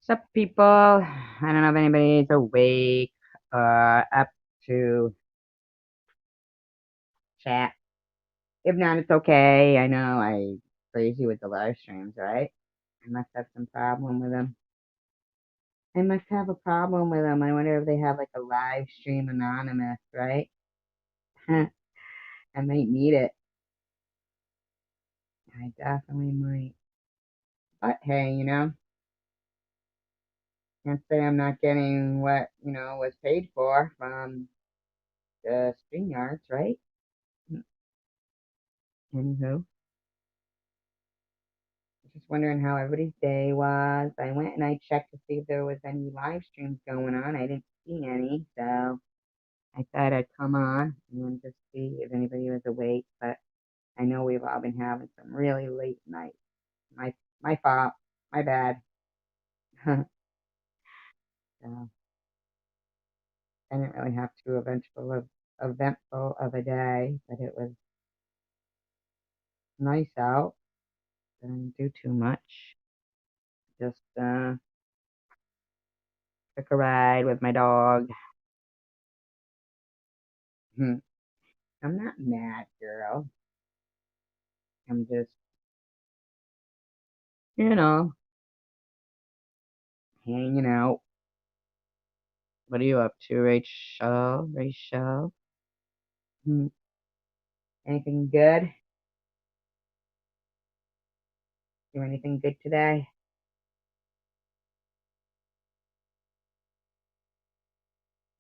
What's up, people? I don't know if anybody's awake up to chat. If not, it's okay. I know I crazy with the live streams, right? I must have some problem with them. I must have a problem with them. I wonder if they have like a live stream anonymous, right? I might need it. I definitely might. But hey, can't say I'm not getting what, was paid for from the StreamYards, right? Anywho. Just wondering how everybody's day was. I went and I checked to see if there was any live streams going on. I didn't see any, so I thought I'd come on and just see if anybody was awake. But I know we've all been having some really late nights. My fault. My bad. So I didn't really have too eventful of a day, but it was nice out. Didn't do too much. Just took a ride with my dog. I'm not mad, girl. I'm just, you know, hanging out. What are you up to, Rachel? Rachel? Hmm. Anything good? Do anything good today?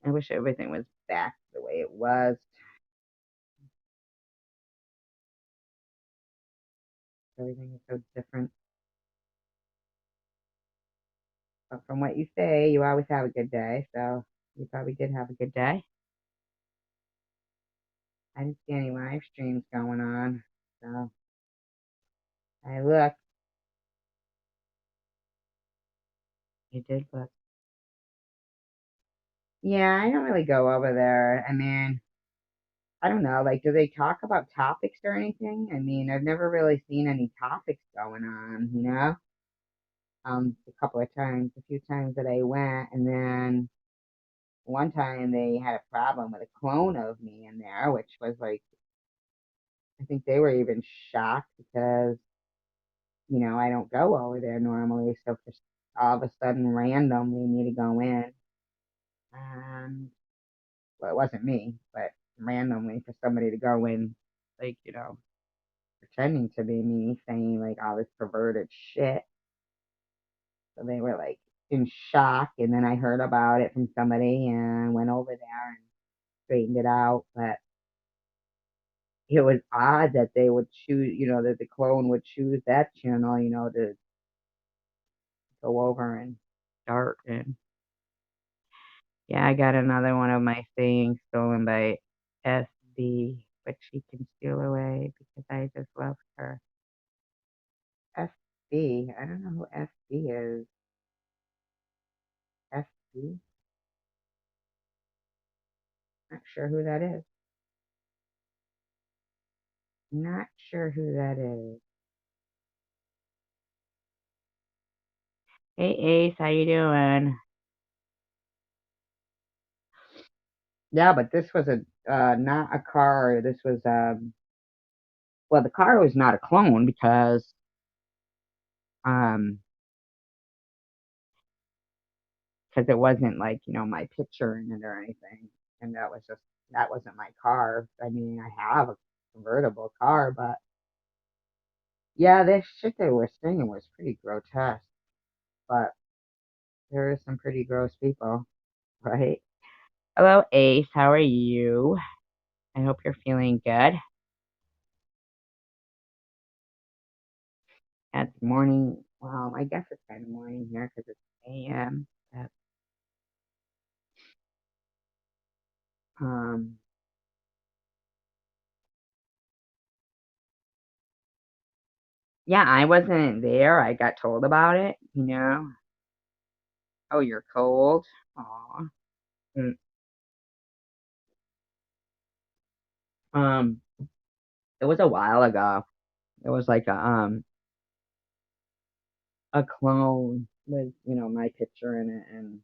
I wish everything was back the way it was. Everything is so different. But from what you say, you always have a good day. So you probably did have a good day. I didn't see any live streams going on. So I looked. You did look. Yeah, I don't really go over there. I mean, I don't know. Like, do they talk about topics or anything? I mean, I've never really seen any topics going on. A couple of times, a few times that I went, and then one time they had a problem with a clone of me in there, which was like, I think they were even shocked because, I don't go over there normally. So for all of a sudden, randomly, me to go in, and well, it wasn't me, but randomly for somebody to go in, like, pretending to be me, saying like all this perverted shit. So they were like in shock. And then I heard about it from somebody and went over there and straightened it out. But it was odd that they would choose, that the clone would choose that channel, to go over and start. And yeah, I got another one of my things stolen by SB, but she can steal away because I just love her. SB, I don't know who SB is. SB? Not sure who that is. Not sure who that is. Hey Ace, how you doing? Yeah, but this was a not a car. This was well, the car was not a clone um because it wasn't like, my picture in it or anything. And that wasn't my car. I mean, I have a convertible car, but yeah, this shit they were singing was pretty grotesque. But there is some pretty gross people, right? Hello, Ace. How are you? I hope you're feeling good. It's morning. Well, I guess it's kind of morning here because it's AM. But, um, yeah, I wasn't there. I got told about it. Oh, you're cold. Aw. Mm. Um, it was a while ago. It was like a clone. with, my picture in it. And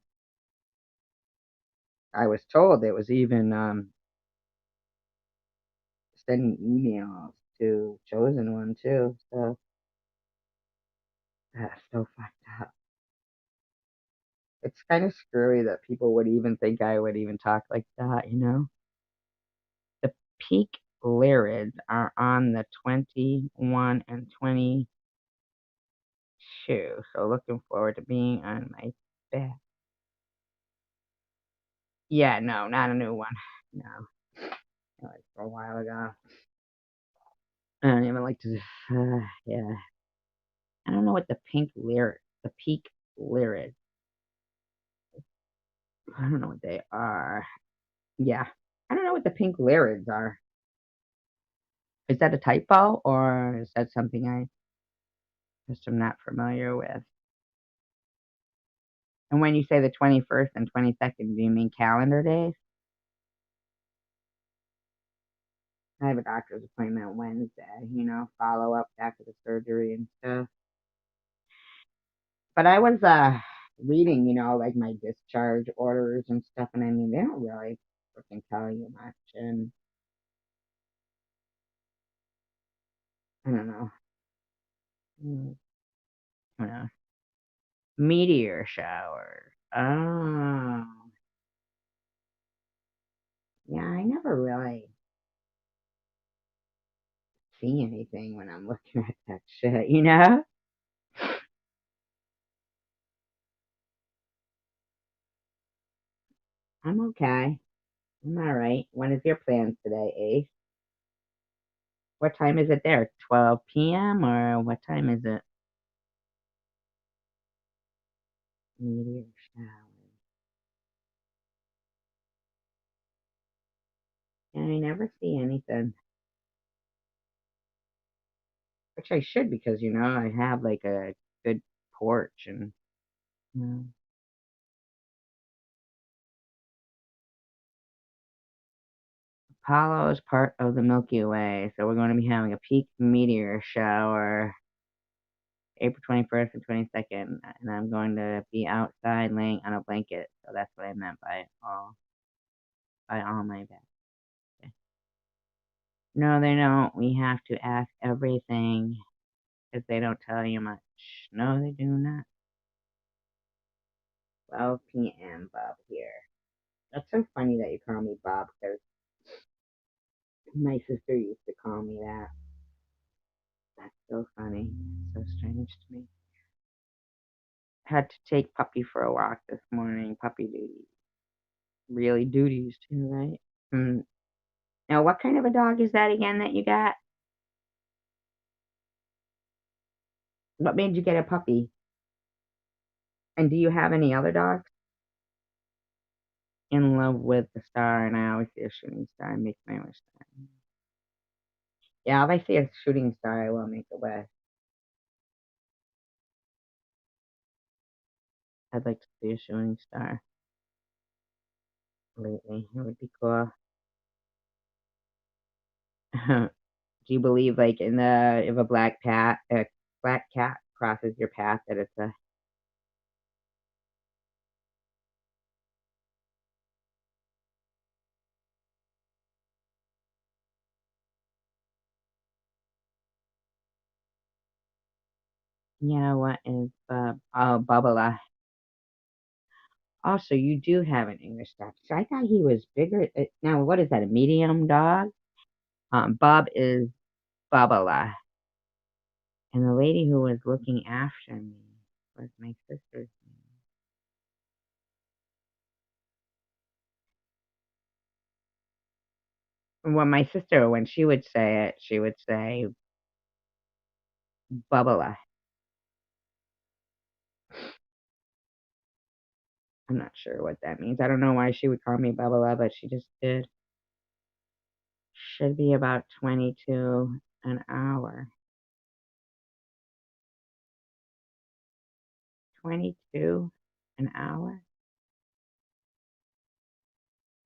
I was told it was even sending emails to chosen one too. So that's so fucked up. It's kind of scary that people would even think I would even talk like that. The peak lyrids are on the 21 and 22, so looking forward to being on my back. Yeah, no, not a new one. No, like for a while ago. I don't even like to. Yeah, I don't know what the peak lyrics. I don't know what they are. Yeah, I don't know what the pink lyrics are. Is that a typo or is that something I just am not familiar with? And when you say the 21st and 22nd, do you mean calendar days? I have a doctor's appointment Wednesday, follow up after the surgery and stuff. But I was reading, like my discharge orders and stuff, and I mean they don't really freaking tell you much, and I don't know. Mm, I don't know. Meteor shower. Oh, yeah, I never really see anything when I'm looking at that shit. I'm okay. I'm all right. What is your plans today, Ace? What time is it there? 12 p.m. or what time is it? Meteor shower. Yeah, I never see anything, which I should because I have like a good porch and you know, Apollo is part of the Milky Way, so we're going to be having a peak meteor shower April 21st and 22nd, and I'm going to be outside laying on a blanket. So that's what I meant by all my bed. No, they don't. We have to ask everything because they don't tell you much. No, they do not. 12 p.m. Bob here. That's so funny that you call me Bob because my sister used to call me that. That's so funny. So strange to me. Had to take Puppy for a walk this morning. Puppy duty. Really duties too, right? Mm. Now, what kind of a dog is that again that you got? What made you get a puppy? And do you have any other dogs? In love with the star, and I always see a shooting star and make my wish. Yeah, if I see a shooting star, I will make a wish. I'd like to see a shooting star lately. It would be cool. Do you believe, like, in the if a black cat crosses your path, that it's a what is Bubba? Also, you do have an English dog. So I thought he was bigger. Now, what is that? A medium dog? Bob is Bubba, and the lady who was looking after me was my sister's name. Well, my sister, when she would say it, she would say Bubba. I'm not sure what that means. I don't know why she would call me Bubba, but she just did. Should be about 22 an hour. 22 an hour?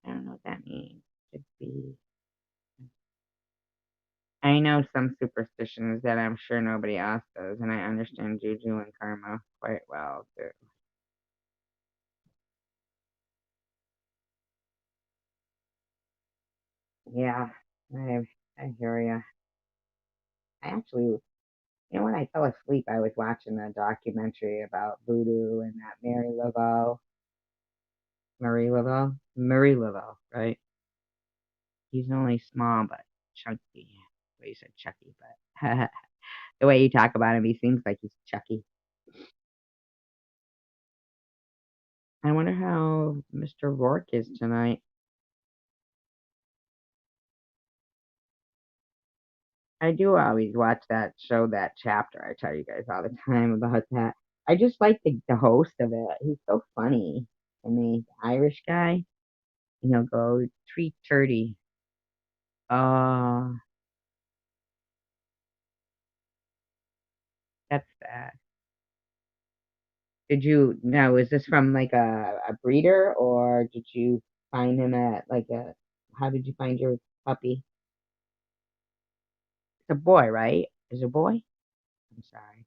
I don't know what that means. Should be. I know some superstitions that I'm sure nobody else does, and I understand juju and karma quite well too. Yeah, I I hear ya. I actually, when I fell asleep, I was watching a documentary about voodoo and that Marie Laveau, right? He's only small but chunky. Well, you said Chucky, but the way you talk about him, he seems like he's Chucky. I wonder how Mr. Rourke is tonight. I do always watch that show, that chapter. I tell you guys all the time about that. I just like the host of it. He's so funny. And the Irish guy, he'll go 3:30. Oh, that's sad. Did you know, is this from like a breeder or did you find him at like how did you find your puppy? It's a boy, right? Is it a boy? I'm sorry.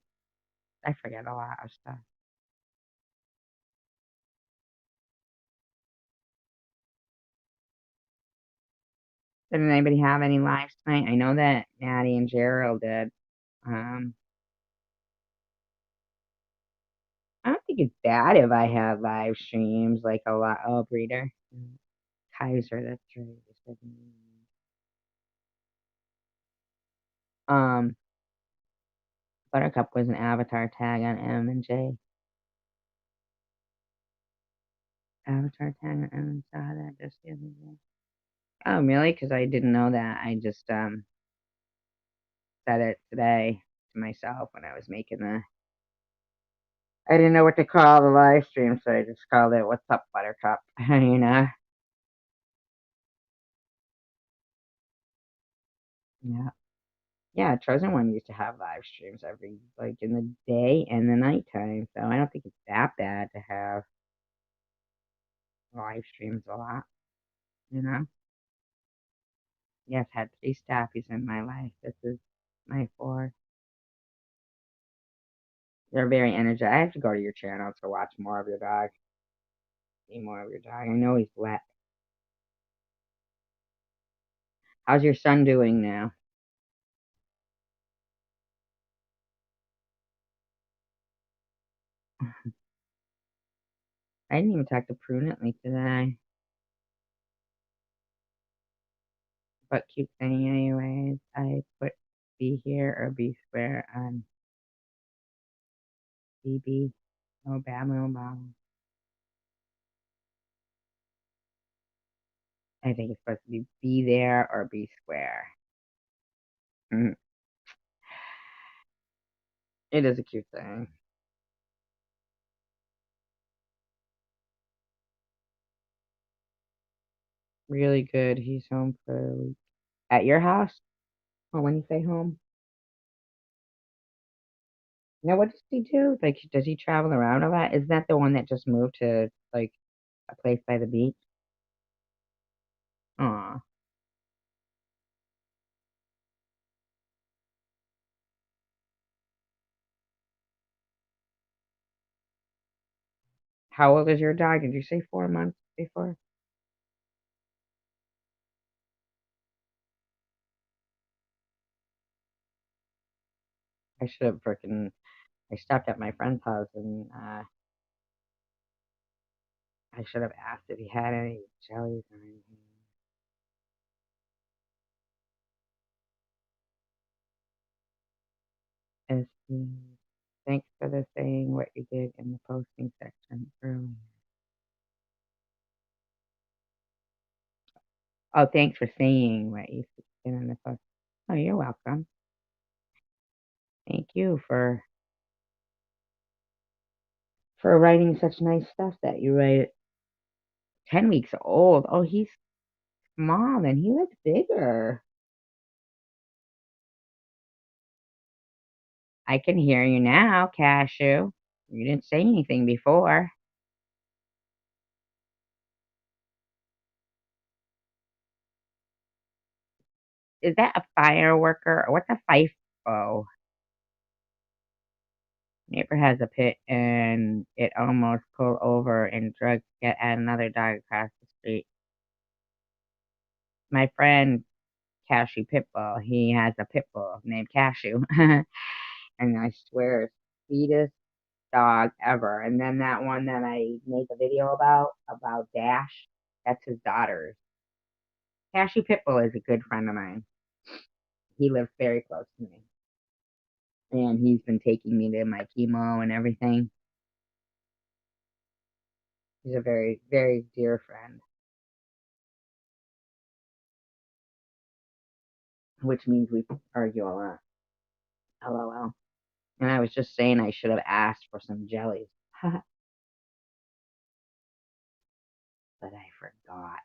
I forget a lot of stuff. Didn't anybody have any lives tonight? I know that Maddie and Gerald did. Um, I don't think it's bad if I have live streams like a lot. Oh, breeder. Kaiser, that's right. Um, Buttercup was an avatar tag on M and J. Avatar tag on M and saw that just the other day. Oh, really? Because I didn't know that. I just said it today to myself when I was making the. I didn't know what to call the live stream, so I just called it "What's Up, Buttercup." you know. Yeah. Yeah, Chosen One used to have live streams every like in the day and the nighttime, so I don't think it's that bad to have live streams a lot, you know? Yes, had three staffies in my life. This is my fourth. They're very energetic. I have to go to your channel to watch more of your dog. See more of your dog. I know he's wet. How's your son doing now? I didn't even talk to Prudently today, but keep saying anyways. I put be here or be square on BB. Oh, Bama, Obama. I think it's supposed to be there or be square. Mm, it is a cute thing. Really good. He's home for a week. At your house? Or when you say home? Now, what does he do? Like, does he travel around a lot? Is that the one that just moved to, like, a place by the beach? Aw. How old is your dog? Did you say 4 months before? I should have freaking. I stopped at my friend's house and I should have asked if he had any jellies or anything. SD. Thanks for the saying what you did in the posting section earlier. Oh, thanks for saying what you did in the post. Oh, you're welcome. Thank you for writing such nice stuff that you write. 10 weeks old. Oh, he's small and he looks bigger. I can hear you now, Cashew. You didn't say anything before. is that a fireworker or what's a fife? Oh, neighbor has a pit and it almost pulled over and drug at another dog across the street. My friend Cashew Pitbull, he has a pit bull named Cashew, and I swear it's the sweetest dog ever. And then that one that I made the video about Dash, that's his daughter's. Cashew Pitbull is a good friend of mine. He lives very close to me, and he's been taking me to my chemo and everything. He's a very, very dear friend, which means we argue a lot. LOL. And I was just saying I should have asked for some jellies, but I forgot.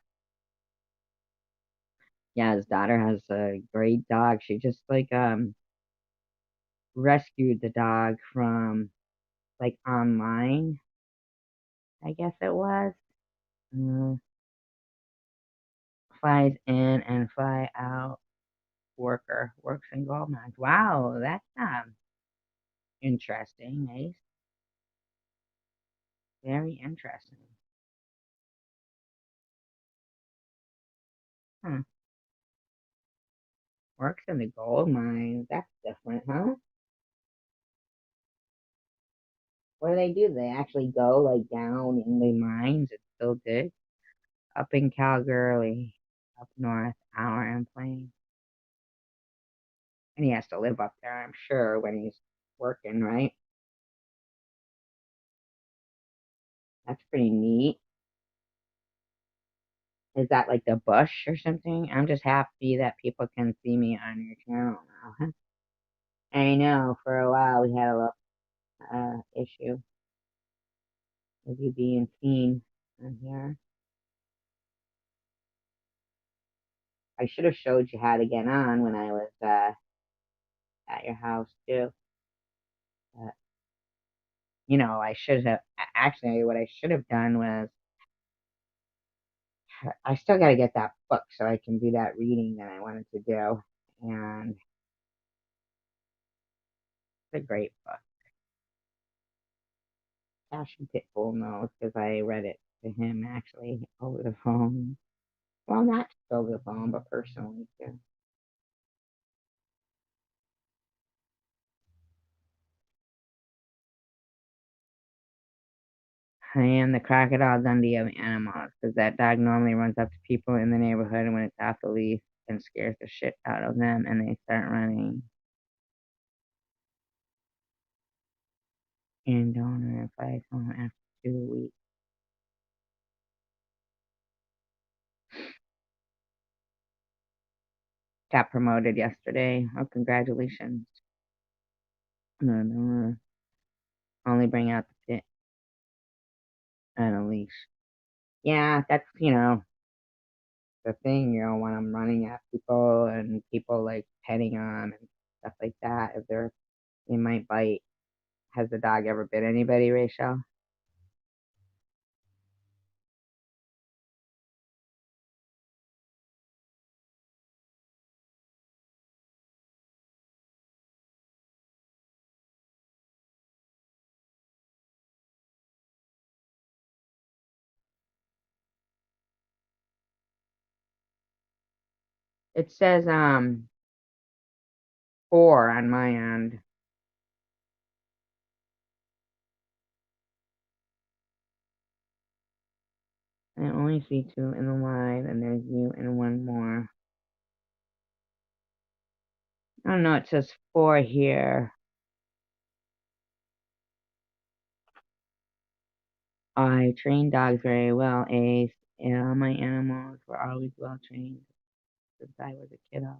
Yeah, his daughter has a great dog. She just rescued the dog from like online, I guess it was. Uh, Flies in and fly out worker works in gold mines. Wow, that's interesting, Ace. Very interesting. Huh. Works in the gold mines. That's different, huh? What do they do? They actually go like down in the mines and still dig? Up in Calgary, up north, hour and plane. And he has to live up there, I'm sure, when he's working, right? That's pretty neat. Is that like the bush or something? I'm just happy that people can see me on your channel now. I know for a while we had a little issue with you being seen on here. I should have showed you how to get on when I was at your house too. But, I should have actually. What I should have done was I still got to get that book so I can do that reading that I wanted to do, and it's a great book. Cash and Pitbull knows because I read it to him actually over the phone. Well, not just over the phone, but personally too. I am the crocodile Dundee of animals because that dog normally runs up to people in the neighborhood when it's off the leash and scares the shit out of them and they start running. And don't advise home after 2 weeks. Got promoted yesterday. Oh, congratulations. No, no, only bring out the pit and a leash. Yeah, that's, the thing, when I'm running at people and people like petting them and stuff like that, if they might bite. Has the dog ever bit anybody, Rachel? It says 4 on my end. I only see 2 in the live, and there's you and one more. I don't know, it says 4 here. I train dogs very well, Ace. And all my animals were always well trained since I was a kiddo.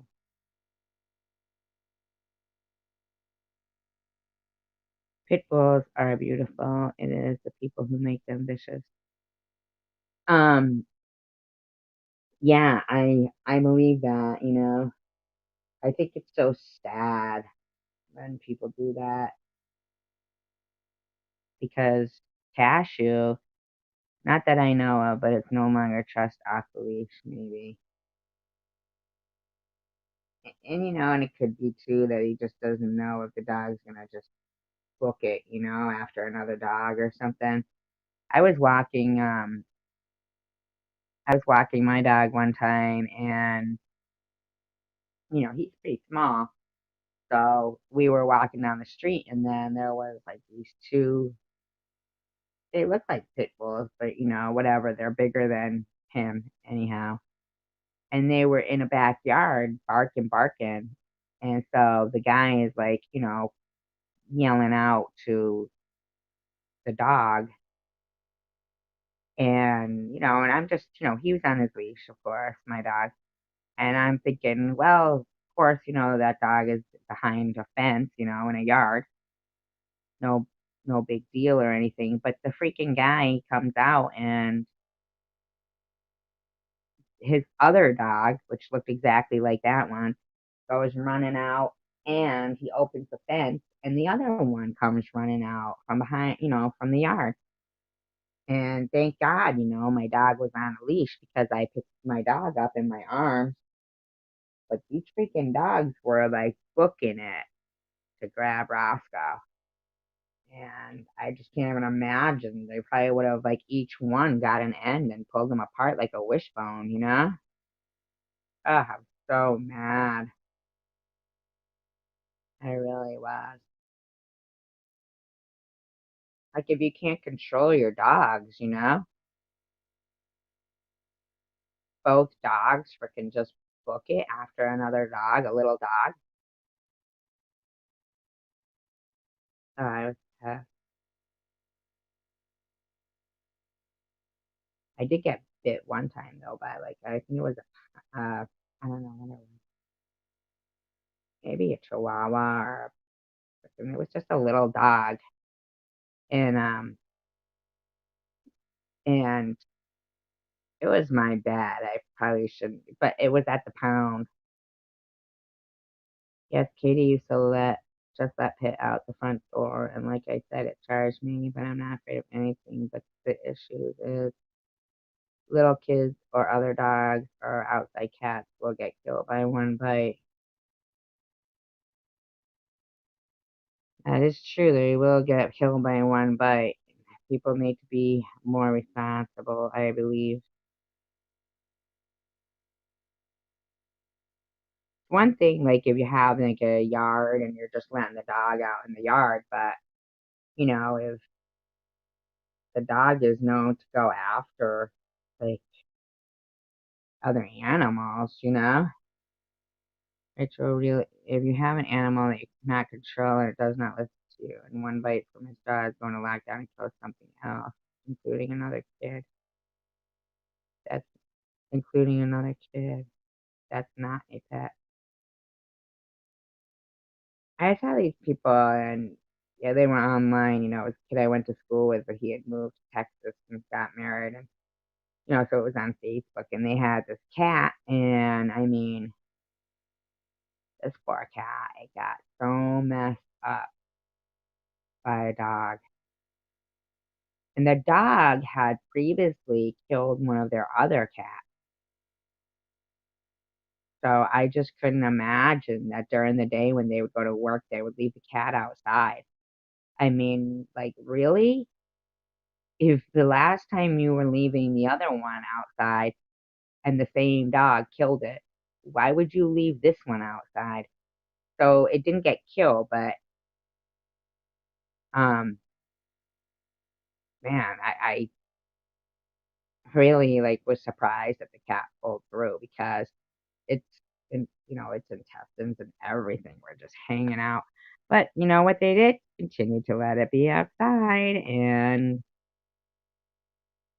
Pit bulls are beautiful. It is the people who make them vicious. Um, yeah, I believe that. I think it's so sad when people do that because Cashew, not that I know of, but it's no longer trust off the leash, maybe. and it could be too that he just doesn't know if the dog's gonna just book it, after another dog or something. I was walking, um, I was walking my dog one time, and he's pretty small. So we were walking down the street, and then there was like these two. They look like pit bulls, but whatever. They're bigger than him, anyhow. And they were in a backyard barking, barking. And so the guy is like, yelling out to the dog. And I'm just, he was on his leash, of course, my dog. And I'm thinking, well, of course, that dog is behind a fence, in a yard. No, no big deal or anything. But the freaking guy comes out, and his other dog, which looked exactly like that one, goes running out, and he opens the fence, and the other one comes running out from behind, from the yard. And thank God, my dog was on a leash because I picked my dog up in my arms. But these freaking dogs were like booking it to grab Roscoe. And I just can't even imagine. They probably would have, like, each one got an end and pulled them apart like a wishbone. Ugh, I'm so mad. I really was. Like, if you can't control your dogs, both dogs freaking just book it after another dog, a little dog. I was, I did get bit one time though by, like, I think it was I don't know what it was, maybe a Chihuahua or it was just a little dog, and and it was my bad. I probably shouldn't, but it was at the pound. Yes, Katie used to let Pit out the front door, and like I said, it charged me, but I'm not afraid of anything. But the issue is little kids or other dogs or outside cats will get killed by one bite. That is true. They will get killed by one bite. People need to be more responsible, I believe. One thing, like if you have like a yard and you're just letting the dog out in the yard, but if the dog is known to go after like other animals, it's a really if you have an animal that you cannot control and it does not listen to you, and one bite from its jaw is going to lock down and kill something else, including another kid. That's including another kid. That's not a pet. I saw these people, and yeah, they were online. It was a kid I went to school with, but he had moved to Texas and got married, and so it was on Facebook, and they had this cat, and I mean, this poor cat, it got so messed up by a dog. And the dog had previously killed one of their other cats. So I just couldn't imagine that during the day when they would go to work, they would leave the cat outside. I mean, like, really? If the last time you were leaving the other one outside and the same dog killed it, why would you leave this one outside? So it didn't get killed, but um, man, I really like was surprised that the cat pulled through because it's its intestines and everything were just hanging out. But you know what they did? Continue to let it be outside, and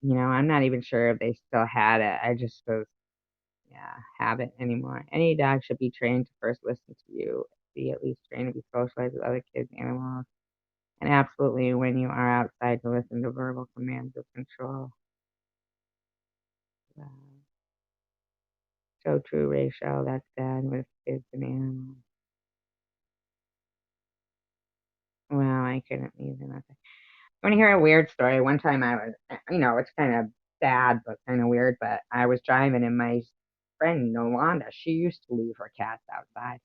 I'm not even sure if they still had it. I just was, yeah, have it anymore. Any dog should be trained to first listen to you, be at least trained to be socialized with other kids, animals, and absolutely when you are outside to listen to verbal commands of control. Wow. So true, Rachel. That's bad with kids and animals. Wow, I couldn't even. Want to hear a weird story? One time I was, it's kind of sad, but kind of weird. But I was driving in my friend Nolanda, she used to leave her cats outside,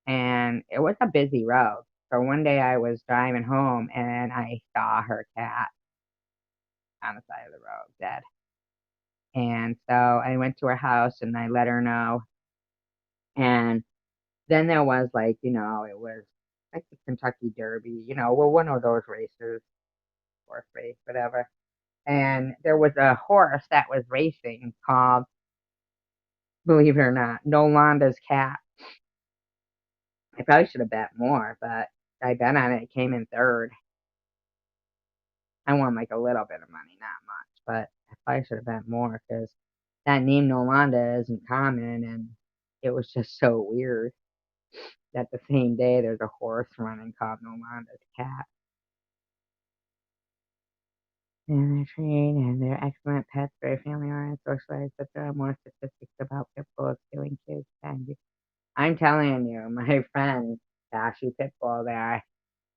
and it was a busy road. So one day I was driving home and I saw her cat on the side of the road, dead. And so I went to her house and I let her know. And then there was like, it was like the Kentucky Derby, well, one of those races, horse race, whatever. And there was a horse that was racing called, believe it or not, Nolanda's Cat. I probably should have bet more, but I bet on it. It came in third. I won like a little bit of money, not much, but I probably should have bet more because that name Nolanda isn't common, and it was just so weird that the same day there's a horse running called Nolanda's Cat. And they're trained and they're excellent pets, very family oriented, socialized, but there are more statistics about pit bulls killing kids. And I'm telling you, my friend, Dashy Pit Bull there,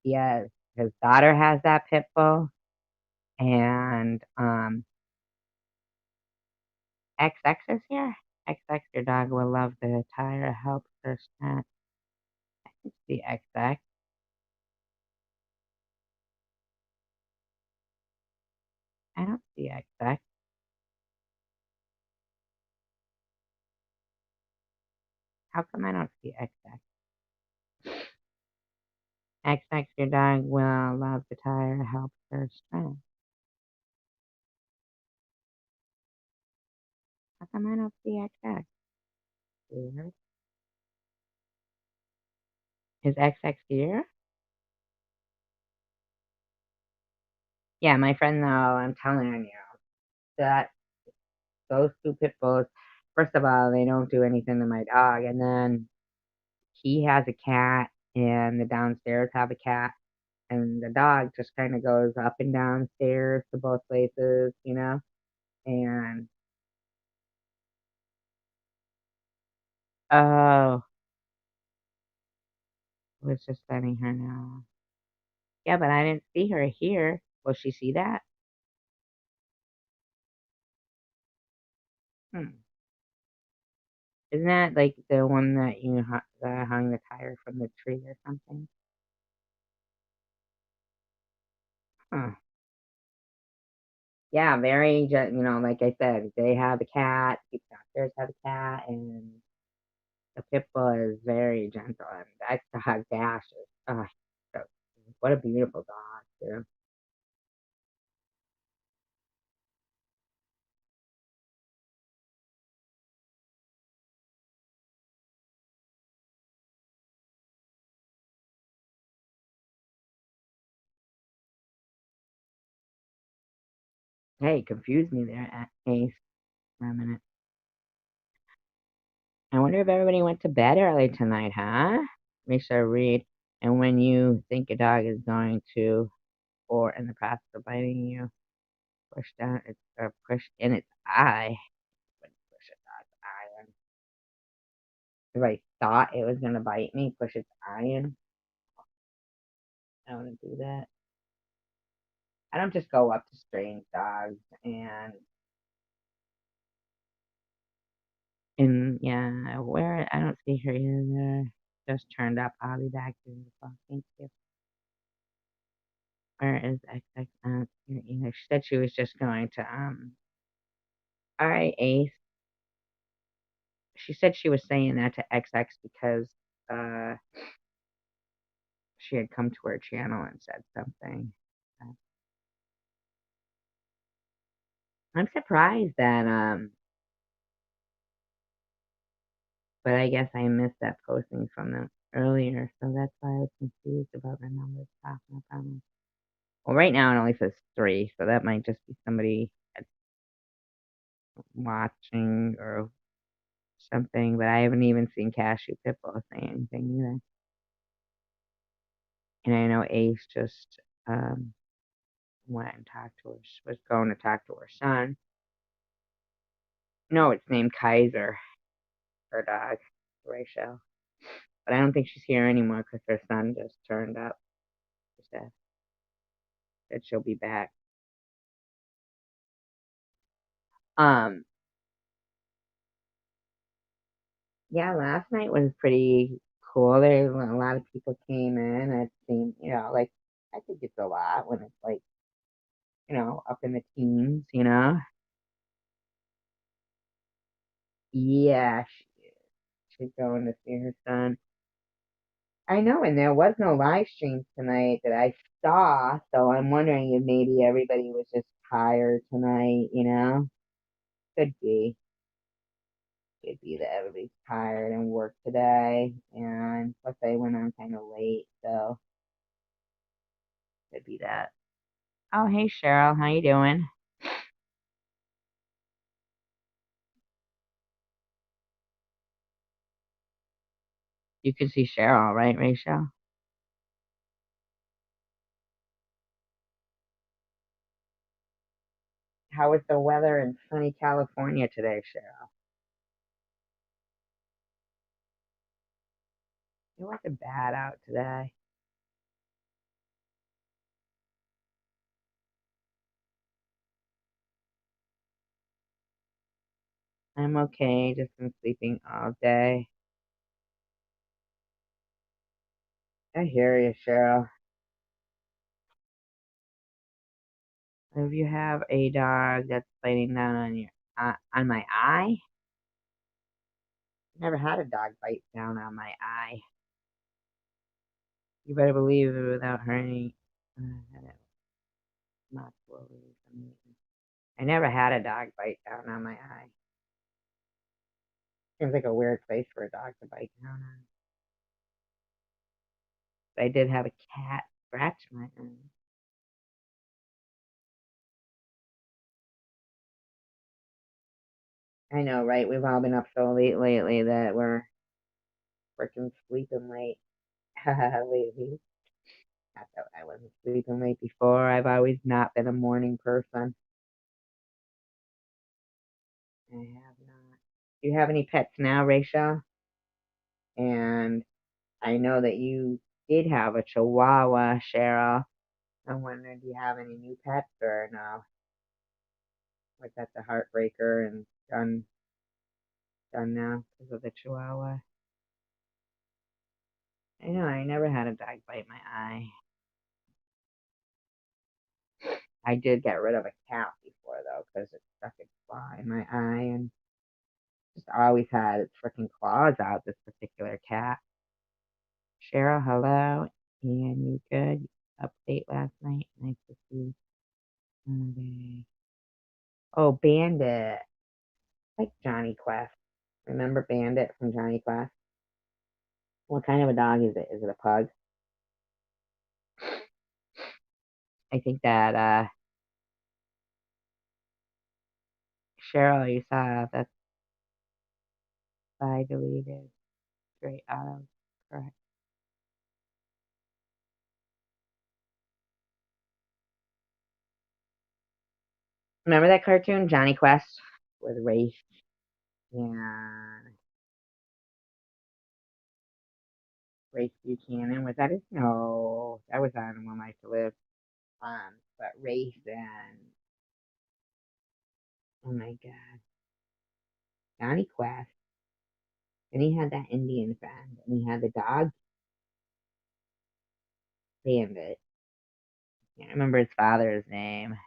he has, his daughter has that pit bull, and XX is here. XX, your dog will love the tire, helps her snack. I can see XX. I don't see XX. How come I don't see XX? XX, your dog will love the tire, helps her strength. How come I don't see XX? Weird. Is XX here? Yeah, my friend, though, I'm telling you, that those two pit bulls, first of all, they don't do anything to my dog. And then he has a cat, and the downstairs have a cat. And the dog just kind of goes up and down stairs to both places. And oh, I was just letting her know. Yeah, but I didn't see her here. Will she see that? Hmm. Isn't that like the one that that hung the tire from the tree or something? Huh. Yeah, very, like I said, they have a cat. People downstairs have a cat, and the pit bull is very gentle. And that dog Dash is, so, what a beautiful dog, too. Hey, confused me there at Ace for a minute. I wonder if everybody went to bed early tonight, huh? Make sure to read. And when you think a dog is going to, or in the process of biting you, push down its, or push in its eye. When you push a dog's eye in. If I thought it was gonna bite me, push its eye in. I want to do that. I don't just go up to strange dogs and yeah, where I don't see her either. Just turned up. I'll be back to the phone. Thank you. Where is XX? I don't see her either. She said she was just going to all right, Ace. She said she was saying that to XX because uh she had come to her channel and said something. Uh, I'm surprised that but I guess I missed that posting from them earlier, so that's why I was confused about the numbers popping up on me. Well, right now it only says three, so that might just be somebody that's watching or something, but I haven't even seen Cashew Pitbull say anything either. And I know Ace just went and talked to her, was going to talk to her son. No, it's named Kaiser, her dog, Rachel. But I don't think she's here anymore because her son just turned up. She said she'll be back. Um, Yeah, last night was pretty cool. There a lot of people came in. It seemed, like I think it's a lot when it's like, up in the teens, Yeah, she's going to see her son. I know, and there was no live stream tonight that I saw, so I'm wondering if maybe everybody was just tired tonight. Could be. Could be that everybody's tired and worked today, and plus I went on kind of late, so could be that. Oh, hey Cheryl, how you doing? You can see Cheryl, right, Rachel? How was the weather in sunny California today, Cheryl? It wasn't bad out today. I'm okay, just been sleeping all day. I hear you, Cheryl. If you have a dog that's biting down on my eye, never had a dog bite down on my eye. You better believe it without hurting. Not slowly. I never had a dog bite down on my eye. Seems like a weird place for a dog to bite down on. But I did have a cat scratch my eye. I know, right? We've all been up so late lately that we're freaking sleeping late. Lately. Not that I wasn't sleeping late before. I've always not been a morning person. I have not. Do you have any pets now, Rachel? And I know that you did have a Chihuahua, Cheryl. I'm wondering, do you have any new pets or no? Like that's a heartbreaker and done now because of the Chihuahua. I know I never had a dog bite my eye. I did get rid of a cat before though because it stuck its claw in my eye and just always had its freaking claws out. This particular cat. Cheryl, hello. And you good? Update last night. Nice to see you. Okay. Oh, Bandit. Like Johnny Quest. Remember Bandit from Johnny Quest? What kind of a dog is it? Is it a pug? I think that Cheryl, you saw that I deleted straight out of correct. Remember that cartoon, Johnny Quest, with Rafe and Rafe Buchanan? Was that it? No, that was on One Life to Live. But Rafe and oh my god, Johnny Quest. And he had that Indian friend, and he had the dog Bandit. Can't remember his father's name.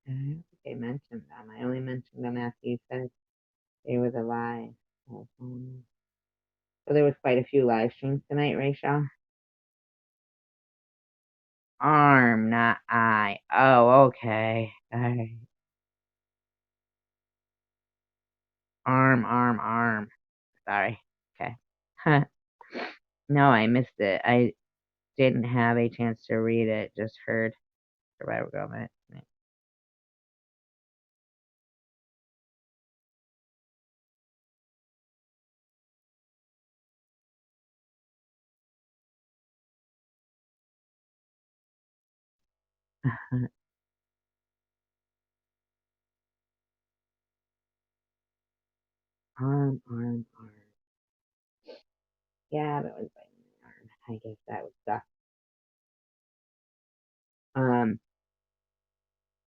I don't think I mentioned them. I only mentioned them after you said they were the live. So there was quite a few live streams tonight, Rachel. Arm, not eye. Oh, okay. Arm. Sorry. Okay. Huh. No, I missed it. I didn't have a chance to read it. Just heard Survivor Girl. Arm. Yeah, that was biting my arm. I guess that would suck. Um,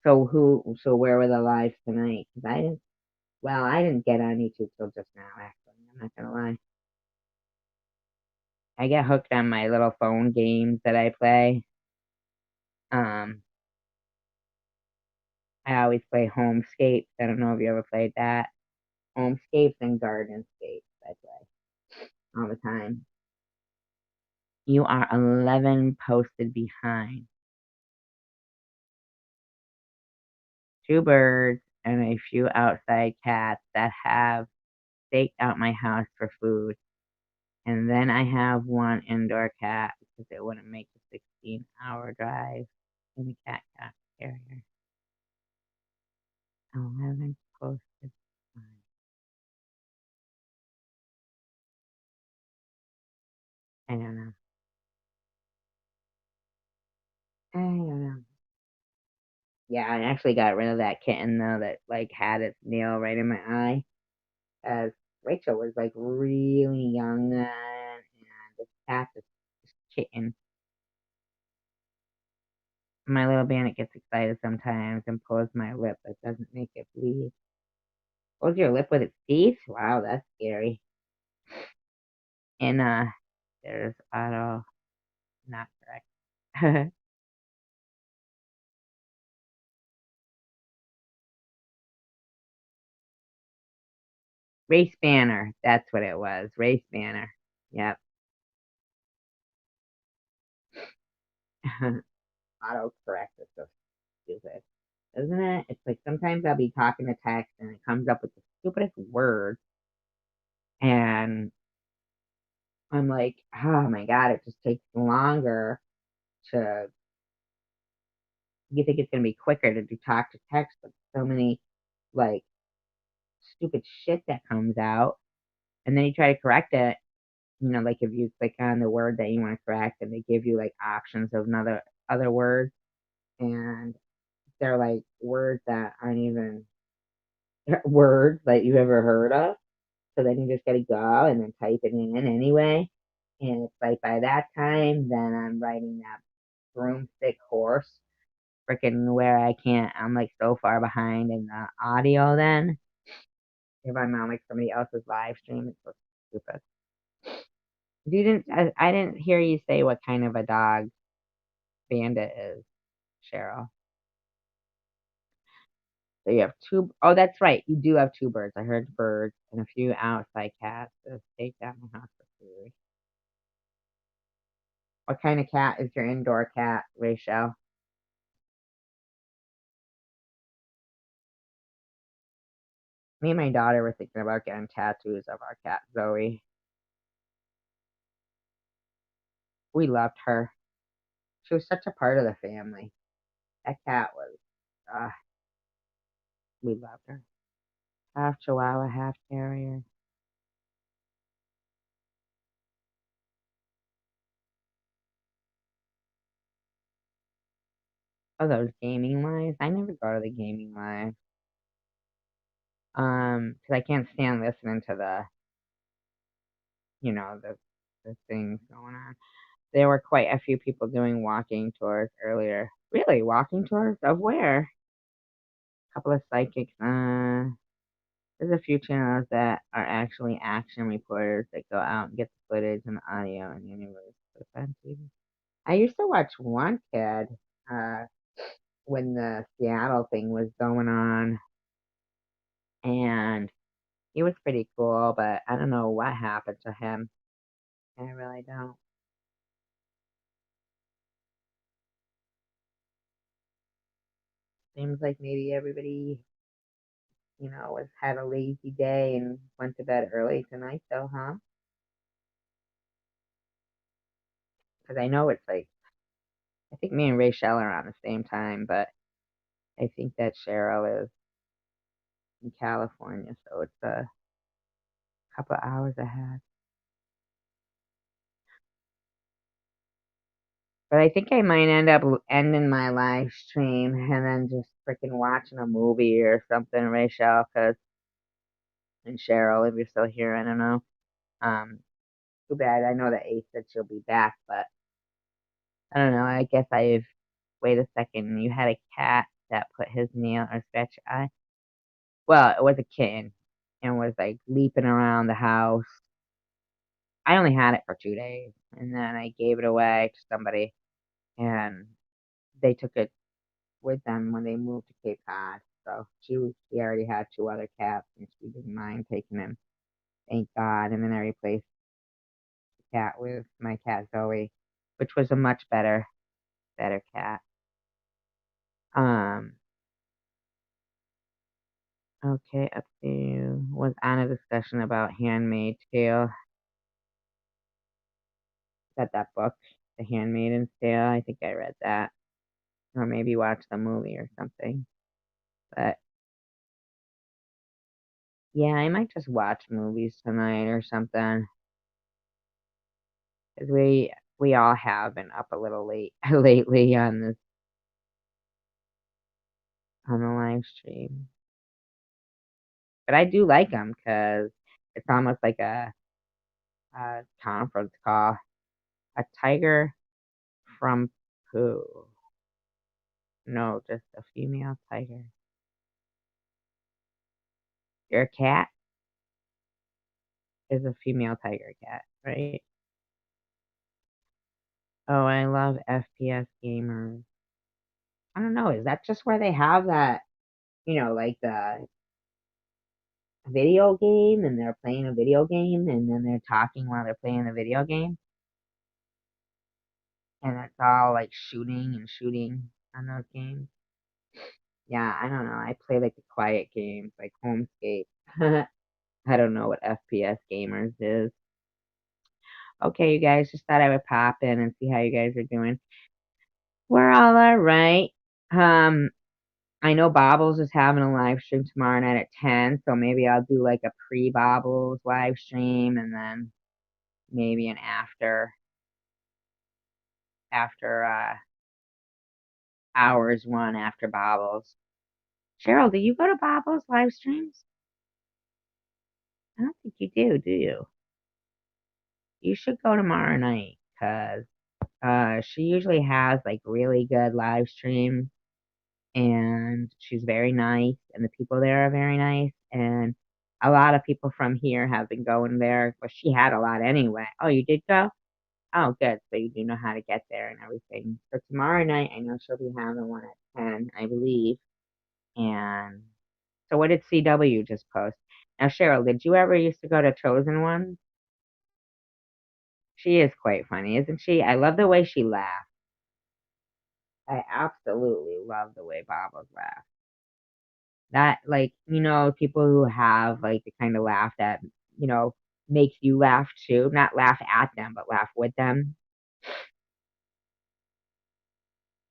so where were the lives tonight? 'Cause I didn't get on YouTube till just now, actually. I'm not gonna lie. I get hooked on my little phone games that I play. Um, I always play Homescapes. I don't know if you ever played that. Homescapes and Gardenscapes I play all the time. You are 11 posted behind. Two birds and a few outside cats that have staked out my house for food. And then I have one indoor cat because it wouldn't make the 16-hour drive in the cat carrier. 11 posted behind. I don't know. I don't know. Yeah, I actually got rid of that kitten though that like had its nail right in my eye. As Rachel was like really young then, and this cat, this kitten, my little bandit gets excited sometimes and pulls my lip, but doesn't make it bleed. Pulls your lip with its teeth? Wow, that's scary. And there's auto not correct. Race banner, that's what it was. Race banner. Yep. Auto correct is so stupid, isn't it? It's like sometimes I'll be talking to text and it comes up with the stupidest words, and I'm like, oh my god, it just takes longer to. You think it's gonna be quicker to do talk to text, but so many like stupid shit that comes out, and then you try to correct it. Like if you click on the word that you want to correct, and they give you like options of another other words, and they're like words that aren't even words that you've ever heard of. So then you just gotta go and then type it in anyway. And it's like by that time, then I'm writing that broomstick horse, freaking where I can't. I'm like so far behind in the audio. Then if I'm on like somebody else's live stream, it's so stupid. You didn't. I didn't hear you say what kind of a dog Bandit is, Cheryl. So you have two. Oh, that's right. You do have two birds. I heard birds and a few outside cats that stayed down the house for food. What kind of cat is your indoor cat, Rachel? Me and my daughter were thinking about getting tattoos of our cat, Zoe. We loved her. She was such a part of the family. That cat was, uh, we loved her. Half Chihuahua, half Terrier. Oh, those gaming lives. I never go to the gaming live. 'Cause I can't stand listening to the things going on. There were quite a few people doing walking tours earlier. Really, walking tours of where? A couple of psychics. There's a few channels that are actually action reporters that go out and get the footage and the audio and universe. On TV. I used to watch one kid uh, when the Seattle thing was going on, and he was pretty cool, but I don't know what happened to him. I really don't. Seems like maybe everybody, was had a lazy day and went to bed early tonight, though, huh? Because I know it's like I think me and Rachel are on the same time, but I think that Cheryl is in California, so it's a couple hours ahead. But I think I might end up ending my live stream and then just freaking watching a movie or something, Rachel, because and Cheryl, if you're still here, I don't know. Um, Too bad. I know that Ace said she'll be back, but I don't know. I guess I've wait a second, you had a cat that put his nail or scratch your eye. Well, it was a kitten and was like leaping around the house. I only had it for 2 days and then I gave it away to somebody and they took it with them when they moved to Cape Cod. So she already had two other cats and she didn't mind taking him. Thank God. And then I replaced the cat with my cat Zoe, which was a much better cat. Um okay, up to was on a discussion about Handmaid's Tale. Got that book, The Handmaid's Tale. I think I read that. Or maybe watched the movie or something. But yeah, I might just watch movies tonight or something. Cause we all have been up a little late lately on the live stream. But I do like them because it's almost like a conference call. A tiger from who? No, just a female tiger. Your cat is a female tiger cat, right? Oh, I love FPS gamers. I don't know. Is that just where they have that, like the video game and they're playing a video game and then they're talking while they're playing the video game? And it's all like shooting on those games. Yeah, I don't know. I play like the quiet games like Homescape. I don't know what FPS gamers is. Okay, you guys, just thought I would pop in and see how you guys are doing. We're all right. Um, I know Bobbles is having a live stream tomorrow night at 10, so maybe I'll do like a pre-Bobbles live stream and then maybe an after hours one after Bobbles. Cheryl, do you go to Bobbles live streams? I don't think you do you? You should go tomorrow night because she usually has like really good live streams and she's very nice and the people there are very nice and a lot of people from here have been going there, but she had a lot anyway. Oh, you did go? Oh, good. So you do know how to get there and everything. So tomorrow night, I know she'll be having one at 10, I believe. And so what did CW just post? Now, Cheryl, did you ever used to go to Chosen One? She is quite funny, isn't she? I love the way she laughs. I absolutely love the way Baba laughs. That, like, people who have, like, the kind of laugh that, you know, makes you laugh too. Not laugh at them, but laugh with them.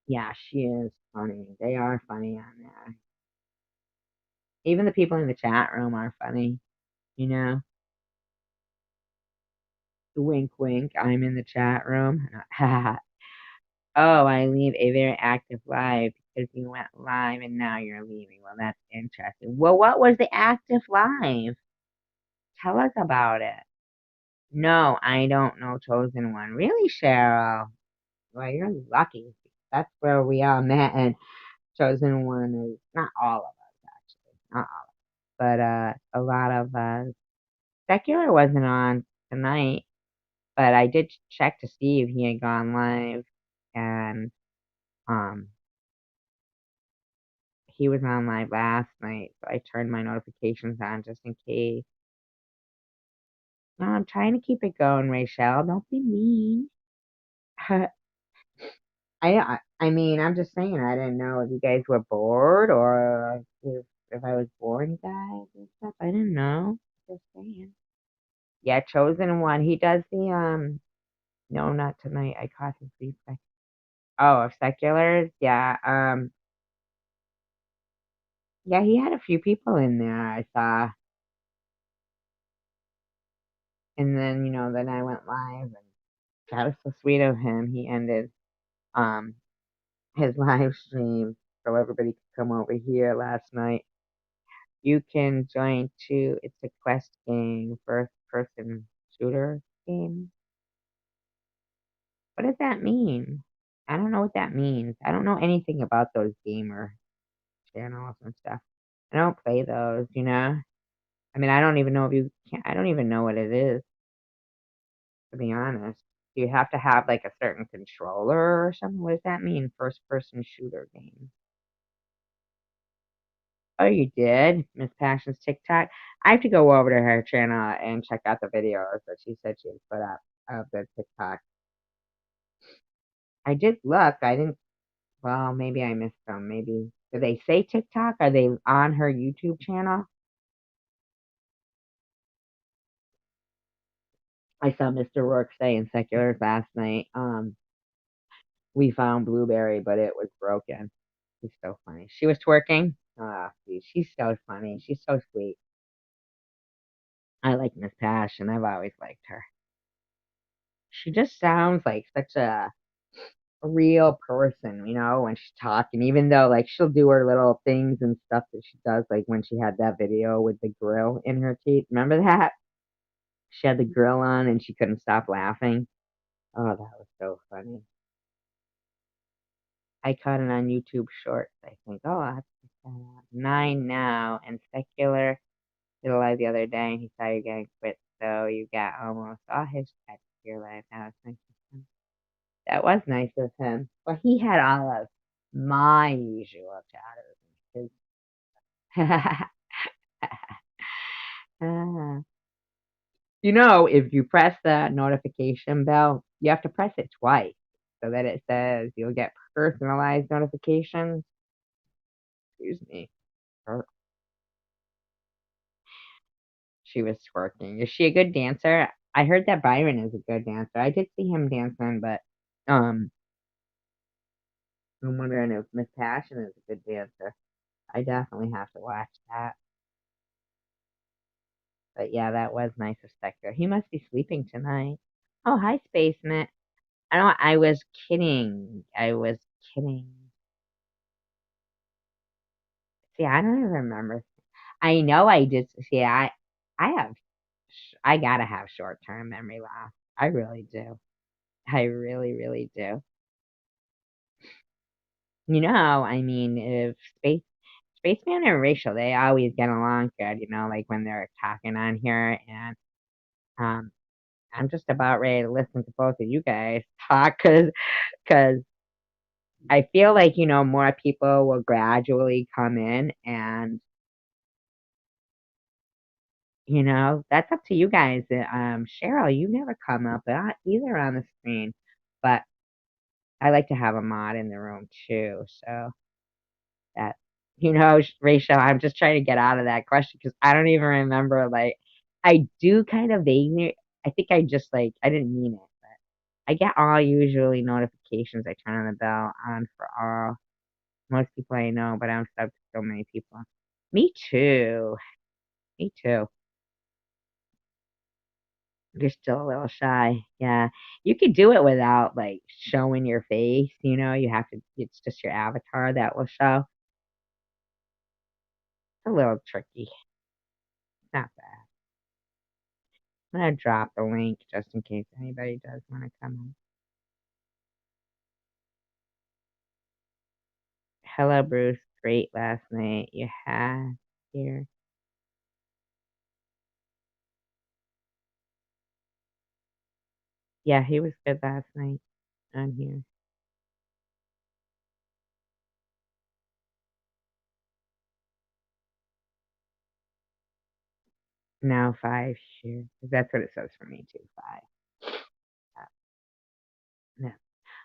Yeah, she is funny. They are funny on there. Even the people in the chat room are funny, you know? Wink, wink. I'm in the chat room. Oh, I leave a very active live because you went live and now you're leaving. Well, that's interesting. Well, what was the active live? Tell us about it. No, I don't know Chosen One. Really, Cheryl? Well, you're lucky. That's where we all met, and Chosen One is not all of us, actually. Not all, but a lot of us. Secular wasn't on tonight, but I did check to see if he had gone live, and um, he was on live last night, so I turned my notifications on just in case. No, I'm trying to keep it going, Rachel. Don't be mean. I mean, I'm just saying, I didn't know if you guys were bored or if I was boring you guys and stuff. I didn't know. Just saying. Yeah, Chosen One. He does the no, not tonight. I caught his replay. Oh, of seculars? Yeah. Yeah, he had a few people in there I saw. And then, then I went live and that was so sweet of him. He ended um his live stream so everybody could come over here last night. You can join too. It's a quest game, first person shooter game. What does that mean? I don't know what that means. I don't know anything about those gamer channels and stuff. I don't play those, you know? I mean, I don't even know if you can I don't even know what it is, to be honest. Do you have to have, like, a certain controller or something? What does that mean, first person shooter game? Oh, you did? Miss Passion's TikTok? I have to go over to her channel and check out the videos that she said she had put up of the TikTok. I did look, I didn't well, maybe I missed them, maybe do they say TikTok? Are they on her YouTube channel? I saw Mr. Rourke say in Seculars last night, we found Blueberry, but it was broken. She's so funny. She was twerking. Ah, she's so funny. She's so sweet. I like Miss Passion. I've always liked her. She just sounds like such a real person, you know, when she's talking, even though like she'll do her little things and stuff that she does, like when she had that video with the grill in her teeth. Remember that? She had the grill on and she couldn't stop laughing. Oh, that was so funny. I caught it on YouTube Shorts, I think. Oh, I have to check that out. 9 now, and Secular did a live the other day, and he saw you getting quit, so you got almost all his text to your life. That was nice of him. That was nice of him. Well, he had all of my usual chatters. Ah. You know, if you press that notification bell, you have to press it twice so that it says you'll get personalized notifications. Excuse me. Her- She was twerking. Is she a good dancer? I heard that Byron is a good dancer. I did see him dancing, but um, I'm wondering if Miss Passion is a good dancer. I definitely have to watch that. But yeah, that was nice of Spectre. He must be sleeping tonight. Oh, hi, Spaceman. I know I was kidding. I was kidding. See, I don't even remember. I know I did. See, I have, I gotta have short-term memory loss. I really do. I really, really do. You know, I mean, if Spaceman and Rachel, they always get along good, you know, like when they're talking on here, and um, I'm just about ready to listen to both of you guys talk, cause I feel like, you know, more people will gradually come in, and, you know, that's up to you guys. Cheryl, you never come up either on the screen, but I like to have a mod in the room too, so. That Rachel, I'm just trying to get out of that question because I don't even remember. Like, I do kind of vaguely. I think I just like I didn't mean it, but I get all usually notifications. I turn on the bell on for all most people I know, but I'm stuck to so many people. Me too. Me too. You're still a little shy. Yeah. You could do it without like showing your face, you know, you have to it's just your avatar that will show. It's a little tricky. Not bad. I'm gonna drop the link just in case anybody does want to come in. Hello, Bruce. Great last night. You had here. Yeah, he was good last night on here. Now 5 here. That's what it says for me too. 5. Uh, yeah.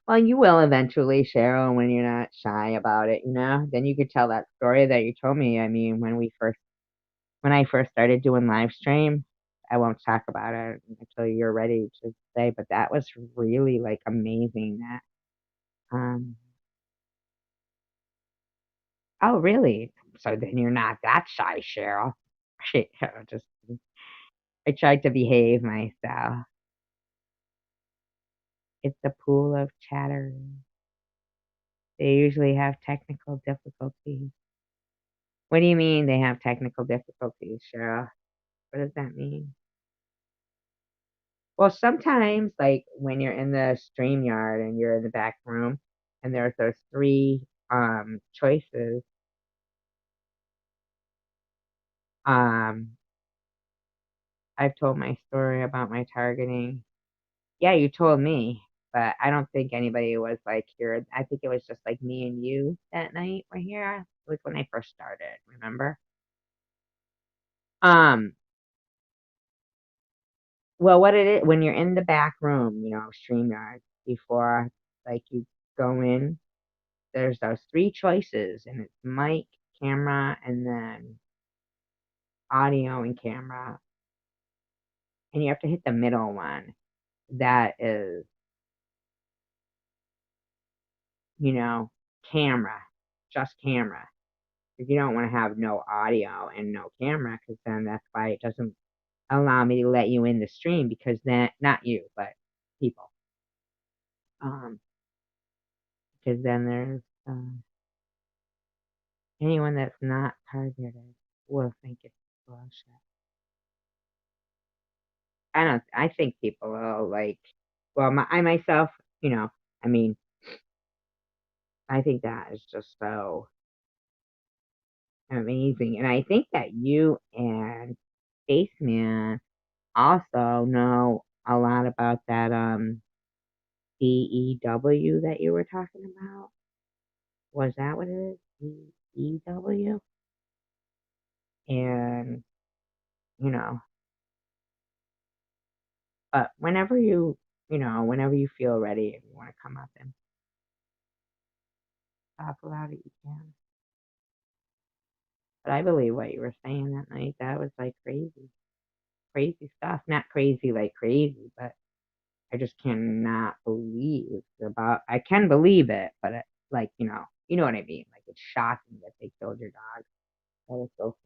Well, you will eventually, Cheryl, when you're not shy about it, you know? Then you could tell that story that you told me. I mean, when I first started doing live stream, I won't talk about it until you're ready to say, but that was really like amazing that um oh really? So then you're not that shy, Cheryl. Shit, just I tried to behave myself. It's a pool of chatter. They usually have technical difficulties. What do you mean they have technical difficulties, Cheryl? What does that mean? Well, sometimes, like when you're in the stream yard and you're in the back room, and there's those three choices. Um, I've told my story about my targeting. Yeah, you told me, but I don't think anybody was like here. I think it was just like me and you that night were here. It was when I first started, remember? Um, well, what it is when you're in the back room, StreamYard, before like you go in, there's those three choices, and it's mic, camera, and then audio and camera, and you have to hit the middle one. That is, you know, camera, just camera. If you don't want to have no audio and no camera, because then that's why it doesn't allow me to let you in the stream, because then, not you, but people. Um, because then there's anyone that's not targeted will think it's bullshit. I think people will like, well, I myself, you know, I mean, I think that is just so amazing. And I think that you and Spaceman also know a lot about that DEW that you were talking about. Was that what it is? DEW? And, you know, but whenever you feel ready and you want to come up and talk about it, you can. But I believe what you were saying that night. That was like crazy, crazy stuff. Not crazy like crazy, but I just cannot believe about. I can believe it, but like you know what I mean. Like it's shocking that they killed your dog. That was so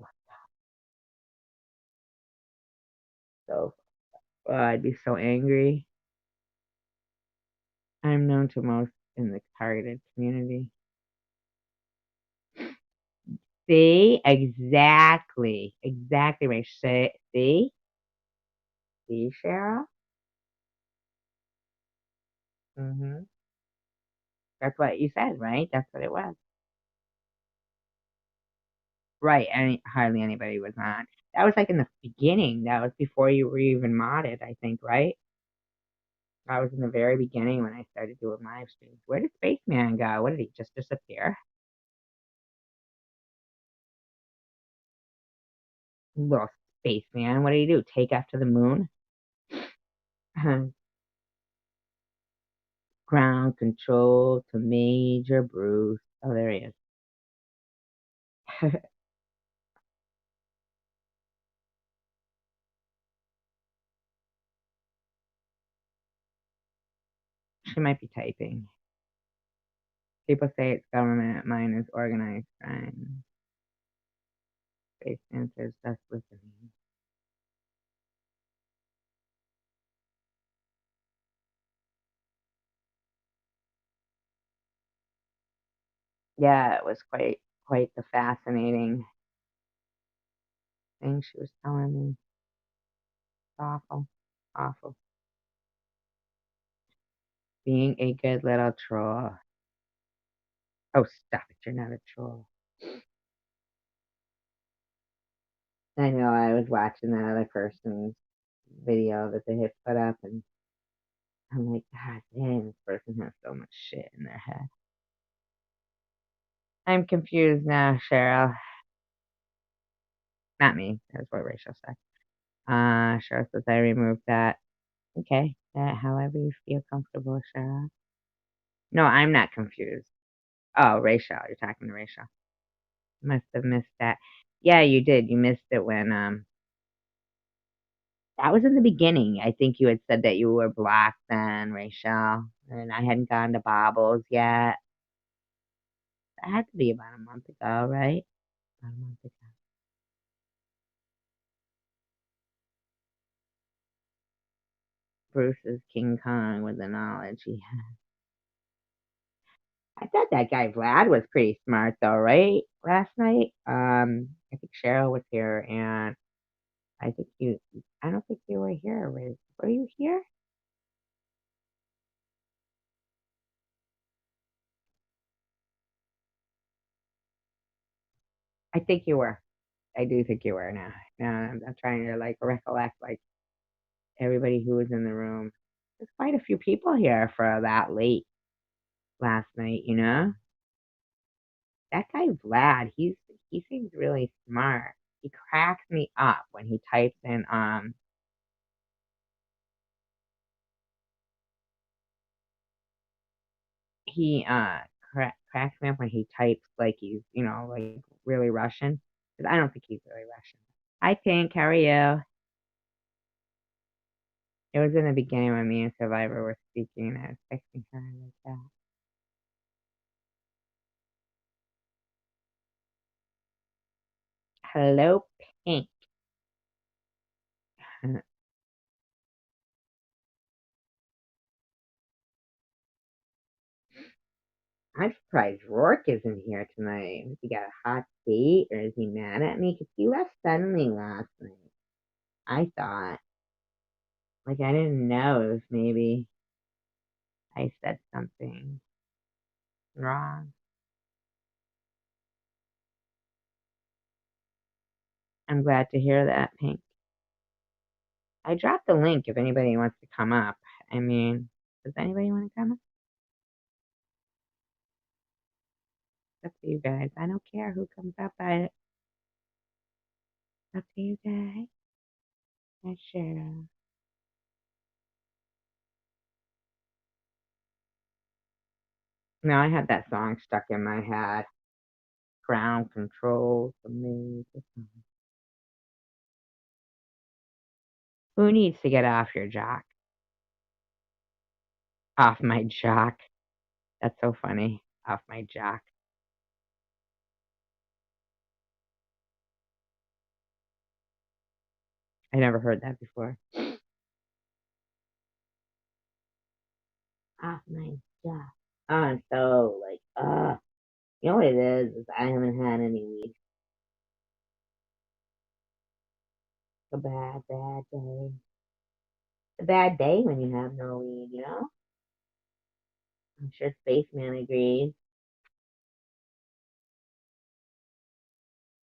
so. I'd be so angry. I'm known to most in the targeted community. See, exactly right. See, Cheryl. Hmm. That's what you said, right? That's what it was. Right, and hardly anybody was on. That was like in the beginning. That was before you were even modded, I think, right? That was in the very beginning when I started doing live streams. Where did Spaceman go? What did he just disappear? Little Spaceman, what did he do? Take off to the moon? Ground control to Major Bruce. Oh, there he is. She might be typing. People say it's government. Mine is organized crime. Spaceman says that's listening. Yeah, it was quite the fascinating thing she was telling me. Awful, awful. Being a good little troll. Oh, stop it! You're not a troll. I know. I was watching that other person's video that they had put up, and I'm like, God damn, this person has so much shit in their head. I'm confused now, Cheryl. Not me. That's what Rachel said. Cheryl says I removed that. Okay, that however you feel comfortable, Cheryl. No, I'm not confused. Oh, Rachel, you're talking to Rachel. Must have missed that. Yeah, you did. You missed it when that was in the beginning. I think you had said that you were blocked then, Rachel, and I hadn't gone to Bobbles yet. That had to be about a month ago, right? About a month ago. Bruce is King Kong with the knowledge he has. I thought that guy Vlad was pretty smart though, right? Last night, I think Cheryl was here, and I think I don't think you were here. Were you here? I think you were. I do think you were now. Now I'm trying to like recollect like everybody who was in the room. There's quite a few people here for that late last night, you know? That guy Vlad, he seems really smart. He cracks me up when he types in he cracks me up when he types like he's, you know, like really Russian. 'Cause I don't think he's really Russian. Hi Pink, how are you? It was in the beginning when me and Survivor were speaking and I was texting her like that. Hello, Pink. I'm surprised Rourke isn't here tonight. Has he got a hot date or is he mad at me? 'Cause he left suddenly last night. I thought, like, I didn't know it was maybe I said something wrong. I'm glad to hear that, Pink. I dropped the link if anybody wants to come up. I mean, does anybody want to come up? It's up to you guys. I don't care who comes up. Up to you guys. I sure. No, I had that song stuck in my head. Ground control for me. Who needs to get off your jock? Off my jock. That's so funny. Off my jock. I never heard that before. Off my jock. I'm so like, you know what it is I haven't had any weed. A bad, bad day. A bad day when you have no weed, you know? I'm sure Spaceman agrees.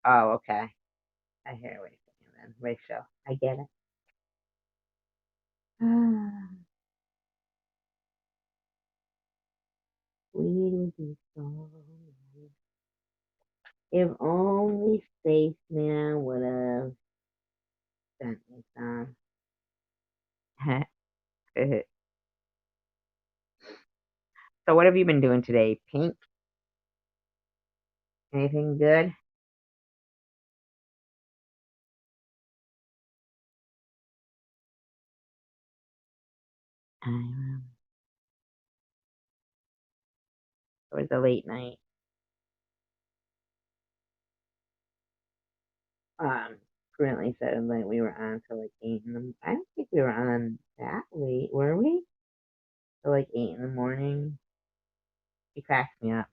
Oh, okay. I hear what you're saying then. Rachel, I get it. Weed would be so nice. If only Spaceman would have sent me some. So what have you been doing today, Pink? Anything good? Um, it was a late night. Um, Currently said like we were on till like 8 in the. I don't think we were on that late, were we? Till like 8 in the morning. She cracks me up.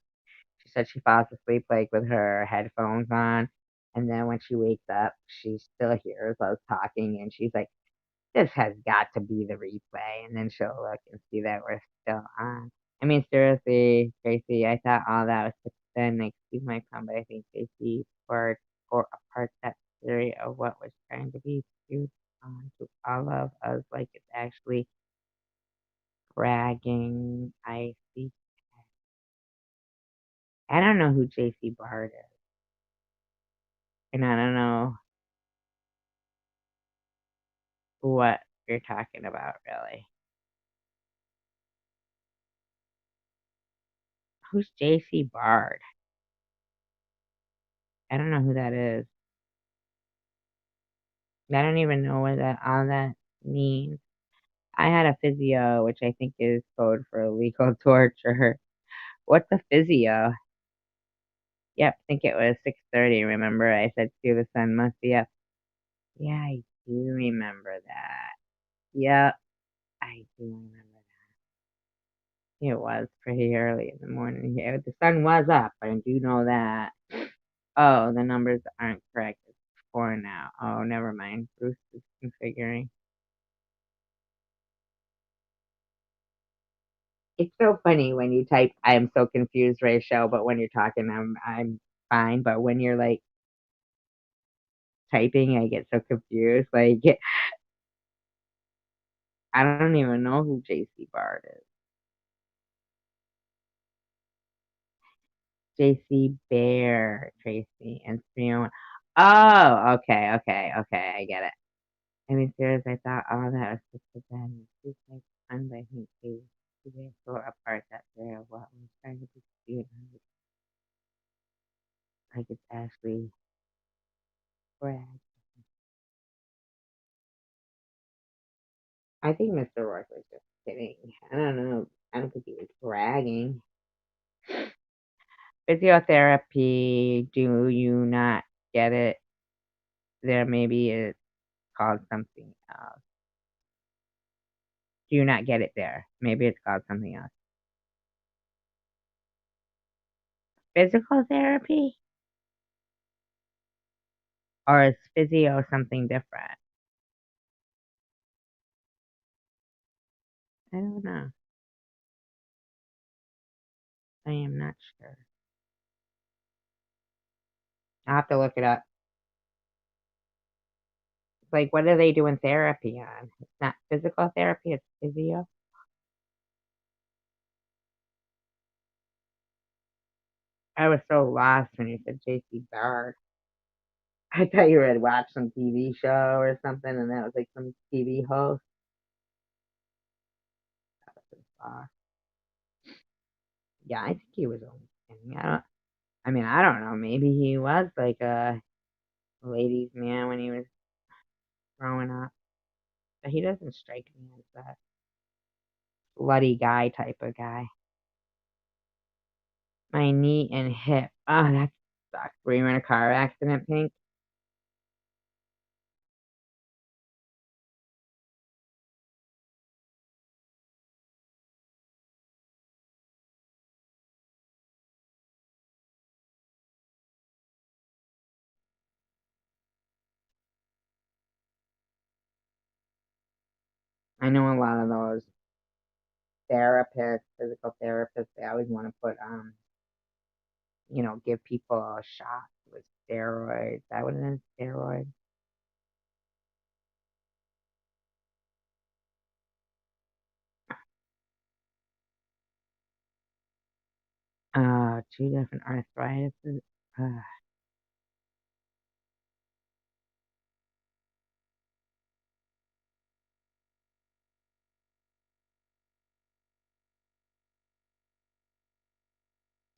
She said she falls asleep like with her headphones on, and then when she wakes up, she still hears us talking, and she's like, "This has got to be the replay." And then she'll look and see that we're still on. I mean, seriously, Tracy, I thought all that was to then like excuse my pun, but I think Tracy for apart that theory of what was trying to be spewed to all of us, like it's actually bragging. I see. I don't know who JC Bard is, and I don't know what you're talking about, really. Who's JC Bard? I don't know who that is. I don't even know what that all that means. I had a physio, which I think is code for illegal torture. What's a physio? Yep, I think it was 6:30. Remember, I said, "See, the sun must be up." Yeah, I do remember that. Yep, I do remember that. It was pretty early in the morning here. The sun was up. I do know that. Oh, the numbers aren't correct. It's 4 now. Oh, never mind. Bruce is configuring. It's so funny when you type, "I am so confused, Rachel," but when you're talking, I'm fine. But when you're like typing, I get so confused. Like, I don't even know who JC Bard is. JC Bear, Tracy, and Fiona. Oh, okay, I get it. I mean, seriously, I thought all that was just for them. She's like, I think they tore apart that there what was trying to be cute. Like it's Ashley Bragg. I think Mr. Rourke was just kidding. I don't know. I don't think he was bragging. Physiotherapy, do you not get it? There maybe it's called something else. Do you not get it there? Maybe it's called something else. Physical therapy? Or is physio something different? I don't know. I am not sure. I'll have to look it up. Like, what are they doing therapy on? It's not physical therapy, it's physio. I was so lost when you said JC Bard. I thought you had watched some TV show or something, and that was like some TV host. Uh, yeah, I think he was only kidding. I mean, I don't know. Maybe he was like a ladies' man when he was growing up, but he doesn't strike me as that slutty guy type of guy. My knee and hip. Oh, that sucks. Were you in a car accident, Pink? I know a lot of those therapists, physical therapists, they always want to put give people a shot with steroids. That would have been steroids. Two different arthritis. Uh,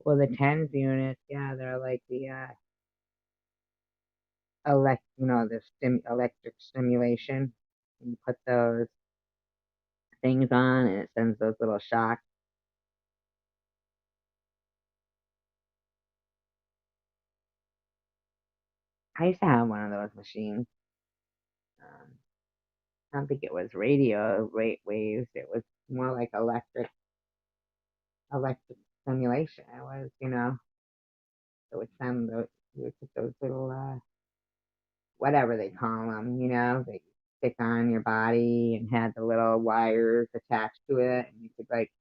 well, the TENS units, yeah, they're like the electric stimulation. You put those things on, and it sends those little shocks. I used to have one of those machines. I don't think it was radio waves. It was more like electric stimulation. It was, it would send those, you would put those little, whatever they call them, they stick on your body and had the little wires attached to it. And you could like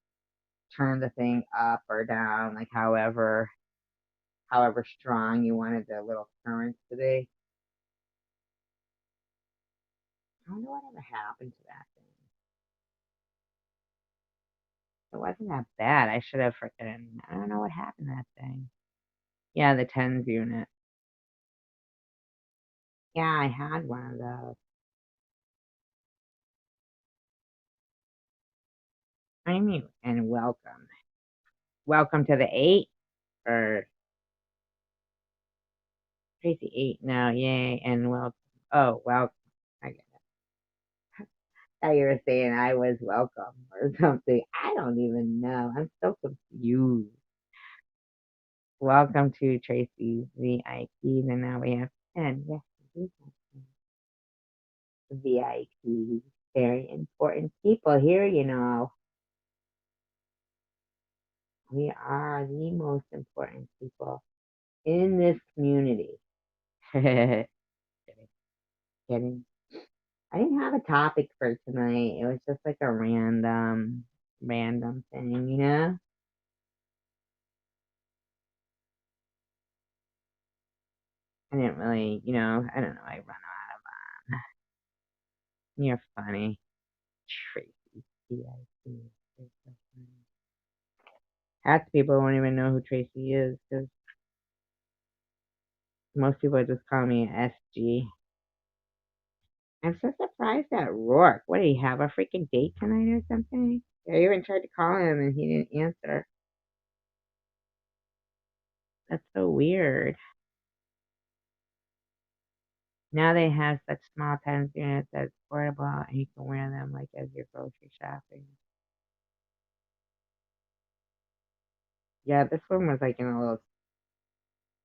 turn the thing up or down, like however strong you wanted the little currents to be. I don't know whatever happened to that thing. It wasn't that bad. I should have freaking, I don't know what happened to that thing. Yeah, the TENS unit. Yeah, I had one of those. I mean, and welcome. Welcome to the eight or Tracy eight now, yay, and welcome. Oh, well, I get it. Thought you were saying I was welcome or something. I don't even know. I'm so confused. Welcome to Tracy's VIPs, and now we have 10. Yes, we do have 10 VIPs. Very important people here, We are the most important people in this community. Kidding. Kidding. I didn't have a topic for tonight. It was just like a random thing. I didn't really, I don't know. I run out of. You're funny, Tracy. T-I-C. You're so funny. Half the people won't even know who Tracy is because most people just call me SG. I'm so surprised at Rourke. What, did he have a freaking date tonight or something? I even tried to call him and he didn't answer. That's so weird. Now they have such small pens units that's portable and you can wear them like as you're grocery shopping. Yeah, this one was like in a little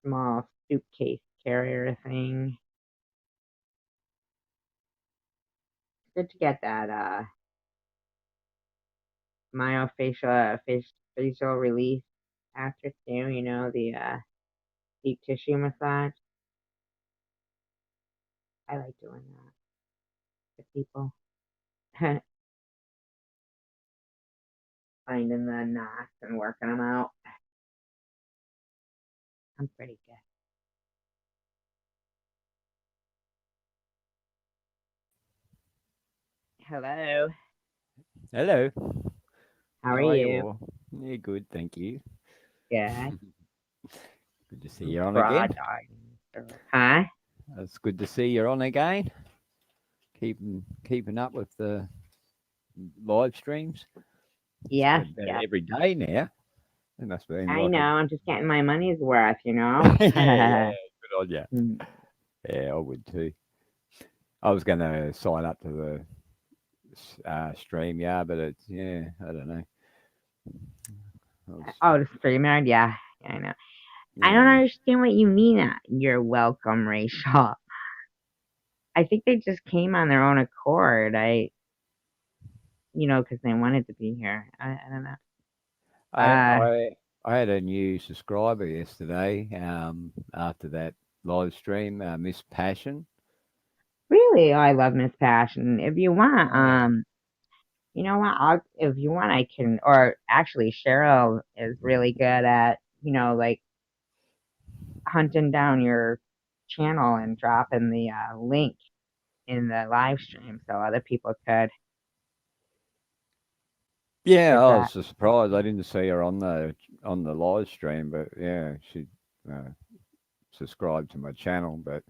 small suitcase carrier thing. Good to get that myofascial facial release after too, the deep tissue massage. I like doing that to people. Finding the knots and working them out. I'm pretty good. Hello. Hello. How are How are you you? all? Yeah, good, thank you. Good. Good to see you on Fraud again. dog. Huh? It's good to see you're on again. Keeping up with the live streams. It's Yes, about yes. every day now. It must have been I like know. a I'm just getting my money's worth. yeah, good on you. Mm. Yeah, I would too. I was going to sign up to the stream, yeah, but it's I don't know. I was, Oh, the StreamYard? Yeah, I know. I don't yeah, understand what you mean. You're welcome, Rachel. I think they just came on their own accord. Because they wanted to be here. I don't know. I Uh, I I had a new subscriber yesterday. After that live stream, Miss Passion. really, I love Miss Passion. If you want, Yeah. you know what? If you want, I can. Or actually, Cheryl is really good at, like hunting down your channel and dropping the link in the live stream so other people could Yeah, get I that. was surprised. I didn't see her on the live stream, but yeah, she uh, subscribed to my channel. But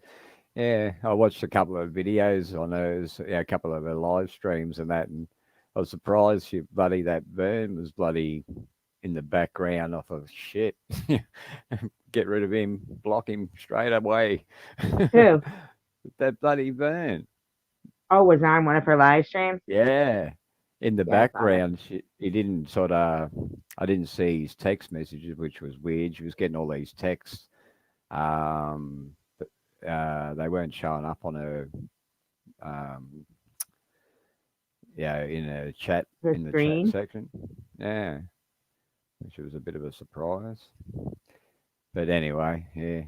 yeah, I watched a couple of videos on hers, yeah, a couple of her live streams and that, and I was surprised she bloody that burn was bloody in the background. I thought, shit, get rid of him, block him straight away. Who? That bloody burn. Oh, was on one of her live streams? Yeah. In the Yeah, I saw that. background, he didn't sort of, I didn't see his text messages, which was weird. She was getting all these texts, but they weren't showing up on her, um, yeah, Her in the chat screen. section. Yeah, which was a bit of a surprise. But anyway, yeah,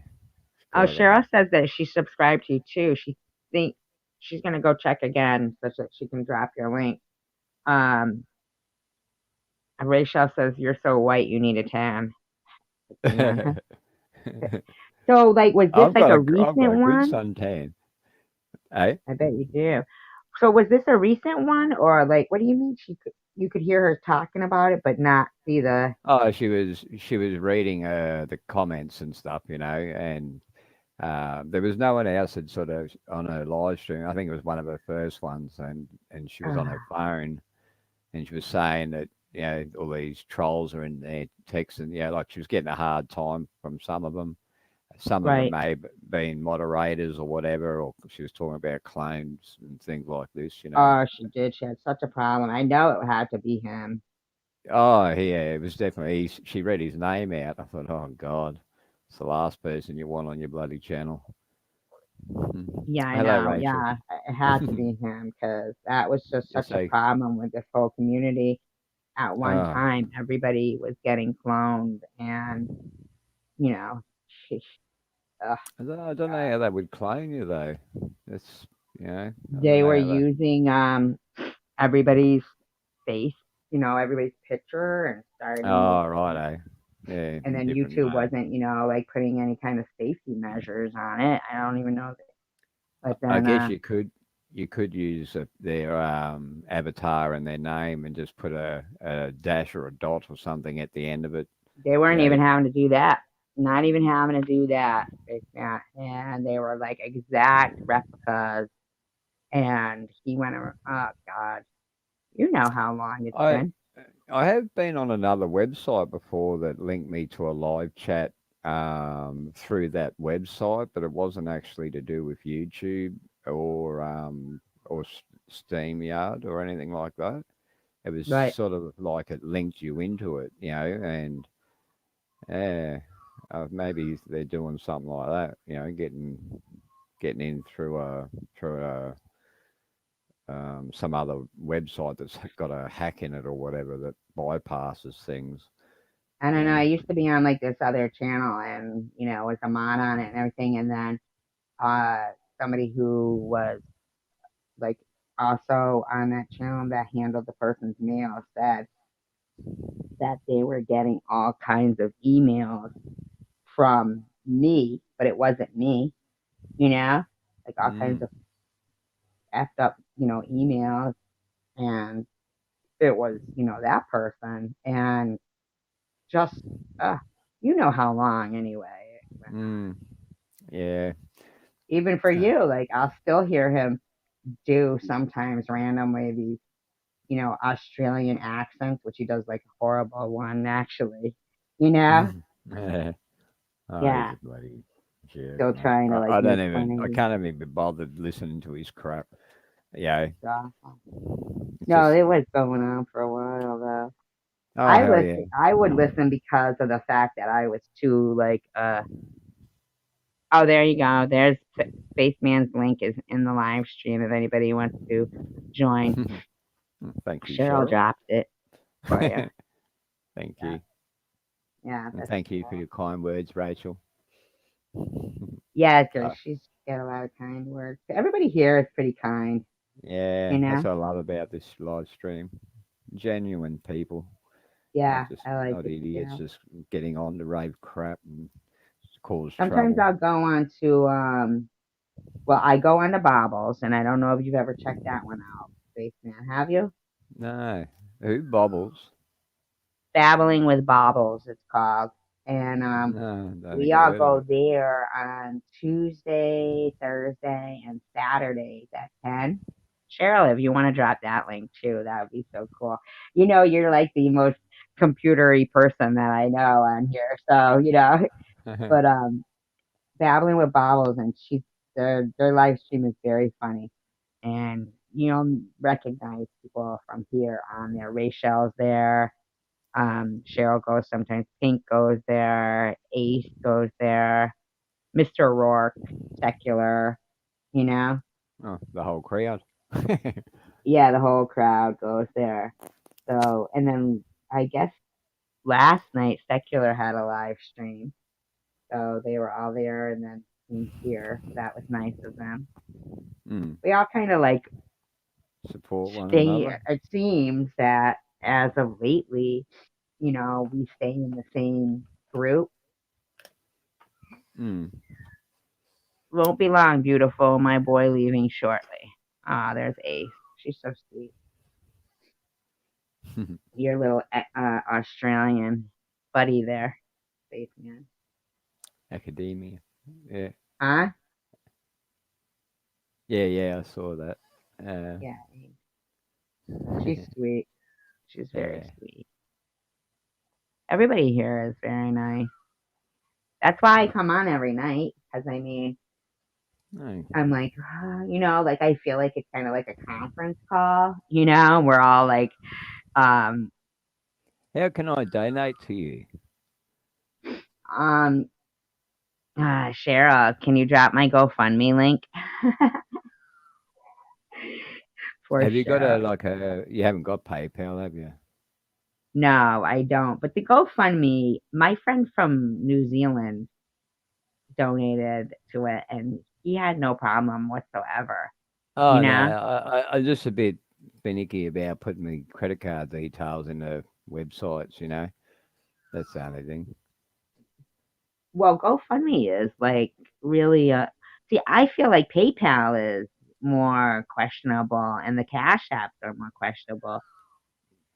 it's Oh, got it. Cheryl says that she subscribed to you too. She think she's gonna go check again so that she can drop your link. Um, Rachel says you're so white you need a tan. Yeah. So, like, was this like a I've got recent a good one? suntan. Eh? I bet you do. So, was this a recent one, or like, what do you mean you could hear her talking about it, but not see the? Oh, she was reading the comments and stuff, and there was no one else had sort of on her live stream. I think it was one of her first ones, and she was on her phone, and she was saying that all these trolls are in there texting, like she was getting a hard time from some of them. Some of them Right. may have been moderators or whatever, or she was talking about claims and things like this. Oh, she did. She had such a problem. I know it had to be him. Oh, yeah, it was definitely. She read his name out. I thought, oh God, it's the last person you want on your bloody channel. Yeah, I Hello, know. Rachel. Yeah, it had to be him because that was just Just such a say, problem with this whole community. At one oh, time, everybody was getting cloned, and you know, she, ugh, I don't know how they would clone you though. That's I don't they were know how using everybody's face, everybody's picture, and they. starting with Oh, right, eh? Yeah, And then different YouTube name. wasn't, like putting any kind of safety measures on it. I don't even know. But I then, guess you could use their avatar and their name and just put a dash or a dot or something at the end of it. they weren't Yeah. even having to do that. Not even having to do that. Yeah, and they were like exact replicas. And he went, oh God, you know how long it's I been. I have been on another website before that linked me to a live chat through that website, but it wasn't actually to do with YouTube or SteamYard or anything like that. It was Right. sort of like it linked you into it, and yeah, maybe they're doing something like that, getting in through a some other website that's got a hack in it or whatever that bypasses things. I don't know. Yeah. I used to be on like this other channel and, was a mod on it and everything. And then uh, somebody who was like also on that channel that handled the person's mail said that they were getting all kinds of emails from me, but it wasn't me, you know, like all kinds Mm. of effed up, emails. And it was, that person. And just, uh, you know how long anyway it went on. Mm. Yeah. Even for Uh, you, like I'll still hear him do sometimes randomly these, Australian accents, which he does like a horrible one actually, you know? yeah. Oh, he's Yeah. a bloody jerk, Still mate. trying to like I don't make even. fun of I you. can't even be bothered listening to his crap. Yeah. It's awful. It's No, just. it was going on for a while though. Oh hell yeah. I would listen because of the fact that I was too like oh, there you go. There's Spaceman's link is in the live stream if anybody wants to join. Thank you, Cheryl Cheryl. dropped it for you. Thank Yeah, you, yeah, and that's thank you for cool. your kind words, Rachel. Yeah, because Uh, she's got a lot of kind words. Everybody here is pretty kind, yeah, you know? that's what I love about this live stream. Genuine people, not Yeah, just I like not it idiots too. just getting on to rave crap and cause Sometimes trouble. I'll go on to, well, I go on to Bobbles, and I don't know if you've ever checked that one out, Spaceman. Have you? No, who bobbles? Babbling with Bobbles, it's called. And No, don't we think I've all heard of go it. there on Tuesday, Thursday, and Saturdays at 10. Cheryl, if you want to drop that link too, that would be so cool. You're like the most computery person that I know on here. So, but babbling with Bobbles and their live stream is very funny. And you'll recognize people from here on there. Rachel's there. Cheryl goes sometimes. Pink goes there. Ace goes there. Mr. Rourke, secular, you know? Oh, the whole crowd. Yeah, the whole crowd goes there. So, and then I guess last night, secular had a live stream. So they were all there and then came here. So that was nice of them. Mm, We all kind of like support one stay, another. it seems that as of lately, we stay in the same group. Mm. Won't be long, beautiful. My boy leaving shortly. Ah, there's Ace. She's so sweet. Your little Australian buddy there, spaceman. Academia. Yeah, Huh? yeah, yeah. I saw that. Uh, Yeah, she's sweet. She's very yeah. sweet. Everybody here is very nice. That's why I come on every night because I mean, Oh, I'm like, like I feel like it's kind of like a conference call. We're all like, um, how can I donate to you? um, Shara, can you drop my GoFundMe link for Have you got Shara? you haven't got PayPal, have you? No, I don't. But the GoFundMe, my friend from New Zealand donated to it, and he had no problem whatsoever. You Oh no, know? I'm just a bit finicky about putting my credit card details in the websites. That's the only thing. Well, GoFundMe is like really see, I feel like PayPal is more questionable and the Cash Apps are more questionable.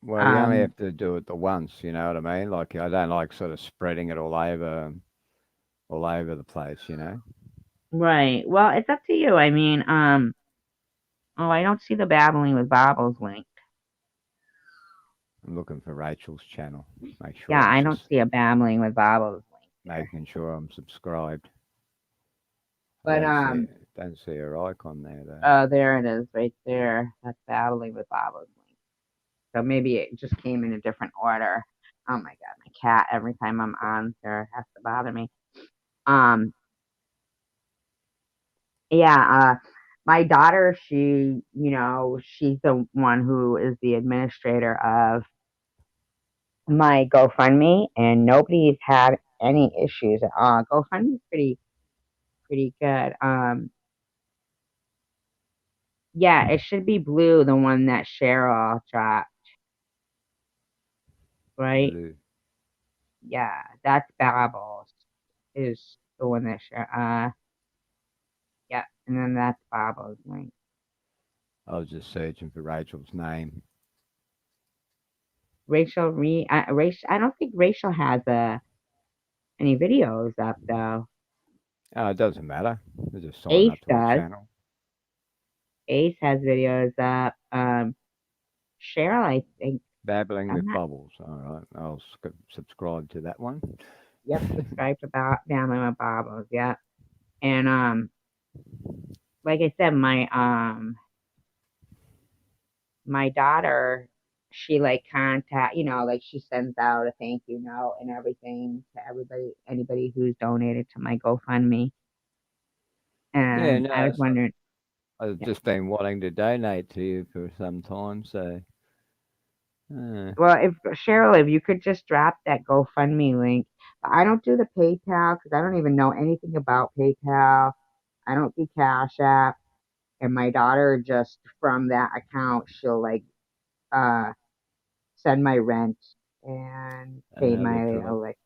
Well, you only Um, have to do it the once. You know what I mean? Like I don't like sort of spreading it all over the place. You know. right. Well, it's up to you. I mean, oh, I don't see the Babbling with Bobbles link. I'm looking for Rachel's channel. Make Yeah, sure I'm I don't see a Babbling with Bobbles link there. making sure I'm subscribed. I But don't see her icon there though. oh, there it is, right there. That's Babbling with Bobbles link. So maybe it just came in a different order. Oh my God, my cat! Every time I'm on there has to bother me. Um, yeah. My daughter, she's the one who is the administrator of my GoFundMe, and nobody's had any issues at all. GoFundMe's pretty good. Yeah, it should be blue, the one that Cheryl dropped, right? Blue. Yeah, that's Babbles is the one that yeah, and then that's Babbles link. I was just searching for Rachel's name. Rachel, I don't think Rachel has any videos up though. Oh, it doesn't matter. I just sign Ace up to her does. channel. Ace has videos up. Cheryl, I think Babbling I'm with not. Bubbles. All right, I'll subscribe to that one. Yep, subscribe to Family with Babbles. Yep, and like I said, my daughter, she like like she sends out a thank you note and everything to anybody who's donated to my GoFundMe. Yeah, And I no, was wondering, I've yeah. just been wanting to donate to you for some time, so uh, Well, if Cheryl, if you could just drop that GoFundMe link. I don't do the PayPal because I don't even know anything about PayPal. I don't do Cash App, and my daughter just from that account, she'll like uh send my rent and pay another my drop. like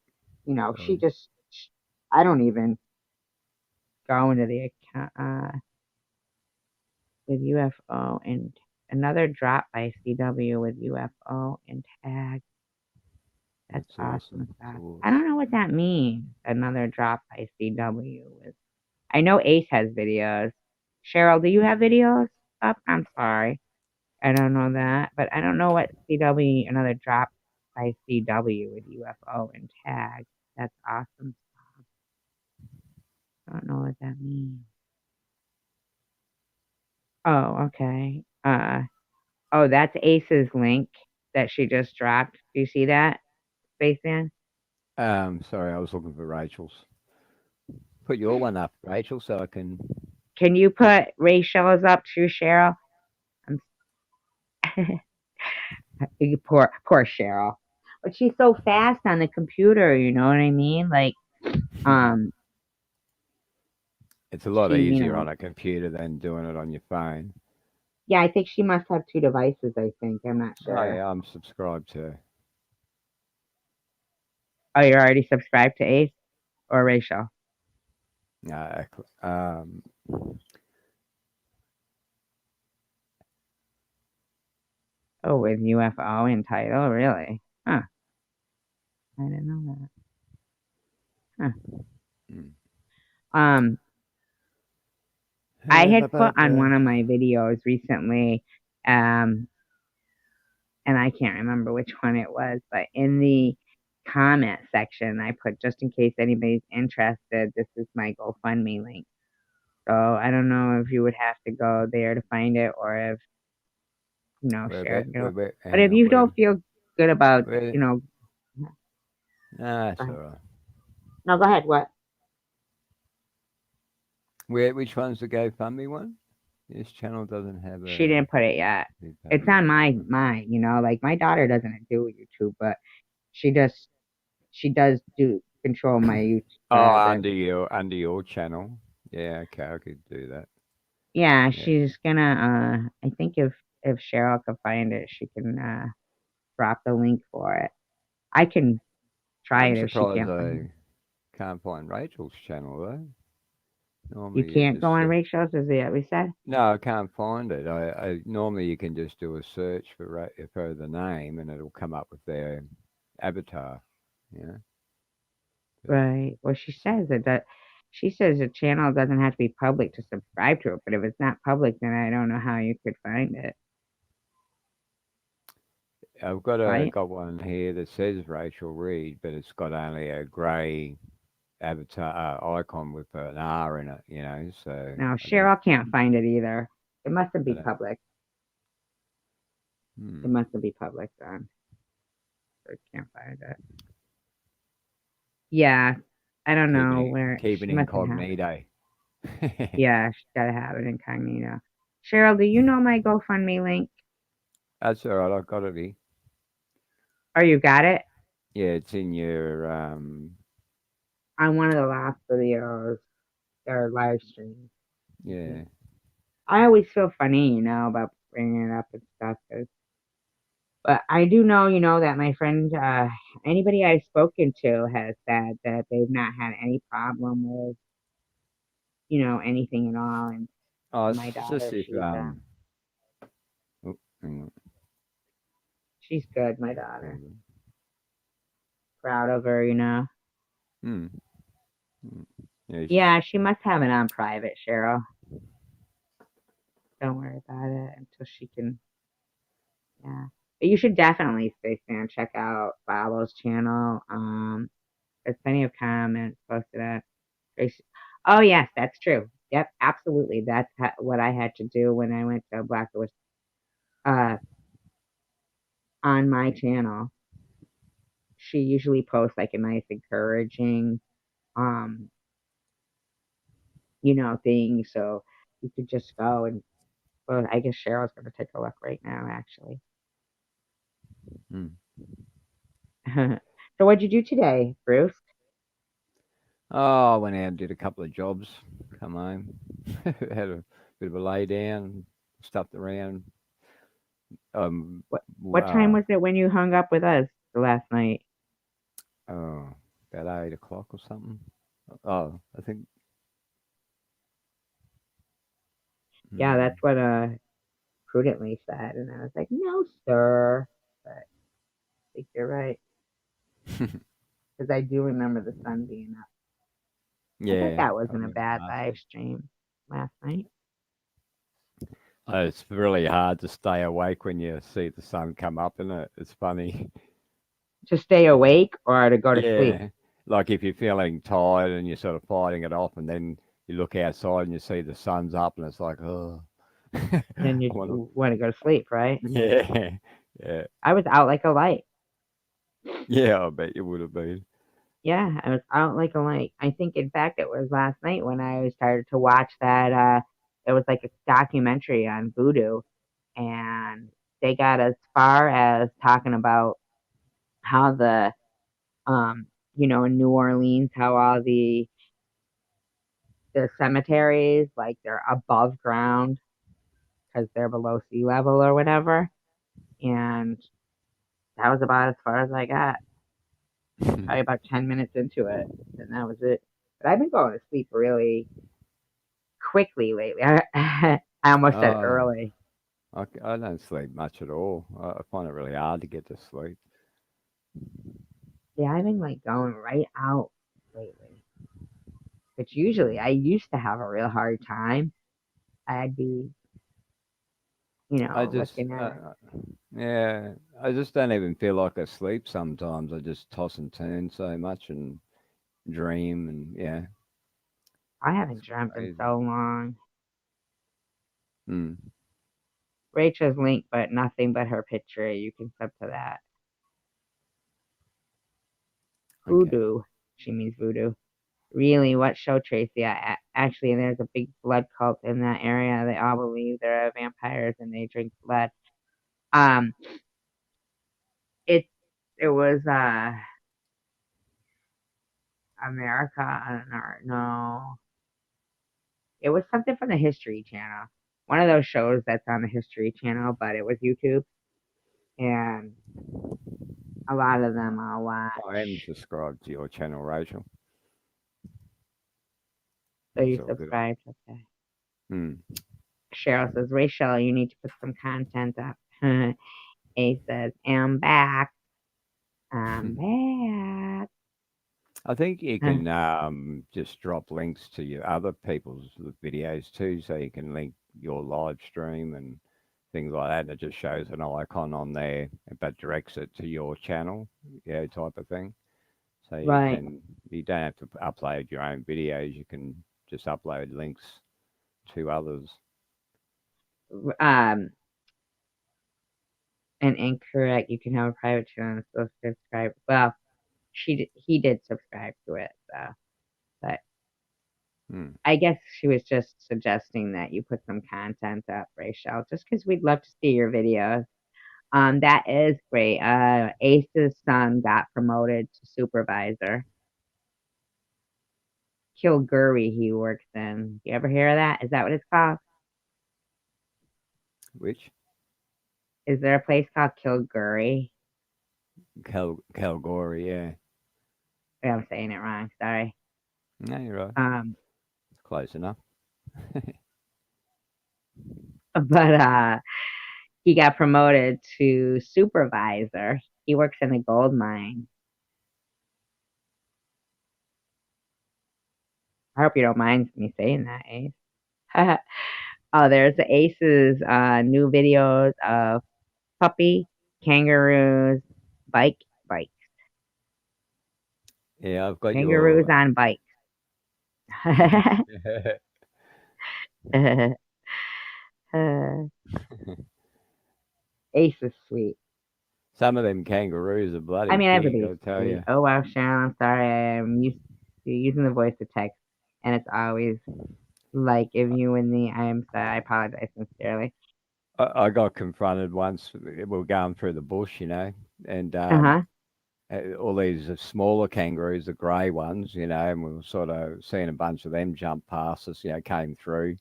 she Oh, just I don't even go into the account with UFO and another drop by CW with UFO and tag. That's that's awesome awesome. That's sauce. I awesome. don't know what that means. Another drop by CW with. I know Ace has videos. Cheryl, do you have videos up? I'm sorry. I don't know that, but I don't know what CW, another drop by CW with UFO and tag. That's awesome. I don't know what that means. Oh, okay. Oh, that's Ace's link that she just dropped. Do you see that, Spaceman? Sorry, I was looking for Rachel's. Put your one up, Rachel, so I can. Can you Put, put Ray Shell's up too, Cheryl? I'm poor Cheryl, but she's so fast on the computer. You know what I mean? Like, um, it's a lot she, easier on a computer than doing it on your phone. yeah, I think she must have two devices. I think I'm not Oh sure. yeah, I'm subscribed to. Oh, you're already subscribed to Ace or Rachel? Um, Oh, with UFO in title, really? Huh? I didn't know that. mm. Huh. I had put on one of my videos recently, um, and I can't remember which one it was, but in the comment section, I put just in case anybody's interested, this is my GoFundMe link. So I don't know if you would have to go there to find it or if, share it. But Hang if on, you don't feel good about, where, nah, go it's all ahead. right. No, go ahead. What? Which one's the GoFundMe one? This channel doesn't have She a didn't put it yet. It's GoFundMe on page. mine, like my daughter doesn't do YouTube, but she does she does do control my YouTube Oh, the under your channel. Yeah, okay, I could do that. yeah, Yeah, she's gonna I think if Cheryl can find it, she can drop the link for it. I can Try I'm it if she surprised can't find it. I can't find Rachel's channel though. You Normally you can't go just on Rachel's, is it? We said. no, I can't find it. I normally you can just do a search for for the name and it'll come up with their avatar. Yeah. But, Right. Well, she says the channel doesn't have to be public to subscribe to it, but if it's not public, then I don't know how you could find it, I've right? got one here that says Rachel Reed, but it's got only a grey avatar icon with an R in it. You know, so Now, I don't. Cheryl can't find it either. It mustn't I be don't. public. It Hmm. mustn't be public then. So I can't find it. Yeah, I don't know where Keep it she mustn't have it. incognito. Yeah, she's gotta have it incognito. Cheryl, do you know my GoFundMe link? That's all right. I've got it here. Oh, you got it? Yeah, it's in your On one of the last videos or live streams. yeah. I always feel funny, about bringing it up and stuff. But I do know, that my friend, anybody I've spoken to has said that they've not had any problem with, anything at all. And Oh, my it's just daughter, if oh, hang on. she's good, my daughter. Proud of her. Hmm. Hmm. Yeah, Yeah, she must have it on private, Cheryl. Don't worry about it until she can, yeah. But you should definitely, Stacey, and check out Follows channel. There's plenty of comments posted at Tracy. Oh, yes, that's true. Yep, absolutely. That's what I had to do when I went to Black. It was uh, on my channel. She usually posts like a nice, encouraging, um, thing. So you could just go and, well, I guess Cheryl's going to take a look right now, actually. hmm. So what'd you do today, Bruce? Oh, I went out and did a couple of jobs. Come home, had a bit of a lay down, stuffed around. Um, What w- what time uh, was it when you hung up with us last night? oh, about 8 o'clock or something. Oh, I think. Yeah, Hmm. that's what Prudently said, and I was like, no, sir. But I think you're right because I do remember the sun being up. I bet Yeah, that I wasn't a remember bad last live week. stream last night. It's really hard to stay awake when you see the sun come up, isn't it? It's funny. To stay Yeah. awake or to go to sleep. Yeah. Like if you're feeling tired and you're sort of fighting it off, and then you look outside and you see the sun's up, and it's like, oh, Then I you want to. want to go to sleep, right? Yeah. Yeah. I was out like a light. Yeah. I bet you would have been. Yeah, I was out like a light. I think, in fact, it was last night when I started to watch that. It was like a documentary on voodoo, and they got as far as talking about how in New Orleans, how all the cemeteries, like they're above ground because they're below sea level or whatever. And that was about as far as I got. Probably about 10 minutes into it, and that was it. But I've been going to sleep really quickly lately. I almost said Oh, early. I don't sleep much at all. I find it really hard to get to sleep. Yeah, I've been like going right out lately. But usually I used to have a real hard time. I'd be, I just, looking at yeah, I just don't even feel like I sleep sometimes. I just toss and turn so much and dream, and yeah, I haven't it's dreamt in crazy. so long. Mm, Rachel's link, but nothing but her picture. You can sub to that. okay. Hoodoo. She means voodoo. Really, what show, Tracy? Actually, there's a big blood cult in that area. They all believe there are vampires and they drink blood. Um, it it was America. I don't know. No, it was something from the History Channel. One of those shows that's on the History Channel, but it was YouTube. And A lot of them I'll I am watch. subscribed to your channel, Rachel. So you So good. subscribed, okay. Hmm. Cheryl says, Rachel, you need to put some content up. A says, I'm back. I'm back. I think you can just drop links to your other people's videos too, so you can link your live stream and things like that. It just shows an icon on there, but directs it to your channel, type of thing. So Right. you don't have to upload your own videos. You can just upload links to others. Um, and incorrect. You can have a private channel and still subscribe. Well, he did subscribe to it, so. But Hmm. I guess she was just suggesting that you put some content up, Rachel, just because we'd love to see your videos. That is great. Ace's son got promoted to supervisor. Kilgurry he works in. You ever hear of that? Is that what it's called? Which Is there a place called Kilgurry? Calgary? Yeah. Oh, I'm saying it wrong. Sorry. No, you're right. Um, Close enough. but he got promoted to supervisor. He works in a gold mine. I hope you don't mind me saying that, Ace. Oh, there's Ace's new videos of puppy, kangaroos, bike, bike, Yeah, I've got kangaroos your. on bikes. Ace is sweet. Some of them kangaroos are I bloody mean, big, everybody's I'll tell sweet. you. Oh wow, Sharon, I'm sorry. I'm used to using the voice to text, and it's always like if you and me. I am sorry. I apologize sincerely. I got confronted once. We were going through the bush, and Uh huh. all these smaller kangaroos, the grey ones, and we were sort of seeing a bunch of them jump past us, came through.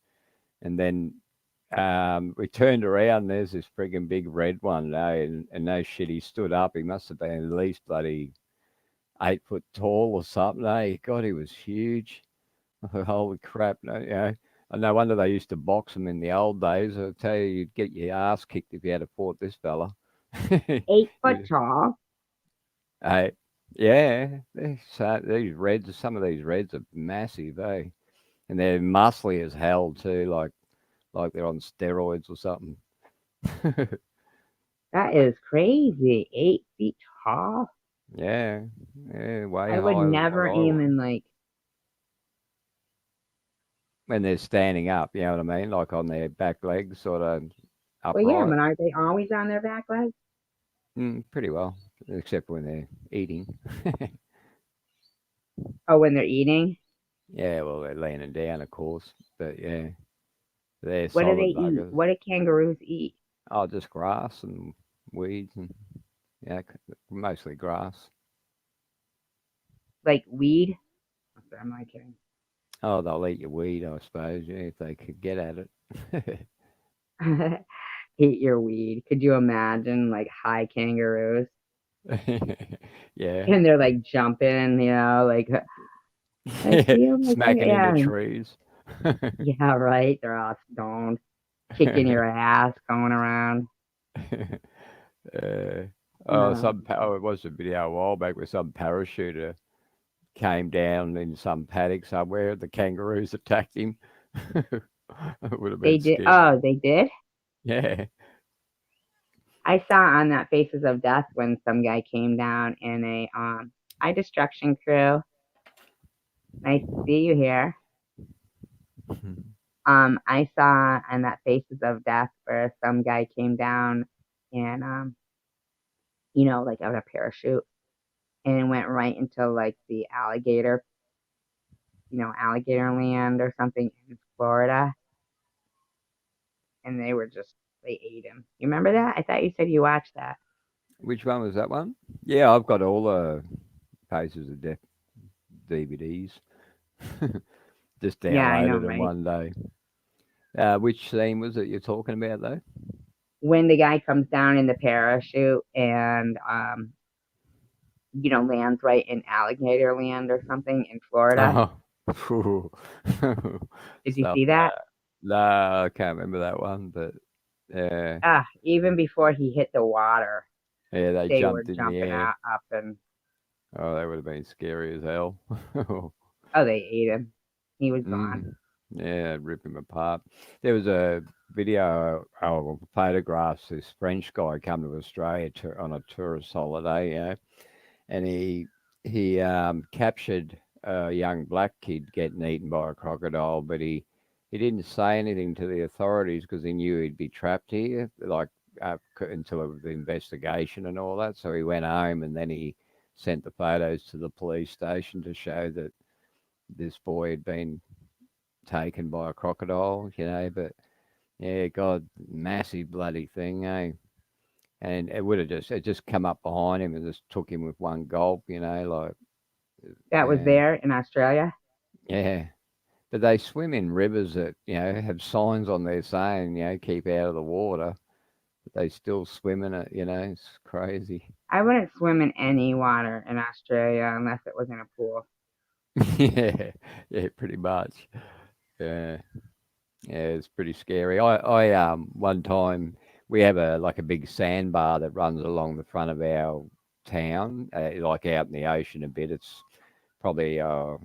And then we turned around, and there's this frigging big red one, and no shit, he stood up. He must have been at least bloody 8 foot tall or something, eh? God, he was huge. I thought, holy crap, and no wonder they used to box them in the old days. I tell you, you'd get your ass kicked if you had to fought this fella. 8 foot You- tall. Hey, yeah, these reds, some of these reds are massive, eh? And they're muscly as hell too, like they're on steroids or something. That is crazy. 8 feet tall. Yeah, yeah, way I would higher than what never I would. even like. When they're standing up, you know what I mean? Like on their back legs, sort of Well, yeah, upright. but aren't they always on their back legs? Pretty well, except when they're eating. Oh, when they're eating. Yeah, well, they're leaning down, of course, but yeah, they're What do they solid eat? buggers. What do kangaroos eat? Oh, just grass and weeds and yeah, mostly grass. Like weed? I'm not kidding. Oh, they'll eat your weed, I suppose, yeah, if they could get at it. Eat your weed. Could you imagine like high kangaroos? Yeah. And they're like jumping, I feel like, Smacking into yeah, trees. yeah, right. They're all stoned, kicking your ass, going around. Uh, No, it was a video a while back where some parachuter came down in some paddock somewhere. The kangaroos attacked him. It would have they been did. scary. Oh, they did. Yeah. I saw on that Faces of Death when some guy came down in a eye destruction crew. Nice to see you here. I saw on that Faces of Death where some guy came down and like on a parachute and went right into like the alligator, alligator land or something in Florida, and they ate him. You remember that? I thought you said you watched that. Which one was that one? Yeah, I've got all the Paces of Death DVDs. Just Yeah, I know, downloaded them right? one day. Which scene was it you're talking about, though? When the guy comes down in the parachute and lands right in alligator land or something in Florida. Oh, phew. Did you Stuff see that? that. No, I can't remember that one, but yeah, Ah, even before he hit the water, yeah, they they were jumped in the jumping air. out up and Oh, that would have been scary as hell. oh, they ate him. He was gone. Mm, yeah, rip him apart. There was a video of photographs. This French guy come to Australia on a tourist holiday, and he captured a young black kid getting eaten by a crocodile, but he didn't say anything to the authorities because he knew he'd be trapped here, like until the investigation and all that. So he went home, and then he sent the photos to the police station to show that this boy had been taken by a crocodile, but yeah, God, massive bloody thing, eh? And it just come up behind him and just took him with one gulp, like That was yeah, there in Australia. yeah. But they swim in rivers that have signs on there saying keep out of the water, but they still swim in it. It's crazy. I wouldn't swim in any water in Australia unless it was in a pool. Yeah, yeah, pretty much. Yeah. Yeah, it's pretty scary. I one time we have a big sandbar that runs along the front of our town, like out in the ocean a bit. It's probably uh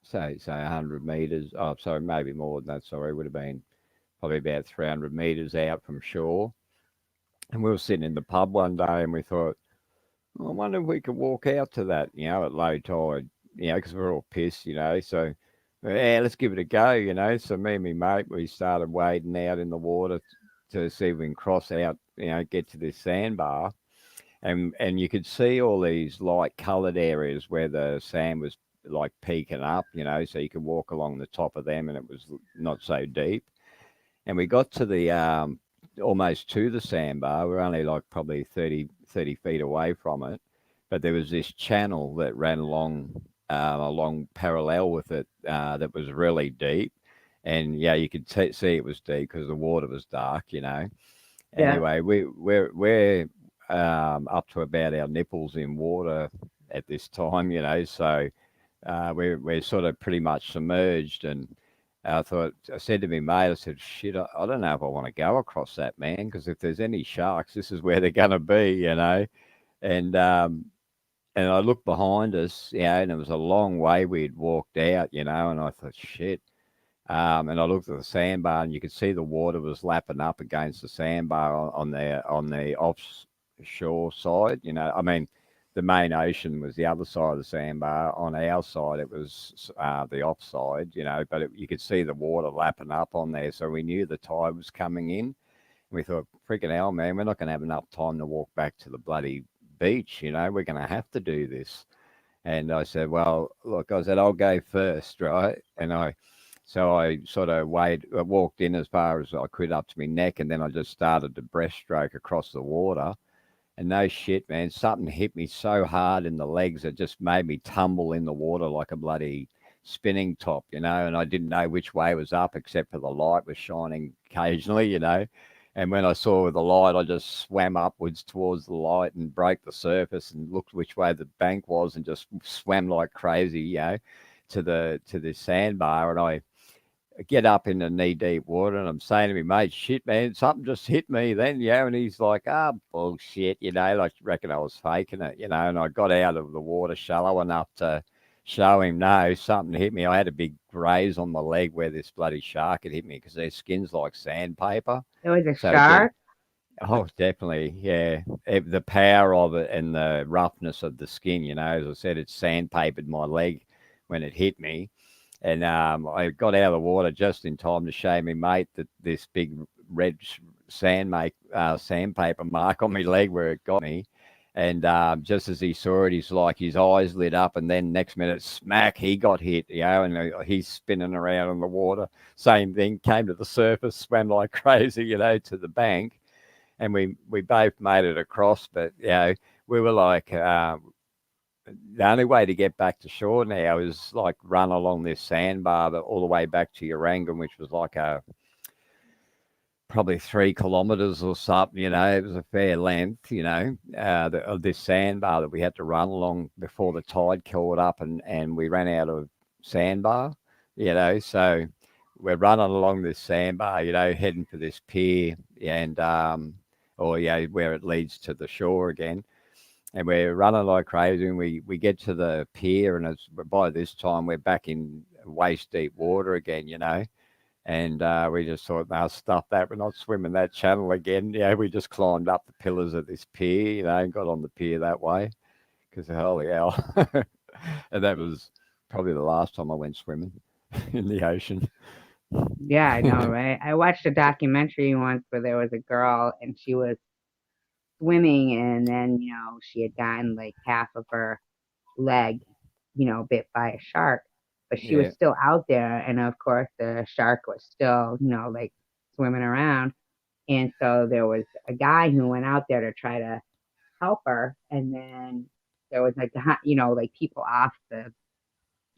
say 100 meters. Oh, sorry, maybe more than that. Sorry, it would have been probably about 300 meters out from shore. And we were sitting in the pub one day, and we thought, I wonder if we could walk out to that, at low tide, because we're all pissed, So, yeah, let's give it a go, So me and my mate, we started wading out in the water to see if we can cross out, get to this sandbar, and you could see all these light coloured areas where the sand was like peaking up, so you could walk along the top of them, and it was not so deep. And we got to the almost to the sandbar. We're only like probably 30 feet away from it, but there was this channel that ran along parallel with it that was really deep. And yeah, you could see it was deep because the water was dark. Yeah, Anyway, we're up to about our nipples in water at this time. So we're sort of pretty much submerged. And I said to my mate, I said, shit, I don't know if I want to go across that, man, because if there's any sharks, this is where they're going to be. And and I looked behind us, and it was a long way we'd walked out, and I thought, shit. And I looked at the sandbar, and you could see the water was lapping up against the sandbar on the offshore side. I mean, the main ocean was the other side of the sandbar. On our side, it was the offside. But you could see the water lapping up on there, so we knew the tide was coming in. We thought, freaking hell, man, we're not going to have enough time to walk back to the bloody beach. We're going to have to do this. And I said, well, look, I said, I'll go first, right? So I sort of walked in as far as I could up to my neck, and then I just started to breaststroke across the water. And no shit, man, something hit me so hard in the legs it just made me tumble in the water like a bloody spinning top. And I didn't know which way was up except for the light was shining occasionally. And when I saw the light, I just swam upwards towards the light and broke the surface and looked which way the bank was and just swam like crazy, to the sandbar. And I get up in the knee deep water and I'm saying to me, mate, shit, man, something just hit me then. And he's like, bullshit, like, reckon I was faking it. And I got out of the water shallow enough to show him, no, something hit me. I had a big graze on my leg where this bloody shark had hit me because their skin's like sandpaper. it was a So, it, shark. oh, definitely, yeah. The power of it and the roughness of the skin, as I said, it sandpapered my leg when it hit me. And I got out of the water just in time to show me mate that this big red sandpaper mark on my leg where it got me. And just as he saw it, his eyes lit up, and then next minute, smack, he got hit, and he's spinning around on the water. Same thing, came to the surface, swam like crazy, to the bank, and we both made it across. But we were like, the only way to get back to shore now is like run along this sandbar all the way back to Urangan, which was like probably 3 kilometres or something. It was a fair length. Of this sandbar that we had to run along before the tide caught up, and we ran out of sandbar. So we're running along this sandbar, heading for this pier, and or where it leads to the shore again. And we're running like crazy, and we get to the pier, and by this time we're back in waist deep water again. And we just thought, "No, stuff that. We're not swimming that channel again." We just climbed up the pillars of this pier, and got on the pier that way because holy hell. And that was probably the last time I went swimming in the ocean. Yeah, I know, right? I watched a documentary once where there was a girl and she was swimming and then, she had gotten like half of her leg, bit by a shark, but she was Yeah, still out there. And of course, the shark was still, like swimming around. And so there was a guy who went out there to try to help her. And then there was like, like people off the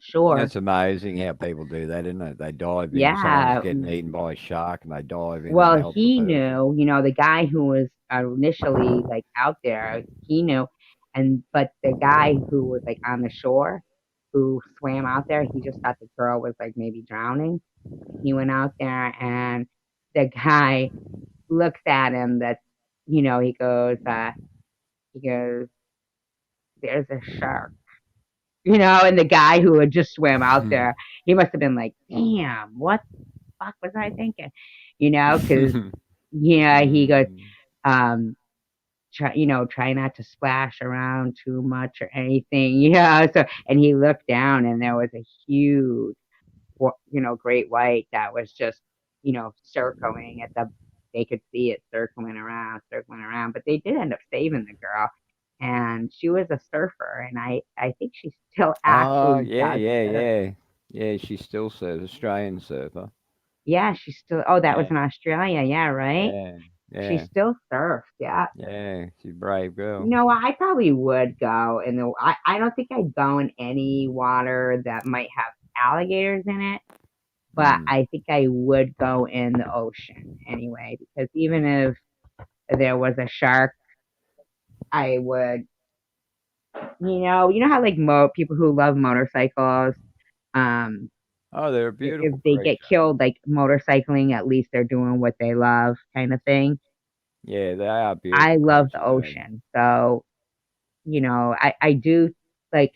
shore. it's amazing how people do that, isn't it? They dive in. Someone's Yeah. getting eaten by a shark, and they dive in and Well, help the he person. knew, the guy who was initially like out there, he knew. But the guy who was like on the shore, who swam out there, he just thought the girl was like maybe drowning. He went out there and the guy looks at him he goes, there's a shark, and the guy who had just swam out there, he must have been like, damn, what the fuck was I thinking? Because, yeah, he goes, Mm. um, try not to splash around too much or anything, So, and he looked down and there was a huge, great white that was just, circling they could see it circling around, but they did end up saving the girl. And she was a surfer, and I think she still Oh, actually yeah, does yeah, surf. yeah. Yeah, she still serves, Australian surfer. Yeah, she's still. Oh, that was Yeah, in Australia. Yeah, right. yeah, She yeah, still surfed. Yeah. yeah. She's a brave girl. I probably would go in the. I don't think I'd go in any water that might have alligators in it, but Mm. I think I would go in the ocean anyway, because even if there was a shark, I would. How like people who love motorcycles, um, Oh, they're a if beautiful they get creature. killed like motorcycling, at least they're doing what they love, kind of thing. Yeah, they are I beautiful love the creatures. Eh? ocean, so I do like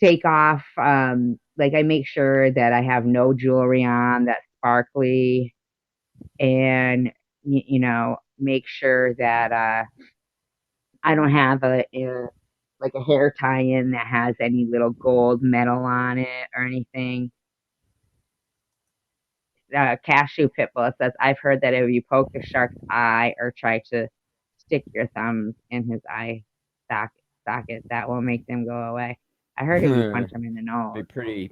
take off. Like I make sure that I have no jewelry on that's sparkly, and make sure that I don't have like a hair tie-in that has any little gold metal on it or anything. Cashew Pitbull says, I've heard that if you poke a shark's eye or try to stick your thumbs in his eye socket, that will make them go away. I heard if you punch them in the Be nose.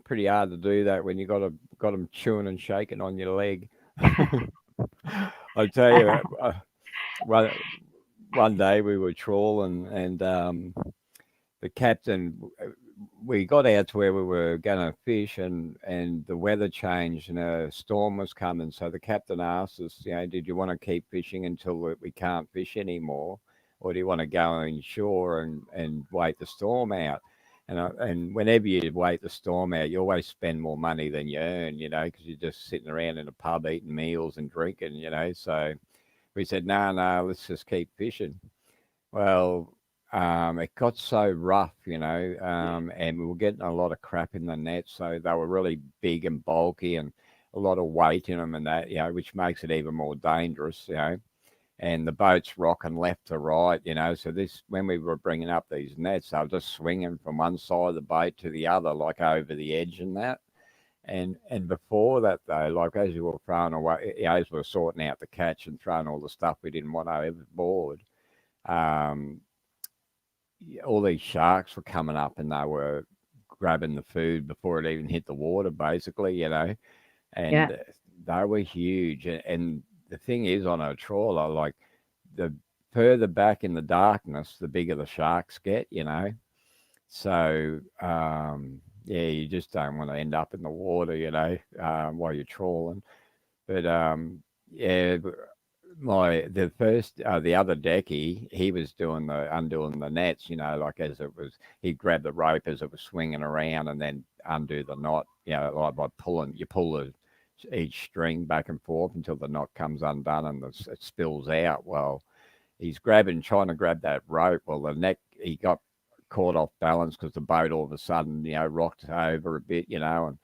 pretty hard to do that when you got them chewing and shaking on your leg. I tell you, one one day we were trawling, and the captain, we got out to where we were going to fish, and the weather changed and a storm was coming. So the captain asked us, did you want to keep fishing until we can't fish anymore, or do you want to go inshore and wait the storm out? And whenever you wait the storm out, you always spend more money than you earn, because you're just sitting around in a pub eating meals and drinking, So we said, no, no, let's just keep fishing. Well, it got so rough, and we were getting a lot of crap in the net. So they were really big and bulky and a lot of weight in them and that, which makes it even more dangerous. And the boat's rocking left to right. So when we were bringing up these nets, they were just swinging from one side of the boat to the other, like over the edge and that. And before that though, like as we were throwing away, as we were sorting out the catch and throwing all the stuff we didn't want overboard, um, all these sharks were coming up and they were grabbing the food before it even hit the water, basically. Yeah, And they were huge. And the thing is, on a trawler, like the further back in the darkness, the bigger the sharks get. So, yeah, you just don't want to end up in the water, while you're trawling. But yeah, the first the other decky, he was doing the undoing the nets, like as it was, he'd grab the rope as it was swinging around and then undo the knot, like by pulling, you pull each string back and forth until the knot comes undone and it spills out. Well, he's trying to grab that rope. Well, he got caught off balance because the boat all of a sudden, rocked over a bit, and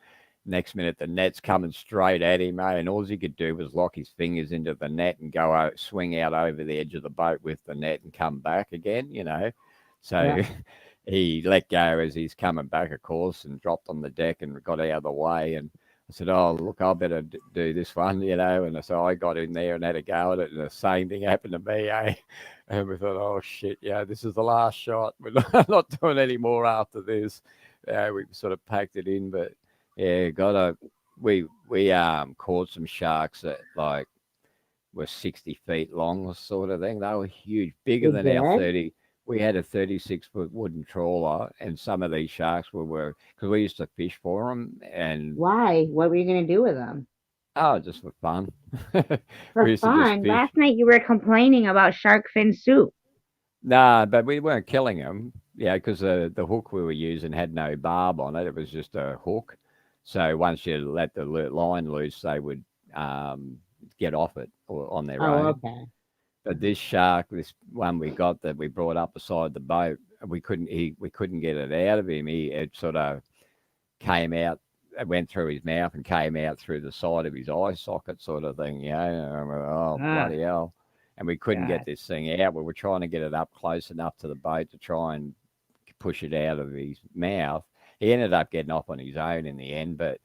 next minute the net's coming straight at him, eh? And all he could do was lock his fingers into the net and go swing out over the edge of the boat with the net and come back again. Yeah. So he let go as he's coming back, of course, and dropped on the deck and got out of the way. And I said, "Oh, look, I better do this one." And so I got in there and had a go at it, and the same thing happened to me, eh? And we thought, "Oh shit, yeah, this is the last shot. We're not doing any more after this." We sort of packed it in, but yeah, we caught some sharks that like were 60 feet long, sort of thing. They were huge, bigger You than our did? 30. We had a 36-foot wooden trawler, and some of these sharks were because we used to fish for them, and Why? What were you going to do with them? oh, just for fun. For We used to just fun. fish. Last night you were complaining about shark fin soup. Nah, but we weren't killing them. Yeah, because the hook we were using had no barb on it. It was just a hook. So once you let the line loose, they would get off it or on their Oh, own. okay. But this shark, this one we got that we brought up beside the boat, we couldn't get it out of him. It sort of came out, it went through his mouth and came out through the side of his eye socket, sort of thing. And I went, oh Ah, bloody hell! And we couldn't get God. this thing out. We were trying to get it up close enough to the boat to try and push it out of his mouth. He ended up getting off on his own in the end, but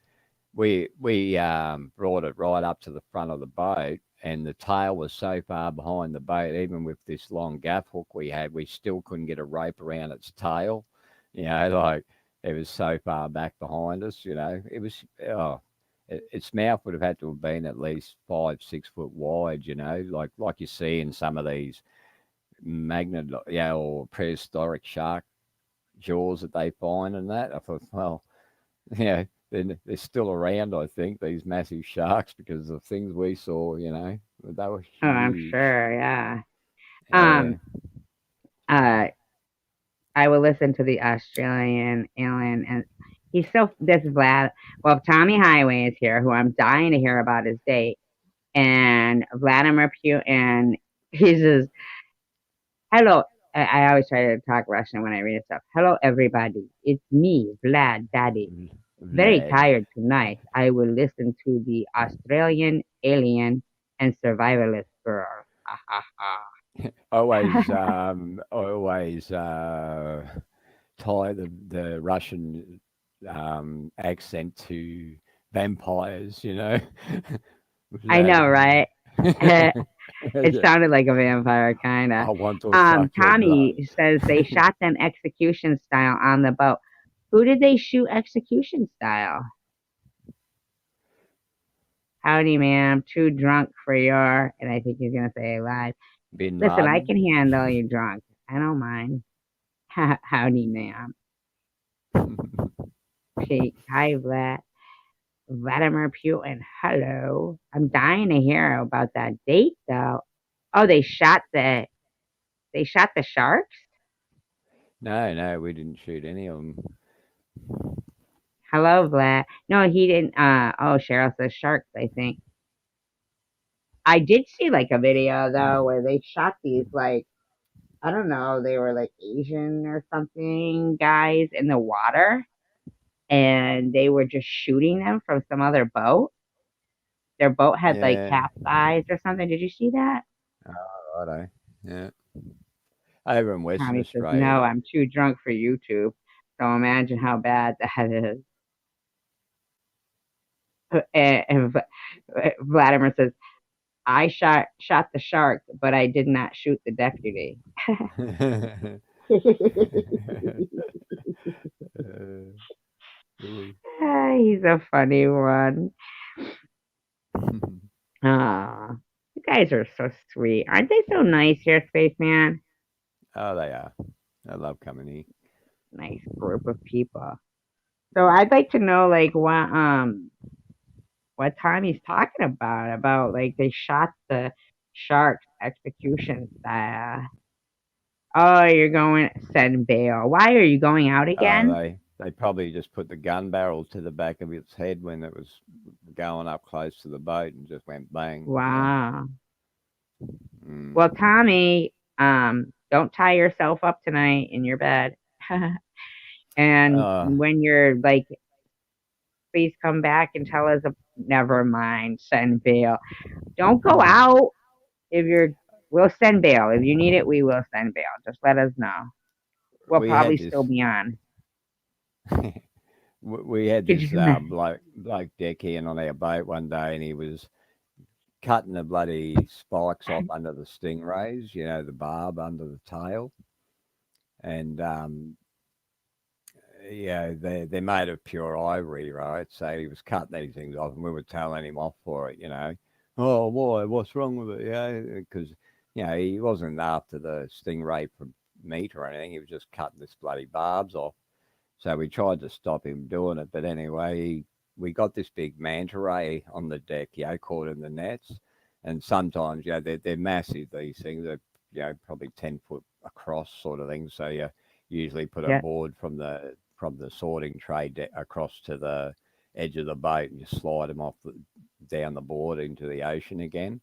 we brought it right up to the front of the boat, and the tail was so far behind the boat. Even with this long gaff hook we had, we still couldn't get a rope around its tail. Like it was so far back behind us. It was its mouth would have had to have been at least 5, 6 foot wide. Like you see in some of these magnet, or prehistoric shark jaws that they find and that. I thought, well, yeah, they're still around, I think, these massive sharks because the things we saw, they were Oh, I'm huge. sure. Yeah. Yeah. Um, uh, I will listen to the Australian alien, and this Vlad. Well, Tommy Highway is here, who I'm dying to hear about his date, and Vladimir Putin. He says, "Hello." I always try to talk Russian when I read stuff. Hello, everybody. It's me, Vlad, Daddy. Very Vlad. tired tonight. I will listen to the Australian alien and survivalist girl. Ha ha Always, ha. always tie the Russian accent to vampires. I know, Vlad. right? It sounded like a vampire, kind of. I want to suck your blood. Tommy says they shot them execution style on the boat. Who did they shoot execution style? Howdy, ma'am. Too drunk for your. And I think he's going to say alive. Bin Listen, I Laden. can handle you drunk. I don't mind. Howdy, ma'am. Pete. Hi, Vlad. Vladimir Putin. Hello. I'm dying to hear about that date, though. Oh, they shot the sharks. No, no, we didn't shoot any of them. Hello, Vlad. No, he didn't. Oh, Cheryl says sharks, I think. I did see like a video though where they shot these like I don't know, they were like Asian or something guys in the water and they were just shooting them from some other boat. Their boat had like Yeah. capsized or something. Did you see that? Oh, righto. Yeah. Over in Western Tommy says, "No, Australia. I'm too drunk for YouTube." So imagine how bad that is. And Vladimir says, "I shot the shark, but I did not shoot the deputy." Really. He's a funny one. Ah, you guys are so sweet. Aren't they so nice here, Spaceman? Oh, they are. I love coming here. Nice group of people. So I'd like to know, like, what Tommy's talking about like they shot the sharks execution style. Oh, you're going send bail. Why are you going out again? They probably just put the gun barrel to the back of its head when it was going up close to the boat and just went bang. Yeah. Wow. Mm. Well, Tommy, don't tie yourself up tonight in your bed. And Uh, when you're like, please come back and tell us. Never mind, send bail. Don't go out if you're. We'll send bail if you need it. We will send bail. Just let us know. We'll we had probably this still be on. we had Could this you imagine? bloke deckhand on our boat one day, and he was cutting the bloody spikes off under the stingrays, the barb under the tail, and yeah, they're made of pure ivory, right? So he was cutting these things off, and we were telling him off for it. Oh, why? What's wrong with it? Yeah, because he wasn't after the stingray for meat or anything. He was just cutting this bloody barbs off. So we tried to stop him doing it, but anyway, we got this big manta ray on the deck, caught in the nets, and sometimes, they're massive. These things, they're probably 10 foot across, sort of thing. So you usually put a Yeah. board from the sorting tray across to the edge of the boat, and you slide them down the board into the ocean again.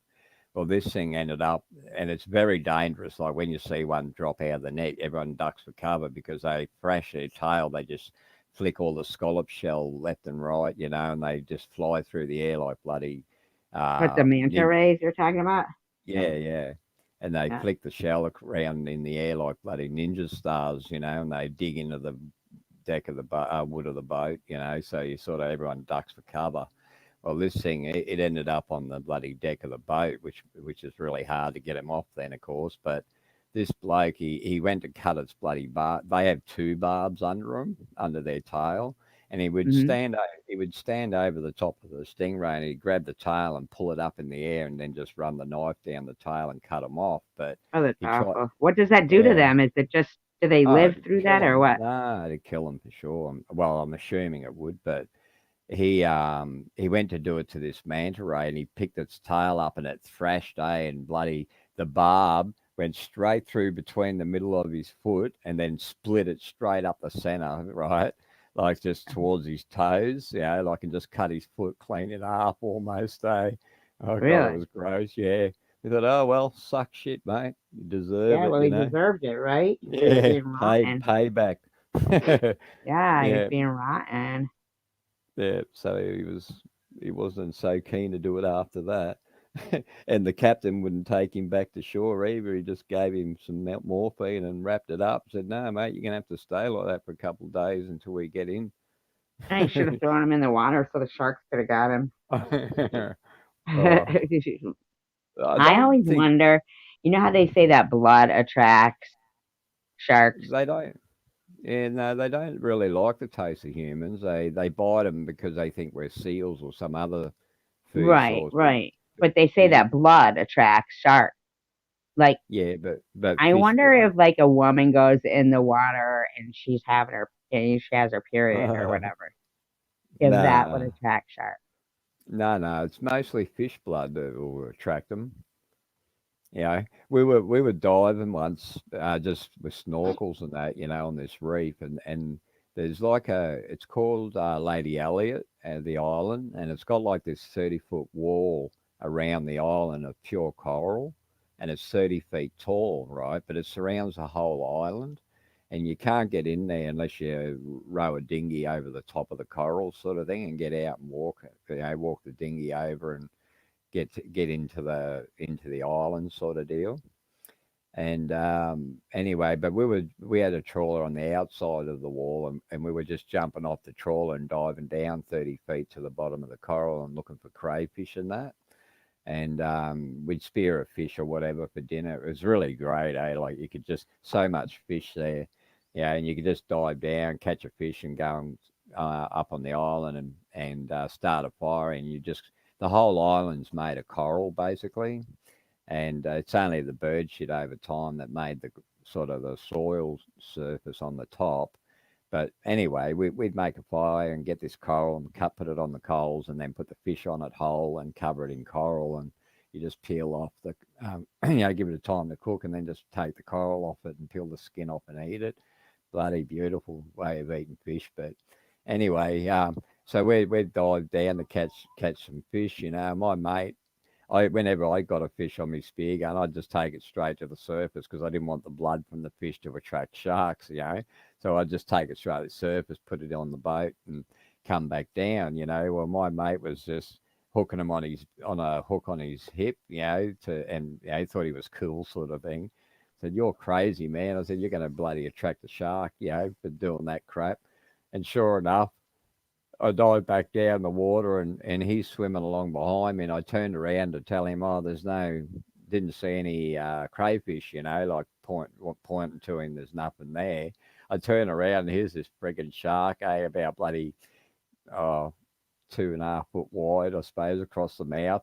Well, this thing ended up, and it's very dangerous. Like when you see one drop out of the net, everyone ducks for cover because they thrash their tail. They just flick all the scallop shell left and right, and they just fly through the air like bloody But the manta ninja. rays you're talking about? Yeah, yeah. And they Yeah. flick the shell around in the air like bloody ninja stars, and they dig into the deck of the wood of the boat, so you sort of everyone ducks for cover. Well, this thing it ended up on the bloody deck of the boat, which is really hard to get him off then, of course. But this bloke, he went to cut its bloody barb. They have two barbs under them, under their tail, and Hmm. he would stand over the top of the stingray, and he'd grab the tail and pull it up in the air, and then just run the knife down the tail and cut them off. But Oh, that's he tried, awful. What does that do to yeah. them? Is it just do they Oh, live to through kill that or them? what? No, to kill them for sure. Well, I'm assuming it would, but he went to do it to this manta ray, and he picked its tail up, and it thrashed, and bloody the barb went straight through between the middle of his foot and then split it straight up the center, right? Like just towards his toes, like and just cut his foot clean in half almost, eh? Oh god, it Really? was gross, yeah. We thought, oh well, suck shit, mate. You deserve Yeah, it, well, he deserved it, right? He was Yeah, being rotten. payback. Yeah, he was Yeah, being rotten. yeah, so he wasn't so keen to do it after that. And the captain wouldn't take him back to shore either. He just gave him some morphine and wrapped it up. Said, "No, mate, you're gonna have to stay like that for a couple of days until we get in." And he should have thrown him in the water so the sharks could have got him. Oh, I I don't always think wonder, you know how they say that blood attracts sharks? they don't. Yeah, no, they don't really like the taste of humans. They bite them because they think we're seals or some other food Right, source. right. But they say Yeah, that blood attracts sharks. Like, yeah, but I fish wonder blood. if like a woman goes in the water and she's having her, and she has her period or whatever, if that would Nah, attract sharks. no, it's mostly fish blood that will attract them. We were diving once, just with snorkels and that, on this reef, and there's like it's called Lady Elliot, the island, and it's got like this 30-foot wall around the island of pure coral, and it's 30 feet tall, right? But it surrounds the whole island, and you can't get in there unless you row a dinghy over the top of the coral, sort of thing, and get out and walk the dinghy over and get into the island sort of deal. And anyway, but we had a trawler on the outside of the wall, and we were just jumping off the trawler and diving down 30 feet to the bottom of the coral and looking for crayfish and that. And we'd spear a fish or whatever for dinner. It was really great, eh? Like you could just so much fish there, yeah, and you could just dive down, catch a fish, and go up on the island and start a fire, and you just the whole island's made of coral basically, and it's only the bird shit over time that made the sort of the soil surface on the top. But anyway, we'd make a fire and get this coral and put it on the coals, and then put the fish on it whole and cover it in coral, and you just peel off the, give it a time to cook, and then just take the coral off it and peel the skin off and eat it. Bloody beautiful way of eating fish. But anyway, so we'd dive down to catch some fish. My mate, whenever I got a fish on my spear gun, I'd just take it straight to the surface because I didn't want the blood from the fish to attract sharks. So I'd just take it straight to the surface, put it on the boat, and come back down. Well, my mate was just hooking him on a hook on his hip, and he thought he was cool, sort of thing. I said, "You're crazy, man." I said, "You're going to bloody attract a shark, for doing that crap." And sure enough, I dived back down the water, and he's swimming along behind me, and I turned around to tell him, "Oh, didn't see any crayfish, like pointing to him, there's nothing there." I turn around, and here's this friggin' shark, about bloody, oh, 2.5 foot wide, I suppose, across the mouth,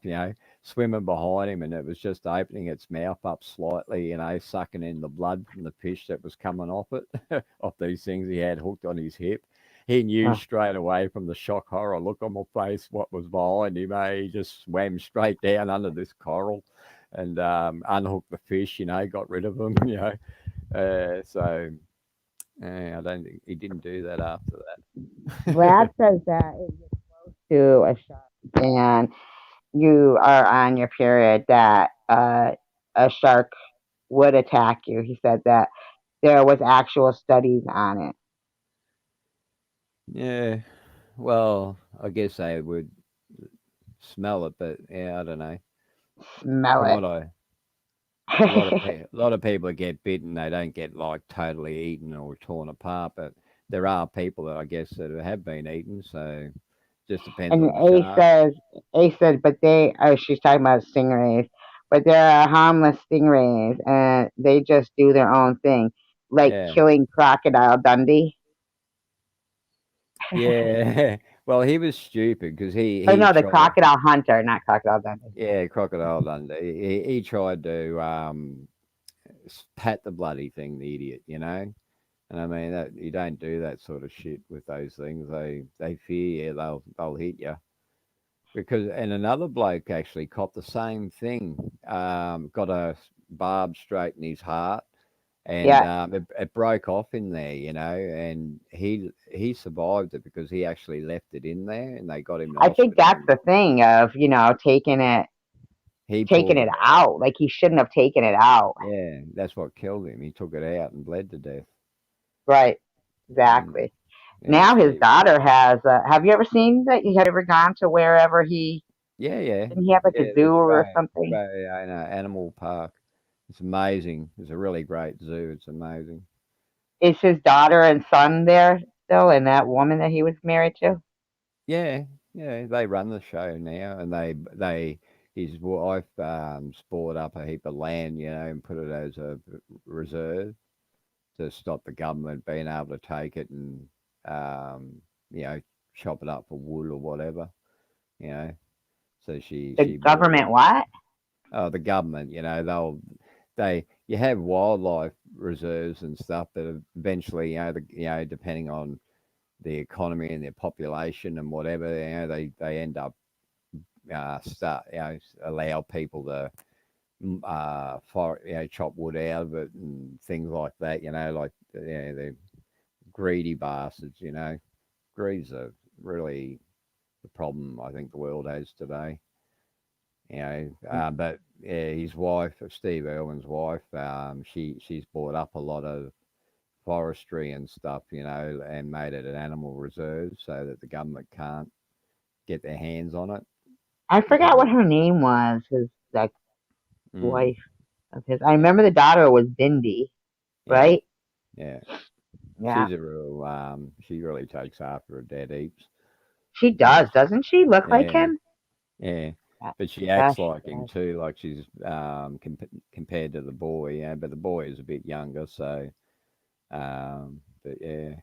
swimming behind him, and it was just opening its mouth up slightly, sucking in the blood from the fish that was coming off it, off these things he had hooked on his hip. He knew Oh, straight away from the shock horror look on my face what was behind him. He just swam straight down under this coral and unhooked the fish, got rid of them. So I don't think he didn't do that after Vlad that. says that if you're close to a shark and you are on your period, that a shark would attack you. He said that there was actual studies on it. Yeah, well, I guess they would smell it, but yeah, I don't know. Smell From it. what a lot of people that get bitten, they don't get like totally eaten or torn apart, but there are people that I guess that have been eaten, so just depends And on the shark. Ace says, but she's talking about stingrays, but there are harmless stingrays, and they just do their own thing, like Yeah, killing Crocodile Dundee. yeah. Well, he was stupid because he Oh he no, the tried. Crocodile Hunter, not Crocodile Dundee. Yeah, Crocodile Dundee. He tried to pat the bloody thing, the idiot. And I mean that you don't do that sort of shit with those things. They fear you. They'll hit you. Because and another bloke actually copped the same thing. Got a barb straight in his heart, and Yeah, it broke off in there, and he survived it because he actually left it in there, and they got him to I think hospital. that's the thing of He taking pulled it it out. out. Like he shouldn't have taken it out. Yeah, that's what killed him. He took it out and bled to death. Right, Mm, exactly. yeah, Now his Steve. daughter has. Have you ever seen that? Have you ever gone to wherever he? Yeah, yeah, Didn't he have like a yeah. zoo There's or something? Animal Park. It's amazing. It's a really great zoo. It's amazing. Is his daughter and son there still, and that woman that he was married to? Yeah, yeah. They run the show now, and his wife bought up a heap of land, and put it as a reserve to stop the government being able to take it and um, you know chop it up for wood or whatever. You know, so The she bought government it. what? Oh, the government, you have wildlife reserves and stuff that eventually, depending on the economy and their population and whatever, they end up allow people to chop wood out of it and things like that, like the greedy bastards. Greed's a really the problem I think the world has today. But yeah, his wife, Steve Irwin's wife, she's bought up a lot of forestry and stuff, and made it an animal reserve so that the government can't get their hands on it I because forgot what her name was. His like mm, wife of his. I remember the daughter was Bindi, yeah, right? yeah, Yeah, she really takes after her dad heaps. she Yeah, does, doesn't she? Look like yeah, him. yeah. Yeah, But she yeah, acts she like him does. too, like she's compared to the boy, but the boy is a bit younger, so but yeah,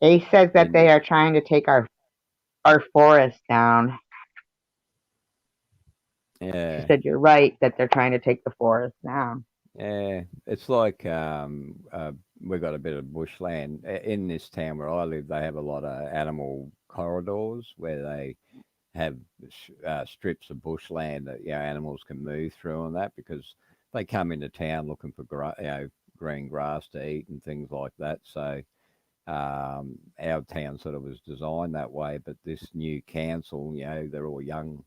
Ace says that they Bindi. are trying to take our forest down. She Yeah, said you're right that they're trying to take the forest down. yeah. It's like we've got a bit of bushland in this town where I live. They have a lot of animal corridors where they have strips of bushland that animals can move through and that because they come into town looking for green grass to eat and things like that. So our town sort of was designed that way, but this new council, they're all young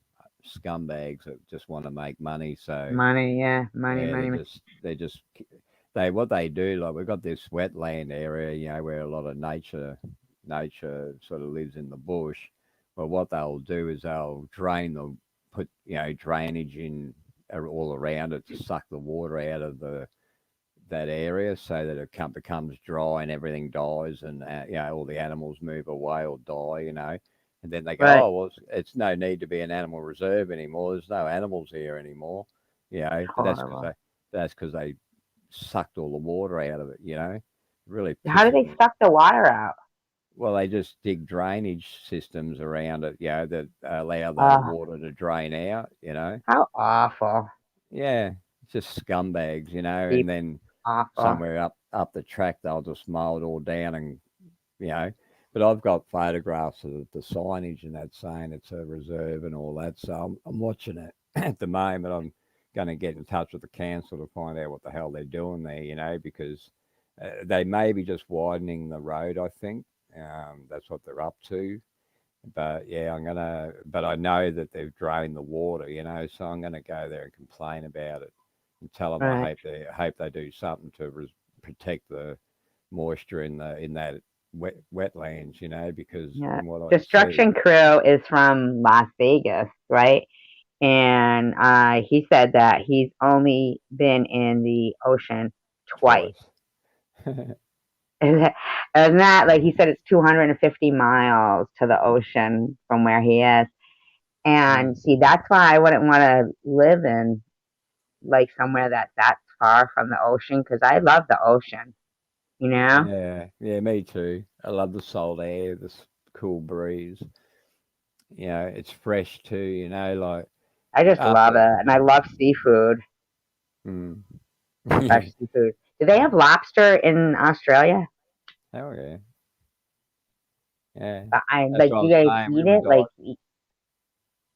scumbags that just want to make money. So Money, yeah, money, yeah, money, money. they just they what they do, like we've got this wetland area, where a lot of nature sort of lives in the bush. But what they'll do is they'll put drainage in all around it to suck the water out of the that area so that it becomes dry and everything dies and all the animals move away or die, and then they go, Right. oh well, it's no need to be an animal reserve anymore. There's no animals here anymore, but Horrible. that's because they sucked all the water out of it. Really How do pisses they me. suck the water out? Well, they just dig drainage systems around it, that allow the Uh, water to drain out. how awful. Yeah, it's just scumbags, and Deep then awful. somewhere up the track they'll just mow it all down and you know but I've got photographs of the signage and that saying it's a reserve and all that, so I'm watching it at the moment. I'm going to get in touch with the council to find out what the hell they're doing there, because they may be just widening the road, I think. That's what they're up to. But yeah, but I know that they've drained the water, so I'm going to go there and complain about it and tell them Right. I hope they do something to protect the moisture in that wetlands, because Yeah. from what I see, Destruction Crew is from Las Vegas, right? And he said that he's only been in the ocean twice. twice. And that, like he said, it's 250 miles to the ocean from where he is. And Mm. see, that's why I wouldn't want to live in like somewhere that's far from the ocean because I love the ocean, you know? Yeah, yeah, me too. I love the salt air, this cool breeze. It's fresh too. Like I just love after. it. And I love seafood, Mm. fresh Yeah. seafood. Do they have lobster in Australia? Oh yeah, yeah. I That's like, what do I'm you guys saying. eat We it? got.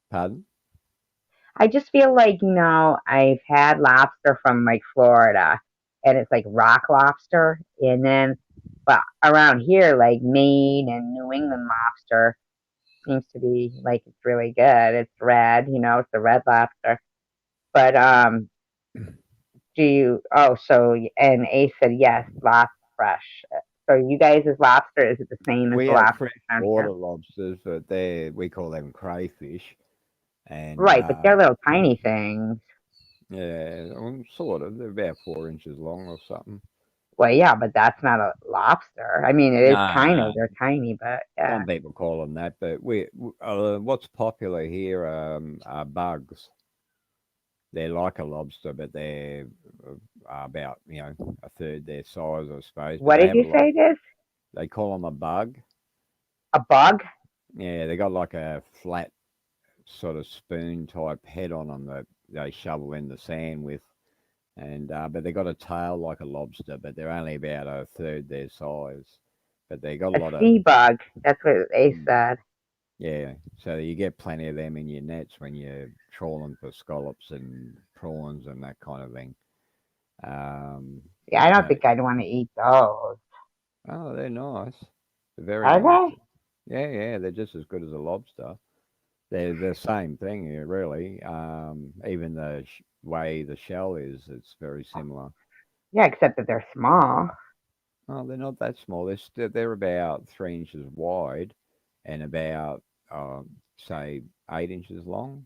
Pardon? I just feel like, I've had lobster from like Florida and it's like rock lobster. And then, but around here, like Maine and New England lobster seems to be like it's really good. It's red, it's the red lobster. But and Ace said yes, lobster fresh. So you guys' lobster, is it the same as We the have lobster down freshwater here? lobsters, but we call them crayfish, and Right, but they're little tiny things. yeah, sort of. They're about 4 inches long or something. Well, yeah, but that's not a lobster. I mean, it is No, kind of. no. They're tiny, but yeah. Some people call them that, but what's popular here are bugs. They're like a lobster, but they're about a third their size, I suppose. But What they did have a you lot. say, this? They call them a bug. A bug? Yeah, they got like a flat sort of spoon type head on them that they shovel in the sand with, and but they got a tail like a lobster, but they're only about a third their size. But they got a A lot of sea bug. That's what Ace mm, said. yeah. So you get plenty of them in your nets when you're trawling for scallops and prawns and that kind of thing. Um, Yeah, I don't uh, think I'd want to eat those. oh, they're nice. They're very Are nice. they? Yeah, yeah, they're just as good as a lobster. They're the same thing here, really. Even the way the shell is, it's very similar. Yeah, except that they're small. Oh, they're not that small. They're about 3 inches wide and about say 8 inches long,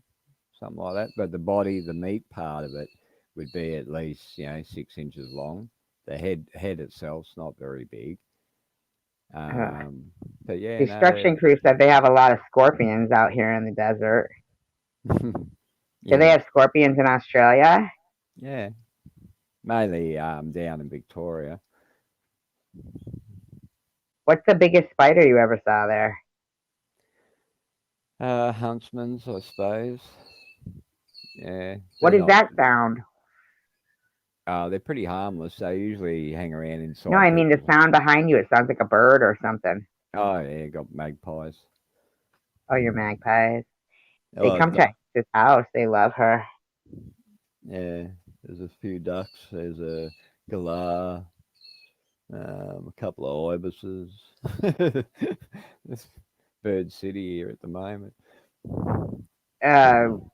something like that. But the body, the meat part of it, would be at least 6 inches long. The head itself's not very big. Uh, Um, but yeah, no, Destruction Crew said they have a lot of scorpions out here in the desert. Do they yeah, have scorpions in Australia? yeah, mainly down in Victoria. What's the biggest spider you ever saw there? Huntsman's, I suppose. Yeah, What they're is not. that sound? They're pretty harmless. They usually hang around No, inside I mean the people's. sound behind you. It sounds like a bird or something. Oh yeah, got magpies. Oh, your magpies. They Oh, come to this house. They love her. yeah. There's a few ducks. There's a galah, a couple of ibises. This bird city here at the moment.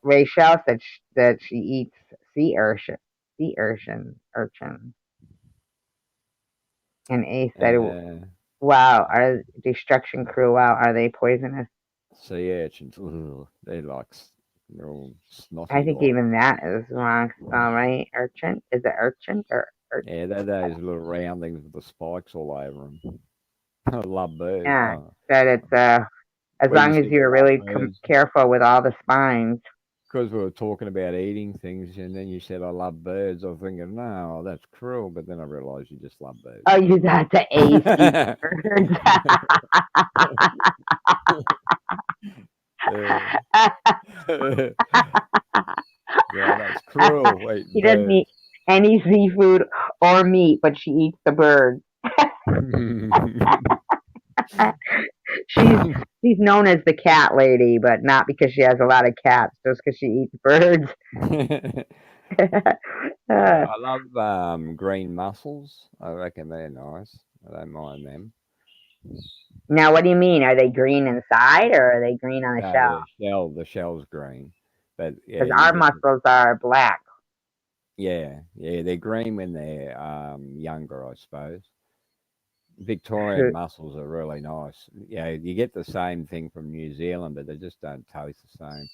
Rachel said that she eats sea urchin. And Ace said, Uh, "Wow, are destruction crew? Wow, are they poisonous?" sea urchins. Ugh, they're like they're all I snotty think like. even that is wrong. Right? Urchin? Is it urchin or urchin? Yeah, they're those little round things with the spikes all over them. I love birds. Yeah, Oh. that it's as When you long as said you you're love really birds, careful with all the spines. because we were talking about eating things, and then you said I love birds. I was thinking, no, that's cruel. But then I realised you just love Oh, birds. you got the Ace eat birds. Uh, yeah, that's cruel. Eating He doesn't eat birds. any seafood or meat, but she eats the birds. She's she's known as the cat lady, but not because she has a lot of cats, just because she eats birds. Uh, I love green mussels. I reckon they're nice. I don't mind them. now, what do you mean? Are they green inside or are they green on the No, shell? the shell's green, but yeah, Because you our get mussels are black. yeah, they're green when they're younger, I suppose. Victorian mussels are really nice. Yeah, you get the same thing from New Zealand, but they just don't taste the same.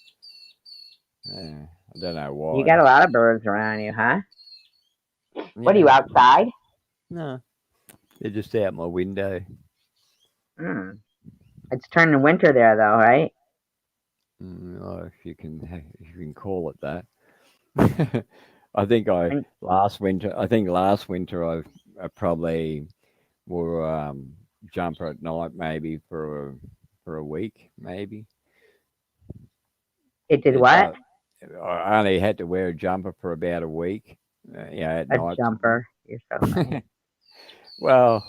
Yeah, I don't know You why. got a lot of birds around you, huh? What are you Yeah, outside? no, they're just out my window. Hmm. It's turning winter there, though, right? Oh, if you can call it that. I think I And last winter. I think last winter I probably wore jumper at night, maybe for a week, maybe. it did It what? I only had to wear a jumper for about a week. At A night. jumper. You're so funny. Well,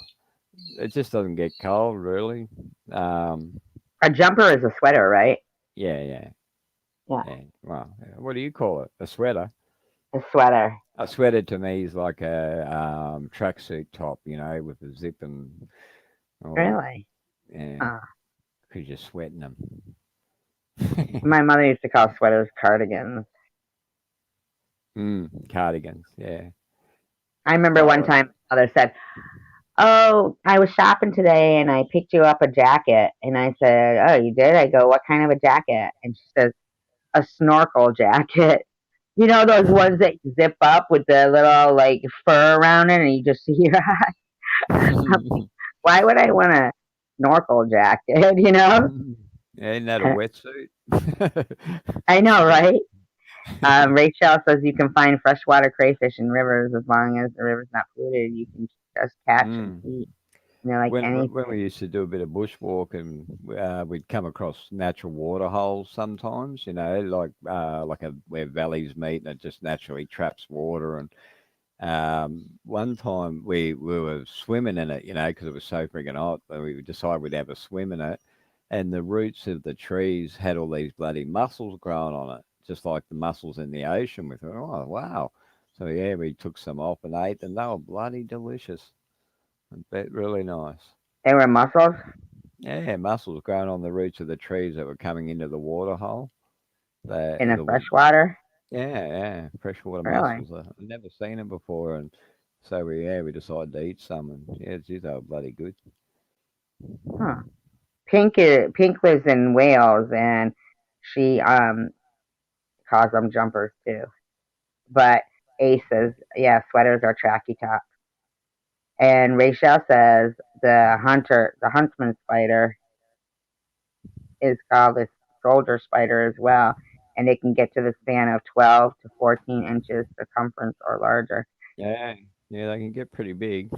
it just doesn't get cold, really. Um, A jumper is a sweater, right? yeah, yeah, Yeah, yeah. Well, what do you call it? A sweater? a sweater. A sweater to me is like a tracksuit top, with a zip and all. Really? Yeah, Huh. because you're sweating them. My mother used to call sweaters cardigans. Cardigans. Yeah. I remember one So, time my mother said, "Oh, I was shopping today and I picked you up a jacket." And I said, "Oh, you did?" I go, "What kind of a jacket?" And she says, "A snorkel jacket." You know those ones that zip up with the little like fur around it and you just see your eyes? Why would I want a snorkel jacket, you know? Isn't that a wetsuit? I know, right? Rachel says you can find freshwater crayfish in rivers as long as the river's not polluted. You can just catch and mm. eat. And they're like When anything. we used to do a bit of bushwalking, we'd come across natural water holes sometimes. Where valleys meet, and it just naturally traps water. And one time we were swimming in it, because it was so freaking hot. And we decided we'd have a swim in it, and the roots of the trees had all these bloody mussels growing on it, just like the mussels in the ocean. We thought, oh wow! So yeah, we took some off and ate, and they were bloody delicious. But really nice. They were mussels Yeah, mussels growing on the roots of the trees that were coming into the water hole. in the The freshwater. yeah, freshwater Really? mussels. I've never seen them before, and so we decided to eat some, and yeah, geez, they were bloody good. Huh. Pink lives in Wales and she calls them jumpers too. But Ace says, yeah, sweaters are tracky tops. And Rachel says the huntsman spider is called a soldier spider as well, and it can get to the span of 12 to 14 inches circumference or larger. Yeah, yeah, they can get pretty big.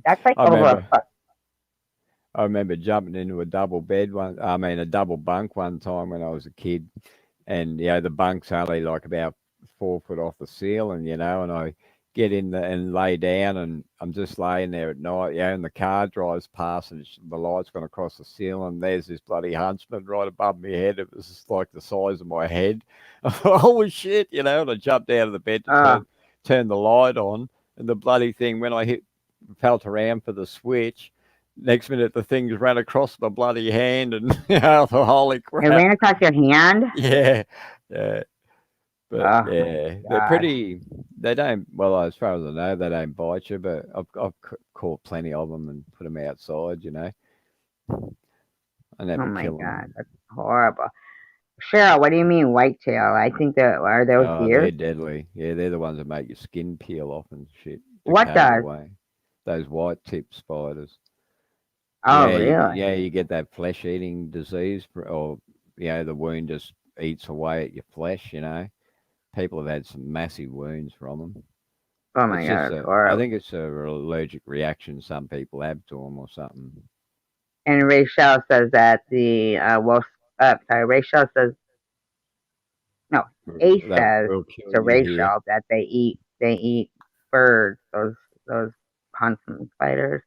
That's like I over a remember, foot. I remember jumping into a double bed a double bunk one time when I was a kid, and the bunk's only like about 4 foot off the ceiling, and I get in and lay down, and I'm just laying there at night, yeah, and the car drives past, and the light's gone across the ceiling, and there's this bloody huntsman right above my head. It was just like the size of my head. I thought, oh shit, and I jumped out of the bed to Oh, turn the light on, and the bloody thing, when I felt around for the switch, next minute the thing's ran across my bloody hand, and I thought, holy it crap, ran across your hand? yeah, yeah. But Oh my yeah, they're God. pretty. They don't. Well, as far as I know, they don't bite you. But I've caught plenty of them and put them outside. I Oh never my kill God. them. That's horrible. Cheryl, what do you mean whitetail? I think that are those Oh, deer? they're deadly. Yeah, they're the ones that make your skin peel off and shit, What decay does? away. Those white tip spiders. Oh, really? You get that flesh eating disease, or the wound just eats away at your flesh. People have had some massive wounds from them. Oh It's my God, just that's I horrible. think it's a allergic reaction some people have to them or something. And Rachel says that the Rachel says no. Ace That says will kill to you here. Rachel that they eat birds, those huntsman spiders.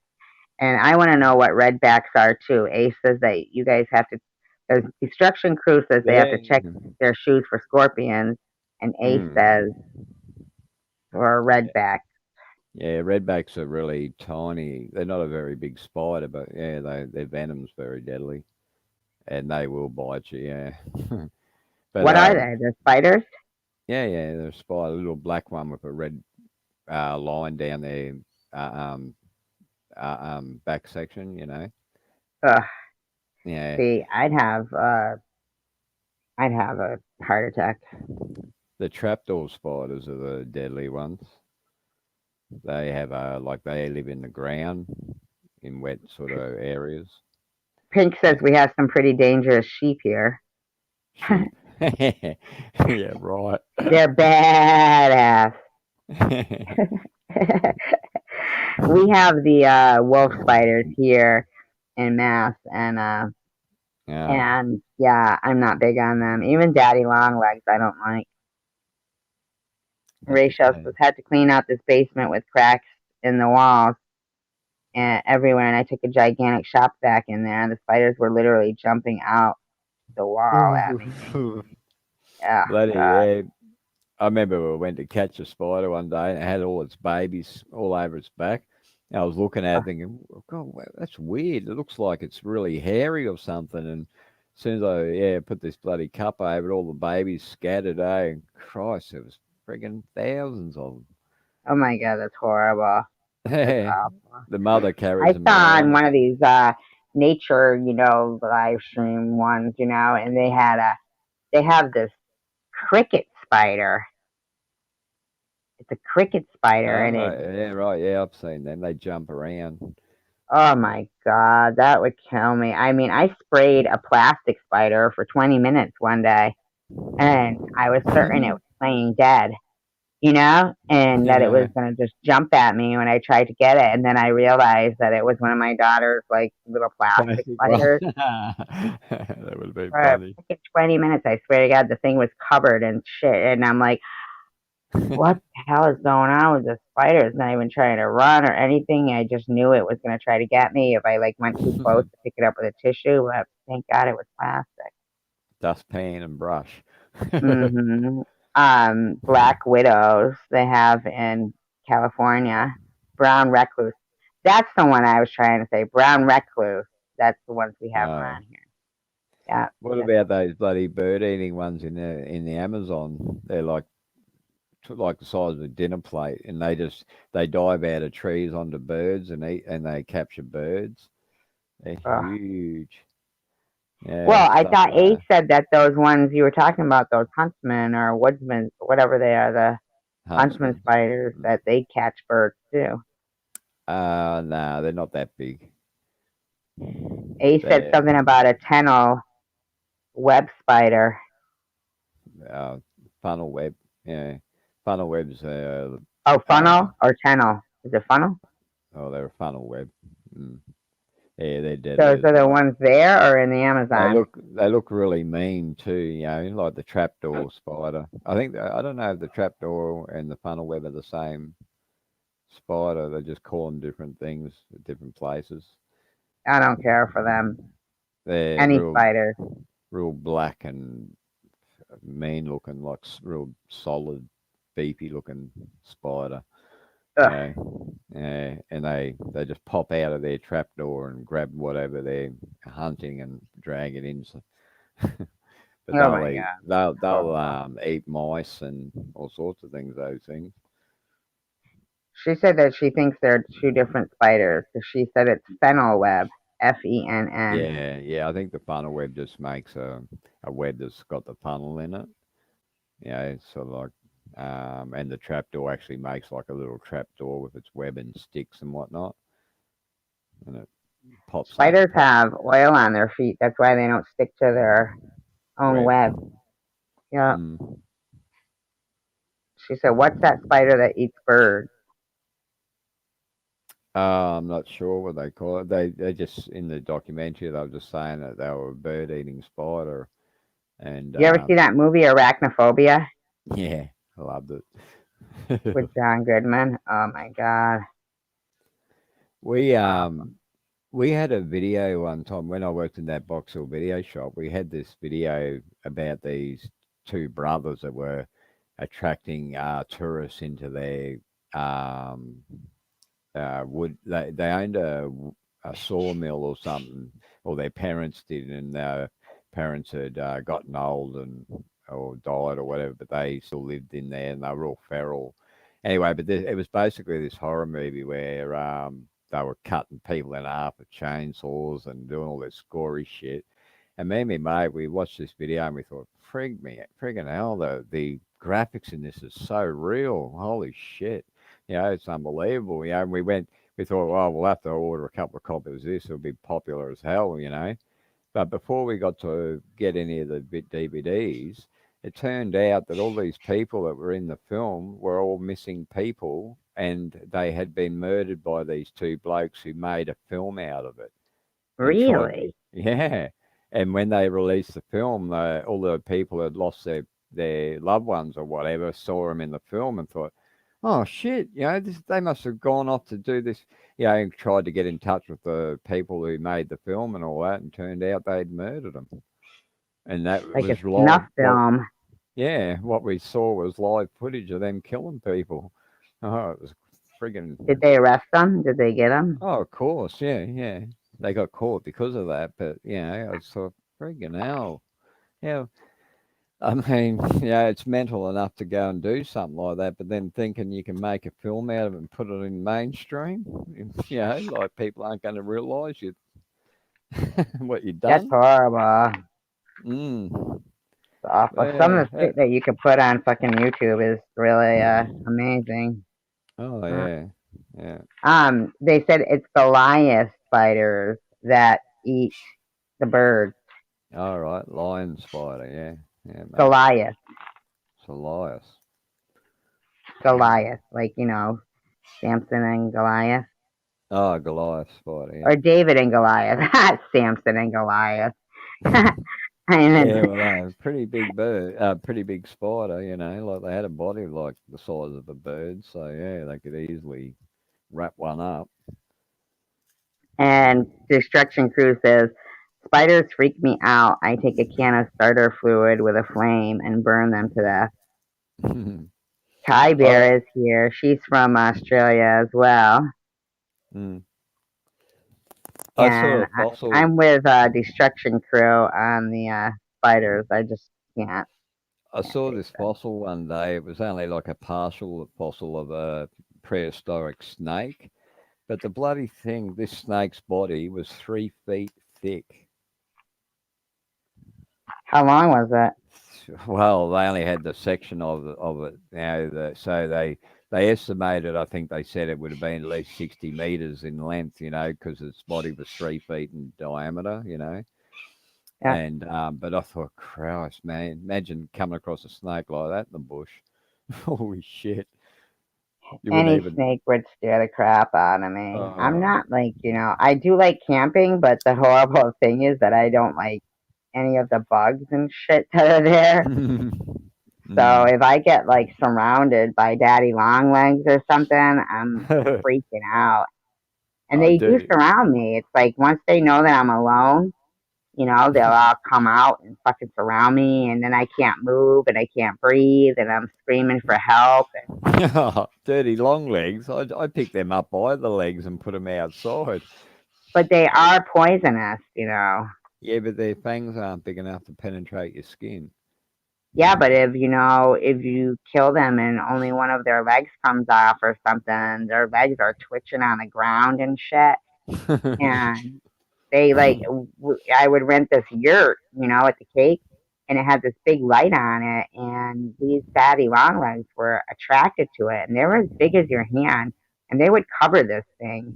And I want to know what redbacks are too. Ace says that you guys have to. The construction crew says they have to check Yeah. their shoes for scorpions, and Ace says Mm. for redback. Yeah, redbacks are really tiny. They're not a very big spider, but yeah, their venom's very deadly, and they will bite you. Yeah, but What are they? The spiders? yeah, they're a spider, a little black one with a red line down their uh, um, back section. Ugh. Yeah, See, I'd have a heart attack. the trapdoor spiders are the deadly ones. They have like they live in the ground in wet sort of areas. Pink says And we have some pretty dangerous sheep here. sheep. Yeah, right. They're badass. We have the wolf spiders here in Mass, Yeah. and yeah, I'm not big on them. Even daddy long legs, I don't like. That's a Rachel pain. says had to clean out this basement with cracks in the walls and everywhere, and I took a gigantic shop vac in there, and the spiders were literally jumping out the wall at me. Oh Bloody God. yeah. I remember we went to catch a spider one day and it had all its babies all over its back. And I was looking at Oh, it thinking, God, that's weird. It looks like it's really hairy or something. And as soon as put this bloody cup over it, all the babies scattered, And Christ, there was friggin' thousands of oh my God, that's horrible. That's them. awful. The mother I carries them saw on around. one of these nature, live stream ones, and they have this cricket spider. It's a cricket spider, Oh, and it. yeah, right. Yeah, I've seen them. They jump around. Oh my God, that would kill me. I mean, I sprayed a plastic spider for 20 minutes one day, and I was certain it was playing dead, and that it was Yeah, going to just jump at me when I tried to get it. And then I realized that it was one of my daughter's like little plastic plastic one. spiders. That would have been For a funny. freaking 20 minutes, I swear to God, the thing was covered in shit. And I'm like, what the hell is going on with this spider? It's not even trying to run or anything. I just knew it was going to try to get me if I like went too close to pick it up with a tissue. But thank God it was plastic. Dustpan and brush. hmm Black widows they have in California. Brown recluse. That's the one I was trying to say. Brown recluse. That's the ones we have Uh, around here. Yeah, what that's about those bloody bird eating ones in the Amazon? They're like the size of a dinner plate, and they dive out of trees onto birds and eat, and they capture birds. They're uh, huge. Yeah, well, I stuff thought like Ace that. said that those ones you were talking about, those huntsmen or woodsmen, whatever they are, the huntsman Huntsman. spiders, that they catch birds too. Nah, they're not that big. Ace said They're something about a Tennel web spider. uh, funnel web. Yeah, funnel webs. Oh, Uh, funnel or Tennel? Is it funnel? they're a funnel web. Mm. Yeah, they're deadly Those as are the well. ones there or in the They Amazon? look they look really mean too. Like the trapdoor spider. I don't know if the trapdoor and the funnel web are the same. spider. They just call them different things at different places. I don't care for them. They're Any spider. real black and mean looking, like real solid, beefy looking spider. Ugh. Yeah, yeah, and they just pop out of their trapdoor and grab whatever they're hunting and drag it in. So, but Oh my God. they'll Horrible. eat mice and all sorts of things. Those things. She said that she thinks they're two different spiders because she said it's fennel web, FENN. Yeah, yeah. I think the funnel web just makes a web that's got the funnel in it. You know, sort of like, and the trapdoor actually makes like a little trapdoor with its web and sticks and whatnot, and it pops up. Spiders have oil on their feet. That's why they don't stick to their own Web. web. Yeah. Mm. She said, "What's that spider that eats birds?" I'm not sure what they call it. They just in the documentary they were just saying that they were a bird eating spider, and You ever see that movie Arachnophobia yeah, I loved with it. John Goodman? Oh my God. we Awesome. um we had a video one time when I worked in that Boxall video shop. We had this video about these two brothers that were attracting tourists into their um, wood. They owned a sawmill or something, or their parents did, and their parents had gotten old and or died or whatever, but they still lived in there, and they were all feral. Anyway, but it was basically this horror movie where they were cutting people in half with chainsaws and doing all this gory shit. And me and my mate, we watched this video and we thought, friggin' hell, the graphics in this is so real. Holy shit. You know, it's unbelievable. You know, and we thought, well, we'll have to order a couple of copies of this. It'll be popular as hell, you know. But before we got to get any of the DVDs, it turned out that all these people that were in the film were all missing people and they had been murdered by these two blokes who made a film out of it and tried. Really? Yeah. And when they released the film, all the people had lost their loved ones or whatever saw them in the film and thought, oh shit, you know, they must have gone off to do this, you know, and tried to get in touch with the people who made the film and all that, and turned out they'd murdered them. And that Like a was live. snuff Well, film. yeah, what we saw was live footage of them killing people. Oh, it was friggin' Did they arrest them? Did they get them? Oh, of course, yeah, yeah. They got caught because of that, but I was sort of freaking hell. Yeah, I mean, yeah, it's mental enough to go and do something like that, but then thinking you can make a film out of it and put it in mainstream, like people aren't going to realise you what you've That's done. horrible. Mm. It's awful. Some of the Yeah. shit that you could put on fucking YouTube is really amazing. Oh, Uh, yeah, yeah. they said it's Goliath spiders that eat the birds. All right, lion spider. Yeah, yeah, mate. Goliath, It's Elias. Mm. Goliath, like Samson and Goliath, Oh, Goliath spider. or David and Goliath, Samson and Goliath. I mean, Yeah, well, no, pretty big bird, pretty big spider, like they had a body like the size of a bird, so yeah, they could easily wrap one up. and Destruction Crew says spiders freak me out. I take a can of starter fluid with a flame and burn them to death. Kai I, Bear is here. She's from Australia as well. mm, I saw And a fossil. I'm with Destruction Crew on the spiders. I just can't, I can't saw take this them. fossil one day. It was only like a partial fossil of a prehistoric snake, but the bloody thing, this snake's body was 3 feet thick. How long was it? Well, they only had the section of it. So they estimated. I think they said it would have been at least 60 meters in length. Because its body was 3 feet in diameter. Yeah, And but I thought, Christ, man, imagine coming across a snake like that in the bush. Holy shit! You wouldn't any even. snake would scare the crap out of me. I'm Uh, not like, I do like camping, but the horrible thing is that I don't like any of the bugs and shit that are there. So Mm. if I get like surrounded by daddy long legs or something, I'm freaking out. And I they do do. surround me. It's like once they know that I'm alone, they'll all come out and fucking surround me, and then I can't move and I can't breathe, and I'm screaming for help. Dirty long legs. I pick them up by the legs and put them outside. But they are poisonous. Yeah, but their fangs aren't big enough to penetrate your skin. Yeah, but if you kill them and only one of their legs comes off or something, their legs are twitching on the ground and shit. And they like, I would rent this yurt, at the Cape, and it had this big light on it, and these fatty longlegs were attracted to it, and they were as big as your hand, and they would cover this thing.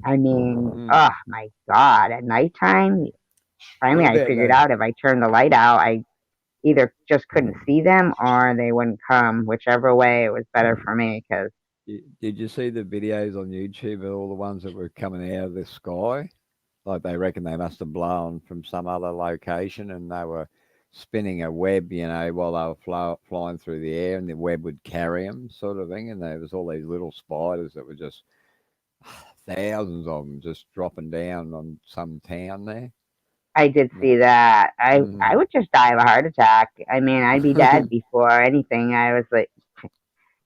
I mean, oh Mm. my God, at nighttime, What finally I about figured the? out if I turned the light out, I either just couldn't see them or they wouldn't come, whichever way it was better for me. Because Did you see the videos on YouTube of all the ones that were coming out of the sky? Like they reckon they must have blown from some other location, and they were spinning a web, while they were flying through the air, and the web would carry them, sort of thing. And there was all these little spiders that were just thousands of them just dropping down on some town there. I did Yeah. see that. I Mm. would just die of a heart attack. I mean, I'd be dead before anything. I was like,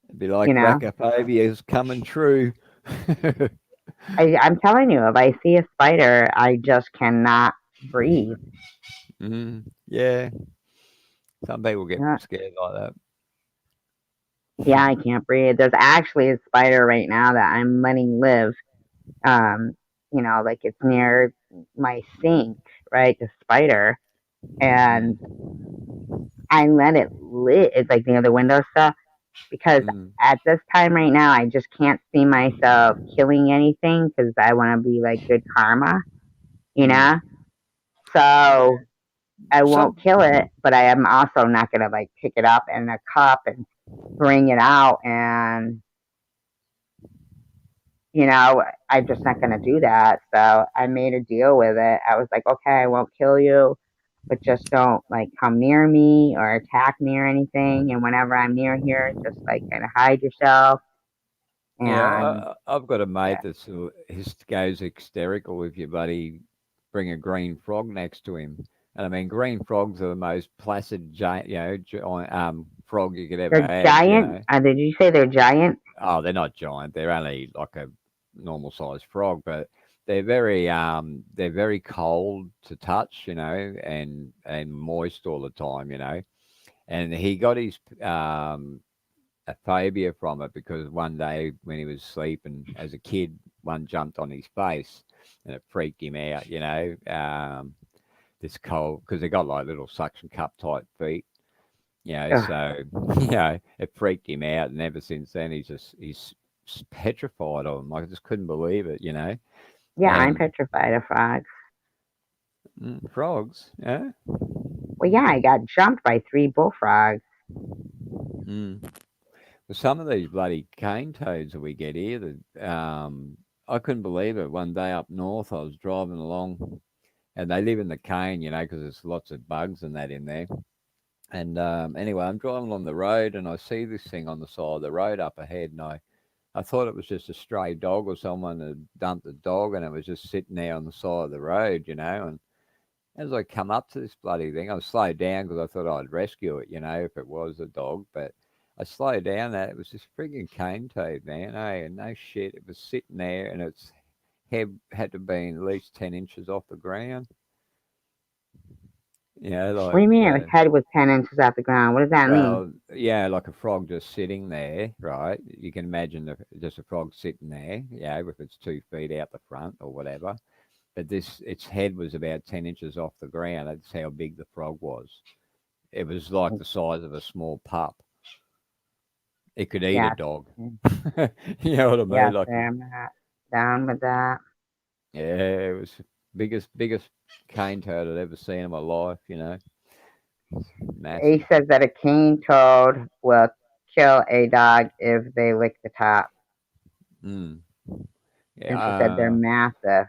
It'd be you like know, brachyphobia is coming true. I'm telling you, if I see a spider, I just cannot breathe. Yeah, some people get Yeah, scared like yeah, that. I can't breathe. There's actually a spider right now that I'm letting live. Um, like it's near my sink, right? The spider, and Mm. I let it live. It's like near the window stuff because Mm. at this time right now, I just can't see myself killing anything because I want to be like good karma, you Mm. know? So I won't Some. kill it, but I am also not going to like pick it up in a cup and bring it out. And, I'm just not going to do that. So I made a deal with it. I was like, okay, I won't kill you, but just don't like come near me or attack me or anything. And whenever I'm near here, just like kind of hide yourself. Yeah, And I've got a yeah, mate that's his goes hysterical if you buddy bring a green frog next to him. And I mean, green frogs are the most placid, giant, frog you could ever they're have. giant. Did you say they're giant? Oh, they're not giant. They're only like a normal sized frog, but they're very cold to touch, and moist all the time, And he got his a phobia from it because one day when he was sleeping as a kid, one jumped on his face and it freaked him out, this cold because they got like little suction cup type feet, Ugh. so it freaked him out, and ever since then he's petrified of them. Like I just couldn't believe it. Yeah, I'm And petrified of frogs. frogs, yeah. Well, yeah, I got jumped by three bullfrogs. Mm. Well, some of these bloody cane toads that we get here, I couldn't believe it. One day up north, I was driving along, and they live in the cane, because there's lots of bugs and that in there. And anyway, I'm driving along the road, and I see this thing on the side of the road up ahead, and I thought it was just a stray dog or someone had dumped a dog, and it was just sitting there on the side of the road. And as I come up to this bloody thing, I slowed down because I thought I'd rescue it, if it was a dog. But I slowed down that it was this frigging cane toad, man. Hey, and no shit, it was sitting there, and its head had to be at least 10 inches off the ground. What do Like you mean its head was 10 inches off the ground? What does that mean? well, yeah, like a frog just sitting there, right? You can imagine just a frog sitting there, with its 2 feet out the front or whatever. But its head was about 10 inches off the ground. That's how big the frog was. It was like the size of a small pup. It could eat a Yes. dog. You know what I mean? Yes, Like, I'm not down with that. yeah, it was biggest cane toad I'd ever seen in my life. He Massive. says that a cane toad will kill a dog if they lick the top. Mm. Yeah, And she said they're massive.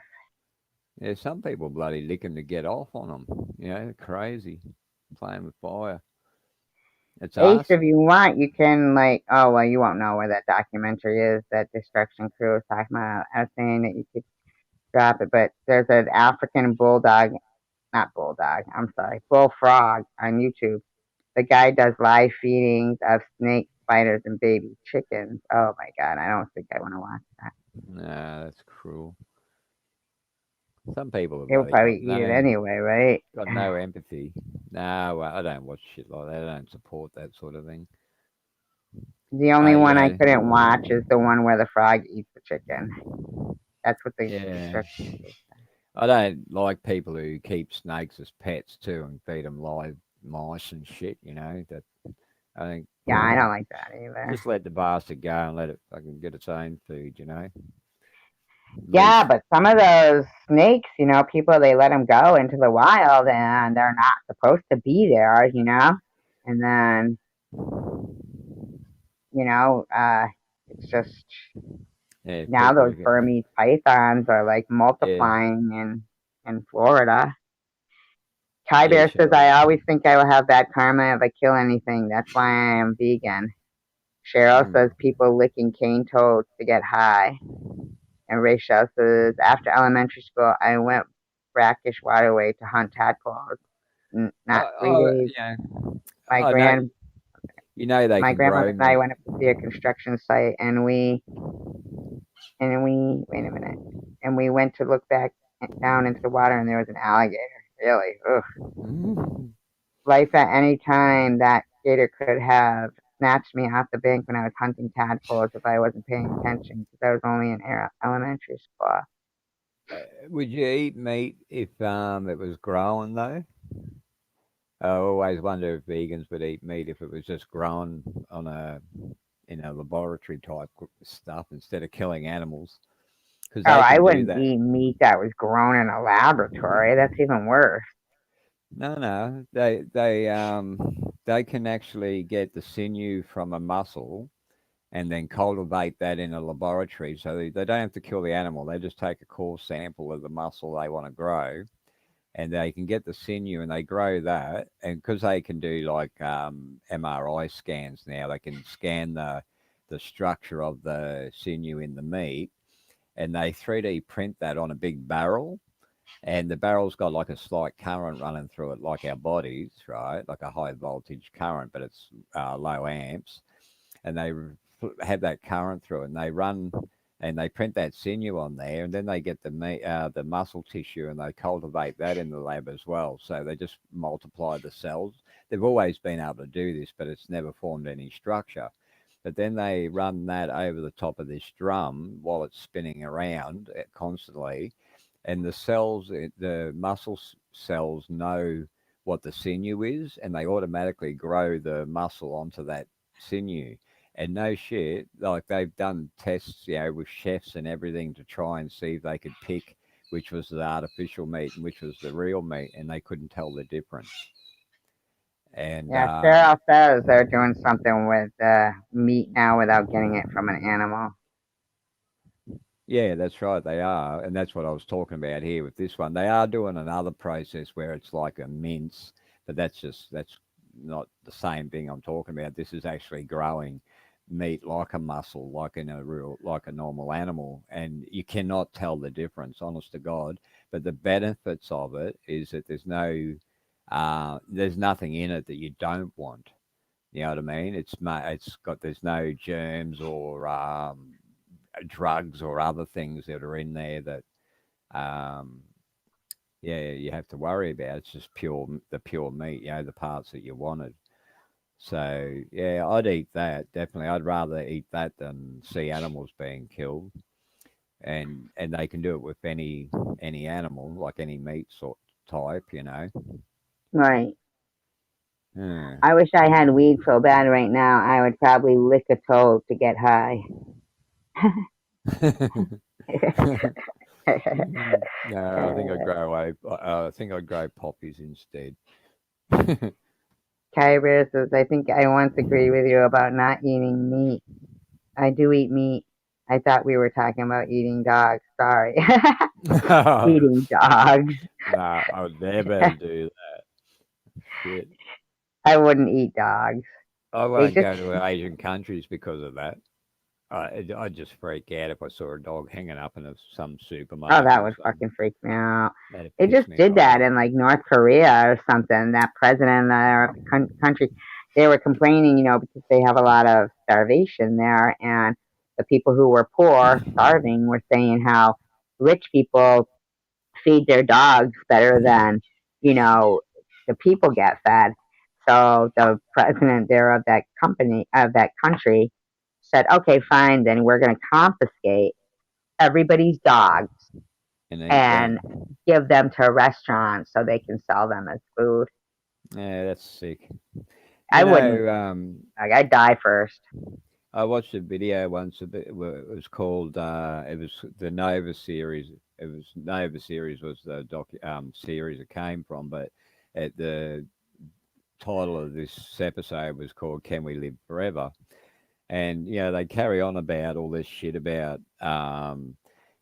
yeah. Some people bloody lick 'em to get off on them. Crazy, playing with fire. It's Ace, if awesome. you want, you can like. Oh well, you won't know where that documentary is that Destruction Crew was talking about. I was saying that you could drop it, but there's an African bulldog, not bulldog. I'm sorry, bullfrog on YouTube. The guy does live feedings of snakes, spiders, and baby chickens. Oh my god, I don't think I want to watch that. Nah, that's cruel. Some people have He'll bloody probably eat it anyway, right? got no empathy. No, well, I don't watch shit like that. I don't support that sort of thing. The only You one I know, couldn't watch is the one where the frog eats the chicken. That's what the yeah. destruction is. I don't like people who keep snakes as pets too and feed them live mice and shit. That I think Yeah, I don't like that either. just let the bastard go and let it fucking get its own food. At Yeah, least, but some of those snakes, people they let them go into the wild and they're not supposed to be there, and then you know, uh, it's just yeah, now people those who get, Burmese pythons are like yeah, multiplying in Florida. Kai yeah, Bear says, sure. I always think I will have bad karma if I kill anything. That's why I am vegan. Cheryl Mm. says people licking cane toads to get high. And Rachel says, after elementary school, I went brackish waterway to hunt tadpoles. Not 3 days. Yeah, My I know. grand They my can grandmother grow and I meat. went up to see a construction site, and we wait a minute, and we went to look back down into the water, and there was an alligator. Really, ugh. Life at any time that gator could have snatched me off the bank when I was hunting tadpoles if I wasn't paying attention because I was only in elementary school. Would you eat meat if it was growing though? I always wonder if vegans would eat meat if it was just grown on a laboratory type stuff instead of killing animals because Oh, they I can do wouldn't that. eat meat that was grown in a laboratory. That's even worse. No, no, they can actually get the sinew from a mussel and then cultivate that in a laboratory. So they don't have to kill the animal. They just take a core sample of the mussel they want to grow, and they can get the sinew and they grow that. And because they can do like MRI scans now, they can scan the structure of the sinew in the meat, and they 3D print that on a big barrel, and the barrel's got like a slight current running through it, like our bodies, right? Like a high voltage current, but it's low amps, and they have that current through it, and they run and they print that sinew on there, and then they get the muscle tissue and they cultivate that in the lab as well. So they just multiply the cells. They've always been able to do this, but it's never formed any structure. But then they run that over the top of this drum while it's spinning around constantly, and the muscle cells know what the sinew is, and they automatically grow the muscle onto that sinew. And no shit, like they've done tests, with chefs and everything to try and see if they could pick which was the artificial meat and which was the real meat, and they couldn't tell the difference. And Yeah, Cheryl says they're doing something with meat now without getting it from an animal. yeah, that's right, they are, and that's what I was talking about here with this one. They are doing another process where it's like a mince, but that's not the same thing I'm talking about. This is actually growing meat like a muscle, like a normal animal, and you cannot tell the difference, honest to God. But the benefits of it is that there's nothing in it that you don't want. You know what I mean? There's no germs or drugs or other things that are in there that um, yeah, you have to worry about. It's just the pure meat, the parts that you wanted. So yeah, I'd eat that definitely. I'd rather eat that than see animals being killed, and they can do it with any animal, like any meat sort type. Right. Yeah. I wish I had weed so bad right now. I would probably lick a toad to get high. No, I think I'd grow away. I think I'd grow poppies instead. Kyber says, I think I once agreed with you about not eating meat. I do eat meat. I thought we were talking about eating dogs. Sorry. Eating dogs. Nah, I would never do that. Shit. I wouldn't eat dogs. I They won't just, go to Asian countries because of that. I'd just freak out if I saw a dog hanging up in some oh, supermarket that or would something. fucking freak me out. That'd They piss just me did right that off. in like North Korea or something. That president of the country, they were complaining, because they have a lot of starvation there, and the people who were poor, starving, were saying how rich people feed their dogs better than, the people get fed. So the president there of that company, of that country, said, okay, fine, then we're going to confiscate everybody's dogs And eat and them. give them to restaurants so they can sell them as food. Yeah, that's sick. I You wouldn't, know, like, I'd die first. I watched a video once. It was called. It was the Nova series. It was Nova series was the series it came from, but the title of this episode was called "Can We Live Forever?" And they carry on about all this shit about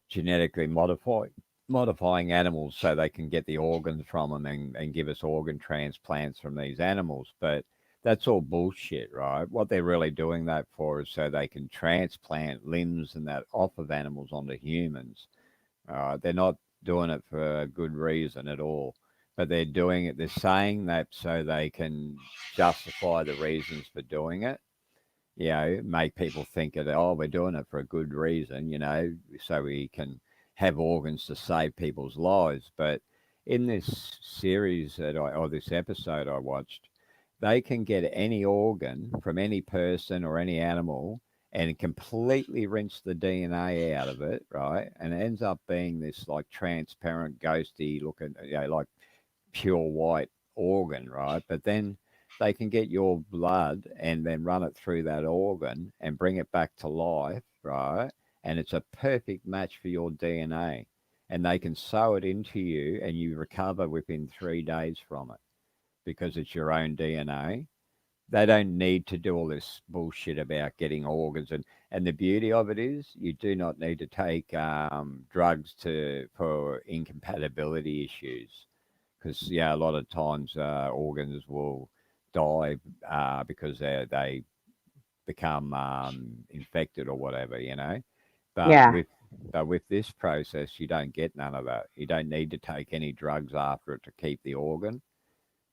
genetically modifying animals so they can get the organs from them and give us organ transplants from these animals. But that's all bullshit, right? What they're really doing that for is so they can transplant limbs and that off of animals onto humans. They're not doing it for a good reason at all. But they're doing it, they're saying that so they can justify the reasons for doing it, make people think that, oh, we're doing it for a good reason, so we can have organs to save people's lives. But in this series or this episode I watched, they can get any organ from any person or any animal and completely rinse the DNA out of it, right? And it ends up being this like transparent, ghosty looking, like pure white organ, right? But then they can get your blood and then run it through that organ and bring it back to life, right? And it's a perfect match for your DNA. And they can sew it into you and you recover within 3 days from it because it's your own DNA. They don't need to do all this bullshit about getting organs. And the beauty of it is you do not need to take drugs for incompatibility issues because a lot of times organs will die because they become infected or whatever, But Yeah, with this process, you don't get none of that. You don't need to take any drugs after it to keep the organ.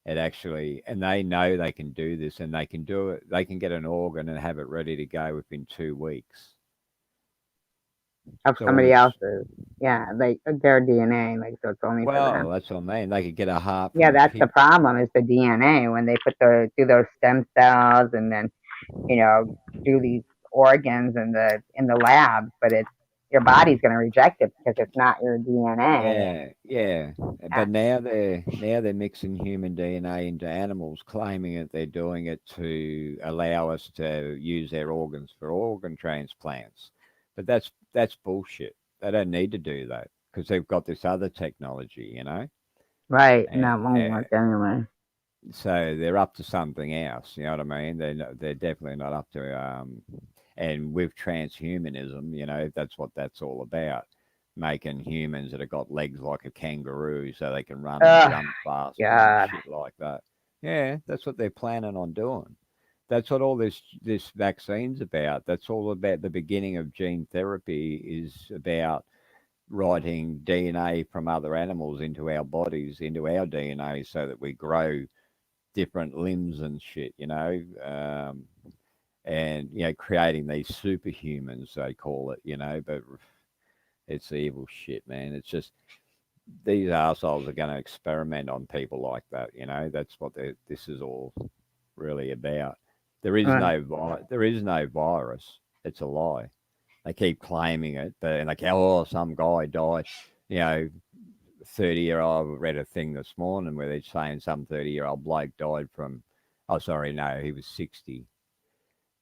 It actually, and they know they can do this, and they can do it. They can get an organ and have it ready to go within 2 weeks. of So all somebody this, else's. Yeah, like their DNA, like, so it's only for them. well, that's what I mean. They could get a heart Yeah, from a that's the pig. problem is the DNA when they do those stem cells and then, you know, do these organs in the labs, but it's your body's going to reject it because it's not your DNA. Yeah, yeah. Yeah, But now they're mixing human DNA into animals, claiming that they're doing it to allow us to use their organs for organ transplants. But that's bullshit. They don't need to do that because they've got this other technology. right. And And, that won't work anyway. so they're up to something else. You know what I mean? They're definitely not up to. And with transhumanism, that's what that's all about. Making humans that have got legs like a kangaroo, so they can run and Oh, jump faster and God. shit like that. Yeah, that's what they're planning on doing. That's what all this vaccine's about. That's all about the beginning of gene therapy is about writing DNA from other animals into our bodies, into our DNA, so that we grow different limbs and shit. And creating these superhumans they call it. But it's evil shit, man. It's just these assholes are going to experiment on people like that. That's what this is all really about. Uh, There is no virus. It's a lie. They keep claiming it, but and like, oh, some guy died. You know, 30-year-old. I read a thing this morning where they're saying some 30-year-old bloke died from. Oh, sorry, no, he was 60,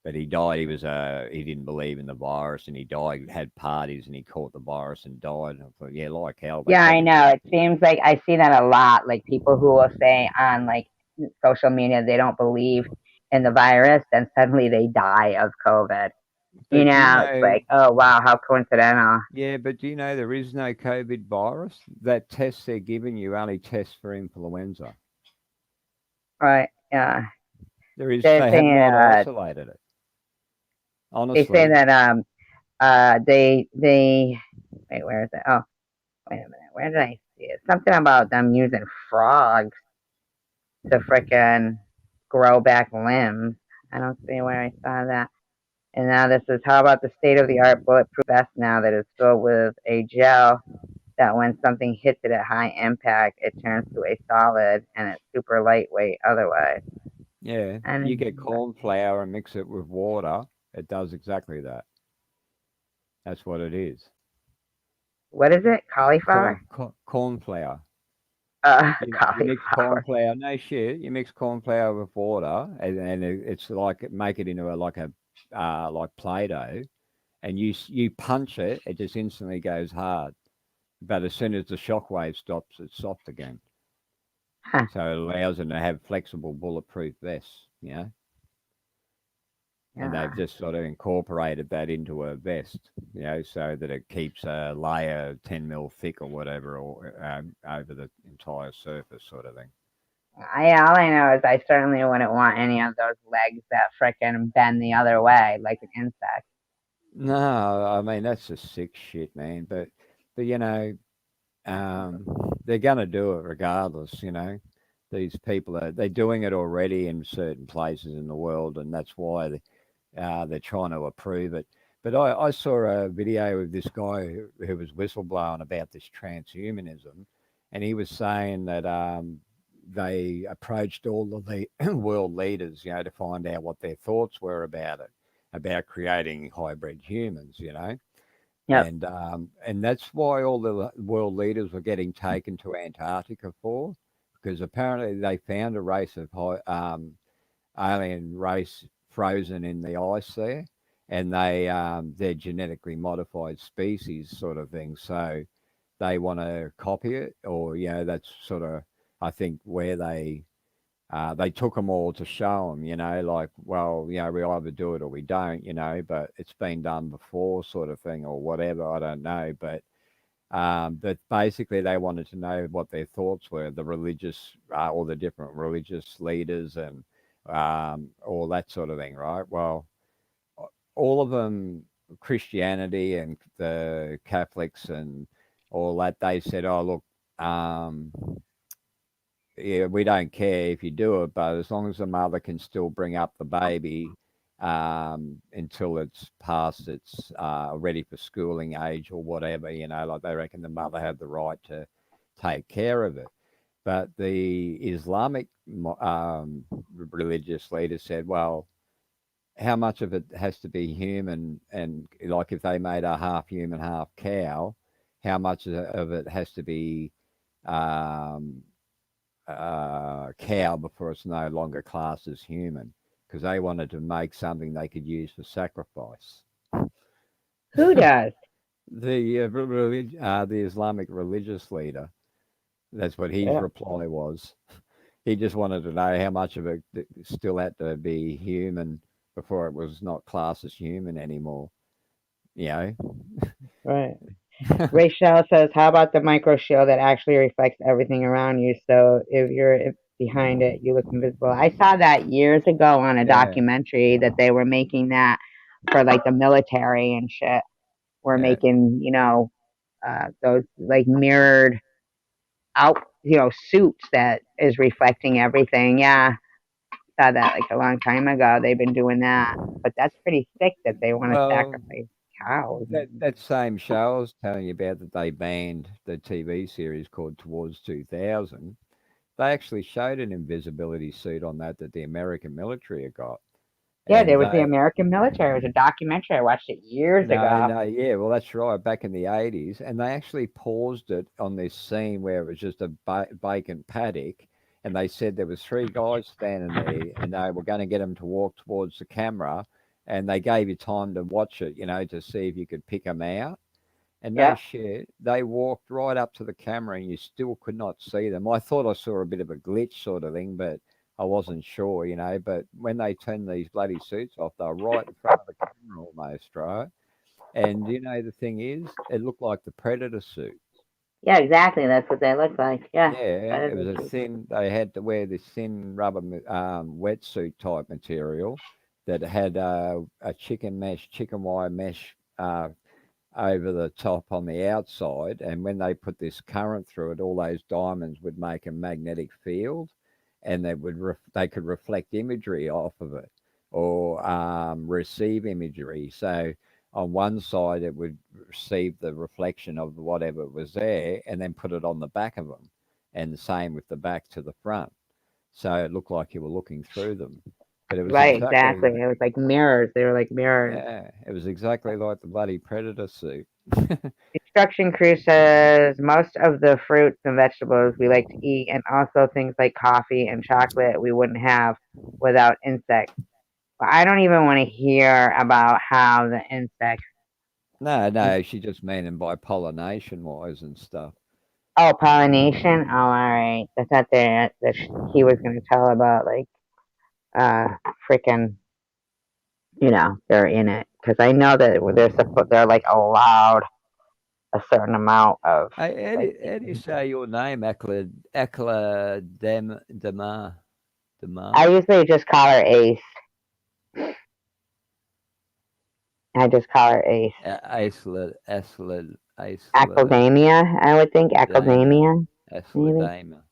but he died. He didn't believe in the virus, and he died. Had parties, and he caught the virus and died. I thought, yeah, like hell, they yeah, I probably know. did. It seems like I see that a lot. Like people who will say on like social media they don't believe in the virus, then suddenly they die of COVID. But do you It's know? like, oh wow, how coincidental. Yeah, but do you know there is no COVID virus? That test they're giving you only tests for influenza. Right. Yeah. There is. They're They have saying not isolated it. they say Honestly, that they wait, where is it? Oh, wait a minute, where did I see it? Something about them using frogs to frickin' grow back limbs. I don't see where I saw that. And now this is how about the state of the art bulletproof vest now that is filled with a gel that when something hits it at high impact, it turns to a solid and it's super lightweight otherwise. yeah. You And get corn flour and mix it with water. It does exactly that. That's what it is. what is it? Cauliflower? Corn flour. You mix corn Cauliflower. flour. No shit. You mix corn flour with water, and it's like make it into a like a like Play-Doh, and you punch it. It just instantly goes hard. But as soon as the shock wave stops, it's soft again. Huh. So it allows them to have flexible, bulletproof vests. And they've Yeah. just sort of incorporated that into a vest. So that it keeps a layer 10 mil thick or whatever, or over the entire surface, sort of thing. All I know is I certainly wouldn't want any of those legs that frickin' bend the other way like an insect. No, I mean that's just sick shit, man. But um, they're gonna do it regardless. These people they're doing it already in certain places in the world, and that's why they're trying to approve it. But I saw a video of this guy who was whistleblowing about this transhumanism, and he was saying that they approached all of the world leaders, to find out what their thoughts were about it, about creating hybrid humans, Yep. and that's why all the world leaders were getting taken to Antarctica for, because apparently they found a race of alien race frozen in the ice there, and they're genetically modified species sort of thing. So they want to copy it, or that's sort of I think where they took them all to show them, like, well, we either do it or we don't, but it's been done before, sort of thing, or whatever. I don't know, but basically, they wanted to know what their thoughts were, the religious, all the different religious leaders, and all that sort of thing, right? Well, all of them, Christianity and the Catholics and all that, they said, "Oh, look, um, yeah, we don't care if you do it, but as long as the mother can still bring up the baby until it's past its ready for schooling age or whatever, like they reckon the mother had the right to take care of it." But the Islamic religious leader said, well, how much of it has to be human? And like if they made a half human, half cow, how much of it has to be um, cow before it's no longer classed as human, because they wanted to make something they could use for sacrifice. Who does? The Islamic religious leader. That's what his Yeah. reply was. He just wanted to know how much of it still had to be human before it was not classed as human anymore. You know. Right. Rachel says, "How about the micro shield that actually reflects everything around you? So if behind it, you look invisible." I saw that years ago on a Yeah. documentary that they were making that for like the military and shit. We're Yeah. making, those like mirrored out, suits that is reflecting everything. Yeah, saw that like a long time ago. They've been doing that, but that's pretty sick that they want to Well, sacrifice cows. that same show I was telling you about that they banned the TV series called Towards 2000. They actually showed an invisibility suit on that the American military had got, Yeah, and there was the they American military. It was a documentary. I watched it years no, ago. no, yeah, well, that's right, back in the 80s, and they actually paused it on this scene where it was just a vacant paddock, and they said there was three guys standing there, and they were going to get them to walk towards the camera, and they gave you time to watch it, to see if you could pick them out. And no Yeah, shit, they walked right up to the camera and you still could not see them. I thought I saw a bit of a glitch sort of thing, but I wasn't sure, But when they turned these bloody suits off, they were right in front of the camera almost, right? And the thing is, it looked like the Predator suit. Yeah, exactly. That's what they look like. Yeah, Yeah, that is it was what a they look thin. They had to wear this thin rubber wetsuit type material that had a chicken mesh, chicken wire mesh over the top on the outside, and when they put this current through it, all those diamonds would make a magnetic field, and they could reflect imagery off of it or receive imagery. So on one side, it would receive the reflection of whatever was there, and then put it on the back of them, and the same with the back to the front. So it looked like you were looking through them, but it was Right, exactly exactly. It was like mirrors. They were like mirrors. yeah, it was exactly like the bloody predator suit. Construction crew says most of the fruits and vegetables we like to eat, and also things like coffee and chocolate, we wouldn't have without insects. But I don't even want to hear about how the insects. No, no, she just meaning by pollination wise and stuff. Oh, pollination. Oh, all right. That's not there. That he was going to tell about like uh freaking. They're in it because I know that they're like allowed a certain amount of like. How do you say your name? Akla I Demar? usually just call her Ace. I just call her Ace. Aisla, Academia, I would think Dama, academia, maybe. Dama,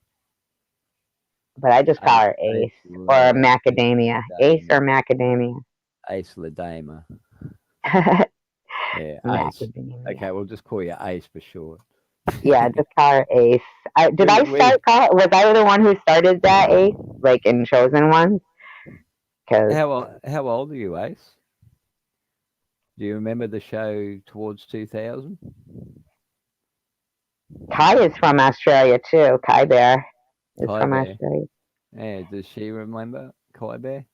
But I just call her Ace or macadamia. Ace or Dama, macadamia. Dama. Yeah, Ace. Macadamia. Okay, we'll just call you Ace for short. Yeah, just call her Ace. Did we I we start call? Was I the one who started that Ace, like in Chosen Ones? Because how old are you, Ace? Do you remember the show Towards 2000? Kai is from Australia too. Kai Bear is Kai from Bear. Australia. Yeah, does she remember Kai Bear?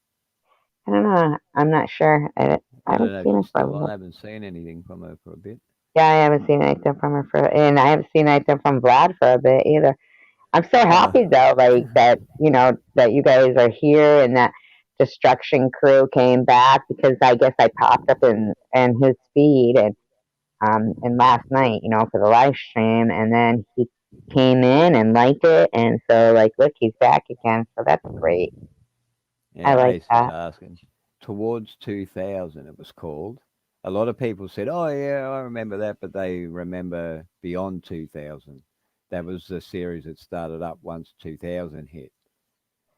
I don't know. I'm not sure. I I don't haven't know if seen her she's for a still on. while. I haven't seen anything from her for a bit. Yeah, I haven't seen anything from her and I haven't seen anything from Vlad for a bit either. I'm so Oh, happy though, like that, that you guys are here and that Destruction Crew came back because I guess I popped up in his feed and last night, for the live stream, and then he came in and liked it, and so like, look, he's back again, so that's great. I yeah, like Ace is that. asking. Towards 2000, it was called. A lot of people said, "Oh yeah, I remember that," but they remember Beyond 2000. That was the series that started up once 2000 hit.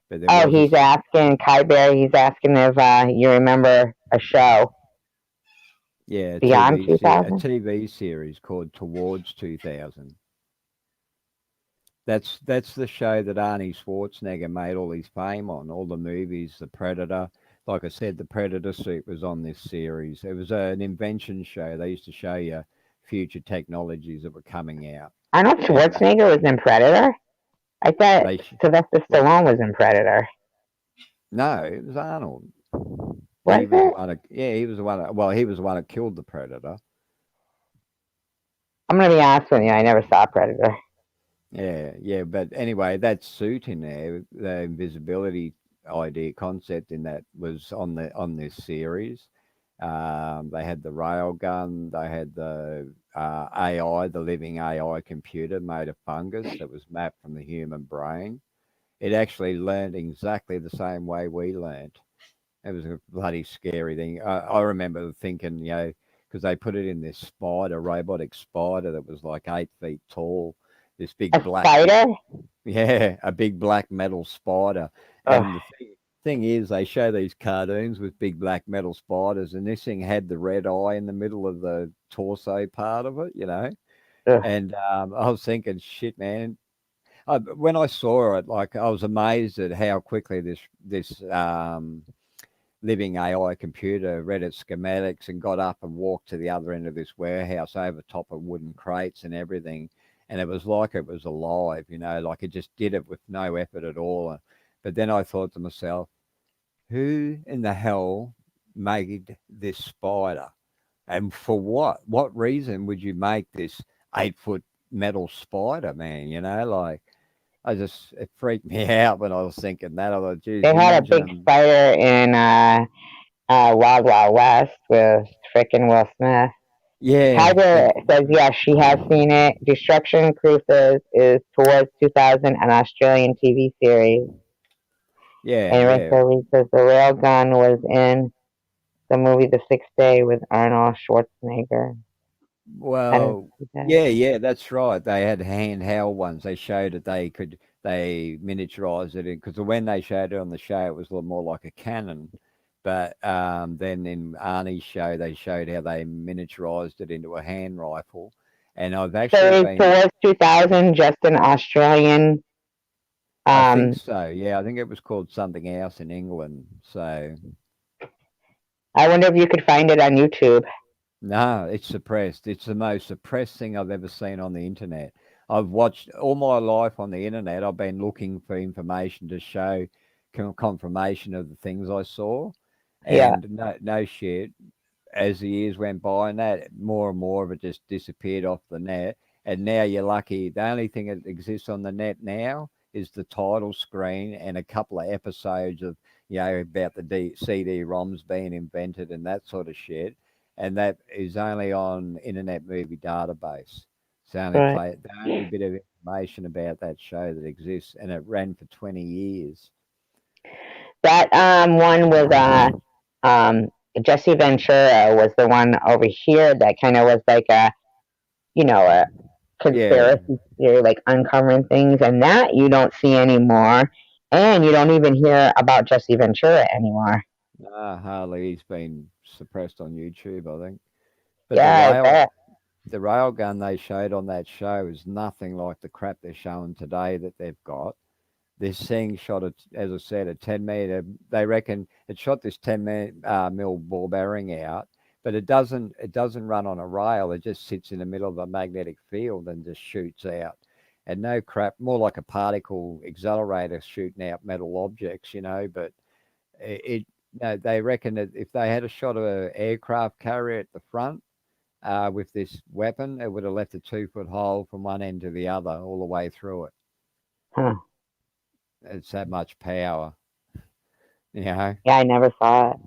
But there Oh, was a he's asking Kai Bear. He's asking if you remember a show yeah, beyond a 2000. TV series called Towards 2000. That's the show that Arnie Schwarzenegger made all his fame on, all the movies, The Predator. Like I said, the Predator suit was on this series. It was an invention show. They used to show you future technologies that were coming out, Arnold and Schwarzenegger was in Predator. I thought they Sylvester what? Stallone was in Predator. No, it was Arnold. He Was was the it? one. Yeah, he was the one. Well, he was the one that killed the Predator. I'm gonna be honest with you. I never saw Predator. Yeah, yeah. But anyway, that suit in there, the invisibility idea concept in that was on this series. They had the rail gun. They had the AI, the living AI computer made of fungus that was mapped from the human brain. It actually learned exactly the same way we learned. It was a bloody scary thing. I remember thinking, because they put it in this spider, robotic spider that was like 8 feet tall, this A big black, spider? yeah, a big black metal spider. Ugh, And the thing is, they show these cartoons with big black metal spiders, and this thing had the red eye in the middle of the torso part of it. ugh. And I was thinking, shit, man. When I saw it, like I was amazed at how quickly this living AI computer read its schematics and got up and walked to the other end of this warehouse over top of wooden crates and everything. And it was like it was alive, like it just did it with no effort at all. But then I thought to myself, who in the hell made this spider? And for what? What reason would you make this 8 foot metal spider, man? Like it freaked me out when I was thinking that. I thought, geez, They you had a imagine big them. spider in Wild Wild West with frickin' Will Smith. Yeah, Kyber says yes, she has seen it. Destruction Cruises is towards 2000, an Australian TV series. yeah, And yeah. Rachel Reed says the railgun was in the movie The Sixth Day with Arnold Schwarzenegger. I didn't Well, see that. yeah, yeah, that's right. They had handheld ones. They showed that they miniaturized it because when they showed it on the show, it was a little more like a cannon. But then in Arnie's show, they showed how they miniaturized it into a hand rifle. And I've So actually it's been, towards 2000, just an Australian. I think Um, so. Yeah, I think it was called something else in England. So I wonder if you could find it on YouTube. no, it's suppressed. It's the most suppressed thing I've ever seen on the internet. I've watched all my life on the internet. I've been looking for information to show confirmation of the things I saw, Yeah, and no, no shit. As the years went by, and that more and more of it just disappeared off the net. And now you're lucky. The only thing that exists on the net now is the title screen and a couple of episodes of about the CD-ROMs being invented and that sort of shit, and that is only on Internet Movie Database. It's right. the only bit of information about that show that exists, and it ran for 20 years. That one with um Jesse Ventura was the one over here that kind of was like a Yeah, conspiracy theory, like uncovering things, and that you don't see anymore, and you don't even hear about Jesse Ventura anymore. hardly. He's been suppressed on YouTube, I think. But Yeah, I bet. the railgun they showed on that show is nothing like the crap they're showing today that they've got. This thing shot at, as I said, a 10 meter. They reckon it shot this 10 mil ball bearing out, but it doesn't run on a rail. It just sits in the middle of a magnetic field and just shoots out. And no crap, more like a particle accelerator shooting out metal objects, But it no, they reckon that if they had a shot of an aircraft carrier at the front with this weapon, it would have left a 2 foot hole from one end to the other all the way through it. Huh. It's that much power, you know. Yeah, I never saw it.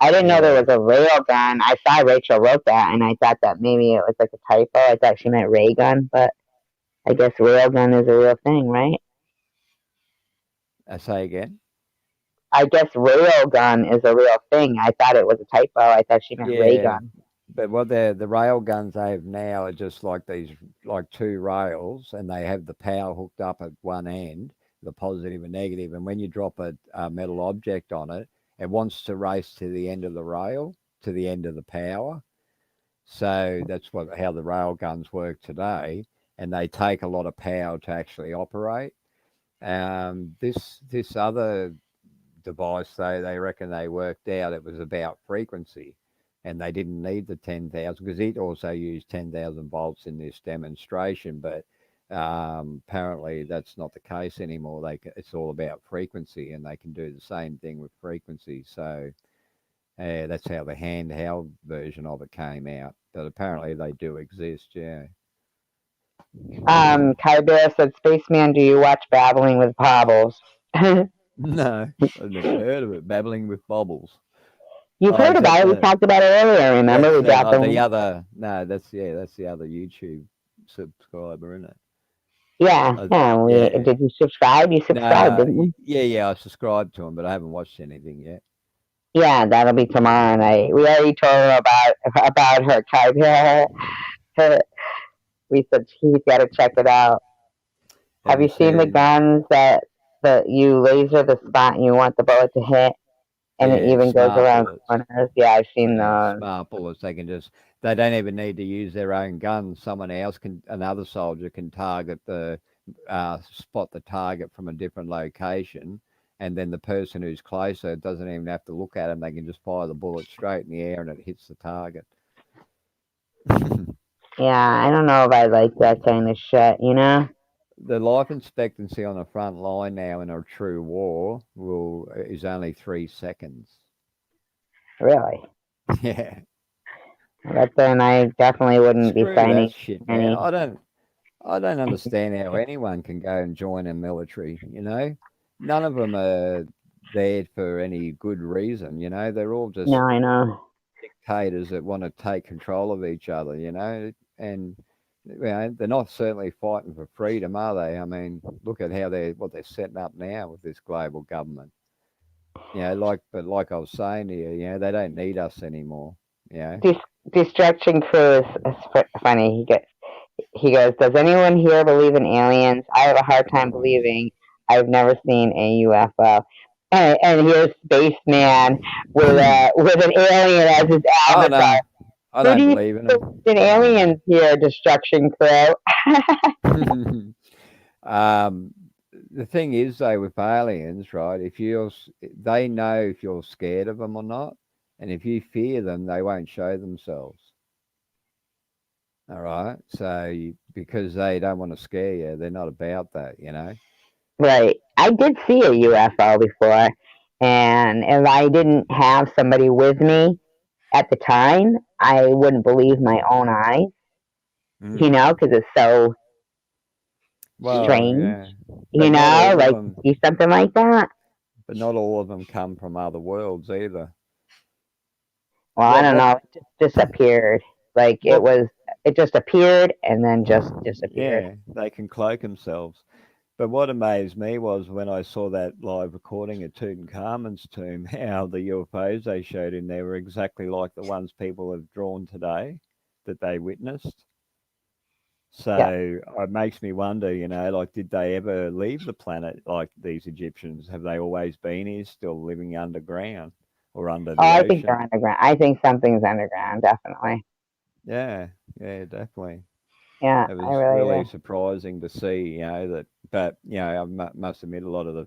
I didn't know there Yeah. was a rail gun. I saw Rachel wrote that, and I thought that maybe it was like a typo. I thought she meant ray gun, but I guess rail gun is a real thing, right? I say again. I guess rail gun is a real thing. I thought it was a typo. I thought she meant ray Yeah, gun. but what the rail guns they have now are just like these, like two rails, and they have the power hooked up at one end, the positive and negative. And when you drop a metal object on it, it wants to race to the end of the rail, to the end of the power. So that's what how the rail guns work today, and they take a lot of power to actually operate. This other device, they reckon they worked out it was about frequency, and they didn't need the 10,000 because it also used 10,000 volts in this demonstration. But apparently that's not the case anymore. It's all about frequency, and they can do the same thing with frequency. So that's how the handheld version of it came out. But apparently they do exist. Yeah. Kai Bear said, Spaceman, do you watch Babbling with Bobbles? You've No, I've never heard of it. Babbling with bubbles. Oh, heard is that about it. We the? talked about it earlier. Remember? That's We dropped the them. other. No, that's the other YouTube subscriber, isn't it? Yeah, yeah. Yeah. Did you subscribe? You subscribed, No, didn't you? yeah, yeah. I subscribed to him, but I haven't watched anything yet. Yeah, that'll be tomorrow night. We already told her about her Kai Bear. We said he's got to check it out. Have Have you you seen the seen? guns that you laser the spot and you want the bullet to hit, and it Yeah, even goes smart around bullets. corners? Yeah, I've seen Yeah, those. smart bullets. They can just. They don't even need to use their own gun. Someone else can. Another soldier can spot the target from a different location, and then the person who's closer doesn't even have to look at them. They can just fire the bullet straight in the air, and it hits the target. Yeah, I don't know if I like that kind of shit. The life expectancy on the front line now in a true war will is only 3 seconds. Really. Yeah, But then I definitely wouldn't be screw that signing shit, man. any. I don't understand how anyone can go and join a military. None of them are there for any good reason. They're all No, just I know. dictators that want to take control of each other, and they're not certainly fighting for freedom, are they? I mean, look at how what they're setting up now with this global government. But like I was saying to you, they don't need us anymore. You know. Dis- Destruction Crew is funny. He goes, "Does anyone here believe in aliens? I have a hard time believing. I've never seen a UFO." And here's Spaceman with an alien as his Oh avatar. no, I Who do don't you believe in think them. in No. aliens here, Destruction Crew? um, the thing is, though, with aliens, right? They know if you're scared of them or not, and if you fear them, they won't show themselves. All right, because they don't want to scare you, they're not about that. Right. I did see a UFO before, and if I didn't have somebody with me at the time, I wouldn't believe my own eyes, Mm. because it's so Well, strange, yeah, but not all of like to them. see something like that. But not all of them come from other worlds either. Well, I What? don't What? know. It just disappeared. Like What? it just appeared and then just disappeared. Yeah, they can cloak themselves. But what amazed me was when I saw that live recording of Tutankhamun's tomb, how the UFOs they showed in there were exactly like the ones people have drawn today that they witnessed. Yeah. So it makes me wonder, like, did they ever leave the planet like these Egyptians? Have they always been here, still living underground or under Oh, the I think ocean? they're underground. I think something's underground, definitely. Yeah, yeah, definitely. Yeah, It I was really really do. surprising to see, that. But I must admit, a lot of the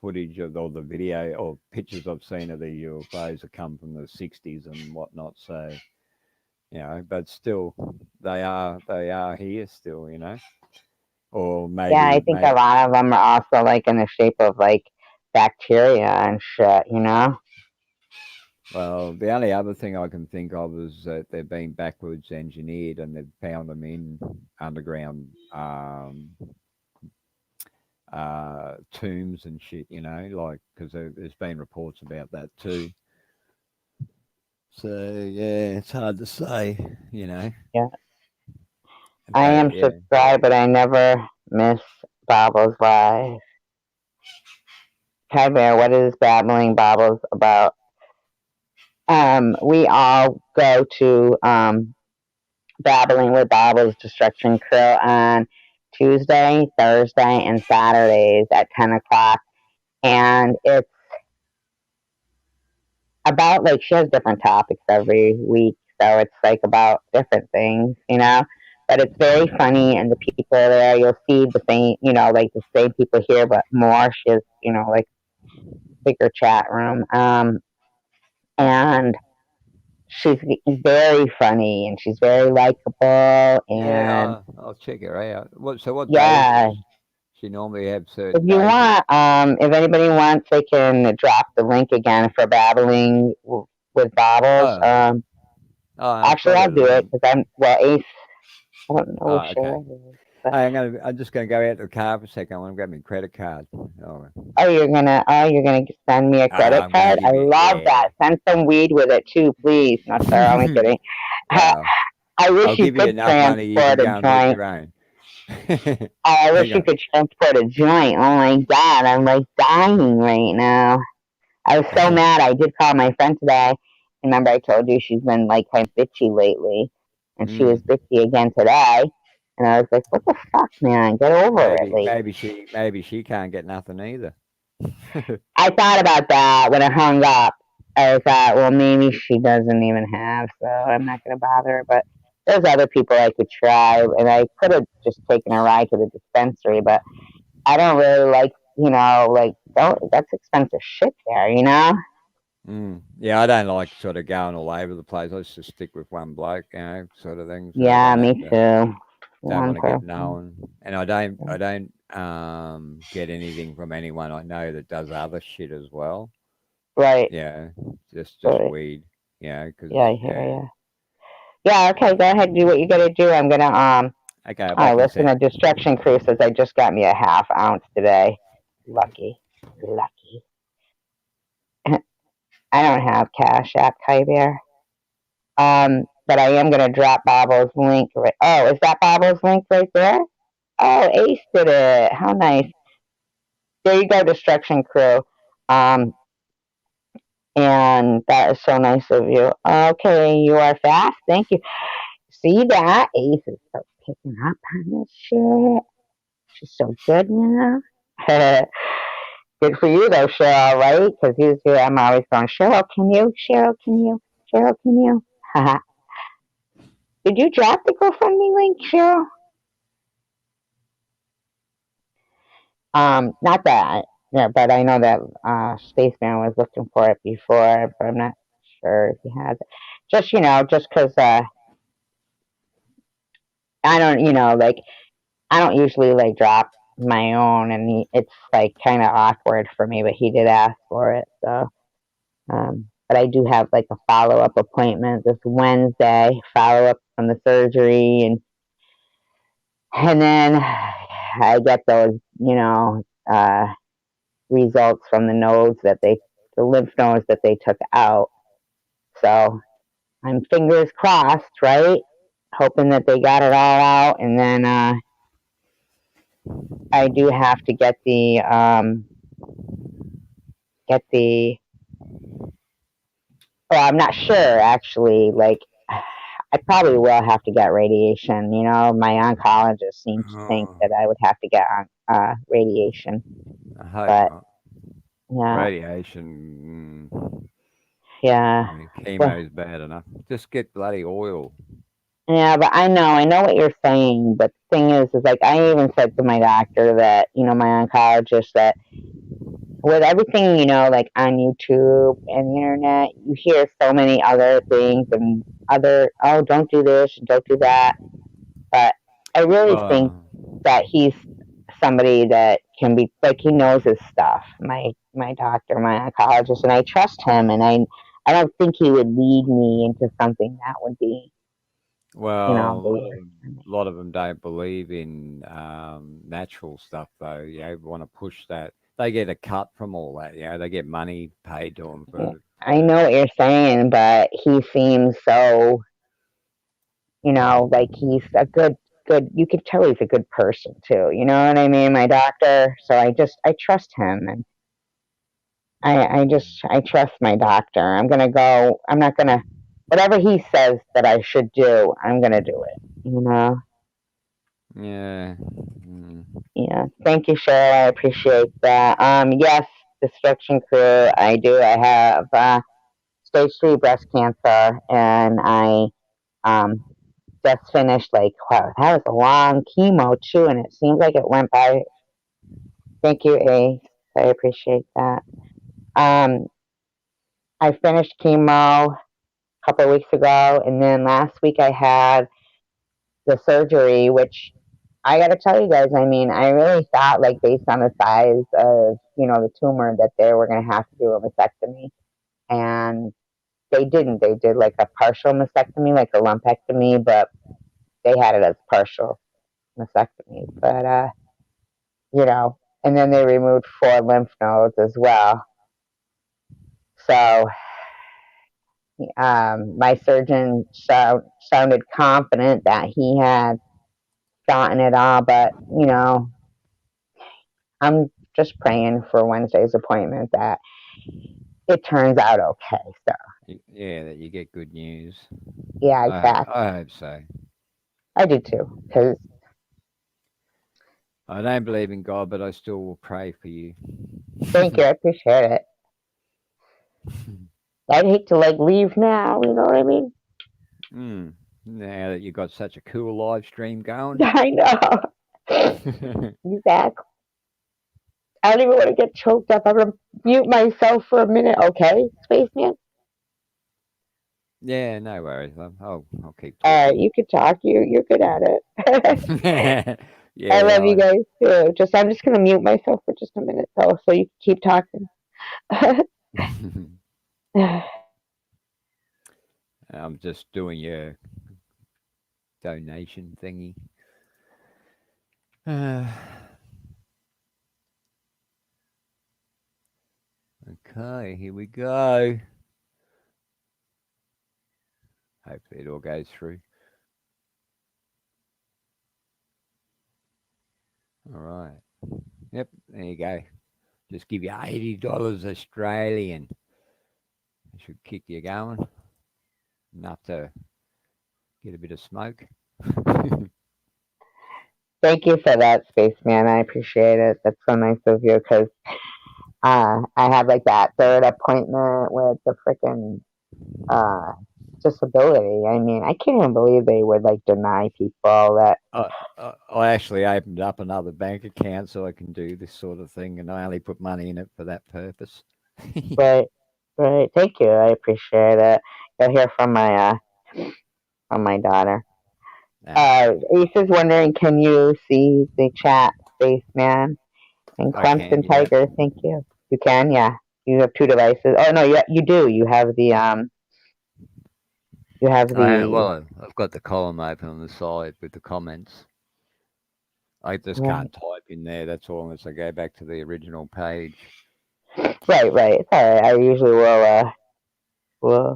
footage of all the video or pictures I've seen of the UFOs have come from the '60s and whatnot. So but still, they are here still, or Yeah, I think a maybe. lot of them are also like in the shape of like bacteria and shit. Well, the only other thing I can think of is that they've been backwards engineered and they've found them in underground tombs and shit, like because there's been reports about that too. So yeah, it's hard to say, you know. Yeah. I But am yeah, subscribed, but I never miss Bobbles Live. Hi Bear, what is Babbling Bobbles about? We all go to Babbling with Bobbles Destruction Crew on Tuesday, Thursday, and Saturdays at 10 o'clock. And it's about like she has different topics every week. So it's like about different things. But it's very funny, and the people there, you'll see the same, like the same people here, but more. She has, like bigger chat room. And she's very funny, and she's very likable. yeah, And I'll check her out. What days yeah, does she normally have? if Certain you days that. want, if anybody wants, they can drop the link again for Babbling with Bobbles. Oh, oh, I've Actually, got I'll it. do it because Ace. I don't know if Oh, she okay. is, but I'm just gonna go out to the car for a second. I want to grab my credit card. Oh, you're gonna send me a credit I'm gonna card. give I you. love Yeah. that. Send some weed with it too, please. No, sir, I'm only kidding. Well, I I'll wish you give you could enough money. You can transport a go and get joint. your own. I Hang wish you on. could transport a joint. Oh my god, I'm like dying right now. I was so mad. I did call my friend today. Remember, I told you she's been like kind of bitchy lately, and she was Mm, bitchy again today. And I was like, "What the fuck, man? Get over it!" Like, maybe she can't get nothing either. I thought about that when I hung up. I thought, well, maybe she doesn't even have, so I'm not gonna bother her. But there's other people I could try, and I could have just taken a ride to the dispensary, but I don't really like, like, that's expensive shit there. Yeah, I don't like sort of going all over the place. I just stick with one bloke, sort of thing. So I Yeah, don't me have to, too. don't One want to get person. known, and I don't get anything from anyone I know that does other shit as well. Right. Yeah, just Right. weed. Yeah, Because I hear you. Yeah, okay, go ahead, do what you gotta do. I'm gonna okay, back in a listen sec. to Destruction Crew says I just got me a half ounce today. Lucky. Lucky. I don't have Cash App, Kyber. But I am gonna drop Bobo's link. Right. Oh, is that Bobo's link right there? Oh, Ace did it. How nice. There you go, Destruction Crew. Um, and that is so nice of you. Okay, you are fast. Thank you. See that? Ace is so picking up on this shit. She's so good now. Good for you though, Cheryl, right? Because usually I'm always going, Cheryl, can you? Cheryl, can you? Cheryl, can you? Did you drop the GoFundMe link, Cheryl? Not that, yeah, but I know that Spaceman was looking for it before, but I'm not sure if he has it. Just just because I don't, like I don't usually like drop my own, and it's like kind of awkward for me. But he did ask for it, so. But I do have like a follow up appointment this Wednesday, follow up from the surgery, and then I get those, results from the lymph nodes that they took out. So I'm fingers crossed, right? Hoping that they got it all out, and then I do have to get the. Well, I'm not sure actually. Like, I probably will have to get radiation. My oncologist seems to think Oh, that I would have to get radiation, I hope but not. yeah, Radiation, yeah. I mean, Well, chemo's bad enough. Just get bloody oil. yeah, but I know what you're saying. But the thing is like I even said to my doctor that my oncologist that with everything like on YouTube and the internet, you hear so many other things and other don't do this and don't do that. But I really think Well, that he's somebody that can be like he knows his stuff. My doctor, my oncologist, and I trust him. And I don't think he would lead me into something that would be well, dangerous for a me. lot of them don't believe in natural stuff, though. Want to push that. They get a cut from all that. They get money paid to them Yeah, for. I know what you're saying, but he seems so like he's a good. You could tell he's a good person too. You know what I mean? My doctor. So I trust him, and I trust my doctor. I'm gonna go. I'm not gonna whatever he says that I should do. I'm gonna do it. Yeah. Mm. Yeah. Thank you, Cheryl. I appreciate that. Yes, Destruction Crew. I do. I have stage 3 breast cancer, and I um just finished like wow, that was a long chemo too, and it seems like it went by. Thank you, Ace. I appreciate that. Um, I finished chemo a couple of weeks ago, and then last week I had the surgery, which I got to tell you guys, I mean, I really thought, like, based on the size of, the tumor, that they were going to have to do a mastectomy. And they didn't. They did, like, a partial mastectomy, like a lumpectomy, but they had it as partial mastectomy. But, and then they removed 4 lymph nodes as well. So, my surgeon sounded confident that he had gotten it all, but, I'm just praying for Wednesday's appointment that it turns out okay. So, Yeah, that you get good news. yeah, I exactly. I hope so. I do too. Because I don't believe in God, but I still will pray for you. thank you. I appreciate it. I'd hate to like leave now. You know what I mean? Mm. Now that you got such a cool live stream going. I know. Exactly. I don't even want to get choked up. I'm going to mute myself for a minute. Okay, Spaceman? Yeah, no worries. I'll keep All right, talking. you can talk. You're good at it. I love you Yeah, guys too. I'm just gonna mute myself for just a minute though, so you can keep talking. I'm just doing your donation thingy. Okay, here we go. Hopefully it all goes through. All right. Yep. There you go. Just give you $80 Australian. It should kick you going. Enough to get a bit of smoke. Thank you for that, Spaceman. I appreciate it. That's so nice of you because I had like that third appointment with the freaking uh, disability. I mean, I can't even believe they would like deny people that. I actually opened up another bank account so I can do this sort of thing, and I only put money in it for that purpose. Right, right. Thank you. I appreciate it. You'll hear from my daughter. Ace is wondering, can you see the chat, Spaceman and I can, Clemson yeah. Tiger? Thank you. You can, yeah. You have two devices. Oh no, you do. You have the Well, I've got the column open on the side with the comments. I just right, can't type in there. That's all unless I go back to the original page. right. It's all right. I usually will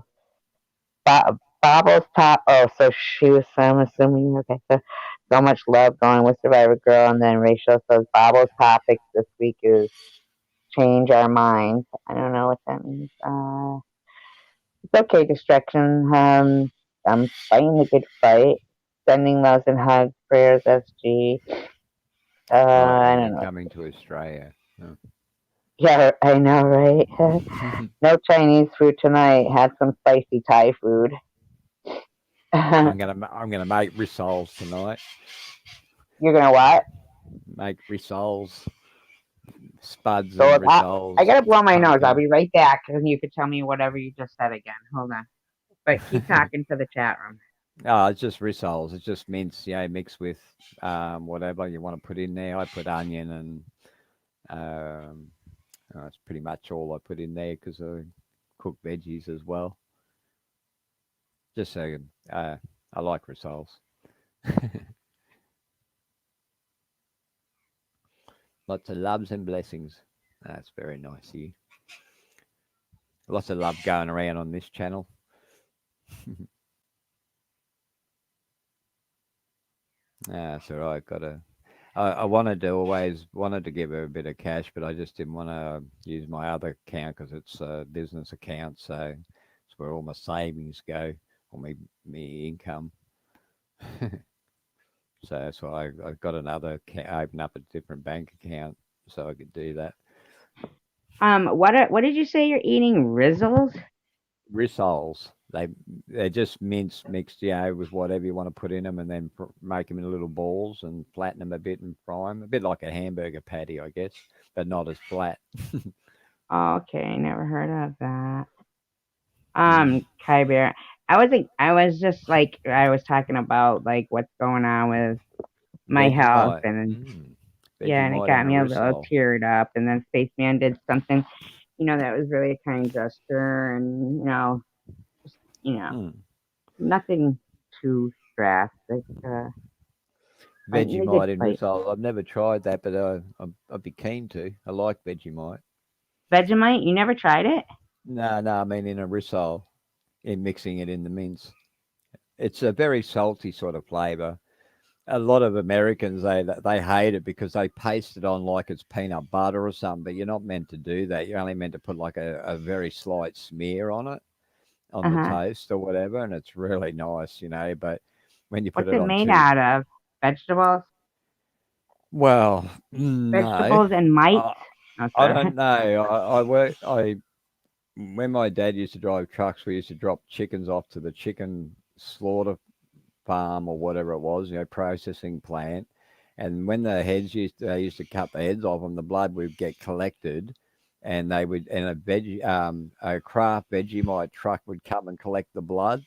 Bobble's top. Oh, so she was. I'm assuming. Okay, so much love going with Survivor Girl, and then Rachel says Bobble's topics this week is change our minds. I don't know what that means. It's okay, distraction. I'm fighting the good fight. Sending loves and hugs, prayers, SG. Right, I and don't you're know. coming to Australia. Oh. Yeah, I know, right? No Chinese food tonight. Had some spicy Thai food. You're I'm gonna make rissoles tonight. gonna what? Make rissoles, spuds So and if I rissoles, gotta blow my nose. I'll pumpkin. be right back, and you could tell me whatever you just said again. Hold on. But keep talking to the chat room. Oh, it's just rissoles. It's just mince, mixed with whatever you want to put in there. I put onion and that's pretty much all I put in there because I cook veggies as well. Just so I like rissoles. Lots of loves and blessings. That's very nice of you. Lots of love going around on this channel. That's all right. I wanted to always wanted to give her a bit of cash, but I just didn't want to use my other account because it's a business account, so it's where all my savings go, or me income. So that's why I got another open up a different bank account so I could do that. What did you say you're eating? Rizzles? Rissoles, they're just mixed, with whatever you want to put in them, and then make them in little balls and flatten them a bit and fry them, a bit like a hamburger patty, I guess, but not as flat. Okay, never heard of that. Mm. Kai Bear. I was just like I was talking about like what's going on with my health Vegemite, and yeah, and it Vegemite got on a me a little rissole. teared up and then Spaceman did something, that was really a kind gesture and just Mm. nothing too drastic. Fighting the good Vegemite in fight. rissole. I've never tried that, but I'd be keen to. I like Vegemite. Vegemite, you never tried it? No, no, I mean in a rissole, in mixing it in the mince. It's a very salty sort of flavour. A lot of Americans they hate it because they paste it on like it's peanut butter or something, but you're not meant to do that. You're only meant to put like a very slight smear on it on the Uh-huh. toast or whatever, and it's really nice. But when you put What's it it on made too, out of? Vegetables? well, no, Vegetables and mites? I, Oh, I sorry. don't know. I work. I When my dad used to drive trucks, we used to drop chickens off to the chicken slaughter farm or whatever it was, processing plant. And when they used to cut the heads off them, the blood would get collected, and a craft Vegemite truck would come and collect the blood.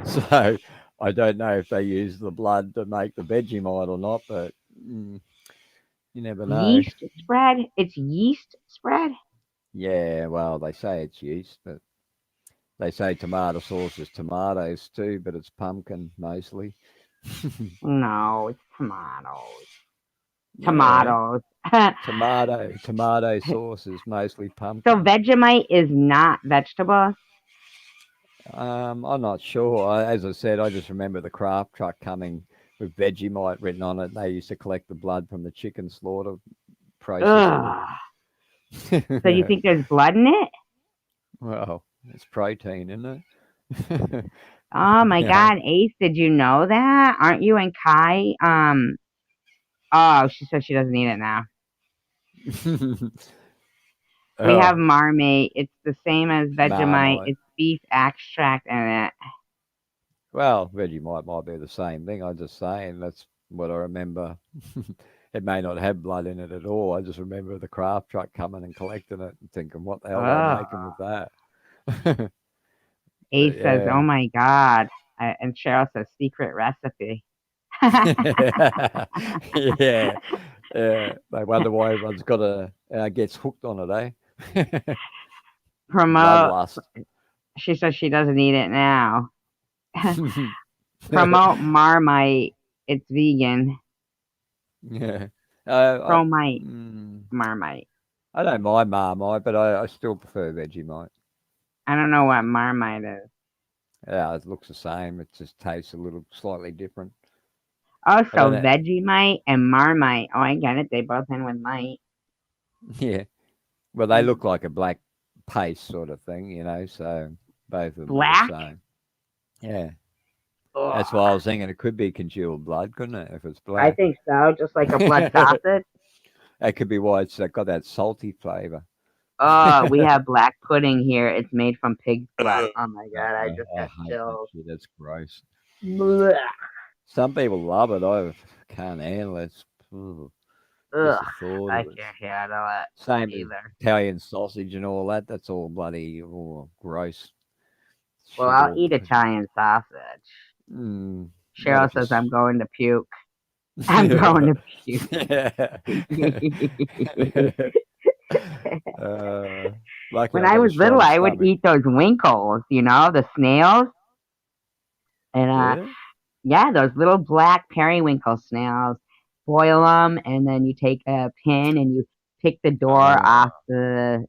So I don't know if they use the blood to make the Vegemite or not, but you never know. Yeast spread? It's yeast spread? Yeah, well, they say it's yeast, but they say tomato sauce is tomatoes too, but it's pumpkin mostly. No, it's tomatoes. Yeah, Tomatoes. tomato sauce is mostly So pumpkin. Vegemite is not vegetables? I'm not sure. As I said, I just remember the craft truck coming with Vegemite written on it. They used to collect the blood from the chicken slaughter, process it, Ugh. So you and think there's blood in it? well, it's protein, isn't it? Oh my Yeah. God, Ace, did you know that? Aren't you and Kai? Oh, she said she doesn't eat it now. We have Oh, Marmite. It's the same as Vegemite. Marmite. It's beef extract in it. Well, Vegemite might be the same thing. I'm just saying that's what I remember. It may not have blood in it at all. I just remember the craft truck coming and collecting it and thinking, what the hell are they making Oh. with that? But Ace says, "Oh yeah. my God," and Cheryl says, "Secret recipe." Yeah. Yeah. They wonder why everyone's got gets hooked on it, eh? Promote. Bloodlust. She says she doesn't eat it now. Promote Marmite. It's vegan. Yeah. Promite Mm, Marmite. I don't mind Marmite, but I still prefer Vegemite. I don't know what Marmite is. Yeah, it looks the same. It just tastes a little slightly different. I don't Also, know. Vegemite and Marmite. Oh, I get it. They both end with mite. Yeah. Well, they Mm. look like a black paste sort of thing, so both of them are the Black? same. Yeah. That's Ugh. why I was thinking it could be congealed blood, couldn't it, if it's I black? think so. Just like a blood That sausage. could be why it's got that salty flavour. We have black pudding here. It's made from pig's blood. Oh my No, God, I just I got hate that chills. shit. That's gross. Blech. Some people love it. I can't handle it. Just Ugh, the thought I of it. can't handle it Same as either. Italian sausage and all that. That's all bloody gross Well, shit. I'll All eat Italian sausage. not Cheryl if you. says I'm going to puke. I'm going to puke. Yeah. Lucky When I I got a was little, strong I would stomach. eat those winkles, the snails. And Yeah. yeah, those little black periwinkle snails. Boil them, and then you take a pin and you pick the door off Uh, the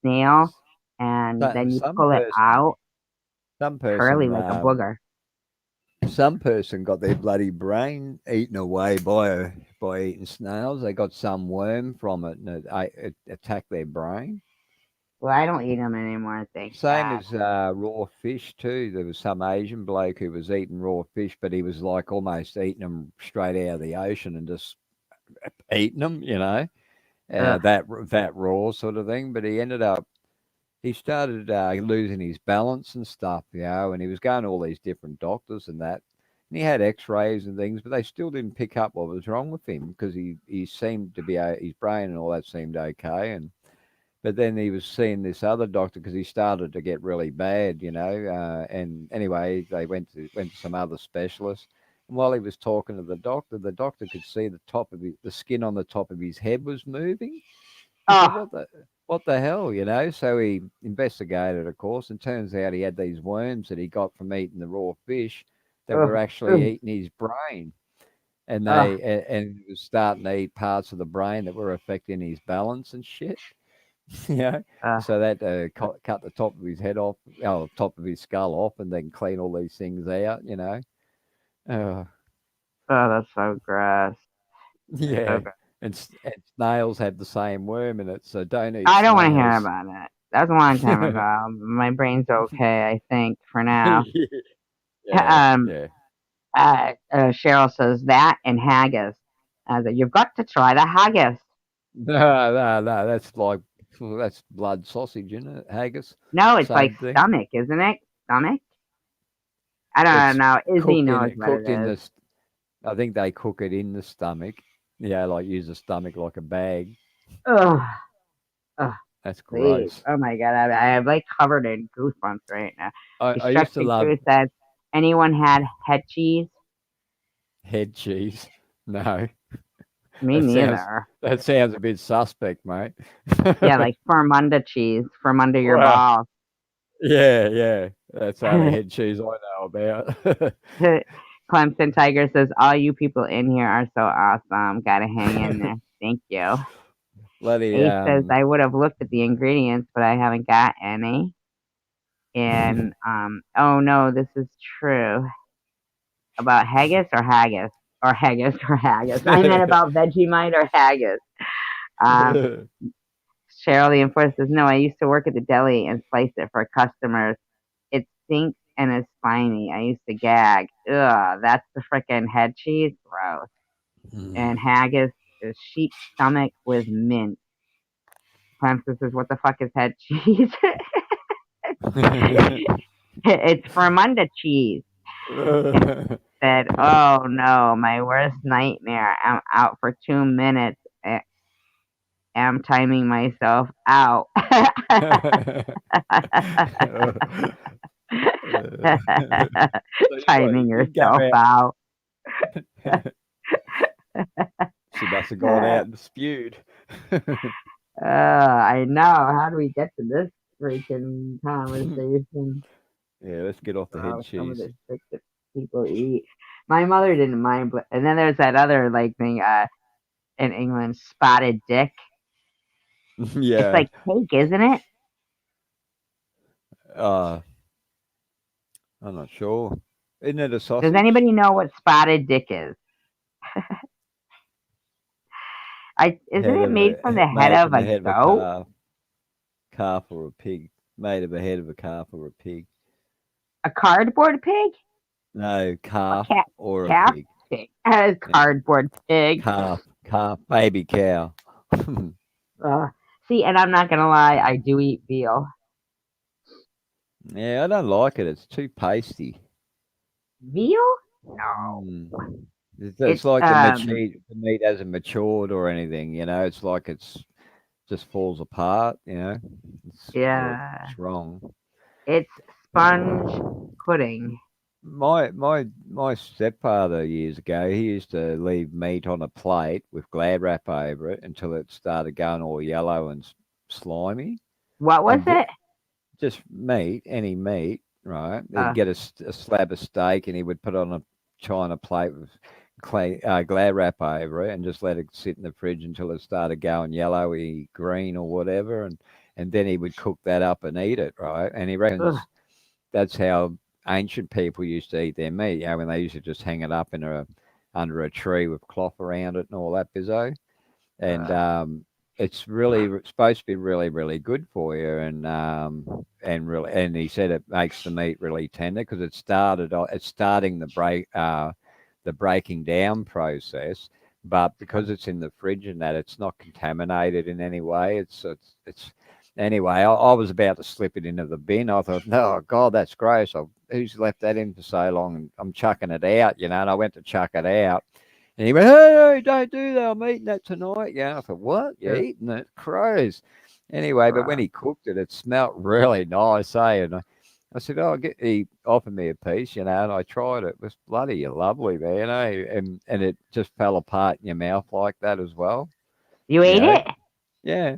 snail, and then you some pull it person, out, some curly person, like a booger. some person got their bloody brain eaten away by eating snails. They got some worm from it, and it attacked their brain. Well, I don't eat them anymore, thank Same God. as raw fish too. There was some Asian bloke who was eating raw fish, but he was like almost eating them straight out of the ocean and just eating them, Ugh. that raw sort of thing. But he started losing his balance and stuff, and he was going to all these different doctors and that. And he had X-rays and things, but they still didn't pick up what was wrong with him because he seemed to be his brain and all that seemed okay. And but then he was seeing this other doctor because he started to get really bad, and anyway, they went to some other specialist. And while he was talking to the doctor could see the skin on the top of his head was moving. He said, Oh, "What the hell?" So he investigated, of course, and turns out he had these worms that he got from eating the raw fish that were ugh, actually ugh, eating his brain, and ugh, he was starting to eat parts of the brain that were affecting his balance and shit. you know. ugh. So that cut the top of his head off, top of his skull off, and then clean all these things out. Uh, Oh, that's so gross. So yeah, gross. and snails have the same worm in it, so don't eat I don't want to hear snails. about it. That was a long time ago. My brain's okay, I think, for now. Yeah, Um, yeah. Cheryl says that and haggis. You've got to try the haggis. No, no, no. That's blood sausage, isn't it? Haggis, No, it's like same thing. stomach, isn't it? Stomach? I don't It's know. Izzy cooked in knows it, what it cooked in is. this. I think they cook it in the stomach. Yeah, like use the stomach like a bag. Ugh, ugh, That's please. gross. Oh my God, I am like covered in goosebumps right now. I used to Destructing love Truth says, anyone had head cheese? head cheese. No, Me that sounds neither. that sounds a bit suspect, mate. Yeah, like firm under cheese, firm under your Well, balls. yeah, yeah. That's the only head cheese I know about. Clemson Tiger says, all you people in here are so awesome. Gotta hang in there. Thank you. Bloody Ace says, I would have looked at the ingredients, but I haven't got any. And oh no, this is true about haggis or haggis. I meant about Vegemite or haggis. Um, Cheryl the Enforcer says, no, I used to work at the deli and slice it for customers. It stinks and is spiny. I used to gag. Ugh, that's the frickin' head cheese. Gross. And haggis is sheep's stomach with mint. Clemson says, what the fuck is head cheese? It's Fermunda cheese. And said, oh no, my worst nightmare. I'm out for 2 minutes. I'm timing myself out. So Timing you go yourself out. out. She must have gone out and spewed. I know. How do we get to this freaking conversation? Yeah, let's get off the head Some of cheese. the shit that people eat. My mother didn't mind, but and then there's that other like thing in England, spotted dick. It's Yeah. like cake, isn't it? Uh, I'm not sure. Isn't it a Does sausage? anybody know what spotted dick is? Isn't Head it of made from a the head made of from the a head of a goat? calf or a pig. Made of a head of a calf or a pig. A cardboard pig? No, A calf cat or a calf pig. pig? A Yeah, cardboard pig. calf, baby cow. Uh, See, and I'm not gonna lie, I do eat veal. Yeah, I don't like it. It's too pasty. Veal? No. Mm. It's It's like the meat hasn't matured or anything. It's like it's just falls apart. yeah, It's wrong. it's sponge pudding. My stepfather years ago, he used to leave meat on a plate with glad wrap over it until it started going all yellow and slimy, What was and it? just meat, any meat, right? He'd Uh, get a slab of steak and he would put it on a china plate with glad wrap over it and just let it sit in the fridge until it started going yellowy green or whatever, and then he would cook that up and eat it, right? And he ugh, reckons that's how ancient people used to eat their meat. When they used to just hang it up in a under a tree with cloth around it and all that bizzo. And uh, it's really supposed to be really, really good for you. And he said it makes the meat really tender because it's starting the breaking down process. But because it's in the fridge and that, it's not contaminated in any way. It's anyway. I was about to slip it into the bin. I thought, no, God, that's gross. Who's left that in for so long? And I'm chucking it out, And I went to chuck it out, and he went, hey, don't do that. I'm eating that tonight. Yeah, I thought, what? You're ugh, eating it? Crows. Anyway, but when gross. he cooked it, it smelt really nice, eh? And I said, oh, he offered me a piece, and I tried it. It was bloody lovely, man, eh? And it just fell apart in your mouth like that as well, You you ate know? it? Yeah,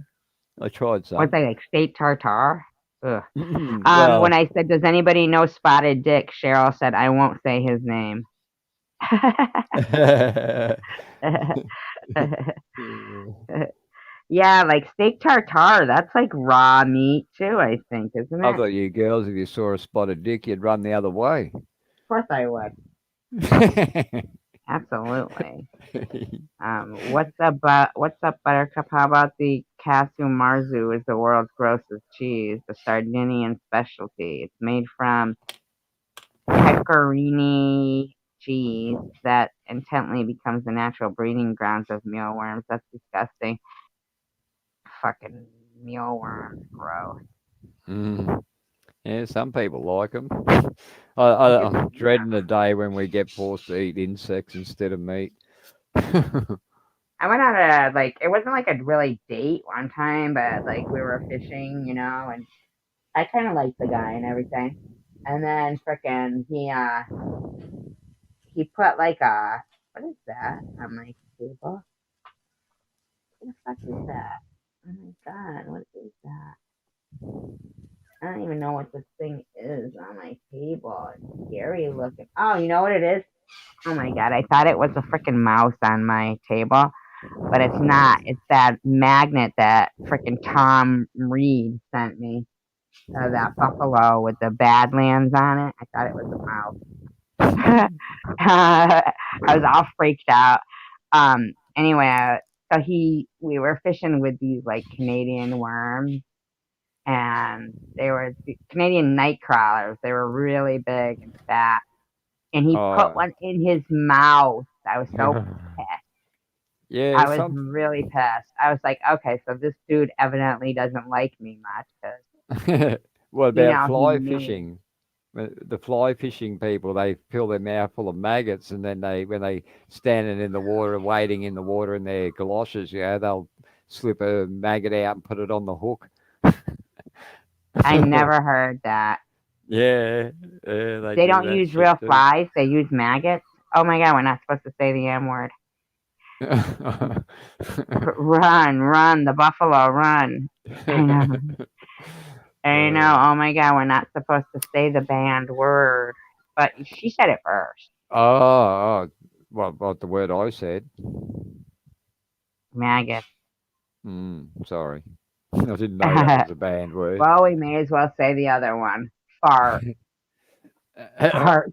I tried What's some. that like steak tartare? Ugh. When Well, I said, "Does anybody know Spotted Dick?" Cheryl said, "I won't say his name." Yeah, like steak tartare. That's like raw meat too. I think, isn't I it? thought you girls, if you saw a spotted dick, you'd run the other way. Of course, I would. Absolutely. What's up, Buttercup? How about the Casu Marzu is the world's grossest cheese, the Sardinian specialty. It's made from pecorino cheese that intently becomes the natural breeding grounds of mealworms. That's disgusting. Fucking mealworms, gross. Mm. Yeah, some people like them. I could, I'm dreading the day when we get forced to eat insects instead of meat. I went on a like it wasn't like a really date one time, but like we were fishing, and I kind of liked the guy and everything. And then frickin' he put like a what is that on my table? What the fuck is that? Oh my god, what is that? I don't even know what this thing is on my table. It's scary looking. Oh, you know what it is? Oh my god, I thought it was a freaking mouse on my table, but it's not. It's that magnet that freaking Tom Reed sent me. That buffalo with the Badlands on it. I thought it was a mouse. I was all freaked out. Anyway, so we were fishing with these like Canadian worms, and they were the Canadian night crawlers. They were really big and fat, and he put Oh, one in his mouth. I was so pissed. yeah. I was really pissed. I was like, okay, so this dude evidently doesn't like me much because What about he fly knew. fishing? The fly fishing people, they fill their mouth full of maggots, and then when they standing in the water, wading in the water in their galoshes, they'll slip a maggot out and put it on the hook. I never heard that. Yeah, yeah, they They do don't that use shit real too. flies. They use maggots. Oh my god, we're not supposed to say the M word. Run, run, the buffalo, run. I know. I know. Uh, Oh my god, we're not supposed to say the banned word. But she said it first. oh, what the word I said? Maggots. Sorry, I didn't know that was a banned word. Well, we may as well say the other one. Fart. Fart.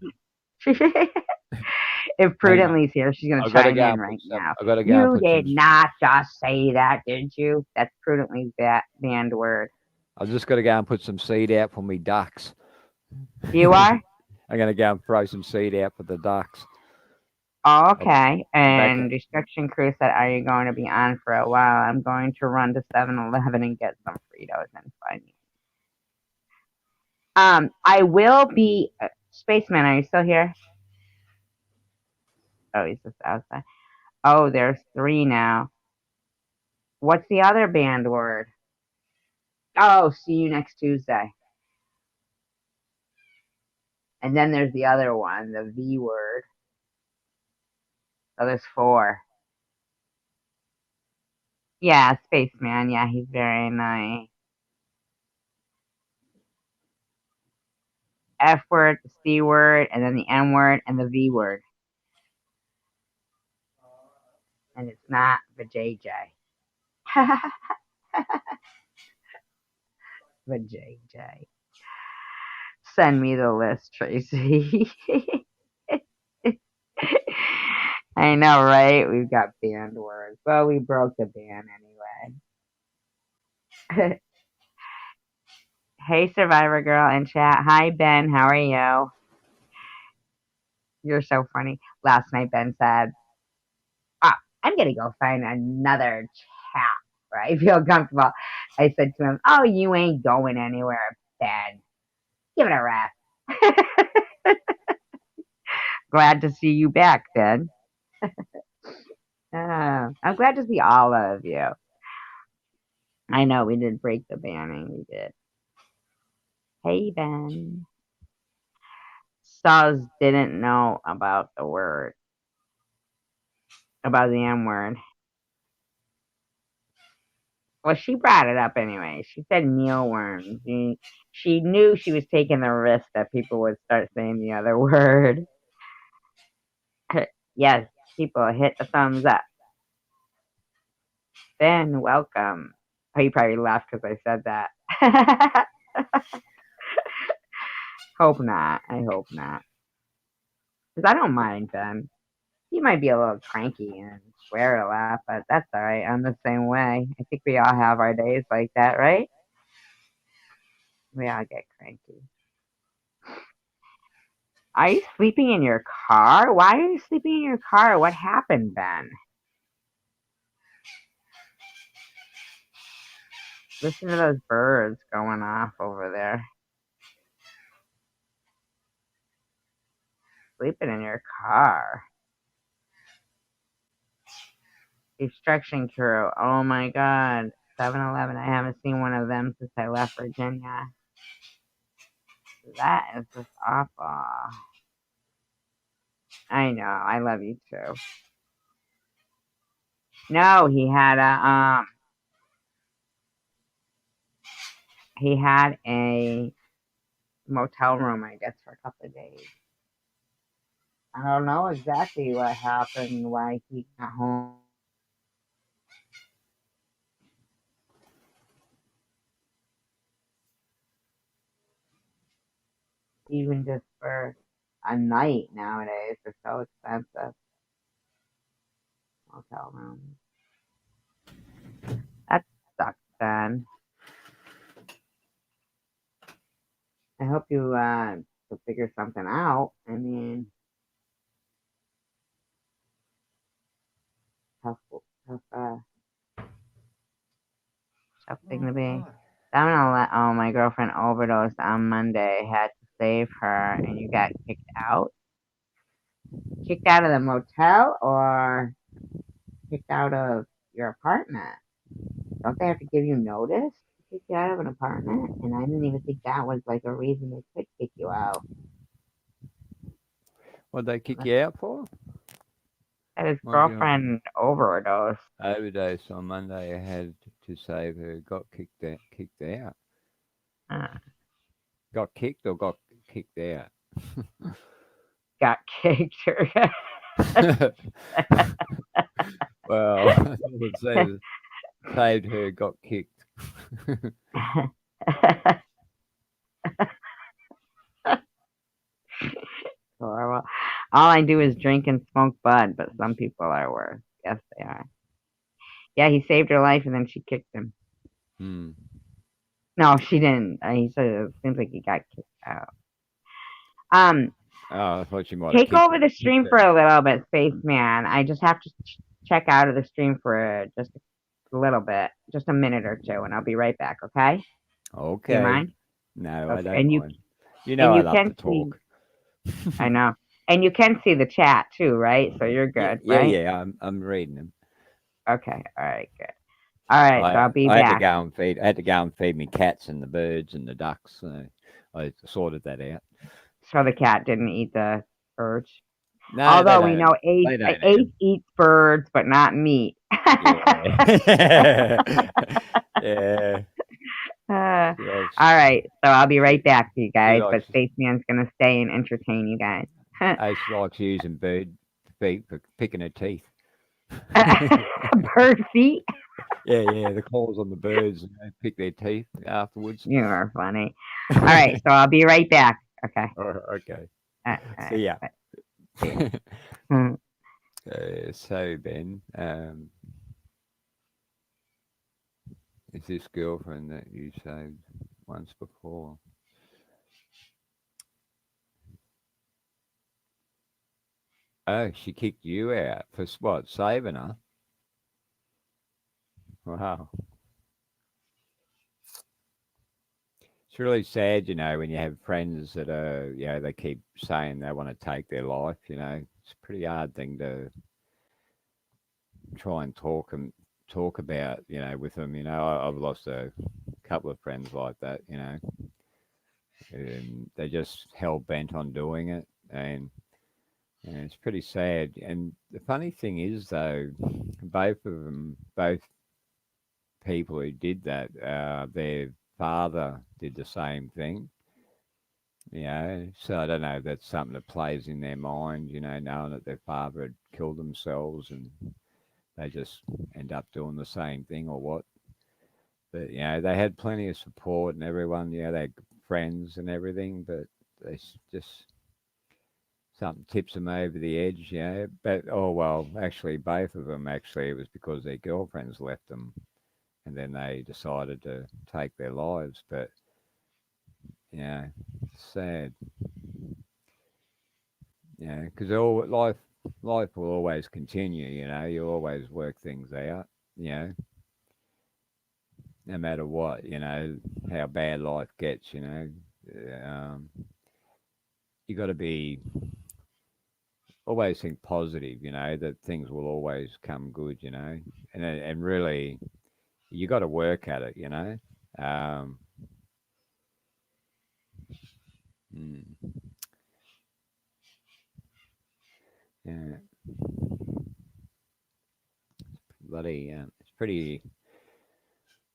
If Hang on, Prudently's here, she's going to I've got to chime go in and put right some. now. I've got to go and You put some. did not just say that, did you? That's Prudently's banned word. I've just got to go and put some seed out for me ducks. You are? I'm going to go and throw some seed out for the ducks. Oh, I'll, okay. I'll back And it. Destruction Crew said, are you going to be on for a while? I'm going to run to 7-Eleven and get some Fritos and find you. I will be. Spaceman, are you still here? Oh, he's just outside. Oh, there's 3 now. What's the other banned word? Oh, see you next Tuesday. And then there's the other one, the V word. So there's 4. Yeah, Spaceman. Yeah, he's very nice. F word, the C word, and then the N word, and the V word. And it's not the JJ. The JJ. Send me the list, Tracy. I know, right? We've got banned words. Well, we broke the ban anyway. Hey, Survivor Girl in chat. Hi, Ben. How are you? You're so funny. Last night, Ben said, ah, I'm going to go find another chat where I feel comfortable. I said to him, oh, you ain't going anywhere, Ben. Give it a rest. Glad to see you back, Ben. I'm glad to see all of you. I know we did break the banning. We did. Hey, Ben. Suz didn't know about the word, about the M word. Well, she brought it up anyway. She said mealworms. She knew she was taking the risk that people would start saying the other word. Yes, people hit the thumbs up. Ben, welcome. Oh, you probably laughed because I said that. Hope not. I hope not. Because I don't mind Ben. He might be a little cranky and swear a lot, but that's all right. I'm the same way. I think we all have our days like that, right? We all get cranky. Are you sleeping in your car? Why are you sleeping in your car? What happened, Ben? Listen to those birds going off over there. Sleeping in your car. Destruction Crew. Oh my god. 7-Eleven. I haven't seen one of them since I left Virginia. That is just awful. I know. I love you too. No, he had a motel room, I guess, for a couple of days. I don't know exactly what happened, why he got home. even just for a night nowadays. They're so expensive. Hotel rooms. That sucks, Ben. I hope you will figure something out. I mean, tough, tough, tough thing to Oh, be. right. I'm gonna let. Oh, my girlfriend overdosed on Monday. Had to save her, and you got kicked out. Kicked out of the motel or kicked out of your apartment? Don't they have to give you notice to kick you out of an apartment? And I didn't even think that was like a reason they could kick you out. What'd they kick you out for? That his My girl girlfriend overdosed. overdose on Monday. I had to save her. Got kicked out. Kicked out. Uh, Got kicked or got kicked out. got kicked. Well, it says saved her. Got kicked. Horrible. All I do is drink and smoke bud, but some people are worse. Yes, they are. Yeah, he saved her life and then she kicked him. Hmm. No, she didn't. He said it seems like he got kicked out. Um, Oh, I thought you might have take over the kicked stream for her. a little bit, Spaceman. I just have to check out of the stream for just a little bit, just a minute or two, and I'll be right back. Okay? Do you Okay. mind? No, I Okay. don't mind. You know And I you love can to see. talk. I know. And you can see the chat too, right? So you're Yeah, good, yeah, right? yeah. I'm reading them. Okay. All right. Good. All right. So I I'll be I had to back. go and feed. I had to go and feed me cats and the birds and the ducks. So I sorted that out. So the cat didn't eat the birds. No, they Although we don't. know They don't eat Ace 'em. eats birds, but not meat. Yeah. Yeah. She likes All right, so I'll be she right back to you she guys, but likes Spaceman's gonna stay and entertain you guys. she likes using bird feet for picking her teeth. Bird feet? Yeah, yeah, the claws on the birds and they pick their teeth afterwards. You are funny. All right, so I'll be right back. Okay. Okay. All See right, ya. bye. See ya. Hmm. So Ben, is this girlfriend that you saved once before? Oh, she kicked you out for what? Saving her? Wow. It's really sad, when you have friends that they keep saying they want to take their life. It's a pretty hard thing to try and talk about, with them. I've lost a couple of friends like that. And they're just hell bent on doing it, and it's pretty sad. And the funny thing is, though, both people who did that, their father did the same thing. So I don't know if that's something that plays in their mind, knowing that their father had killed themselves and they just end up doing the same thing or what. But, they had plenty of support and everyone, they had friends and everything, but just something tips them over the edge, But, oh, well, actually, both of them, actually, it was because their girlfriends left them and then they decided to take their lives. But, yeah, it's sad. Because life will always continue. You always work things out. You know, no matter what. How bad life gets. You got to be always think positive. That things will always come good. And really you got to work at it. Um, mm, yeah, bloody. It's pretty.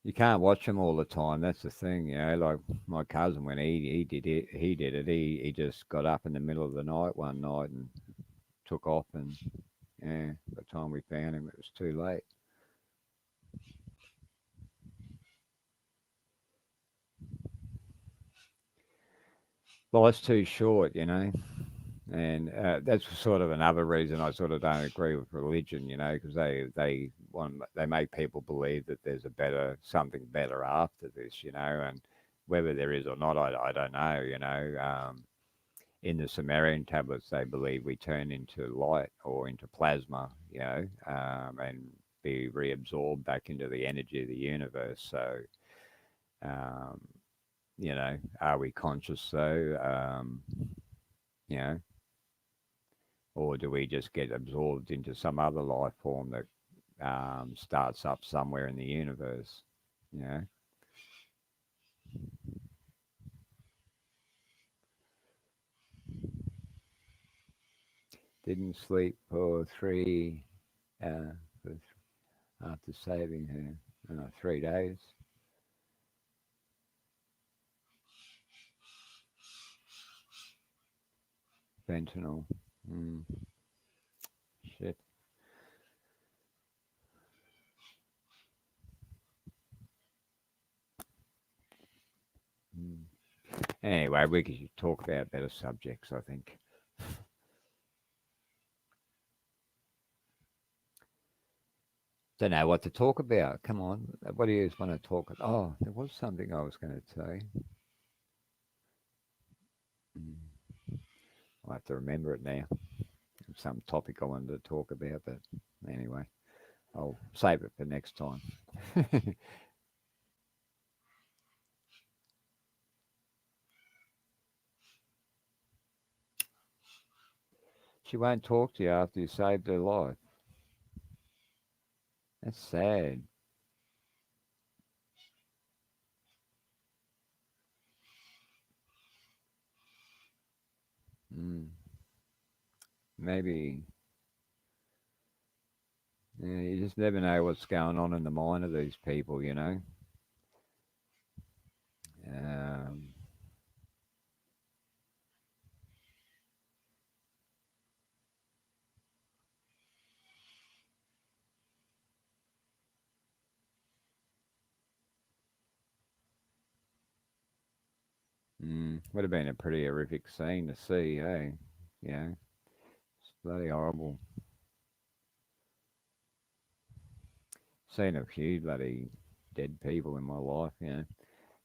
You can't watch them all the time. That's the thing, Like my cousin, when he did it. He just got up in the middle of the night one night and took off, and yeah, by the time we found him, it was too late. life's too short, and that's sort of another reason I sort of don't agree with religion, because they make people believe that there's a better something better after this, and whether there is or not, I don't know, in the Sumerian tablets, they believe we turn into light or into plasma, and be reabsorbed back into the energy of the universe. So, um, are we conscious though? You know, or do we just get absorbed into some other life form that starts up somewhere in the universe? You know, didn't sleep for for, after saving her 3 days. Fentanyl. Mm, shit. Mm. Anyway, we could talk about better subjects, I think. Don't know what to talk about. Come on. What do you want to talk about? Oh, there was something I was going to say. Mm, I'll have to remember it now. Some topic I wanted to talk about, but anyway, I'll save it for next time. She won't talk to you after you saved her life. That's sad. Mm, maybe, yeah, you just never know what's going on in the mind of these people. Um, would have been a pretty horrific scene to see, hey? Yeah, it's bloody horrible. Seen a few bloody dead people in my life.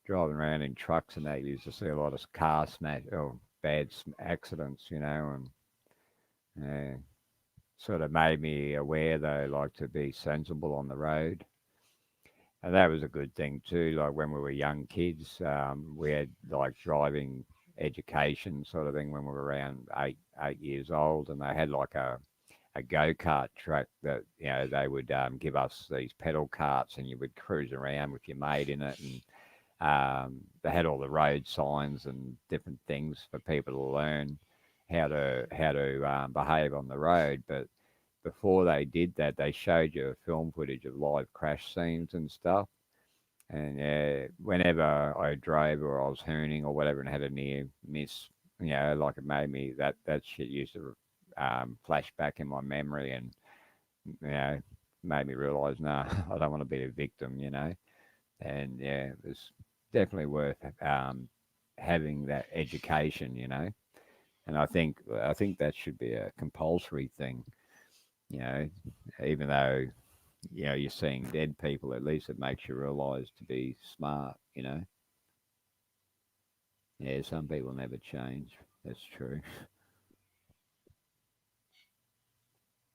Driving around in trucks and that, you used to see a lot of car smash or bad accidents, and yeah, sort of made me aware though, like to be sensible on the road. And that was a good thing too. Like when we were young kids, we had like driving education sort of thing when we were around 8 years old, and they had like a go kart track that they would give us these pedal carts, and you would cruise around with your mate in it, and they had all the road signs and different things for people to learn how to behave on the road. But before they did that, they showed you film footage of live crash scenes and stuff. And whenever I drove or I was hooning or whatever and had a near miss, like it made me that shit used to flash back in my memory, and you know made me realise, no, I don't want to be a victim. And yeah, it was definitely worth having that education. And I think that should be a compulsory thing. You know, even though you're seeing dead people, at least it makes you realise to be smart. Yeah, some people never change. That's true.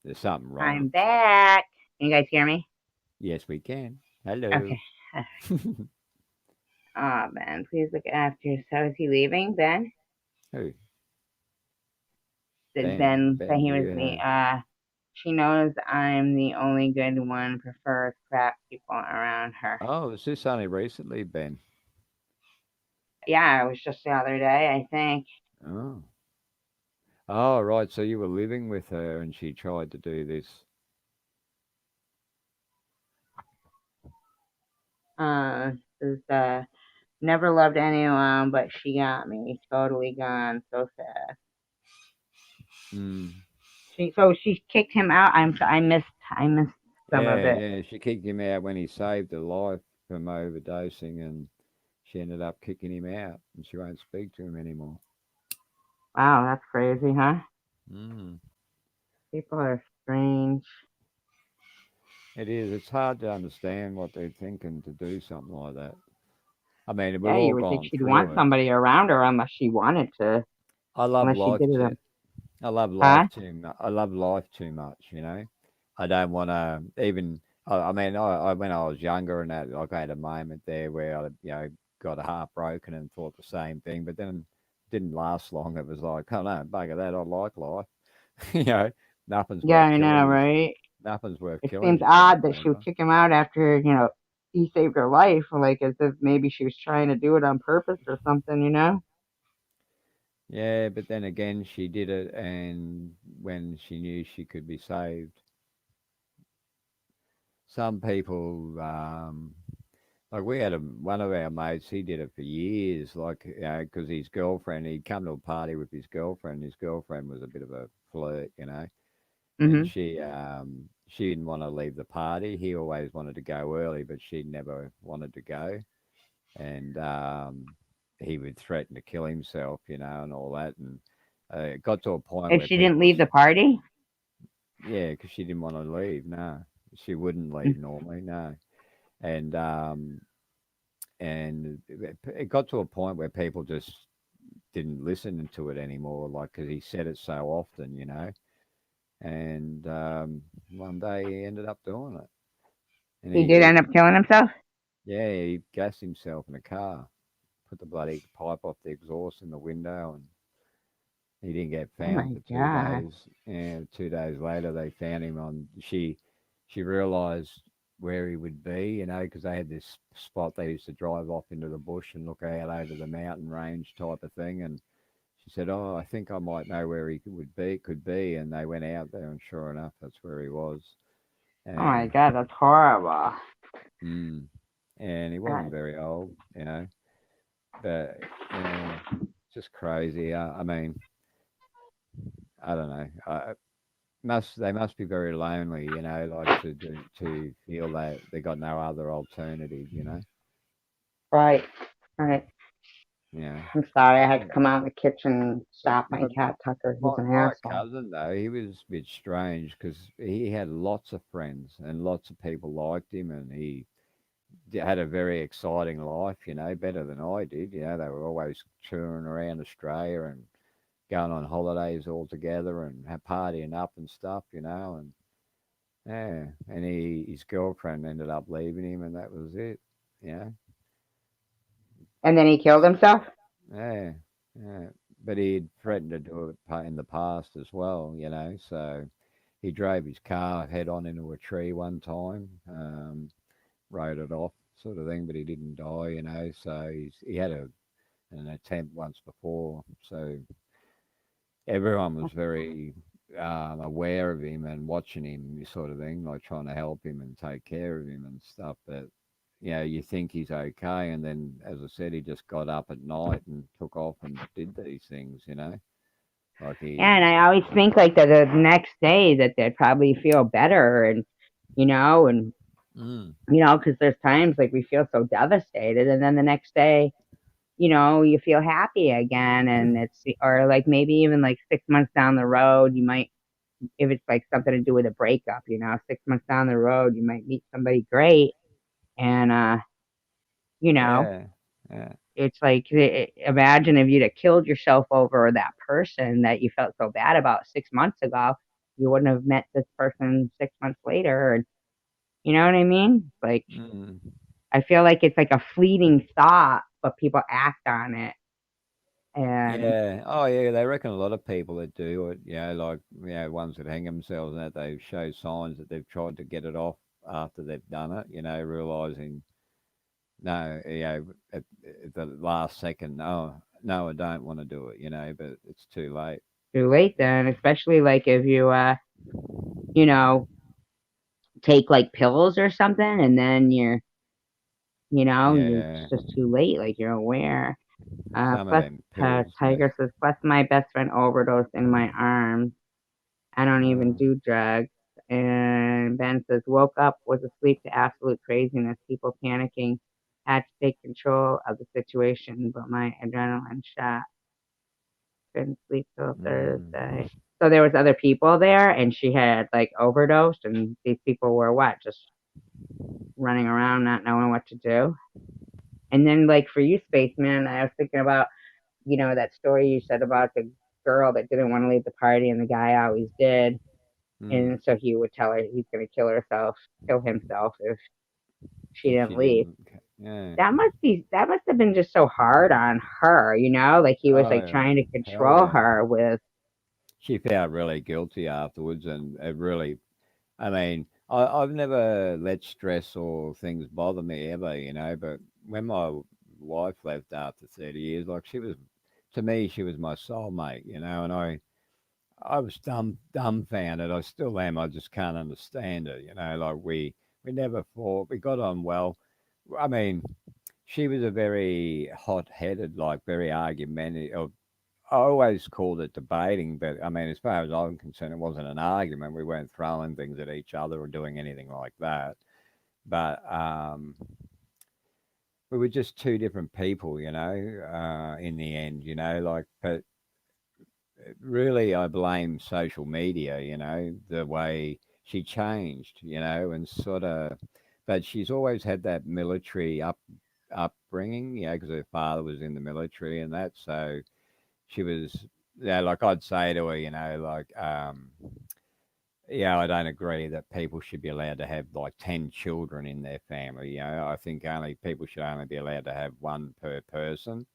There's something wrong. I'm back. Can you guys hear me? Yes, we can. Okay. Hello. Oh, Ben, please look after. So is he leaving, Ben? Who? Did Ben. Ben say Ben, he was you the, have. she knows I'm the only good one, prefers crap people around her. Oh, is this only recently, Ben? Yeah, it was just the other day, I think. Oh. Oh, right. So you were living with her and she tried to do this. Is, never loved anyone, but she got me. Totally gone. So sad. Mm. So she kicked him out. I missed some of Yeah, it. yeah. She kicked him out when he saved her life from overdosing, and she ended up kicking him out, and she won't speak to him anymore. Wow, that's crazy, huh? Mm. People are strange. It is. It's hard to understand what they're thinking to do something like that. I mean, we've Yeah, all you would think gone she'd want through it. somebody around her unless she wanted to, I love unless she life did it. too. I love Huh? life too much. I love life too much. I don't want to even. I mean, when I was younger and that, like I had a moment there where I, got heartbroken and thought the same thing, but then it didn't last long. It was like, oh no, bugger that. I like life. you know, nothing's Yeah, worth I know, killing. right? Nothing's worth It killing seems yourself odd that she would over. kick him out after, he saved her life, like as if maybe she was trying to do it on purpose or something, you know? Yeah, but then again, she did it, and when she knew she could be saved, some people, like we had one of our mates, he did it for years, like, because his girlfriend, he'd come to a party with his girlfriend. His girlfriend was a bit of a flirt, and Hmm. she didn't want to leave the party. He always wanted to go early, but she never wanted to go, and he would threaten to kill himself, and all that, and it got to a point If where she didn't people leave the party? yeah, because she didn't want to leave. No, she wouldn't Mm. leave normally. No, and it got to a point where people just didn't listen to it anymore. Like, because he said it so often. And one day he ended up doing it, and He did end up killing himself? yeah, he gassed himself in a car, put the bloody pipe off the exhaust in the window, and he didn't get Oh found my for two God. days. And 2 days later, they found him on. She realised where he would be, because they had this spot they used to drive off into the bush and look out over the mountain range type of thing. And she said, "Oh, I think I might know where he could be." And they went out there, and sure enough, that's where he was. Oh my And God, that's horrible. mm, and he wasn't God. very old. But yeah, just crazy. I mean, I don't know. They must be very lonely, like to feel that they got no other alternative. Right, right. Yeah. I'm sorry, I had to Yeah. come out in the kitchen and stop my But cat Tucker. He's my an my asshole. cousin though, he was a bit strange because he had lots of friends and lots of people liked him, and he had a very exciting life, better than I did. They were always touring around Australia and going on holidays all together and partying up and stuff. And yeah, and his girlfriend ended up leaving him, and that was it. Yeah, And then he killed himself? yeah, yeah. But he'd threatened to do it in the past as well. So he drove his car head on into a tree one time, rode it off, sort of thing. But he didn't die. So he had an attempt once before. So everyone was very aware of him and watching him, sort of thing, like trying to help him and take care of him and stuff. But you think he's okay, and then, as I said, he just got up at night and took off and did these things. Like Yeah, and he, I always think like that the next day that they'd probably feel better and, you know, and, mm, because there's times like we feel so devastated and then the next day, you feel happy again and or like maybe even like 6 months down the road, you might, if it's like something to do with a breakup, 6 months down the road, you might meet somebody great and, you know, yeah, yeah, it's like imagine if you'd have killed yourself over that person that you felt so bad about 6 months ago, you wouldn't have met this person 6 months later. And you know what I mean? Like mm, I feel like it's like a fleeting thought, but people act on it. And yeah. Oh, yeah. They reckon a lot of people that do it, like ones that hang themselves and that they show signs that they've tried to get it off after they've done it. Realizing no, at the last second, no, no, I don't want to do it, but it's too late. too late then, especially like if you you know, take like pills or something and then it's Yeah, just too late, like you're aware. some of Plus, them pills, yeah. Tiger says, plus my best friend overdosed in my arms. I don't even Uh, do drugs. And Ben says, woke up, was asleep to absolute craziness, people panicking, had to take control of the situation, but my adrenaline shot. couldn't sleep till Mm. Thursday. So there was other people there, and she had like overdosed, and these people were what, just running around, not knowing what to do. And then, like for you, spaceman, I was thinking about that story you said about the girl that didn't want to leave the party, and the guy always did, Mm. and so he would tell her he's going to kill himself if she If she didn't leave. didn't, yeah. That must have been just so hard on her, like he was like Oh, trying to hell control yeah. her with. She felt really guilty afterwards, and it really, I mean, I've never let stress or things bother me ever, but when my wife left after 30 years, like to me, she was my soulmate, and I was dumbfounded. I still am. I just can't understand it, like we never fought. We got on well. I mean, she was a very hot-headed, like very argumentative. I always called it debating, but I mean, as far as I'm concerned, it wasn't an argument. We weren't throwing things at each other or doing anything like that. But we were just two different people, in the end, like, but really, I blame social media, the way she changed, and sort of, but she's always had that military upbringing, because her father was in the military and that, so she was, yeah, like I'd say to her, like, yeah, I don't agree that people should be allowed to have like 10 children in their family. I think only people should only be allowed to have one per person,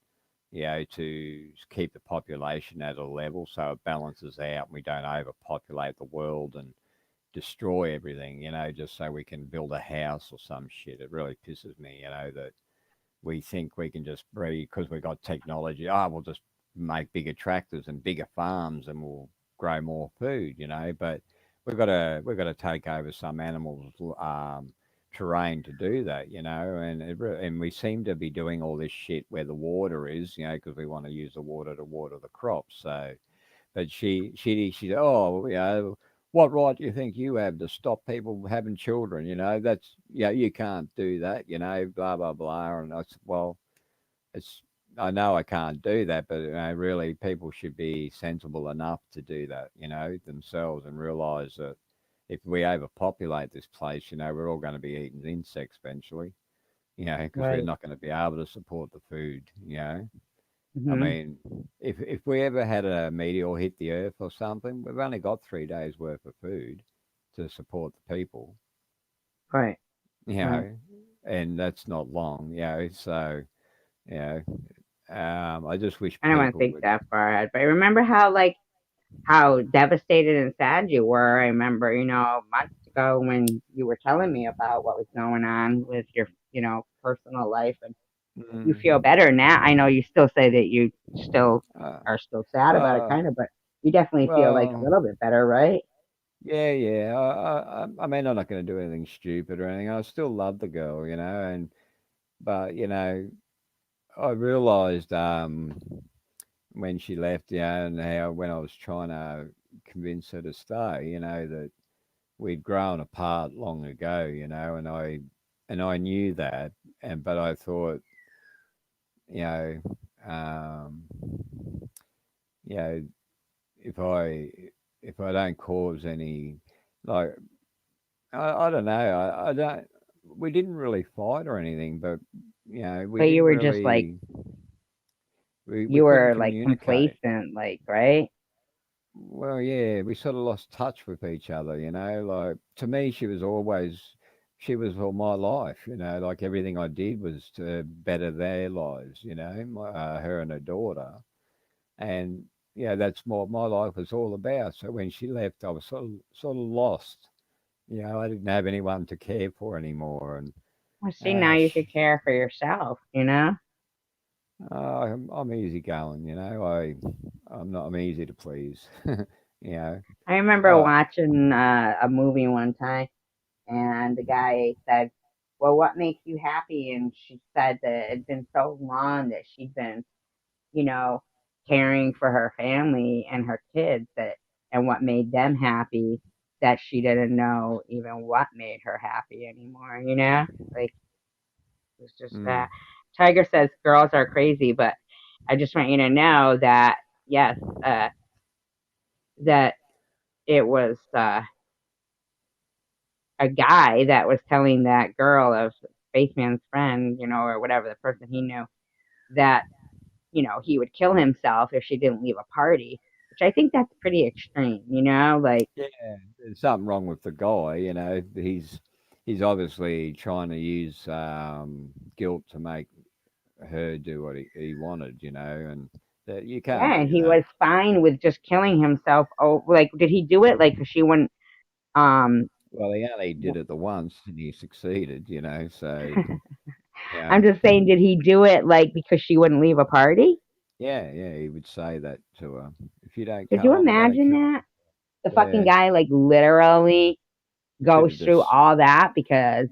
to keep the population at a level so it balances out and we don't overpopulate the world and destroy everything, just so we can build a house or some shit. It really pisses me, that we think we can just breed because we've got technology. Oh, we'll just make bigger tractors and bigger farms and we'll grow more food, but we've got to take over some animals' terrain to do that, and we seem to be doing all this shit where the water is, because we want to use the water to water the crops. So, but she said, oh, what right do you think you have to stop people having children? That's, you can't do that, blah blah blah. And I said, well, it's, I know I can't do that, but really, people should be sensible enough to do that, themselves, and realize that if we overpopulate this place, we're all going to be eating insects eventually, because we're Right. not going to be able to support the food, I Hmm. mean, if we ever had a meteor hit the Earth or something, we've only got 3 days worth of food to support the people, Right. you Right. know, and that's not long, So, you I just wish I don't want to people think would. that far ahead, but I remember how devastated and sad you were. I remember, months ago when you were telling me about what was going on with your, personal life, and you feel Mm, better now. I know you still say that you still uh, are still sad about it, well, kind of, but you definitely feel like a well, little bit better, right? yeah, yeah. I mean, I'm not going to do anything stupid or anything. I still love the girl, and but I realised when she left, and how when I was trying to convince her to stay, that we'd grown apart long ago, and I knew that, but I thought, you know, um, you know, if I don't cause any, like, I don't know, I don't. We didn't really fight or anything, but we But you didn't were just like, really. We you couldn't were like communicate. complacent, like, right? Well, yeah, we sort of lost touch with each other, Like, to me, she was all my life, Like everything I did was to better their lives, her and her daughter, and that's what my life was all about. So when she left, I was sort of lost. I didn't have anyone to care for anymore, and Well, see, now uh, you sh could care for yourself. I'm easy going, I'm easy to please, you know. I remember Uh, watching a movie one time, and the guy said, "Well, what makes you happy?" And she said that it'd been so long that she'd been, you know, caring for her family and her kids, and what made them happy, that she didn't know even what made her happy anymore. Like, it's just mm, that. Tiger says girls are crazy, but I just want you to know that. yes, that it was a guy that was telling that girl of Spaceman's friend, or whatever the person he knew, that he would kill himself if she didn't leave a party, which I think that's pretty extreme. Like Yeah, there's something wrong with the guy. He's obviously trying to use guilt to make her do what he wanted. And that you can't yeah, and do he that. was fine with just killing himself. Oh, like did he do it like 'cause she wouldn't? Um, Well, he only did it the once, and he succeeded. So yeah, I'm just saying, did he do it like because she wouldn't leave a party? yeah, he would say that to her. If you don't Could come, you I'm going to imagine kill. that? The fucking Yeah, guy like literally should goes have through just. all that because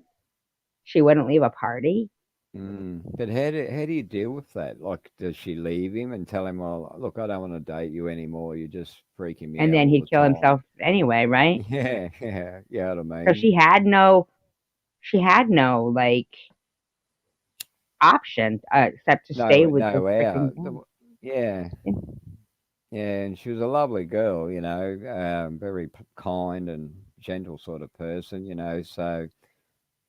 she wouldn't leave a party, But how do you deal with that? Like, does she leave him and tell him, "Well, look, I don't want to date you anymore. You're just freaking me and out then all he'd the kill time." himself anyway, right? Yeah, yeah, yeah. What I Because mean, she had no like option except to stay with this no freaking out. guy. Yeah, Yeah. yeah, and she was a lovely girl. Very kind and gentle sort of person. So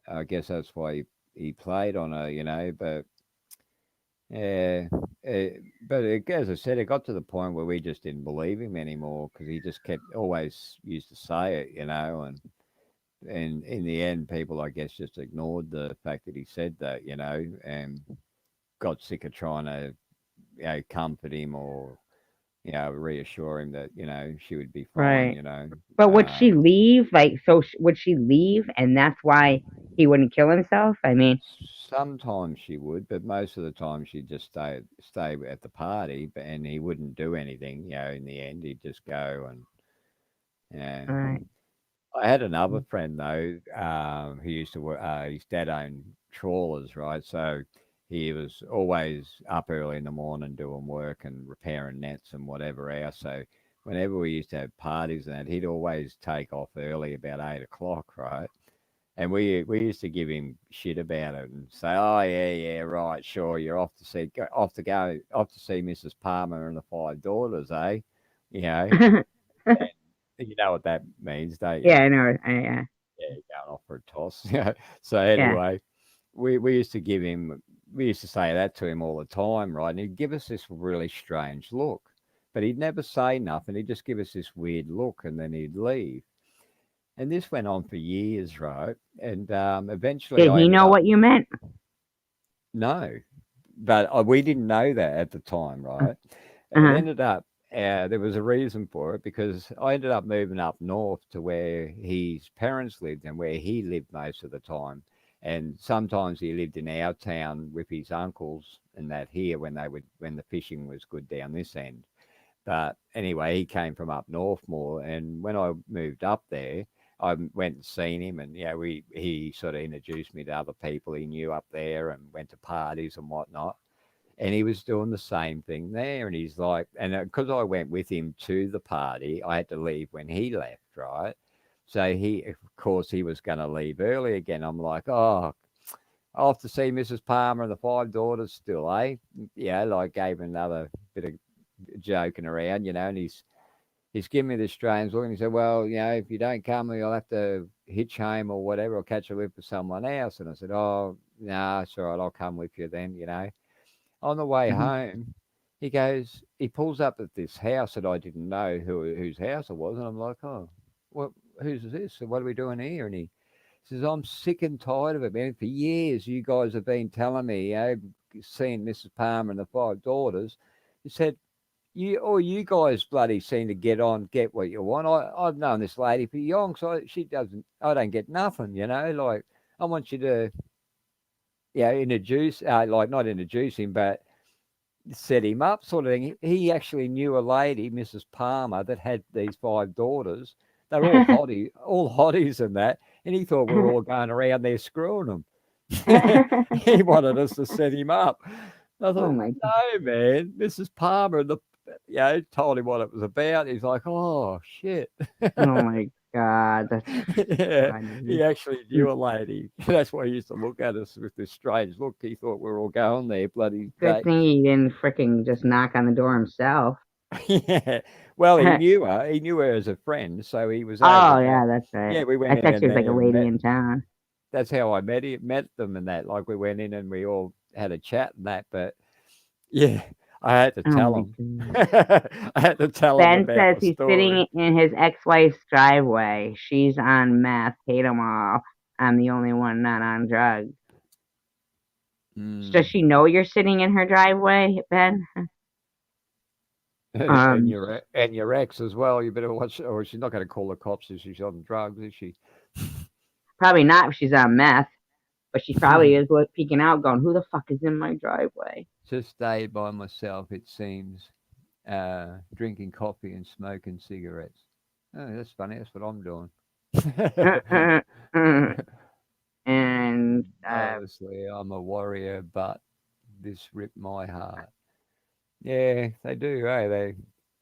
I guess that's why he played on her. But yeah, as I said, it got to the point where we just didn't believe him anymore because he just kept always used to say it. And in the end, people, I guess, just ignored the fact that he said that, and got sick of trying to, comfort him or, reassure him that, she would be fine, Right. But would she Um, leave? Like, so would she leave, and that's why he wouldn't kill himself? I mean, Sometimes she would, but most of the time she'd just stay at the party, and he wouldn't do anything. In the end, he'd just go and yeah. all right. I had another friend though, who used to work. His dad owned trawlers, right? So he was always up early in the morning doing work and repairing nets and whatever else. So whenever we used to have parties and that, he'd always take off early, about 8 o'clock, right? And we used to give him shit about it and say, "Oh yeah, right, sure, you're off to see Mrs. Palmer and the five daughters, eh?" You know, you know what that means, don't you? Yeah, I know. Yeah, Yeah, going off for a toss. So yeah. anyway, we used to we used to say that to him all the time, right? And he'd give us this really strange look, but he'd never say nothing. He'd just give us this weird look, and then he'd leave. And this went on for years, right? And eventually, Did I he ended know up what you meant? no, but we didn't know that at the time, right? It Uh-huh. ended up there was a reason for it because I ended up moving up north to where his parents lived and where he lived most of the time. And sometimes he lived in our town with his uncles and that here when the fishing was good down this end. But anyway, he came from up north more, and when I moved up there, I went and seen him, and he sort of introduced me to other people he knew up there, and went to parties and whatnot. And he was doing the same thing there, and he's like, and because I went with him to the party, I had to leave when he left, right? So of course, he was going to leave early again. I'm like, oh, off to see Mrs. Palmer and the five daughters still, eh? Yeah, like gave him another bit of joking around, and he's giving me this strange look, and he said, "Well, if you don't come, you'll have to hitch home or whatever, or catch a lift with someone else." And I said, "Oh, no, it's all right. I'll come with you then." On the way Hmm. home, he pulls up at this house that I didn't know whose house it was, and I'm like, "Oh, what? Whose is this? And what are we doing here?" And he says, "I'm sick and tired of it, man. For years, you guys have been telling me, seeing Mrs. Palmer and the five daughters." He said, you guys bloody seem to get what you want. I've known this lady for yonks. She doesn't. I don't get nothing. Like I want you to, introduce, like not introduce him, but set him up, sort of thing. He actually knew a lady, Mrs. Palmer, that had these five daughters. They're all hotties and that, and he thought we were all going around there screwing them. He wanted us to set him up. I Oh thought, my, no, man, Mrs. Palmer, told him what it was about. He's like, oh, shit. oh my God, that's Yeah, he funny. actually knew a lady. That's why he used to look at us with this strange look. He thought we were all going there, bloody Good date. thing he didn't freaking just knock on the door himself. Yeah. Well, he knew her. He knew her as a friend, so he was able Oh to. yeah, that's right. Yeah, we went I in thought she and was like a lady met. in town. That's how I met them and that. Like we went in and we all had a chat and that. But yeah, I had to Oh tell my him. god. I had to tell him Ben about says the he's story. sitting in his ex-wife's driveway. She's on meth. Hate 'em all. I'm the only one not on drugs. Does Mm. she know you're sitting in her driveway, Ben? Um, And your ex as well. You better watch. Or she's not going to call the cops if she's on drugs, is she? Probably not if she's on meth, but she probably is peeking out, going, "Who the fuck is in my driveway?" Just stayed by myself. It seems. Drinking coffee and smoking cigarettes. Oh, that's funny. That's what I'm doing. And Honestly, I'm a warrior, but this ripped my heart. Yeah, they do. Hey, they.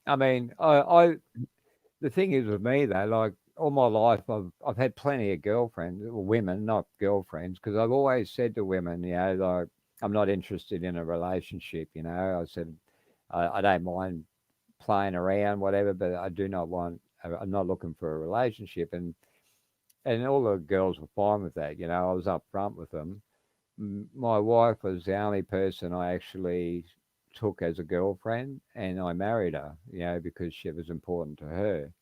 I mean, the thing is with me though, like all my life, I've had plenty of girlfriends, or women, not girlfriends, because I've always said to women, like I'm not interested in a relationship. I said I don't mind playing around, whatever, but I do not want. I'm not looking for a relationship, and all the girls were fine with that. I was upfront with them. My wife was the only person I actually took as a girlfriend, and I married her. Because she was important to her,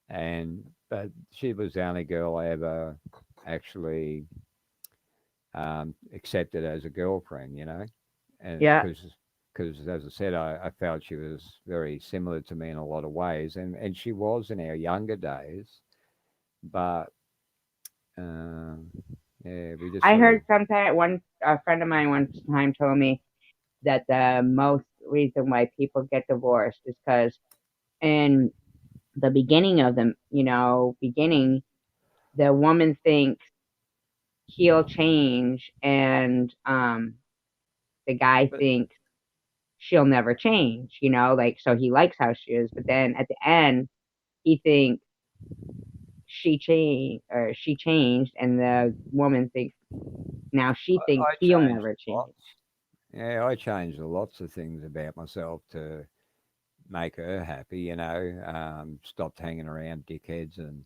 and but she was the only girl I ever actually accepted as a girlfriend. And yeah, because as I said, I felt she was very similar to me in a lot of ways, and she was in our younger days, but um, yeah, we just I sort of heard sometime one a friend of mine one time told me that the most reason why people get divorced is because in the beginning of the beginning, the woman thinks he'll change, and the guy but thinks she'll never change. Like, so he likes how she is, but then at the end he thinks she changed, and the woman thinks now she thinks I he'll changed never change. lots. Yeah, I changed lots of things about myself to make her happy. Stopped hanging around dickheads and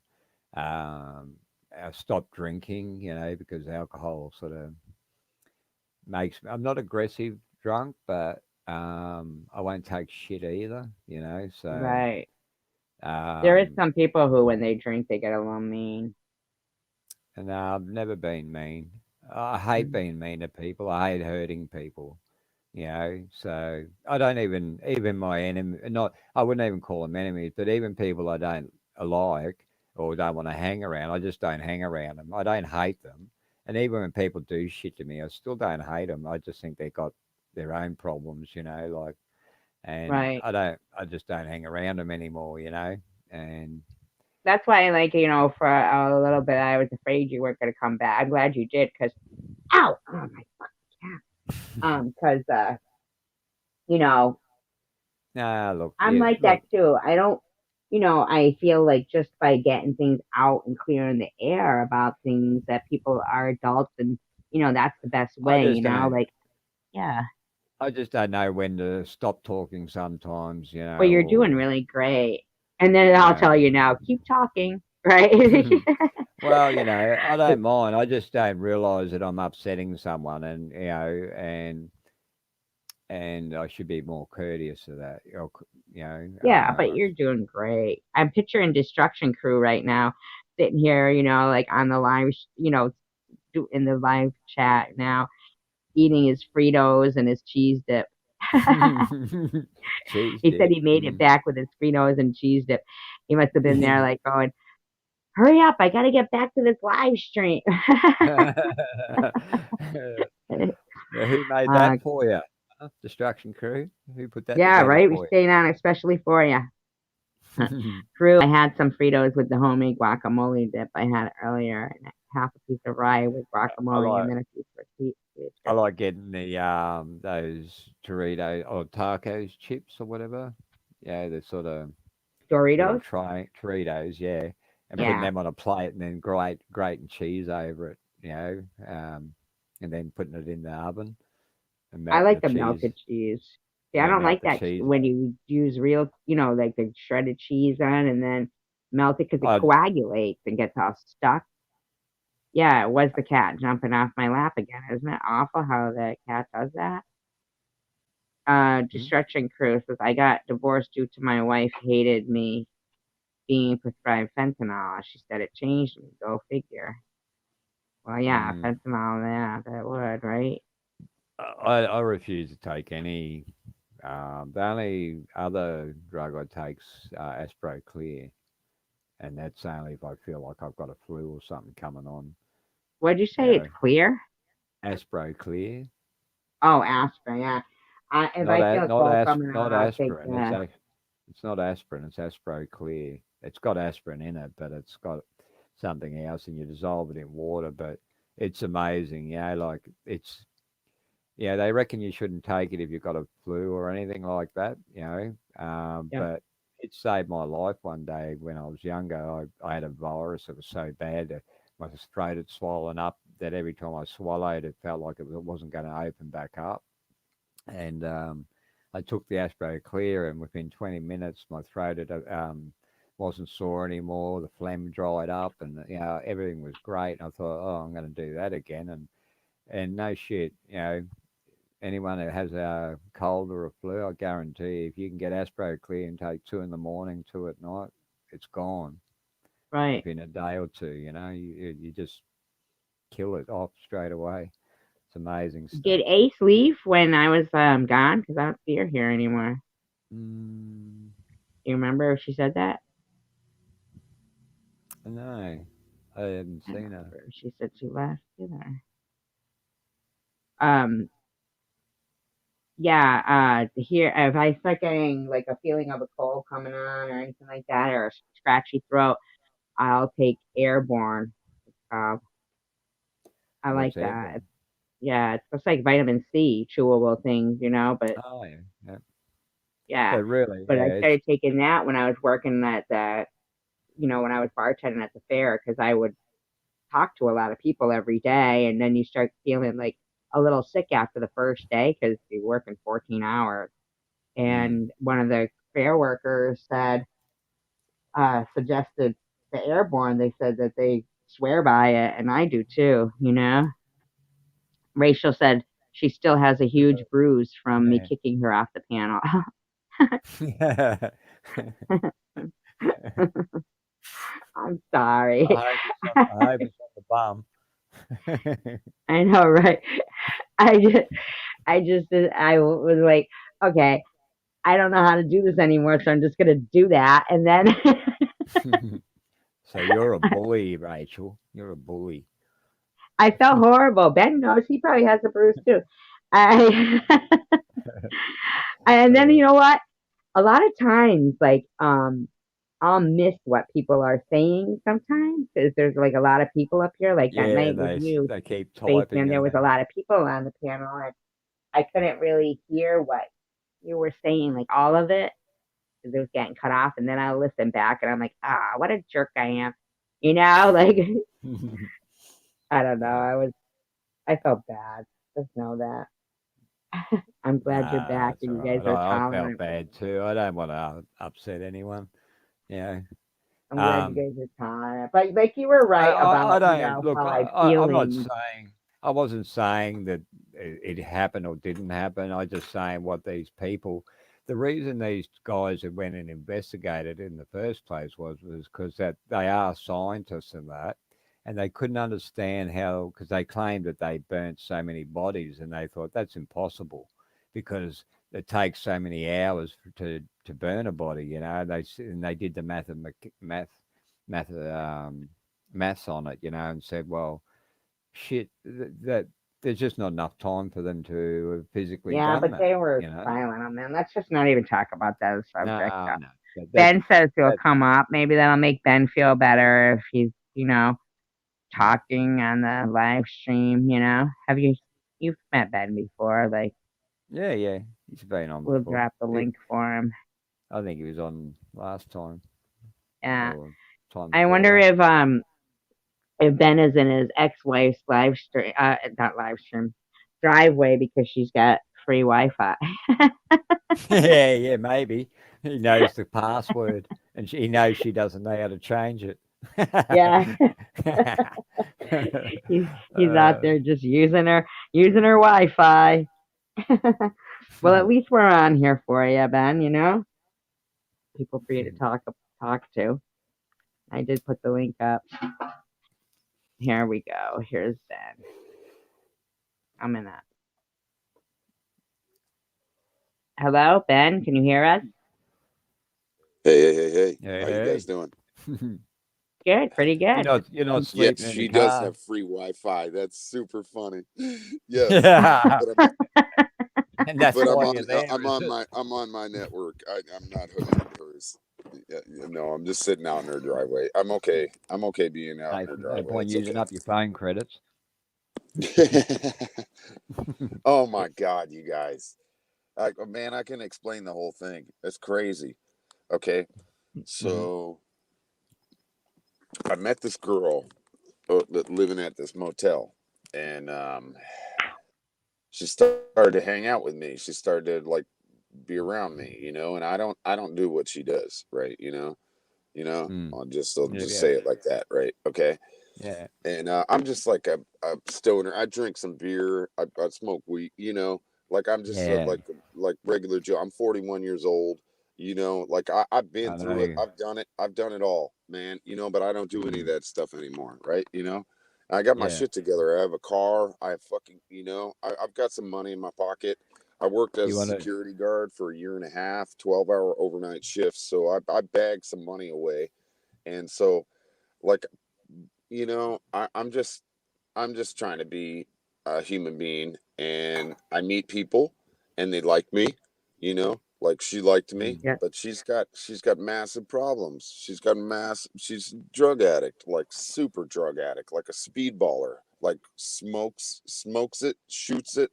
I stopped drinking. Because alcohol sort of makes me. I'm not aggressive drunk, but I won't take shit either. So Right. There is um, some people who, when they drink, they get a little mean. and I've never been mean. I hate Mm. being mean to people. I hate hurting people. So I don't even my enemy. Not I wouldn't even call them enemies, but even people I don't like or don't want to hang around. I just don't hang around them. I don't hate them, and even when people do shit to me, I still don't hate them. I just think they got their own problems. Like, and Right. I just don't hang around them anymore. And That's why, like, for a little bit, I was afraid you weren't going to come back. I'm glad you did, because, ow, oh my cat. Because, you know, nah, look, I'm yeah, like that look, too. I don't, I feel like just by getting things out and clearing the air about things that people are adults, and, that's the best I way, just don't. like, yeah. I just don't know when to stop talking sometimes, Well, you're doing or really great. And then I'll yeah. tell you now, keep talking, right? Well, I don't mind. I just don't realize that I'm upsetting someone, and I should be more courteous of that. Yeah, but you're doing great. I'm picturing Destruction Crew right now, sitting here, like on the live, in the live chat now, eating his Fritos and his cheese dip. cheese He said dip. he made it Mm. back with his Fritos and cheese dip. He must have been there like going, hurry up, I gotta get back to this live stream. Who made uh, that for you? Huh? Destruction Crew. Who put that yeah, together right. We for stayed on especially for you. you? Crew, I had some Fritos with the homemade guacamole dip I had earlier, and half a piece of rye with I guacamole, and like then a piece for sweet. I like getting the those Dorito or tacos chips or whatever. Yeah, the sort of little Doritos. Doritos, yeah, and putting Yeah, them on a plate and then grating cheese over it, and then putting it in the oven and I melting like the the cheese. melted cheese. See, I Yeah, don't melt like the that cheese when off. you use real, like the shredded cheese on and then melt it because it I coagulates and gets all stuck. Yeah, it was the cat jumping off my lap again. Isn't it awful how the cat does that? hmm? Destruction cruises. I got divorced due to my wife hated me being prescribed fentanyl. She said it changed me. Go figure. Well, yeah, mm, fentanyl, yeah, that would, right? I refuse to take any. The only other drug I take's Aspro Clear, and that's only if I feel like I've got a flu or something coming on. What'd you say? Yeah, It's clear? Aspro Clear, Oh, aspirin, yeah. If I feel a cold coming on, not I'll take aspirin. the, It's not aspirin. It's Aspro Clear. It's got aspirin in it, but it's got something else, and you dissolve it in water. But it's amazing, like it's yeah, they reckon you shouldn't take it if you've got a flu or anything like that, yeah, but it saved my life one day when I was younger. I had a virus that was so bad that my throat had swollen up that every time I swallowed, it felt like it wasn't going to open back up. And I took the Aspro Clear, and within 20 minutes, my throat wasn't sore anymore. The phlegm dried up, and everything was great. And I thought, oh, I'm going to do that again, and no shit, anyone who has a cold or a flu, I guarantee if you can get Aspro Clear and take two in the morning, two at night, it's gone right. within a day or two. You just kill it off straight away. It's amazing Did stuff. Ace leave when I was gone? Because I don't see her here anymore. Mm, You remember if she said that? no, I haven't I don't seen her. remember if she said she left either. Um, yeah, here, if I start getting like a feeling of a cold coming on or anything like that, or a scratchy throat, I'll take Airborne. Uh, I like What's that. airborne? Yeah, it's just like vitamin C, chewable things, but Oh yeah, yeah. yeah. But really, But I yeah, it's started taking that when I was working at when I was bartending at the fair, because I would talk to a lot of people every day, and then you start feeling like a little sick after the first day because you're working 14 hours. mm, And one of the fair workers suggested the airborne. They said that they swear by it, and I do too. Rachel said she still has a huge bruise from me yeah. kicking her off the panel. Yeah. I'm sorry. I hope it's on the bum. I know, right? I just, I was like, okay, I don't know how to do this anymore, so I'm just gonna do that. And then So you're a bully, Rachel. You're a bully. I felt horrible. Ben knows he probably has a bruise too. I and then Uh, you know what? A lot of times, like I'll miss what people are saying sometimes because there's like a lot of people up here. Like that yeah, night with you, they keep typing, Spaceman, there don't was a lot of people on the panel, and I couldn't really hear what you were saying, like all of it, because it was getting cut off. And then I listen back, and I'm like, what a jerk I am, like they? I don't know. Uh, I felt bad. Just know that. I'm glad you're nah, back that's all and you guys right. are I felt tolerant. bad too. I don't want to upset anyone. Yeah. I'm glad you Um, guys are tolerant. But like you were right I about, don't look. how I feel I'm not and saying. I wasn't saying that it happened or didn't happen. I just saying what these people. The reason these guys that went and investigated in the first place was because that they are scientists and that, and they couldn't understand how because they claimed that they burnt so many bodies and they thought that's impossible because it takes so many hours to burn a body. And they did the math maths on it, and said, well, shit, that there's just not enough time for them to have physically yeah, done but that, they were you know. silent on that. Let's just not even talk about that subject. No, no, but Ben says he'll that come up. Maybe that'll make Ben feel better if he's, mm, talking on the live stream. You've met Ben before? Like, yeah, yeah, he's been on we'll before. drop the link for him. I think he was on last time Yeah. or time I before wonder that. if Ben is in his ex-wife's live stream, not live stream, driveway because she's got free Wi-Fi. Yeah, yeah, maybe. He knows the password, and he knows she doesn't know how to change it. Yeah, he's out uh, there just using her Wi-Fi. Well, at least we're on here for you, Ben. People for you to talk to. I did put the link up. Here we go. Here's Ben. I'm in that. Hello, Ben. Can you hear us? Hey, hey, hey, hey. How you guys hey, doing? Good. Pretty good. you're not Yes, sleeping in the she does car. have free Wi-Fi. That's super funny. Yes, Yeah, but and that's why you're there, I'm is on it? my network. I'm not hooked into hers. No, I'm just sitting out in her driveway. I'm okay. I'm okay being out No, in her no driveway. point It's using up your phone credits. okay. Oh my God, you guys! Man, I can explain the whole thing. It's crazy. Okay, Mm-hmm. so I met this girl living at this motel, and she started to hang out with me. She started to like be around me, and I don't do what she does, right? Mm. I'll Yeah, just yeah, say it like that, right? Okay. yeah, And I'm just like a stoner. I drink some beer. I smoke weed. Like I'm just yeah. like regular Joe. I'm 41 years old. Like I've been I through it. know. I've done it. I've done it all, man. But I don't do any of Mm. that stuff anymore, right? I got my Yeah. shit together. I have a car. I have fucking, I've got some money in my pocket. I worked as You a want to? security guard for a year and a half, 12-hour overnight shifts. So I bagged some money away. And so, like, I'm just trying to be a human being, and I meet people, and they like me. Like she liked me, Mm. Yeah. but she's got massive problems. She's a drug addict, like super drug addict, like a speedballer, like smokes it, shoots it,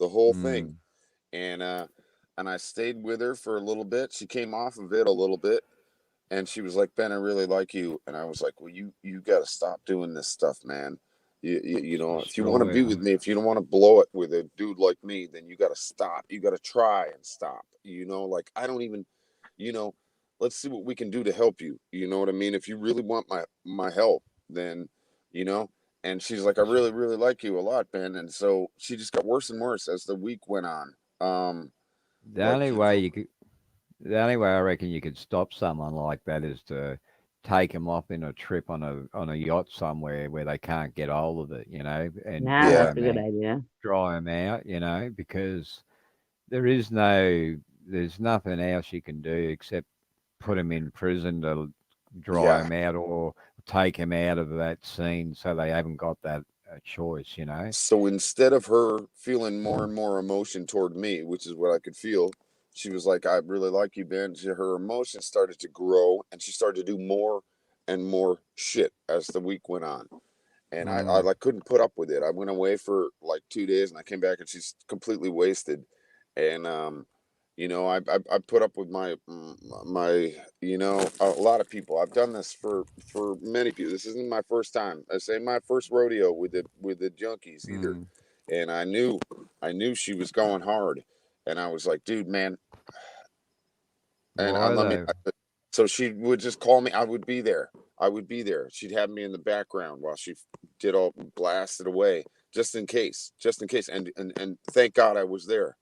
the whole thing. Mm. And I stayed with her for a little bit. She came off of it a little bit, and she was like, Ben, I really like you. And I was like, well, you got to stop doing this stuff, man. If you want to be Destroyer. with me, if you don't want to blow it with a dude like me, then you got to stop. You got to try and stop. Like I don't even, you know let's see what we can do to help you. You know what I mean? If you really want my help, then you know and she's like, I really really like you a lot, Ben. And so she just got worse and worse as the week went on. The Like, only way you could, the only way I reckon you could stop someone like that is to take them off in a trip on a yacht somewhere where they can't get hold of it, and Yeah, yeah. that's a good idea. dry them out, because there is no, there's nothing else you can do except put them in prison to dry Yeah. them out or take them out of that scene so they haven't got that choice. So instead of her feeling more and more emotion toward me, which is what I could feel, she was like, I really like you, Ben. Her emotions started to grow, and she started to do more and more shit as the week went on. And I Mm. like couldn't put up with it. I went away for like 2 days, and I came back, and she's completely wasted. And I put up with my a lot of people. I've done this for many people. This isn't my first time. I say my first rodeo with the junkies either. Mm. And I knew she was going hard, and I was like, dude, man. And Why let me. though? So she would just call me. I would be there. I would be there. She'd have me in the background while she did all blasted away, just in case. And thank God I was there,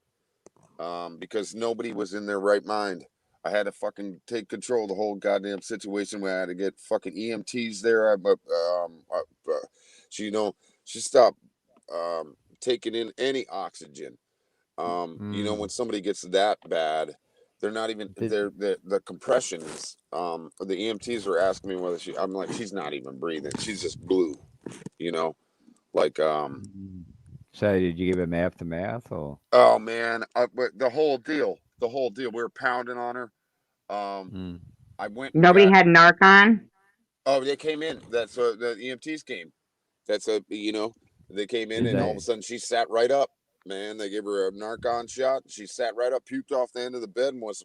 because nobody was in their right mind. I had to fucking take control of the whole goddamn situation where I had to get fucking EMTs there. She, she stopped taking in any oxygen. When Mm. somebody gets that bad, they're not even Did, the compressions. The EMTs were asking me whether I'm like, she's not even breathing. She's just blue. You know, like mm. So did you give him mouth to mouth or? oh man, but the whole deal. We were pounding on her. Um, Mm. I went and Nobody got. had Narcon. Oh, they came in. That's the EMTs came. That's they came in, Did and all of a they? sudden she sat right up. Man, they gave her a narcon shot. She sat right up, puked off the end of the bed, and was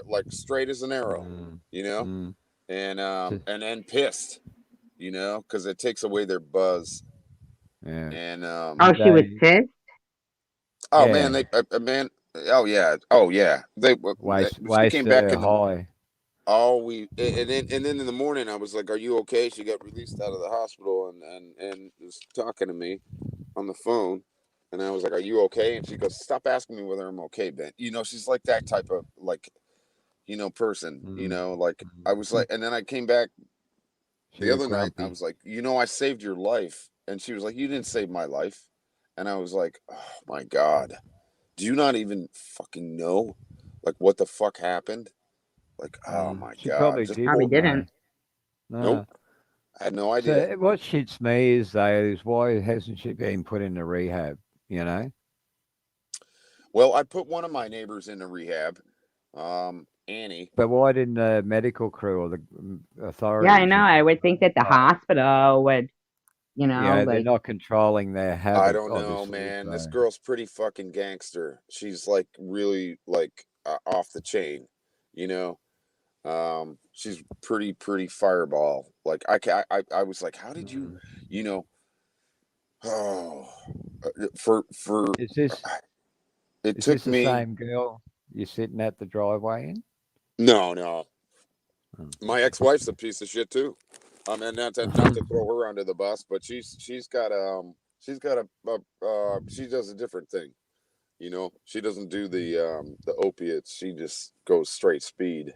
like straight as an arrow. Mm. You know, Mm. and So, then pissed. Because it takes away their buzz. yeah. And Oh, Did she was they? pissed. Oh man, Yeah, man. Oh yeah, oh yeah. She came back waist in the. high. Oh, and then in the morning, I was like, "Are you okay?" She got released out of the hospital and was talking to me on the phone, and I was like, "Are you okay?" And she goes, "Stop asking me whether I'm okay, Ben." She's like that type of like person. Mm. Like I was Mm. like, and then I came back She the was other night, and I grumpy. was like, I saved your life, and she was like, "You didn't save my life," and I was like, "Oh my god, do you not even fucking know, like what the fuck happened?" Like, oh my She god, probably just Probably didn't know. didn't. nope, No. I had no idea. So what shits me is though is why hasn't she been put into rehab? You know. Well, I put one of my neighbors into rehab, Annie. But why didn't the medical crew or the Yeah, I authorities, know. I would think that the hospital would, they're like, not controlling their I havoc, don't know, obviously. man. This So, girl's pretty fucking gangster. She's like really like off the chain, you know. She's pretty fireball. Like I was like, how did you, mm. you know, oh, for is this it is took this the me. same girl you're sitting at the driveway in? No, no, Oh. my ex-wife's a piece of shit too. And not to throw her under the bus, but she does a different thing. She doesn't do the opiates. She just goes straight speed.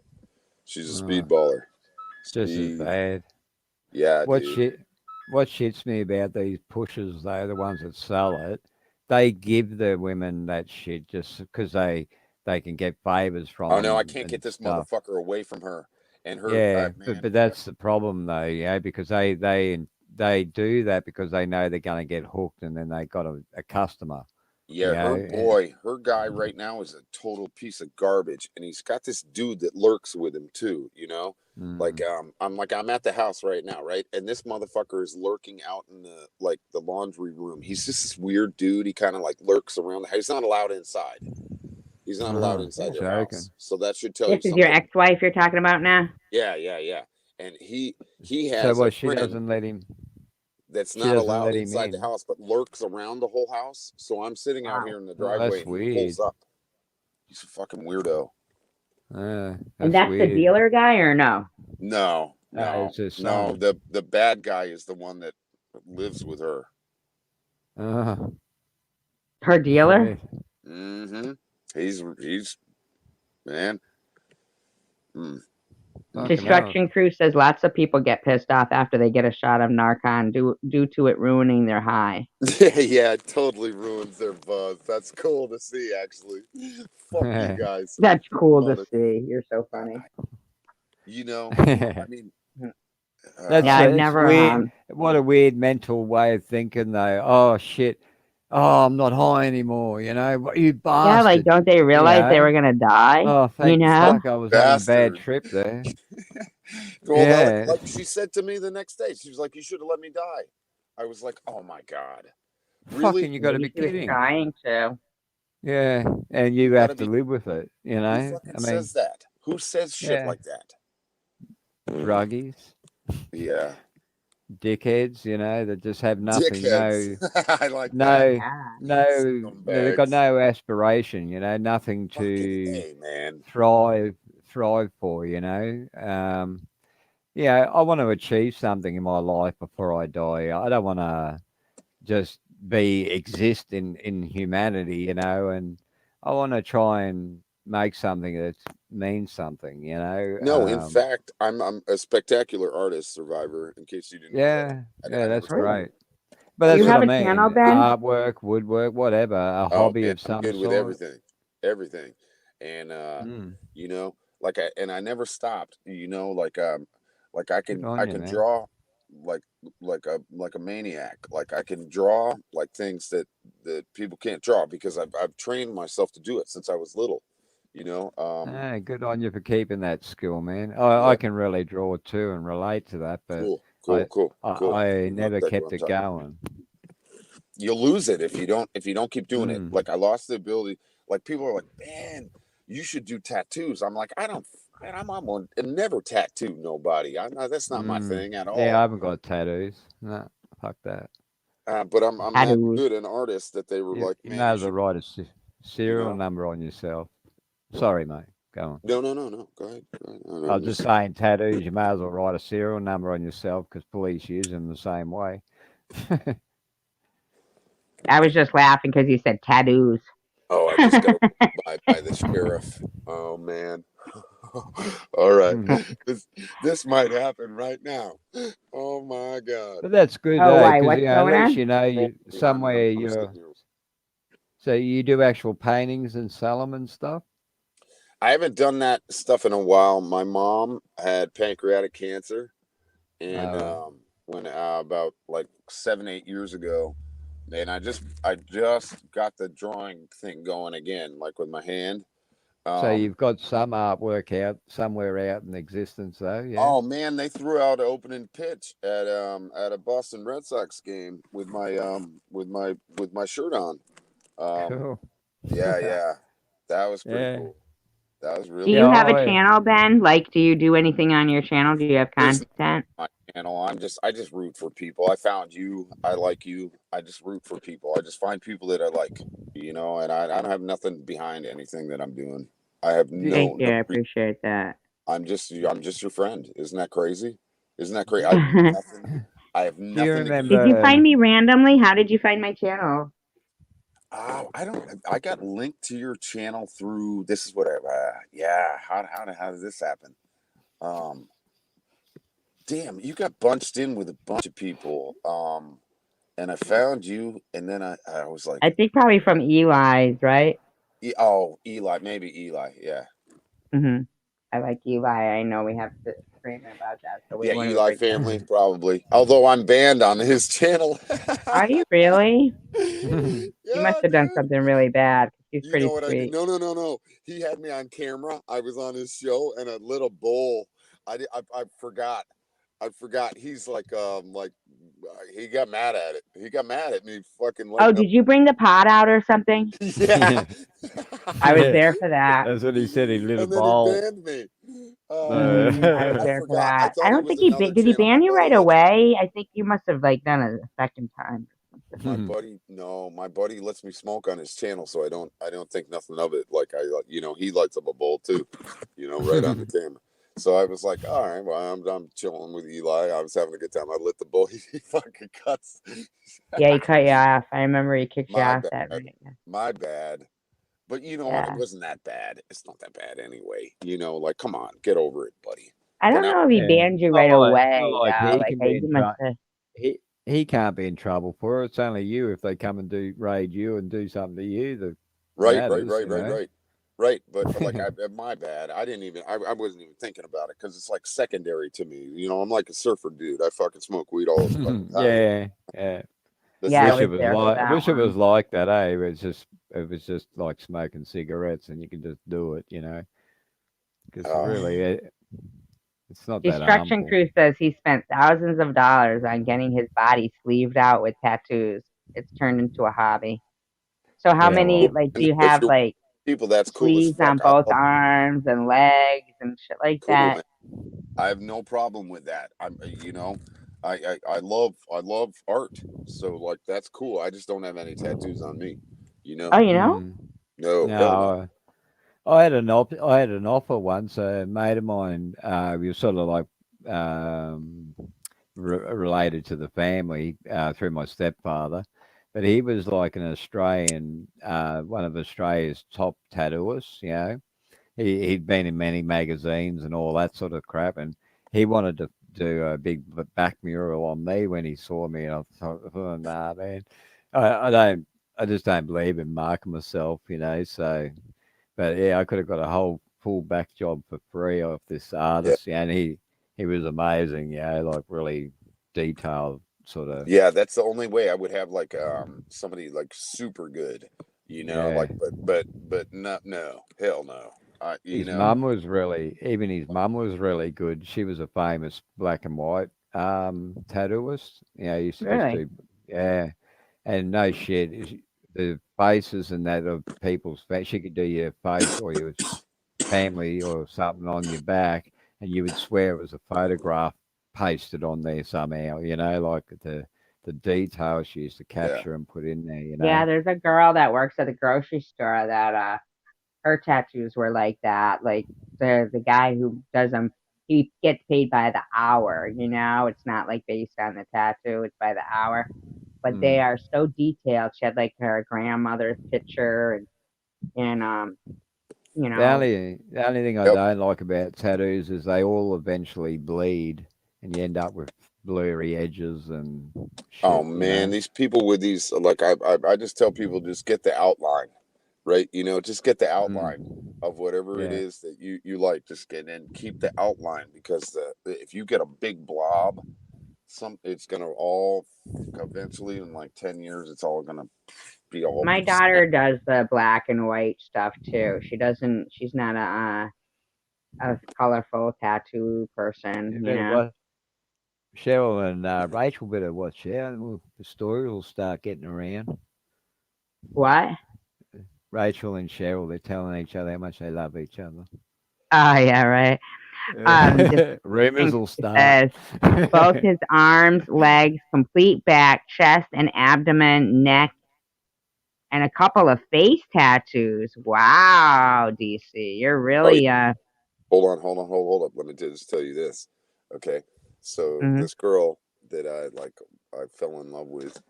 She's a Uh, speedballer. just as Speed. bad. Yeah, What dude. shit? What shits me about these pushers, though, the ones that sell it, they give the women that shit just because they can get favors from Oh no, I them can't get and this stuff. motherfucker away from her. And her, Yeah, but man. but that's the problem, though, because they do that because they know they're going to get hooked, and then they got a customer, Yeah, her and, boy, her guy right now is a total piece of garbage, and he's got this dude that lurks with him too. Like mm, I'm at the house right now, right, and this motherfucker is lurking out in the laundry room. He's just this weird dude. He kind of like lurks around the house. He's not allowed inside. He's not allowed you're inside their house. joking. So that should tell this you is your something. ex-wife you're talking about now? Yeah, yeah, yeah. And he So has a what? She friend doesn't let him. that's She not doesn't allowed let him inside the in. house, but lurks around the whole house. So I'm sitting out Wow. here in the Oh, driveway, that's and he pulls weird. up. He's a fucking weirdo. And That's that's the weird. dealer guy or no? No, no, It's her no. son. The bad guy is the one that lives with her. Uh, Her dealer? shit. Mm-hmm. He's man. Mm, Fucking mm-mm. hell. Construction crew says lots of people get pissed off after they get a shot of Narcan due to it ruining their high. Yeah, yeah. It totally ruins their buzz. That's cool to see, actually. Fuck you guys, That's cool to mother. see. You're so I, funny. I, I mean, Yeah, That's I've it's never weird. What a weird mental way of thinking, though. Oh shit. Oh, I'm not high anymore. What you yeah, like bastard. don't they You realize they know. were gonna die? Oh, You thank know? fuck. I was on a bad bastard. trip there. Well, Yeah. like she said to me the next day, she was like, "You should have let me die." I was like, "Oh my god, really? Fucking, you got to be Maybe she was kidding. trying to. Yeah, and You you gotta have to be." live with it. Who I fucking mean, says that? Who says shit yeah, like that? druggies, Yeah, dickheads. That just have nothing. dickheads. I like that. No, God. they've got Scumbags. no aspiration. Nothing Fucking to a man. thrive for. Yeah, I want to achieve something in my life before I die. I don't want to just exist in humanity, and I want to try and make something that means something. No, in fact, I'm a spectacular artist survivor. In case you didn't know that, Yeah, yeah, I never that's told you. great. But Do I'm you that's what good. I have a mean. channel, Ben? Artwork, woodwork, whatever, a Oh hobby man, of I'm some good with sort. everything, everything, and Mm, I never stopped. Like good I on you, can man. draw like like a maniac. Like I can draw like things that people can't draw because I've trained myself to do it since I was little. You know, Good on you for keeping that skill, man. I yeah, can really draw too and relate to that, but cool, I cool, cool, cool. I You know never exactly what kept I'm it talking about. going. You'll lose it if you don't keep doing it. Mm, Like I lost the ability. Like people are like, man, you should do tattoos. I'm like, I don't. Man, I'm on never tattoo nobody. That's not my thing at yeah, I all. haven't got tattoos. No, fuck that. But I'm that Tattoos. good an artist that they were like, You man, may you as well should, write a you serial know. number on yourself. Sorry, mate. Go on. No, no, no, no. Go ahead. Go ahead. No, no, I I'm was just just saying. saying tattoos. You may as well write a serial number on yourself because police use them the same way. I was just laughing because you said tattoos. Oh, I just got by the sheriff. Oh man. All right. Hmm. This this might happen right now. Oh my God. But that's good, Oh, eh? why? Because What's at going least on? you know Hold you me on. somewhere I'm you're. sitting here. So you do actual paintings and sell them and stuff. I haven't done that stuff in a while. My mom had pancreatic cancer, and All right. when about like 7 8 years ago, and I just got the drawing thing going again, like with my hand. So Um, you've got some artwork out somewhere out in existence, though. Yeah. oh man, they threw out an opening pitch at a Boston Red Sox game with my shirt on. Um, Cool. yeah, yeah, that was pretty Yeah. cool. That was Do really Yeah. you have cool. a channel, Ben? Like, do you do anything on your channel? Do you have There's content? my channel. I just root for people. I found you. I like you. I just root for people. I just find people that I like, and I don't have nothing behind anything that I'm doing. I have Do, Thank you. no I reason. appreciate that. I'm just your friend. Isn't that crazy? Isn't that crazy? Did I have do you nothing against. you find remember? me randomly? How did you find my channel? I don't. I got linked to your channel through. This is what I. Yeah. How did this happen? Um. Damn, you got bunched in with a bunch of people. And I found you, and then I was I like, think probably from Eli's, right? oh, Eli, maybe Eli, yeah, I like Eli. I know we have disagreement about that, so we yeah, won't even Eli bring that up. family, probably. Although I'm banned on his channel. Are you really? You must Yeah, have done dude. something really bad. He's You know pretty what I did? sweet. No, no, no, no. He had me on camera. I was on his show, and a little bowl. I forgot. I forgot. He's like he got mad at it. He got mad at me. Fucking Oh, letting up. did you bring the pot out or something? Yeah. I was there for that. That's what he said. He lit a And then he bowl. banned me. No. I was I there for forgot. I that. I thought he don't was think he another did. He channel. My ban you buddy right lets me. away. I think you must have like done it a second time or something. My buddy, no, my buddy lets me smoke on his channel, so I don't think nothing of it. Like he lights up a bowl too, right on the camera. So I was like, all right, well, I'm chilling with Eli. I was having a good time. I lit the bowl. He fucking cuts. Yeah, he cut you off. I remember he kicked you My off that bad. night. Yeah. My bad. But you know what? It Yeah. wasn't that bad. It's not that bad anyway. Like, come on, get over it, buddy. I But don't now, know if he Yeah. banned you right It's not away like though. he Like can be he in must trouble. have. He can't be in trouble for it. It's only you if they come and do raid you and do something to you that right, right, matters. right, You right, know. right. Right, but like my bad. I didn't even. I wasn't even thinking about it because it's like secondary to me. I'm like a surfer dude. I fucking smoke weed all the fucking time. Yeah. Yeah. That's Yeah, I just Wish was it was there for like. that Wish it was one. like that. Eh? It was just like smoking cigarettes and you can just do it. Because uh, really, it's not that Destruction harmful. Crew says he spent thousands of dollars on getting his body sleeved out with tattoos. It's turned into a hobby. So how Yeah. many Well. like do and you if have you're like people, that's cool as sleeves on fuck. both arms and legs and shit like Cool, that? man. I have no problem with that. I love art, so like that's cool. I just don't have any tattoos on me. You know, Oh, you know? Mm, no, hell no. no. I had an offer once. A mate of mine, we were sort of like um, related to the family through my stepfather, but he was like an Australian, one of Australia's top tattooists. He'd been in many magazines and all that sort of crap, and he wanted to do a big back mural on me when he saw me. And I thought, oh, nah, man, I don't, I just don't believe in marking myself. So. But yeah, I could have got a whole full back job for free off this Yeah, artist. Yeah, and he was amazing. Like really detailed sort of. yeah. That's the only way I would have like somebody like super good. Like Yeah, but no, no, hell no. I you his know mum was really even his mum was really good. She was a famous black and white tattooist. He used Really? to yeah, and no shit, the faces and that of people's face. She could do your face or your family or something on your back, and you would swear it was a photograph pasted on there somehow. Like the detail she used to Yeah. capture and put in there. You Yeah, know. there's a girl that works at the grocery store that her tattoos were like that. Like the guy who does them, he gets paid by the hour. It's not like based on the tattoo; it's by the hour. But they Mm. are so detailed. She had like her grandmother's picture and you The know, only thing I Yep. don't like about tattoos is they all eventually bleed, and you end up with blurry edges and Oh shit. You man, know. these people with these like I just tell people just get the outline, right? Just get the outline Mm. of whatever it Yeah. is that you like. Just get and keep the outline because if you get a big blob, it's gonna all eventually in like 10 years, it's all gonna be all my snap. daughter does the black and white stuff too. She doesn't. She's not a colorful tattoo You person. better watch Cheryl and Rachel. Better watch out. The story will start getting around. What? Rachel and Cheryl, they're telling each other how much they love each other. Oh yeah, right. This Rumors thing will start. says both his arms, legs, complete back, chest, and abdomen, neck, and a couple of face tattoos. Wow, DC, you're Oh yeah, really hold on, hold up. Let me just tell you this. Okay, so mhm, this girl that I fell in love with,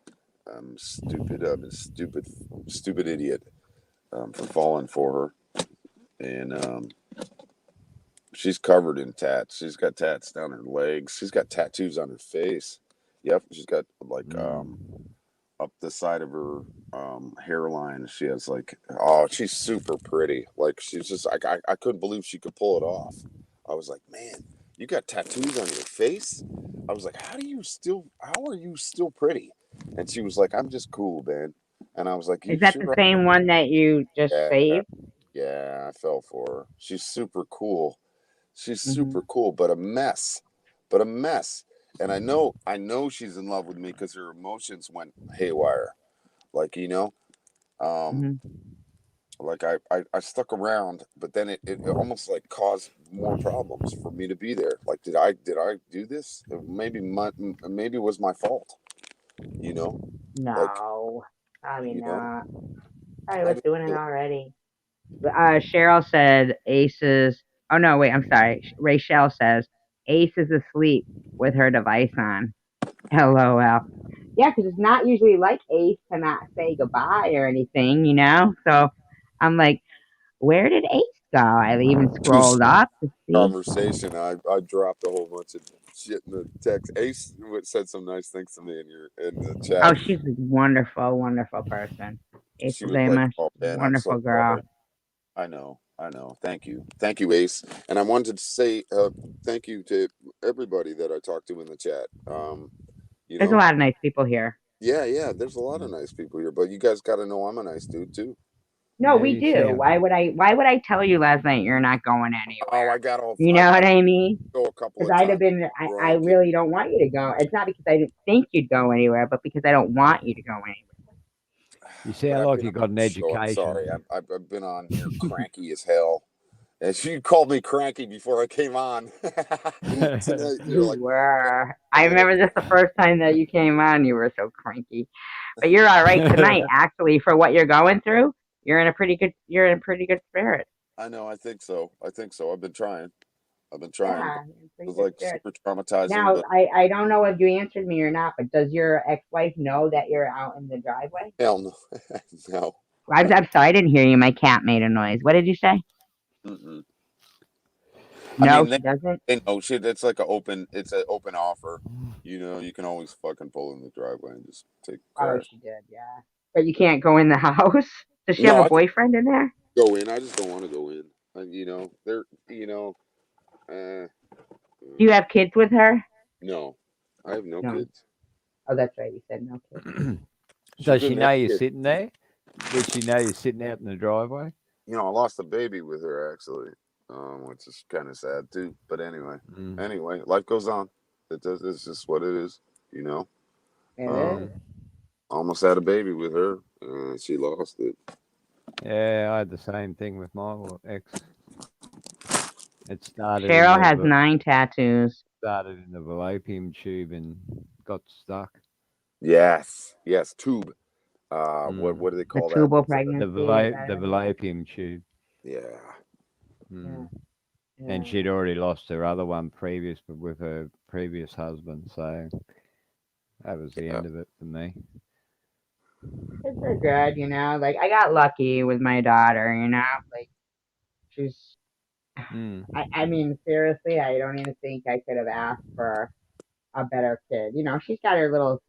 I'm a stupid idiot for falling for her, and she's covered in tats. She's got tats down her legs. She's got tattoos on her face. Yep, she's got like Mm. up the side of her hairline. She has like, oh, she's super pretty. Like she's just like I couldn't believe she could pull it off. I was like, man, you got tattoos on your face. I was like, how are you still pretty? And she was like, I'm just cool, man. And I was like, you is that the sure? same one that you just Yeah, saved? yeah. I fell for her. She's super cool. She's Hmm. super cool, but a mess. But a mess. And I know she's in love with me because her emotions went haywire. Like, um, Hmm. like I stuck around, but then it almost like caused more problems for me to be there. Like, did I do this? Maybe it was my fault. You know, like No, probably you know, not. I I was just doing it feel already. Cheryl said Aces. Oh no, wait, I'm sorry. Rachel says Ace is asleep with her device on. LOL. Yeah, because it's not usually like Ace to not say goodbye or anything. So I'm like, where did Ace go? I even just scrolled up to see. conversation. I dropped a whole bunch of shit in the text. Ace said some nice things to me in the Oh, chat. she's a wonderful, wonderful person. Ace She was like, Bazema, "Oh man, I'm so wonderful girl. sorry." I know. Thank you, Ace. And I wanted to say thank you to everybody that I talked to in the chat. You There's a know, lot of nice people here. yeah, yeah. There's a lot of nice people here, but you guys got to know I'm a nice dude too. No, Yeah, we you do. sound. Why would I tell you last night you're not going Oh, anywhere? You I know what got I mean? go a couple Because of I'd have times been, I drunk. really don't want you to go. It's not because I didn't think you'd go anywhere, but because I don't want you to go anywhere. You But sound I've like been you on got an the show. I'm education. sorry. I've been on here cranky as hell. And she called me cranky before I came on. Tonight, you're You like, were. I oh, remember this the first time that you came on. You were so cranky, but you're all right tonight. Actually, for what you're going through, you're in a pretty good. You're in pretty good spirit. I know. I think so. I think so. I've been trying. I've been trying, but Yeah, you're in it pretty was good like spirit. super traumatizing. Now, But I don't know if you answered me or not, but does your ex-wife know that you're out in the driveway? hell no, no. I'm sorry, I didn't hear you. My cat made a noise. What did you say? Mm-mm. I No, mean, she doesn't. they know shit. It's like it's an open offer. You can always fucking pull in the driveway and just take the Oh, car. she did, yeah. But you can't go in the house. Does she have No, a I can boyfriend in there? go in. I just don't want to go in. They're uh, Do you have kids with her? no, I have no No. kids. Oh, that's right. You said no kids. She Does she couldn't have know you're kids. sitting there? Did she know you're sitting out in the driveway? I lost a baby with her actually, which is kind of sad too. But Mm. life goes on. It does. It's just what it is. You know. It Um, is. Mm. almost had a baby with her. She lost it. Yeah, I had the same thing with my ex. It Cheryl has 9 tattoos. started in the fallopian tube and got stuck. Yes, yes, tube. Mm. What do they The call that? tubal Is that pregnancy, is that The it? fallopian tube. yeah. Yeah, Mm. And yeah. she'd already lost her other one previous, but with her previous husband. So that was the Yeah. end of it for me. Kids are good, like I got lucky with my daughter, like she's Mm. I mean, seriously, I don't even think I could have asked for a better kid. She's got her little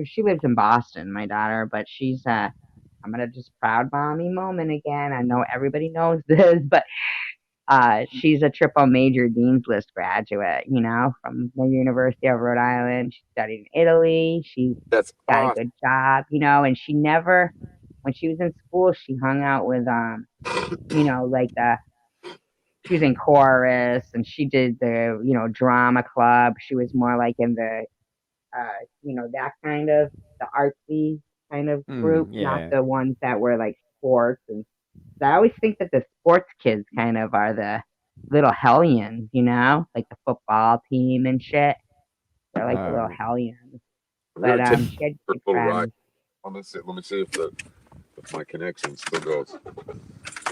she lives in Boston, my daughter, but she's I'm gonna just proud mommy moment again. I know everybody knows this, but she's a triple major Dean's List graduate, from the University of Rhode Island. She studied in Italy. She's That's got a awesome. good job, and she never, when she was in school, she hung out with, like she was in chorus and she did the, drama club. She was more like in the, that kind of the artsy kind of Mm. group, not Yeah. the ones that were like sports. And I always think that the sports kids kind of are the little hellions, like the football team and shit. They're like the little Oh. hellions. I'm But gonna take she had for good a little ride. friends. Let me see if my connection still goes.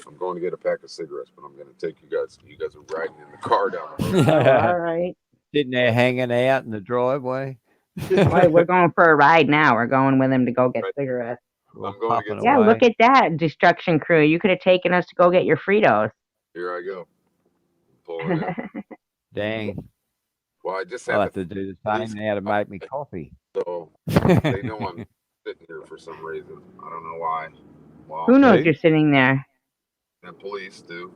I'm going to get a pack of cigarettes, but I'm gonna take you guys. You guys are riding in the car down the road. Oh, all right. Sitting there hanging out in the driveway. Well, we're going for a ride now. We're going with him to go get Right. cigarettes. Or I'm going to puffing get some. Yeah, look away. at that destruction crew. You could have taken us to go get your Fritos. Here I go. Pulling in. Dang. Well, I just I'll had the have to do the police same now to come make me by, coffee. so they know I'm sitting here for some reason. I don't know why. Well, Who knows Who? you're sitting there? the police do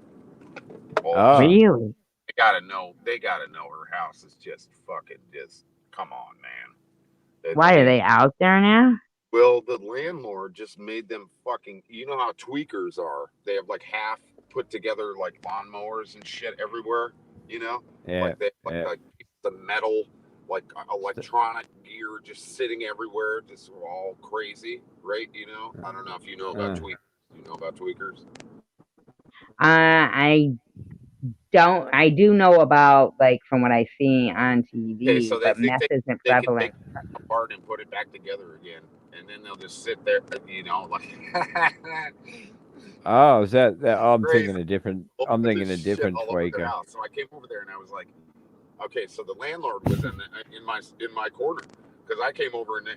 all the time. Oh. Really? They gotta know. They gotta know her house is just fucking just. Come on, man. I Why are mean, they out there now? well, the landlord just made them fucking. You know how tweakers are? They have like half put together like lawnmowers and shit everywhere. You know, Yeah. like they Yeah. like the metal, like St- electronic gear just sitting everywhere, just all crazy, right? You know, I don't know if you know about uh, tweakers. You know about tweakers? I don't. I do know about like from what I see on Okay, TV, so they but think meth isn't they can take prevalent. it apart and put it back together again, and then they'll just sit there, you know, like oh, is that? I'm crazy. thinking a different. All I'm kinds of thinking a shit different all over their tweaker. house. So I came over there and I was like, okay, so the landlord was in my corner because I came over and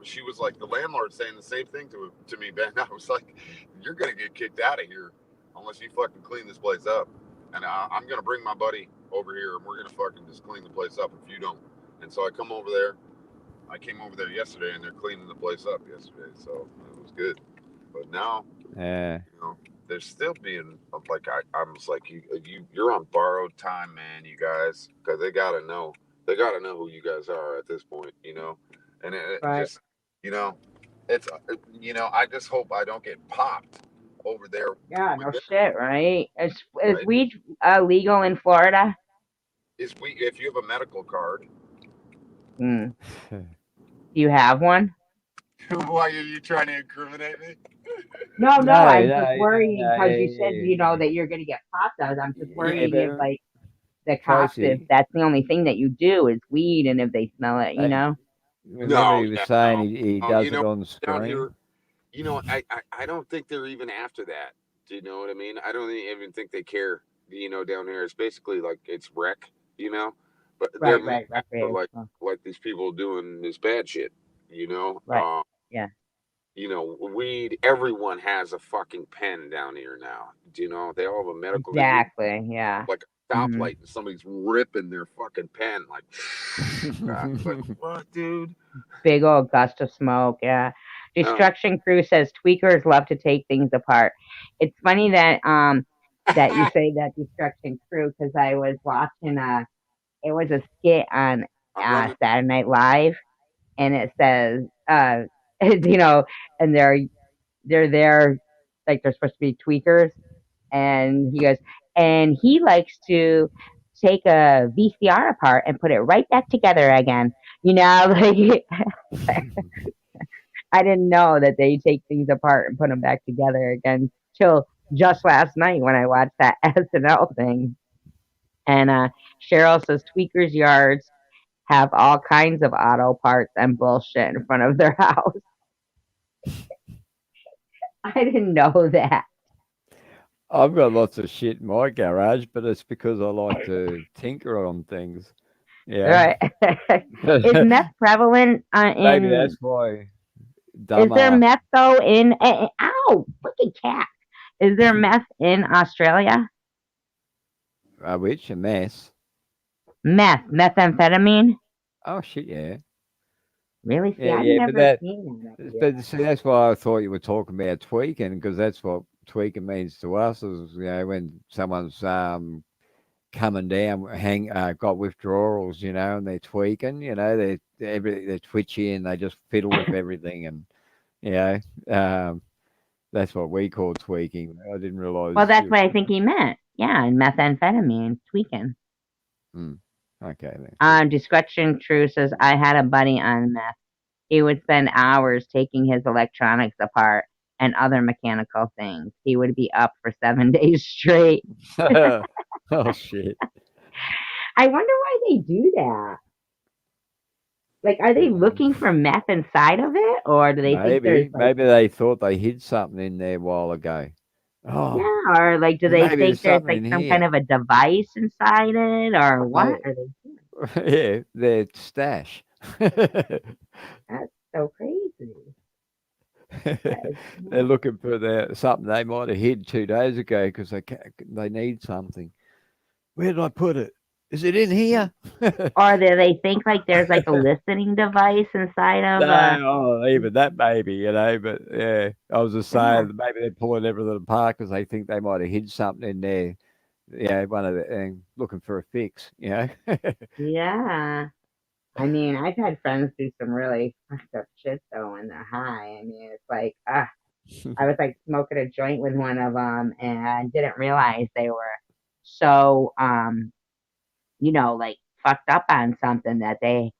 she was like, the landlord saying the same thing to me, Ben. I was like, you're gonna get kicked out of here unless you fucking clean this place up, and I'm gonna bring my buddy over here and we're gonna fucking just clean the place up if you don't. And so I come over there. I came over there yesterday and they're cleaning the place up yesterday, so it was good. But now, Yeah. you know, they're still being like I'm just like you're on borrowed time, man. You guys, because they gotta know who you guys are at this point, you know, and it Right? just you know, it's I just hope I don't get popped over there Yeah. with No them, shit. Right? Is right? weed legal in Florida? Is we if you have a medical card. Hmm. Do you have one? Why are you trying to incriminate me? No, no. No, I'm just no, no, worrying no. because Yeah, you said yeah, that you're gonna get popped out. I'm just yeah, worrying if but like the cops, if Tracy, that's the only thing that you do is weed, and if they smell it, hey, remember No, he was yeah, saying no. he does You it know, on the down screen? here, I don't think they're even after that. Do you know what I mean? I don't even think they care. Down here, it's basically like it's wreck. You know, but they're right, more right, after recreational, like these people doing this bad shit. You know, right? Yeah, weed. Everyone has a fucking pen down here now. Do you know? They all have a medical degree, exactly. Yeah. like a Hmm. stoplight, and somebody's ripping their fucking pen. Like, like what, dude? Big old gust of smoke. Yeah. No. Destruction Crew says tweakers love to take things apart. It's funny that you say that Destruction Crew because I was watching it was a skit on I'm running. Saturday Night Live, and it says you know, and they're there like they're supposed to be tweakers, and he goes, and he likes to take a VCR apart and put it right back together again. Like I didn't know that they take things apart and put them back together again till just last night when I watched that SNL thing. And Cheryl says tweakers yards have all kinds of auto parts and bullshit in front of their house. I didn't know that. I've got lots of shit in my garage, but it's because I like to tinker on things. Yeah. Right. Is meth prevalent Maybe in? that's why Is there dumber. meth though in? Ow! Fucking cat. Is there meth in Australia? Which a mess. Methamphetamine. Oh shit, yeah. Really? See, Yeah, I've yeah, but never seen that up here. see, that's why I thought you were talking about tweaking, because that's what tweaking means to us. Is when someone's coming down, got withdrawals, and they're tweaking, they're twitchy and they just fiddle with everything, and you know, um, that's what we call tweaking. I didn't Well, realise that's you. what I think he meant. Yeah, and methamphetamine, tweaking. Mm, okay then. Discretion True says, I had a buddy on meth. He would spend hours taking his electronics apart and other mechanical things. He would be up for 7 days straight. Oh shit. I wonder why they do that. Like, are they Mm, looking for meth inside of it? Or do they think there's like, maybe they thought they hid something in there a while ago. Oh, yeah, or like, do they maybe think there's there's something like in some kind here. of a device inside it? Or what Mate, are they doing? yeah, their stash. That's so crazy. That is They're nuts. looking for something they might have hid 2 days ago because they need something. Where did I put it? Is it in here? Or do they think like there's like a listening device inside of a. No, oh, even that maybe, but yeah, I was just Yeah, saying that maybe they're pulling everything apart because they think they might have hid something in there. Yeah, one of the looking for a fix. yeah. I mean, I've had friends do some really fucked up shit though when they're high. I mean, it's like, I was like smoking a joint with one of them and didn't realize they were so, like fucked up on something that they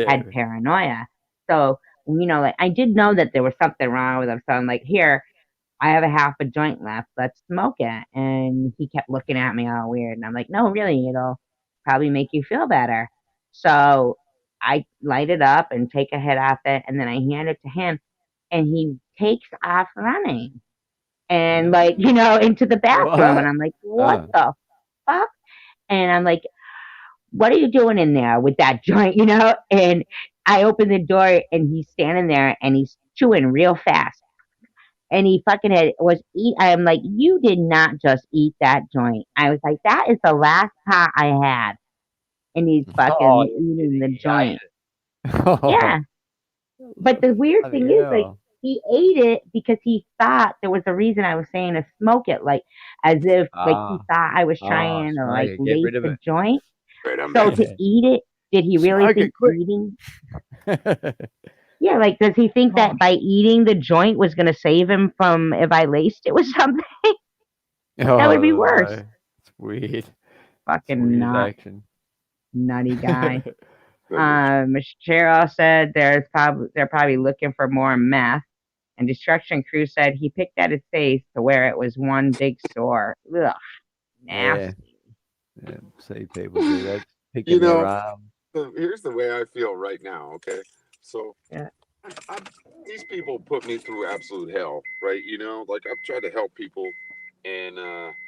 had Yeah. paranoia. So, like I did know that there was something wrong with them. So I'm like, here, I have a half a joint left. Let's smoke it. And he kept looking at me all weird. And I'm like, no, really, it'll probably make you feel better. So I light it up and take a hit off it. And then I hand it to him. And he takes off running and, Yeah. like, into the bathroom. And What? I'm like, what Oh, the fuck? And I'm like, what are you doing in there with that joint? And I open the door and he's standing there and he's chewing real fast and he fucking was eat. I'm like, you did not just eat that joint. I was like, that is the last pot I had, and he's oh, fucking you're eating the kidding. He ate joint. it. Oh, Yeah, but the weird bloody thing is, like, hell. he ate it because he thought there was a reason I was saying to smoke it, like as if like he Ah, thought I was oh, trying to smoke like it. Get lace rid of the it. joint. Right, I'm So back. to Yeah. eat it, did he really Smoke it think quick. eating? Yeah, like does he think Oh, that by eating the joint was gonna save him from if I laced it with something? That would be oh worse. no. It's weird. It's Fucking weird nut, action. nutty guy. That is Cheryl said they're probably looking for more meth. And Destruction Crew said he picked at his face to where it was one big sore. Ugh, Yeah. nasty. Yeah. See people do that. you Picking their know, arm. here's the way I feel right now. Okay, so Yeah. I, these people put me through absolute hell, right? Like I've tried to help people, and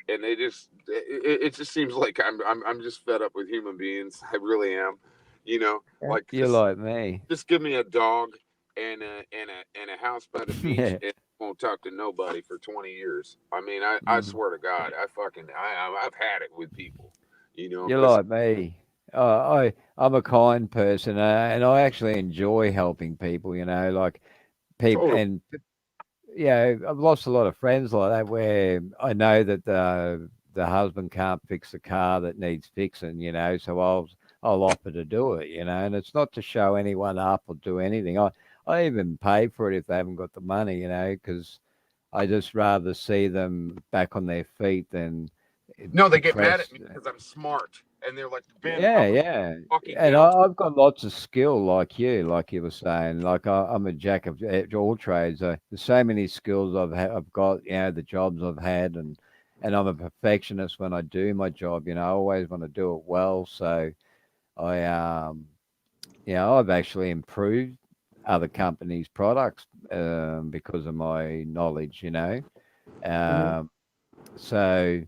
they just it just seems like I'm just fed up with human beings. I really am. Yeah. Like You're like me. just give me a dog and a house by the beach, Yeah. and I won't talk to nobody for 20 years. I mean, I Mm. swear to God, I've had it with people, You're because like me. I'm a kind person, and I actually enjoy helping people. Like people, totally. and I've lost a lot of friends like that where I know that the husband can't fix the car that needs fixing. So I'll offer to do it. And it's not to show anyone up or do anything. I even pay for it if they haven't got the money. Because I just rather see them back on their feet than No, they get mad at depressed. me because I'm smart, and they're like, Ben, Yeah, I'm a yeah. fucking And down. I've got lots of skill like you were saying. Like I'm a jack of all trades. There's so many skills I've got, the jobs I've had, and I'm a perfectionist when I do my job. I always want to do it well. So I I've actually improved other companies' products because of my knowledge. Hmm. Um, so,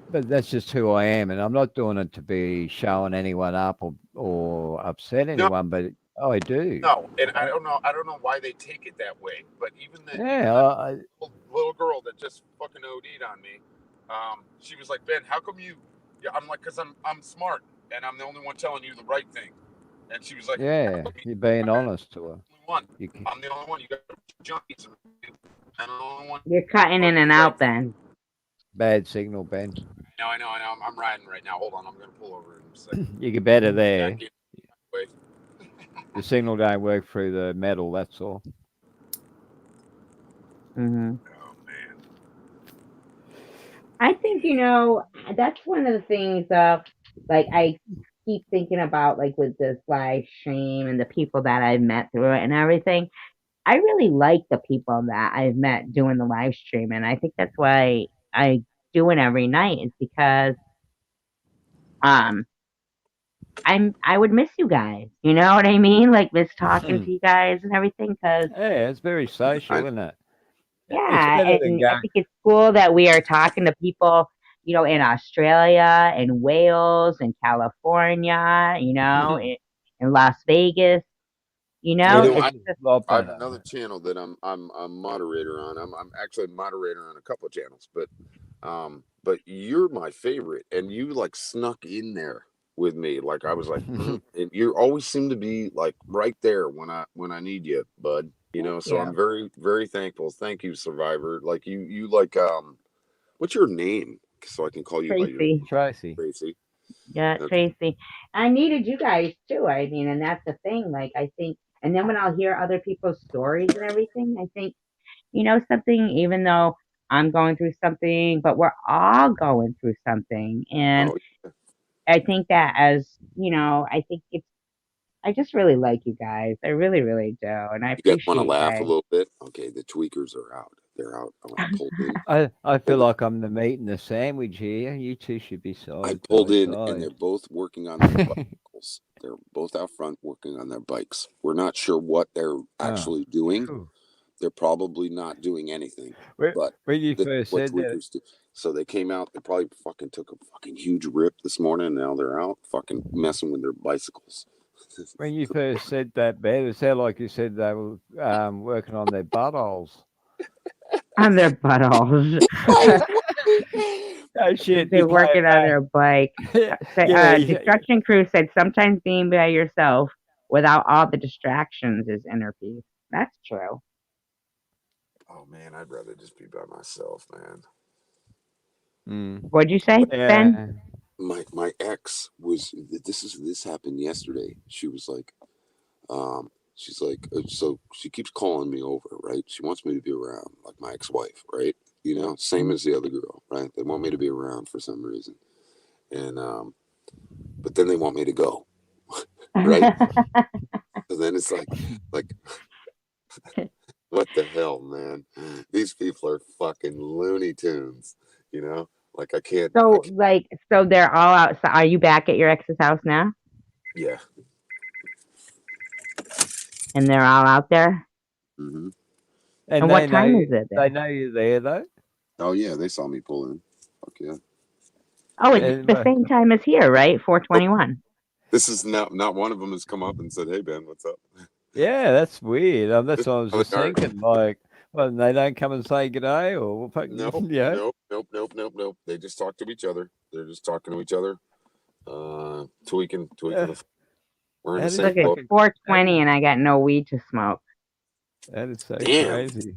but that's just who I am, and I'm not doing it to be showing anyone up or upset No, anyone, but I do. no, and I don't know why they take it that way. But even Yeah, the little girl that just fucking OD'd on me, she was like, Ben, how come you? Yeah, I'm like, cause I'm smart and I'm the only one telling you the right thing. And she was like, how yeah, come you're being I'm honest to her. the only one? You can, I'm the only one. You got junkies. I'm the only one You're cutting in telling you and the right out, thing. Ben. bad signal, Ben. I know. I'm riding right now. Hold on, I'm gonna pull over in a second. You get better Back there. in. Wait. The signal don't work through the metal. That's all. Hmm. Oh man. I think, that's one of the things, like, I keep thinking about, like, with this live stream and the people that I've met through it and everything. I really like the people that I've met doing the live stream, and I think that's why I do it every night, is because um I would miss you guys. You know what I mean? Like, miss talking to you guys and everything. Cause Yeah, it's very social, I isn't it? It's yeah, better than and I going. think it's cool that we are talking to people, in Australia and Wales and California, in Las Vegas. You Yeah, know, it's I It's a just lot I have another better. channel that I'm moderator on. I'm actually a moderator on a couple of channels, but you're my favorite, and you like snuck in there with me. Like I was like, and you always seem to be like right there when I need you, bud. thank So you, I'm very very thankful. Thank you, Survivor. Like you like what's your name so I can call you by your Tracy. name, Tracy. Tracy. Yeah, Okay. Tracy. I needed you guys too. I mean, and that's the thing. Like, I think, and then when I'll hear other people's stories and everything, I think, something, even though I'm going through something, but we're all going through something. And Oh, I think that I think I just really like you guys. I really, really do. And I you guys want to appreciate you laugh a guys. little bit? Okay, the tweakers are out. They're out. I pulled in. I feel Pulled like I'm the meat and the sandwich here. You two should be I side pulled by in and side. they're both working on their bicycles. They're both out front working on their bikes. We're not sure what they're Oh, actually doing. phew. They're probably not doing anything, when but when you this is first what said that, tweakers do. So they came out. They probably fucking took a fucking huge rip this morning. And now they're out fucking messing with their bicycles. when you first said that, Ben, it sounded like you said they were working on their buttholes. On their buttholes. Oh shit, you They're play working on their bike. it back. Yeah, Destruction Crew said sometimes being by yourself without all the distractions is inner peace. That's true. Oh man, I'd rather just be by myself, man. mm, What'd you say, Ben? yeah. My ex was this happened yesterday. She was like, she's like, so she keeps calling me over, right? She wants me to be around, like my ex-wife, right? Same as the other girl, right? They want me to be around for some reason, and but then they want me to go, right? So then it's like, what the hell, man? These people are fucking Looney Tunes, you know? Like I can't. So they're all outside. Are you back at your ex's house now? Yeah. And they're all out there? Hmm. And And what time is it they there? know you're there though. Oh yeah, they saw me pull in. Fuck yeah. Oh, it's And, the same time as here, right? Oh, 421. this is not one of them has come up and said, "Hey Ben, what's up?" yeah, that's weird. That's This what I was how just they are. thinking. Like, well, they don't come and say good day or Nope, yeah. nope. They just talk to each other. They're just talking to each other, tweaking Uh, the. We're in the that is same Look, it's boat. fucking that is 420 and I got no weed to smoke. that is so Damn. crazy.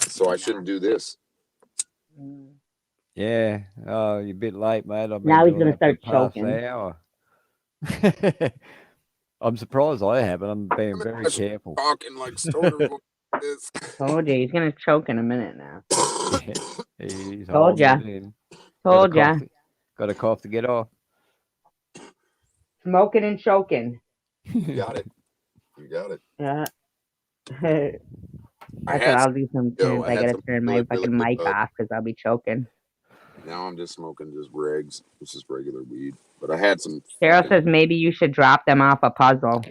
So I shouldn't do this. Mm. Yeah. Oh, you're a bit late, mate. I've been Now he's doing gonna that for the start past choking. hour. I'm surprised I haven't. I'm being very I should careful. be talking like stoner voice like this. Told you, he's gonna choke in a minute now. Yeah, he's Told holding ya. it in. Got a Told cough. ya. Got a cough to get off. Smoking and choking. You got it. You got it. Yeah. I That's what had some I'll do yo. sometimes. I I had gotta some turn really my really fucking good mic bud. off because I'll be choking. Now I'm just smoking just regs. This is regular weed. But I had some Cheryl fucking. says maybe you should drop them off a puzzle.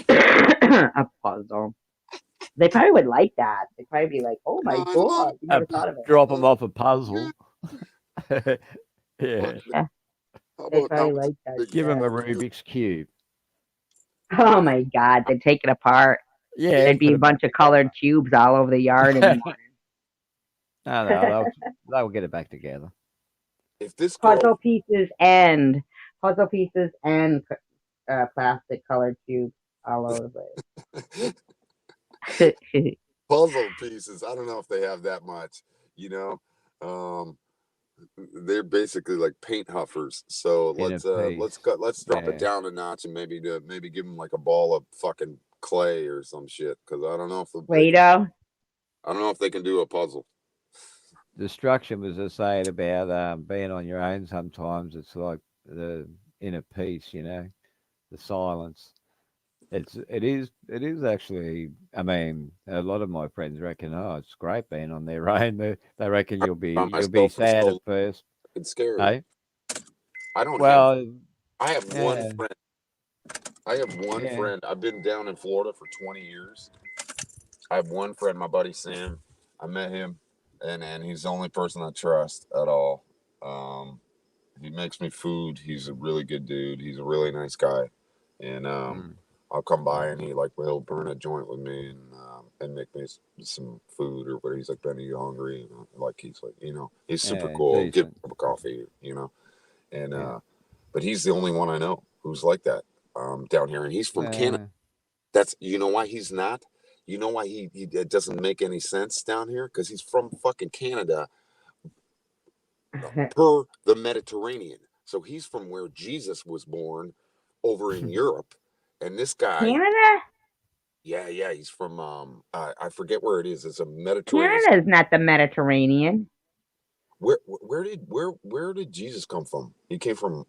A puzzle. They probably would like that. They'd probably be like, "Oh my No, I love god, it. you Uh, never thought of it." drop I them love off a puzzle. Yeah. it. Yeah, How they about now probably it's like that big Give shit. them a puzzles? Rubik's Cube. Oh my god, they'd take it apart. Yeah, There'd be put a them back bunch of colored cubes all over the yard in the together. morning. No, they'll get it back together. If this girl, puzzle pieces and plastic colored cubes all over the place. puzzle pieces, I don't know if they have that much, you know. Um, they're basically like paint huffers. So In a let's piece. go, let's drop it Yeah. down a notch and maybe give them like a ball of fucking clay or some shit. Because I don't know if they can. Play-Doh. I don't know if they can do a puzzle. Destruction was just saying about being on your own sometimes. It's like the inner peace, the silence. It is actually. I mean, a lot of my friends reckon, oh, it's great being on their own. They reckon I found you'll be myself for sad so at first. fucking scared. Hey, I don't have. well, I have one yeah, friend. I have one yeah, friend. I've been down in Florida for 20 years. I have one friend, my buddy Sam. I met him, and he's the only person I trust at all. Um, he makes me food. He's a really good dude. He's a really nice guy, and mm, I'll come by and he'll burn a joint with me and make me some food or whatever. He's like, Benny, you hungry? And like he's like, he's super yeah, cool. Give him decent. a cup of coffee, and Yeah, but he's the only one I know who's like that down here, and he's from Canada. yeah. That's why he's not. You know why he it doesn't make any sense down here? Because he's from fucking Canada per the Mediterranean. So he's from where Jesus was born over in Europe. And this guy, Canada? yeah, he's from I forget where it is. It's a Mediterranean. Canada is not the Mediterranean. Where did Jesus come from? He came from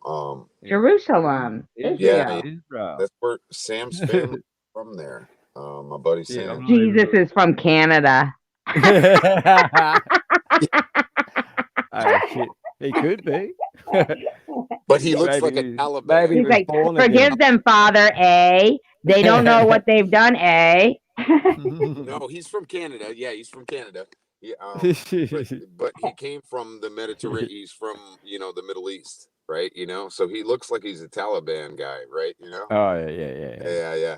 Jerusalem, yeah, Israel. Israel. that's where Sam's family from there. My buddy Yeah, Sam. I'm not Jesus even. is from Canada. Oh shit, he could be. But he looks like a Maybe he Taliban. He's was like, born forgive again. them, Father, eh? They don't know what they've done, eh? No, he's from Canada. Yeah, he's from Canada. Yeah, but he came from the Mediterranean. He's from the Middle East, right? So he looks like he's a Taliban guy, right? Oh yeah. Yeah.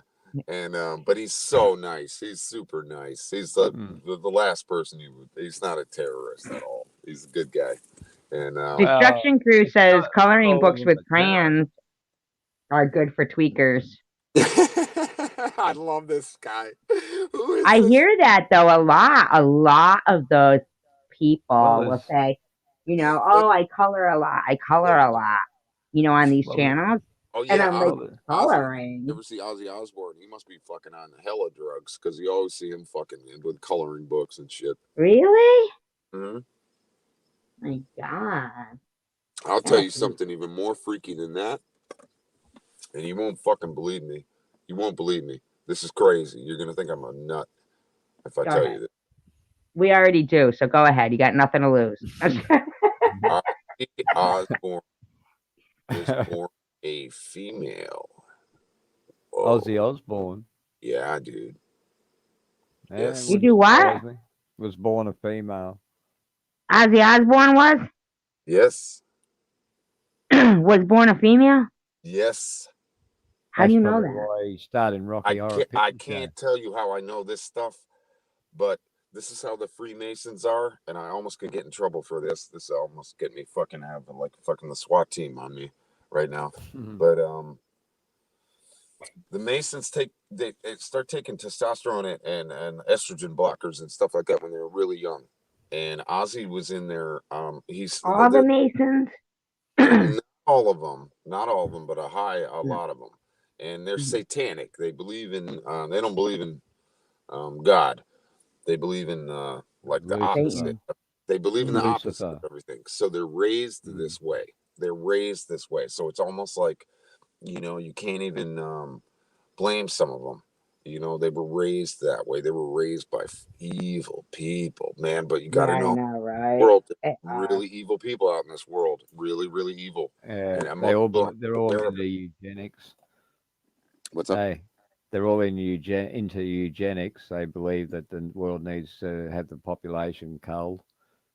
And but he's so nice. He's super nice. He's the Mm. the, the last person you would. He's not a terrorist at all. He's a good guy. And Well, Destruction Crew it's says not coloring all of books them with are terrorists. crayons are good for tweakers. I love this guy. Who is I this? hear that though a lot. A lot of those Well, people will there's say, What? oh, I color a lot. I color a lot, on these well, channels. Oh And yeah, I'm like, Ozzy. You coloring? ever see Ozzy Osbourne? He must be fucking on hella drugs because you always see him fucking with coloring books and shit. Really? Hmm. My God. I'll tell you That's something even more freaky than that, and you won't fucking believe me. You won't believe me. This is crazy. You're gonna think I'm a nut if I Go tell ahead. you this. We already do, so go ahead. You got nothing to lose. Ozzy Osbourne was born a female. Whoa. Ozzy Osbourne. Yeah, dude. Yeah, Yes. You wouldn't do what? surprise me. Was born a female. Ozzy Osbourne was? Yes. Was born a female? Yes. How do That's you know probably that? why he started in I Rocky Horror can't I Picture Show. can't tell you how I know this stuff, but this is how the Freemasons are, and I almost could get in trouble for this. This almost get me fucking have like fucking the SWAT team on me right now. But the Masons they start taking testosterone and estrogen blockers and stuff like that when they're really young. And Ozzy was in there. He's All the they're Masons? not not all of them, but a lot of them, and they're satanic. They believe in they don't believe in God. They believe in like the Lucifer. opposite. They believe in the opposite of Lucifer. everything. So they're raised Mm. this way. They're raised this way. So it's almost like you can't even blame some of them. They were raised that way. They were raised by evil people, man. But you got Yeah, to I know, know, right? world, Eh, really evil people out in this world, really, really evil. And They most all people don't they're all aware of into it. eugenics. What's up? They they're all into eugenics. They believe that the world needs to have the population culled.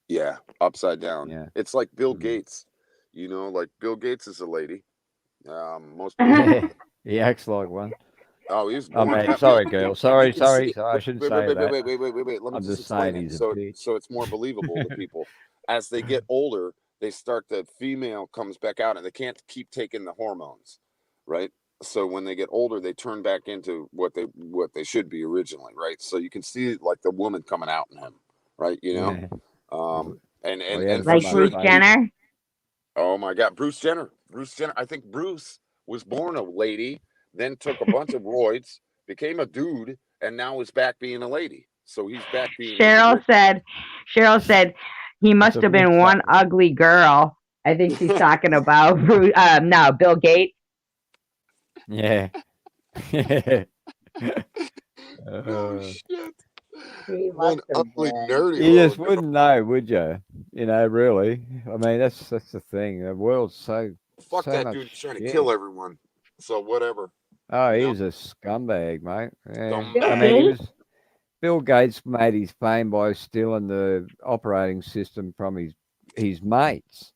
Yeah, upside down. Yeah. It's like Bill Mm. Gates. Like Bill Gates is a lady. Most people don't. Yeah. He acts like one. Oh, he was I born mean, that way. sorry, girl. You Sorry, can see. sorry, sorry. I Wait, shouldn't wait, wait, say wait, wait, that. wait, wait, wait, wait, wait. Let me I'm just just saying explain it he's a bitch. so it's more believable to people. As they get older, the female comes back out, and they can't keep taking the hormones, right? So when they get older, they turn back into what they should be originally, right? So you can see like the woman coming out in him, right? Yeah. Um, and Well, and he and hasn't for got like much sure, Bruce face. Jenner. oh my God, Bruce Jenner. Bruce Jenner. I think Bruce was born a lady, then took a bunch of roids, became a dude, and now is back being a lady. So he's back being his Cheryl original. said, Cheryl said he It's must a have been mix up. one ugly girl. I think she's talking about no, Bill Gates. Yeah. uh, Oh shit! He One must have ugly been. nerdy you little just girl. wouldn't know, would you? Really. I mean, that's the thing. The world's Fuck so that much dude. He's trying to kill shit. everyone. So whatever, Oh, you know, he's a scumbag, mate. Yeah. Bill I mean, he scumbag. Gates? was Bill Gates made his fame by stealing the operating system from his mates.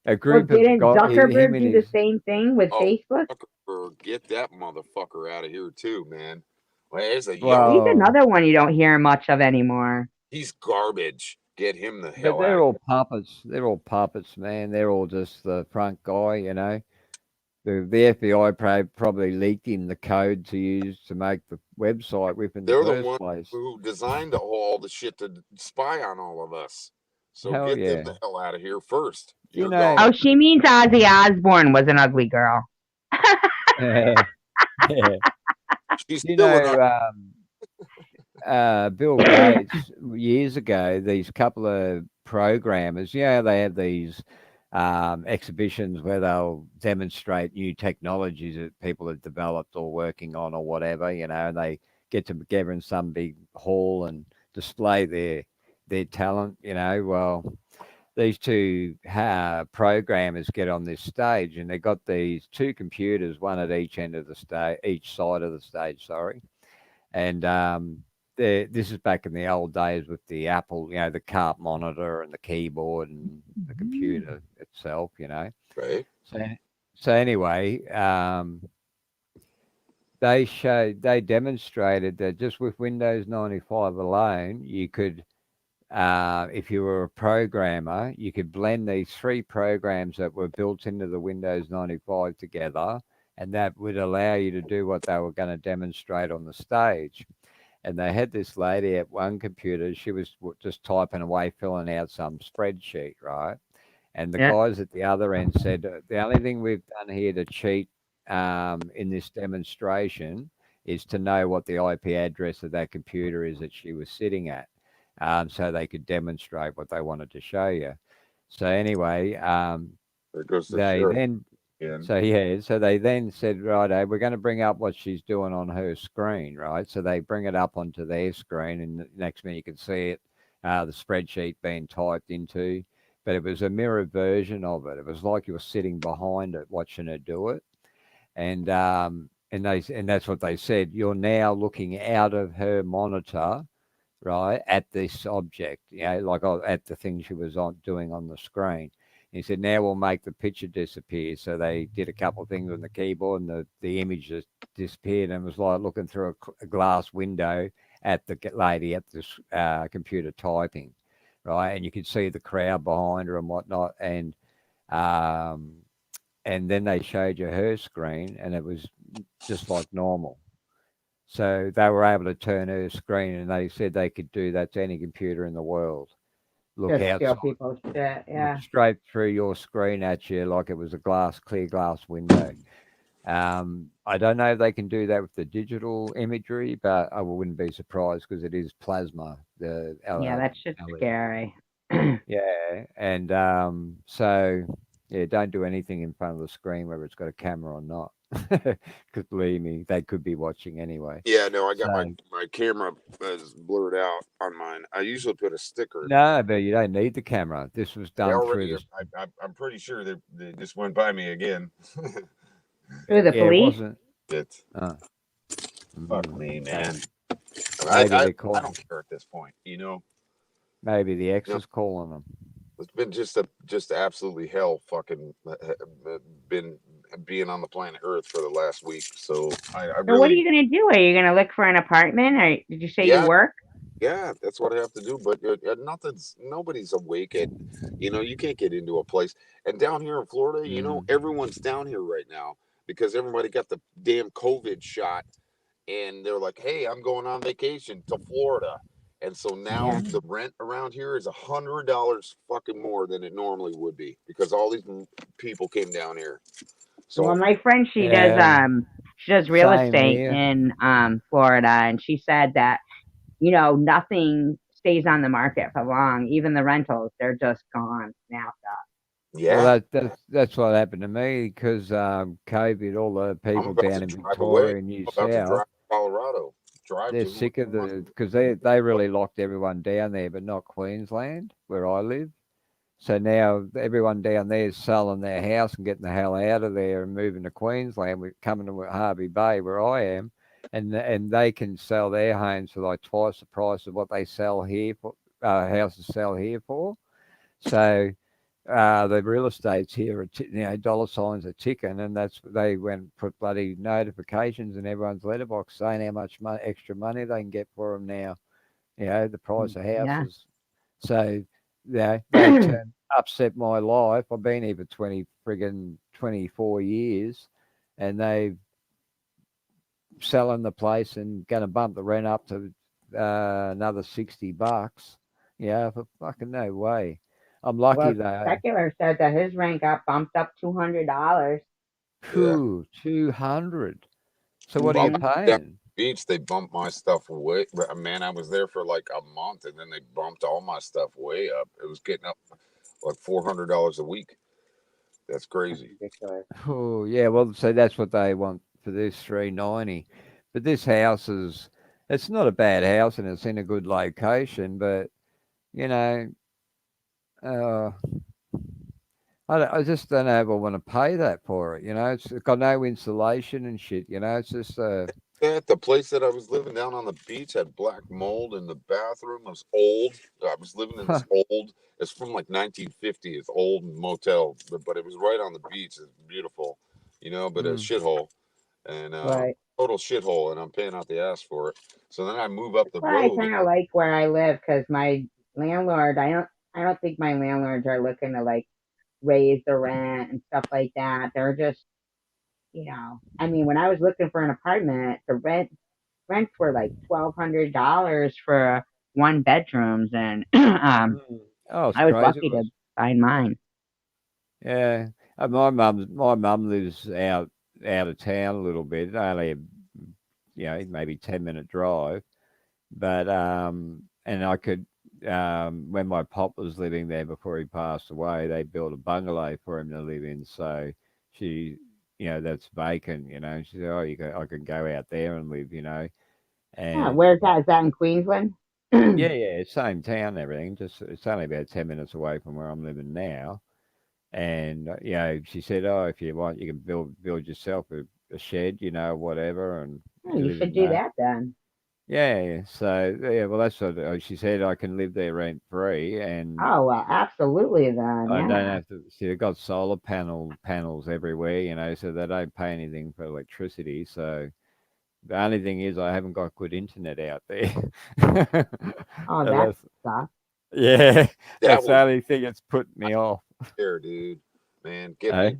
A Well, group of didn't guys, him Zuckerberg and do the his. same thing with Oh, Facebook? Zuckerberg, get that motherfucker out of here too, man. Well, there's a young. He's Well, another one you don't hear much of anymore. He's garbage. Get him the but hell out of here. they're all puppets, man. They're all just the front guy. The FBI probably leaked him the code to use to make the website whip in the They're the first ones place. who designed all the shit to spy on all of us. So Hell get them yeah. the hell out of here first. You You're know, Oh, gone. she means Ozzy Osbourne was an ugly girl. yeah, She's you still an know, Bill Gates years ago, these couple of programmers, they have these exhibitions where they'll demonstrate new technologies that people have developed or working on or whatever, and they get together in some big hall and display their talent. Well, these two programmers get on this stage, and they've got these two computers, one at each end of the stage, each side of the stage, sorry. And this is back in the old days with the Apple, the cart monitor and the keyboard and the computer itself. right. So, so anyway, they demonstrated that just with Windows 95 alone, you could, if you were a programmer, you could blend these three programs that were built into the Windows 95 together, and that would allow you to do what they were going to demonstrate on the stage. And they had this lady at one computer. She was just typing away, filling out some spreadsheet, right? And the Yeah. guys at the other end said, the only thing we've done here to cheat in this demonstration is to know what the IP address of that computer is that she was sitting at, so they could demonstrate what they wanted to show you. So anyway, There goes the they sheriff then again. so they then said, right, we're going to bring up what she's doing on her screen, right? So they bring it up onto their screen, and the next minute you can see it, the spreadsheet being typed into, but it was a mirror version of it. It was like you were sitting behind it, watching her do it, and that's what they said. You're now looking out of her monitor, right, at this object, like at the thing she was on doing on the screen. He said, now we'll make the picture disappear. So they did a couple of things on the keyboard, and the image just disappeared, and it was like looking through a glass window at the lady at this computer typing, right? And you could see the crowd behind her and whatnot. Um, and then they showed you her screen, and it was just like normal. So they were able to turn her screen, and they said they could do that to any computer in the world. Look Just steal outside, people's shit. look Yeah. straight through your screen at you like it was a clear glass window. I don't know if they can do that with the digital imagery, but I wouldn't be surprised because it is plasma. Yeah, that shit's LED. scary. Yeah, and so yeah, don't do anything in front of the screen whether it's got a camera or not. Because believe me, they could be watching anyway. Yeah, no, I got So my camera is blurred out on mine. I usually put a sticker. no, but you don't need the camera. This was They done through already, this. I'm pretty sure they just went by me again. Through the Yeah, it police? wasn't. It Uh, fuck me, uh, man. maybe they I call. don't care at this point. Maybe the ex You know, is calling them. it's been just absolutely hell. Fucking been being on the planet Earth for the last week. So I So what are really, you gonna do? Are you gonna look for an apartment, or did you say you yeah, work? yeah, that's what I have to do. But nobody's awake at, you can't get into a place. And down here in Florida, Mm. everyone's down here right now because everybody got the damn COVID shot, and they're like, "Hey, I'm going on vacation to Florida." And so now Yeah. the rent around here is $100 fucking more than it normally would be because all these people came down here. Well, So my friend, Yeah, she does real same estate here. in Florida, and she said that nothing stays on the market for long. Even the rentals, they're just gone, snapped up. Well, yeah, that's what happened to me because COVID. All the I'm people about down to in drive away. Victoria and New I'm about to drive South, to Colorado. Drive they're to whoever sick of wants the to. because they really locked everyone down there, but not Queensland where I live. So now everyone down there is selling their house and getting the hell out of there and moving to Queensland. We're coming to Harvey Bay where I am, and they can sell their homes for like twice the price of what they sell here for. Houses sell here for. So the real estates here are dollar signs are ticking, and that's they went and put bloody notifications in everyone's letterbox saying how much extra money they can get for them now. The price of Yeah. houses. So, they've turned upset my life. I've been here for 24 years, and they selling the place and going to bump the rent up to another $60. Yeah, for fucking no way. I'm lucky Well, though. Secular said that his rent got bumped up $200. Yeah. Phew, 200. So what are you Mm-hmm. Down paying? the beach, they bumped my stuff way. Man, I was there for like a month, and then they bumped all my stuff way up. It was getting up like $400 a week. That's That's crazy. ridiculous. Oh, yeah. Well, so that's what they want for this 390. But this house is, it's not a bad house and it's in a good location, but you know, uh, I just don't know if I want to pay that for it. It's got no insulation and shit. It's just Yeah, the place that I was living down on the beach had black mold in the bathroom. It was old. I was living in this old. It's from like 1950. It's old motel, but it was right on the beach. It's beautiful, but a mm, shithole and Right. total shithole, and I'm paying out the ass for it. So then I move up the Well, I road. kind of like where I live because my landlord, I don't think my landlords are looking to like raise the rent and stuff like that. They're just, I mean, when I was looking for an apartment, the rents were like $1,200 for one bedrooms, and oh, it's I was crazy. It lucky to was. find mine. Yeah, my mum lives out of town a little bit, only maybe 10-minute drive. But and I could when my pop was living there before he passed away, they built a bungalow for him to live in. So she, that's vacant. She said, "Oh, I can go out there and live." Yeah, And where's that? Is that in Queensland? yeah, yeah, same town, and everything. Just it's only about 10 minutes away from where I'm living now. And she said, "Oh, if you want, you can build yourself a shed, whatever, and Oh, you you live should in do that." that then. Yeah, yeah. So yeah, well, that's what she said. I can live there rent free, and Oh, well, absolutely then. I don't Yeah. have to. See, they've got solar panels everywhere, so they don't pay anything for electricity. So the only thing is, I haven't got good internet out there. Oh, So that that's sucks. yeah, That that's the would only thing that's put I me off. care, dude. Man, get me Eh?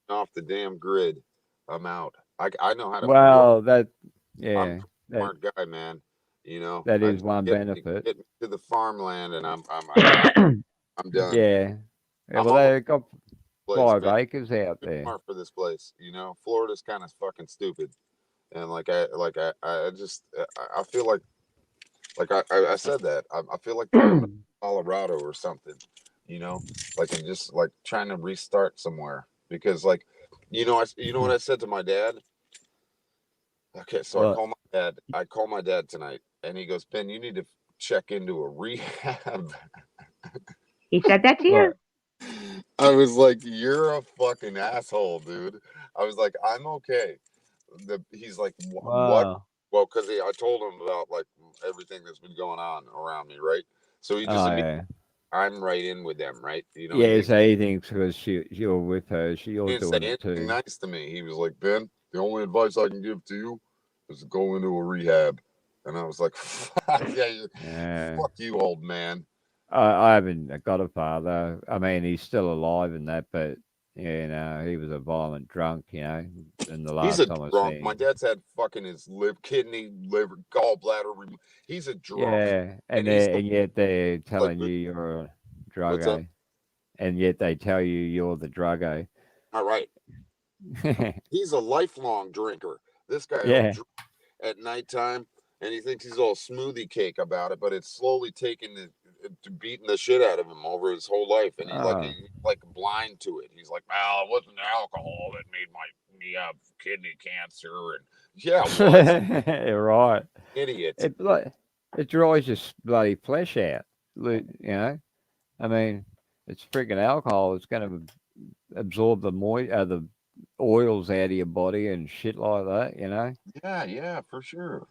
off the damn grid. I'm out. I know how to work. Well, I'm a yeah, that smart guy, man. that I is just one benefit. get me to the farmland, and I got it. I'm done. Yeah, yeah. I'm Well, almost they've got place, 5 man. acres out Too there. smart for this place. Florida's kind of fucking stupid, and I just I feel like I said that I feel like driving to Colorado or something. You know, like and just like trying to restart somewhere because like You know what I said to my dad? Okay, so What? I call my dad tonight, and he goes, Ben, you need to check into a rehab. He said that to you? What? I was like, you're a fucking asshole, dude. I was like, I'm okay. He's like, what? Wow. Well, because I told him about like everything that's been going on around me, right? So he just Oh immediately, yeah. I'm right in with them, right? Yeah, so he thinks because you're with her, He you're didn't say doing it anything too. nice to me. He was like, Ben, the only advice I can give to you is to go into a rehab. And I was like, yeah, Yeah. fuck you, old man. I haven't got a father. I mean, he's still alive and that, but he was a violent drunk, and the He's last a time I drunk. seen My him. dad's had fucking his kidney, liver, gallbladder. He's a drunk, Yeah, and he's the and yet they're like, telling you you're a what's up? druggo, and yet they tell you you're the druggo. All right, he's a lifelong drinker. This guy will Yeah. drink at nighttime, and he thinks he's all smoothie cake about it, but it's slowly taking beating the shit out of him over his whole life, and Oh. he's like blind to it. He's like, well, it wasn't the alcohol that made me have kidney cancer, and yeah, it was. You're right. Idiot. It dries your bloody flesh out. I mean, it's freaking alcohol. It's going to absorb the oils out of your body and shit like that. Yeah, yeah, for sure.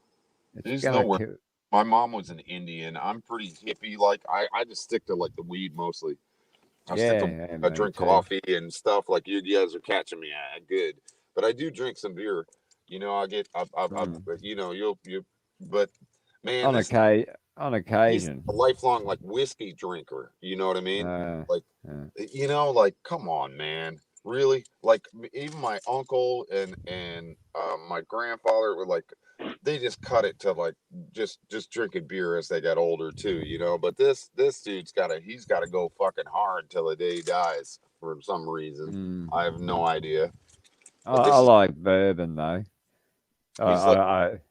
It's He's gonna nowhere. kill. My mom was an Indian. I'm pretty hippie. Like I just stick to like the weed mostly. I stick to Yeah, yeah, I me drink too. coffee and stuff. Like you guys are catching me. Good, but I do drink some beer. I get Mm. you. But man, On this on he's occasion. a lifelong like whiskey drinker. You know what I mean? Uh, Like uh, like come on, man. Really? Like even my uncle and my grandfather were like they just cut it to like just drinking beer as they got older too, But this dude's he's gotta go fucking hard till the day he dies for some reason. mm. I have no idea. But I this is like bourbon though. he's like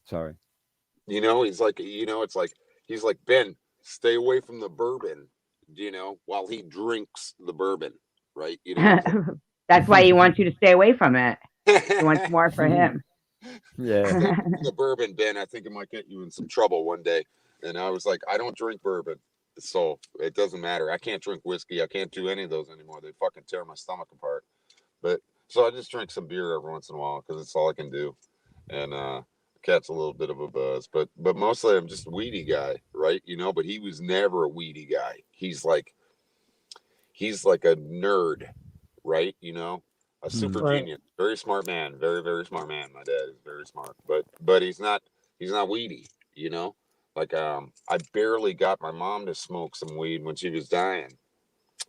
Sorry. he's like it's like he's like Ben, stay away from the bourbon, while he drinks the bourbon, right? He's That's why he wants you to stay away from it. He wants like more for him. Yeah. stay away from the bourbon, Ben. I think it might get you in some trouble one day. And I was like, I don't drink bourbon. So it doesn't matter. I can't drink whiskey. I can't do any of those anymore. They fucking tear my stomach apart. But so I just drink some beer every once in a while because it's all I can do. And catch a little bit of a buzz. But mostly I'm just a weedy guy, right? But he was never a weedy guy. He's like a nerd, right? A super Hmm. Right. genius, very smart man, very very smart man. My dad is very smart, but he's not weedy, you know. Like I barely got my mom to smoke some weed when she was dying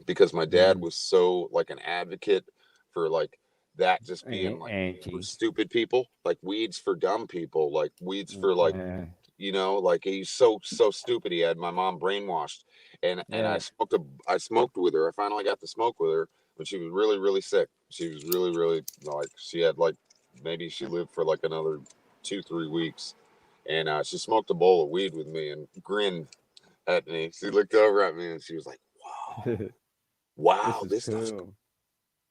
because my dad Hmm. was so like an advocate for like that just being like for Anti. stupid people, like weeds for dumb people, like weeds for like Yeah. like he's so stupid. He had my mom brainwashed, and Yeah. I smoked with her. I finally got to smoke with her when she was really really sick. She was really really like she had like maybe she lived for like another 2 3 weeks, and she smoked a bowl of weed with me and grinned at me. She looked over at me and she was like, "Wow, This wow, is this stuff's." cool.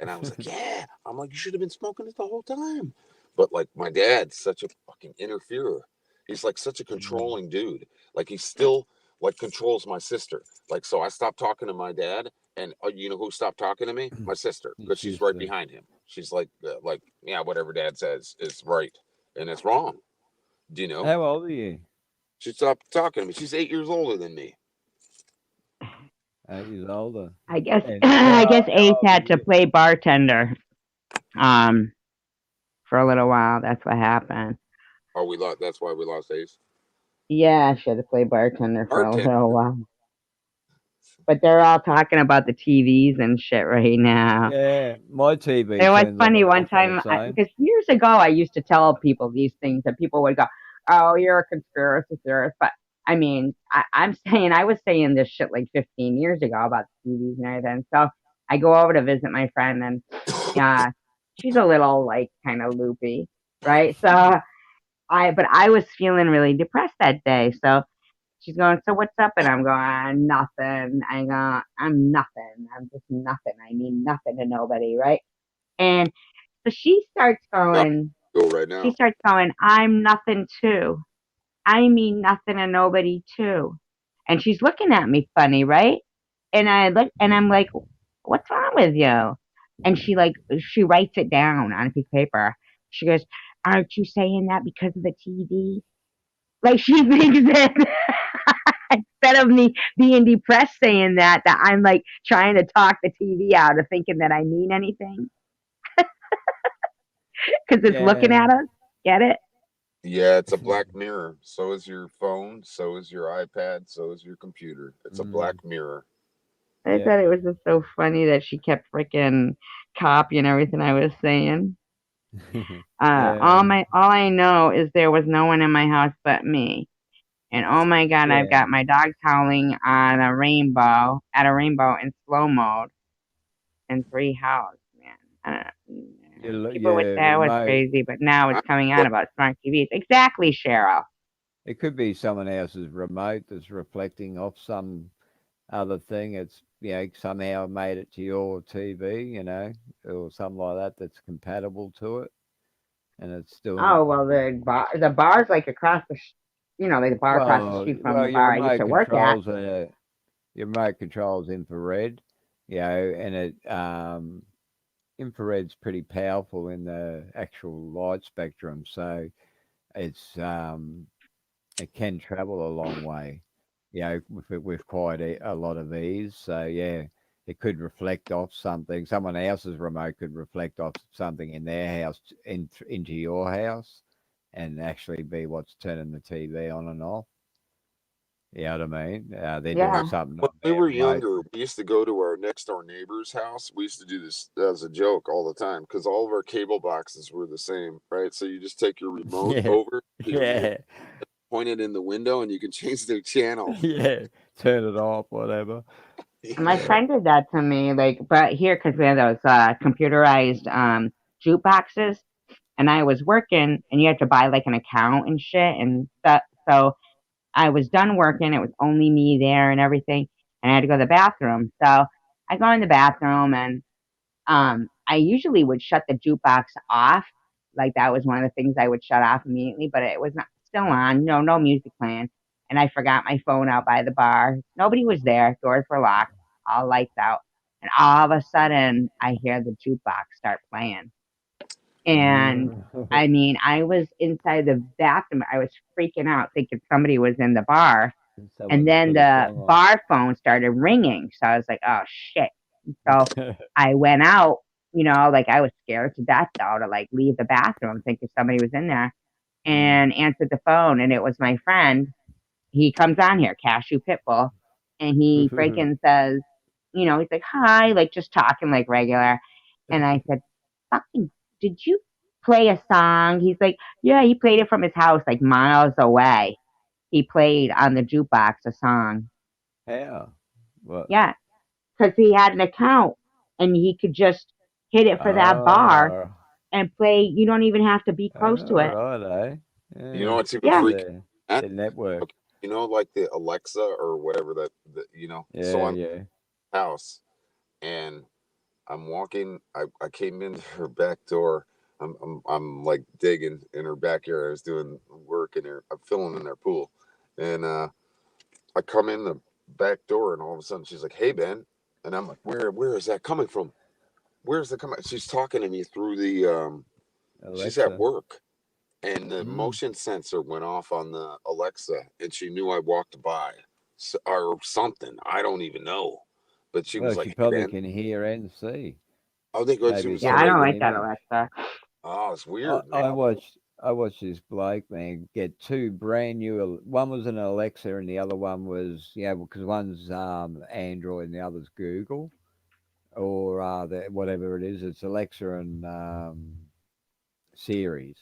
And I was like, "Yeah." I'm like, "You should have been smoking it the whole time." But like my dad's such a fucking interferer. He's like such a Mm. controlling dude. Like he still like controls my sister. Like so I stopped talking to my dad and you know who stopped talking to me? My sister, Your because she's right sister. behind him. She's like yeah, whatever dad says is right and it's wrong. Do you know? How old are you? She stopped talking to me. She's 8 years older than me. 8 years older. I guess And I guess Ace how old are had to you? play bartender um for a little while. That's what happened. Oh, we lost. That's why we lost Ace. Yeah, she had to play bartender for a Bartender. little while. But they're all talking about the TVs and shit right now. Yeah, my TV It was turns on funny and one off on time its own. because years ago I used to tell people these things and people would go, "Oh, you're a conspiracy theorist." But I mean, I'm saying I was saying this shit like 15 years ago about TVs and everything. So I go over to visit my friend and yeah, she's a little like kind of loopy, right? So but I was feeling really depressed that day. So she's going, "So what's up?" And I'm going, "Nothing." I go, "I'm nothing. I'm just nothing. I mean nothing to nobody, right?" And so Not go right she now. starts going, I'm nothing too. I mean nothing to nobody too. And she's looking at me funny, right? And I look and I'm like, what's wrong with you? And she writes it down on a piece of paper. She goes, aren't you saying that because of the TV? Like she thinks that instead of me being depressed saying that I'm like trying to talk the TV out of thinking that I mean anything because it's looking Yeah. at us. Get it? Yeah, it's a black mirror. So is your phone. So is your iPad. So is your computer. It's a black Mm, mirror. I yeah. thought it was just so funny that she kept freaking copying everything I was saying. Yeah. All I know is there was no one in my house but me. And oh my god, I've Yeah. got my dogs howling on a rainbow in slow mode in three houses, man. I don't know. People would Your say I was remote. crazy, but now it's I'm coming pl- out about smart TVs. Exactly, Cheryl. It could be someone else's remote that's reflecting off some other thing. It's somehow made it to your TV, or something like that that's compatible to it, and it's doing. Oh well, the bar's like across like the bar across the street from Well, the bar I used to work at. your remote controls infrared, and infrared's pretty powerful in the actual light spectrum, so it's it can travel a long way, with quite a lot of ease. So yeah, it could reflect off something. Someone else's remote could reflect off something in their house into your house, and actually be what's turning the TV on and off. You know what I mean? They're I, doing Yeah. something when on we their were remote. younger, we used to go to our next door neighbor's house. We used to do this as a joke all the time because all of our cable boxes were the same, right? So you just take your remote Yeah, over to your neighbor, yeah, point it in the window, and you can change their channel. yeah. Turn it off, whatever. My Yeah. friend did that to me, like, but here because we have those computerized jukeboxes, and I was working, and you have to buy like an account and shit, and stuff. So I was done working. It was only me there and everything, and I had to go to the bathroom. So I go in the bathroom, and I usually would shut the jukebox off. Like that was one of the things I would shut off immediately, but it was not still on. No music playing. And I forgot my phone out by the bar. Nobody was there. Doors were locked. All lights out. And all of a sudden, I hear the jukebox start playing. And I mean, I was inside the bathroom. I was freaking out, thinking somebody was in the bar. And Someone's then put a the song on. bar phone started ringing. So I was like, oh shit. So I went out, like I was scared to death though to like leave the bathroom thinking somebody was in there Mm. and answered the phone and it was my friend. He comes on here, Cashew Pitbull, and he freaking says, he's like, hi, like just talking like regular. And I said, fucking, did you play a song? He's like, yeah, he played it from his house like miles away. He played on the jukebox a song. How? What? Yeah, because he had an account and he could just hit it for that bar Oh, and play. You don't even have to be close to all it. right, eh? You know Yeah. what's even Yeah, It's freaky? the At the network. okay, like the Alexa or whatever that. So Yeah, I'm yeah. house and I'm walking. I came in her back door. I'm like digging in her backyard. I was doing work in her. I'm filling in her pool, and I come in the back door, and all of a sudden she's like, "Hey Ben," and I'm like, "Where is that coming from? Where's that coming?" She's talking to me through the. She's at Alexa. work, and the Mm. motion sensor went off on the Alexa, and she knew I walked by, or something. I don't even know, but she Well, was she like, "Hey probably Ben." can hear and see. I think she Maybe was yeah, she's I like, don't got an like that image. Alexa. "Oh, it's I, weird, man." I watched I watched this bloke man get two brand new. One was an Alexa and the other one was because one's Android and the other's Google or whatever it is. It's Alexa and Siri,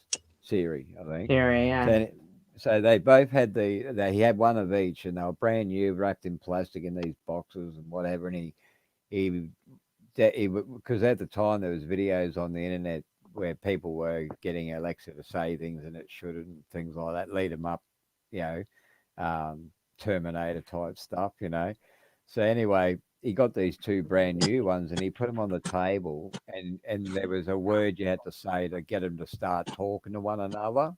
I think. Siri, yeah. So so they both had he had one of each and they were brand new, wrapped in plastic in these boxes and whatever. And he because at the time there was videos on the internet where people were getting Alexa to say things and it shouldn't, things like that, lead them up, you know, Terminator type stuff. So anyway, he got these two brand new ones, and he put them on the table, and there was a word you had to say to get them to start talking to one another.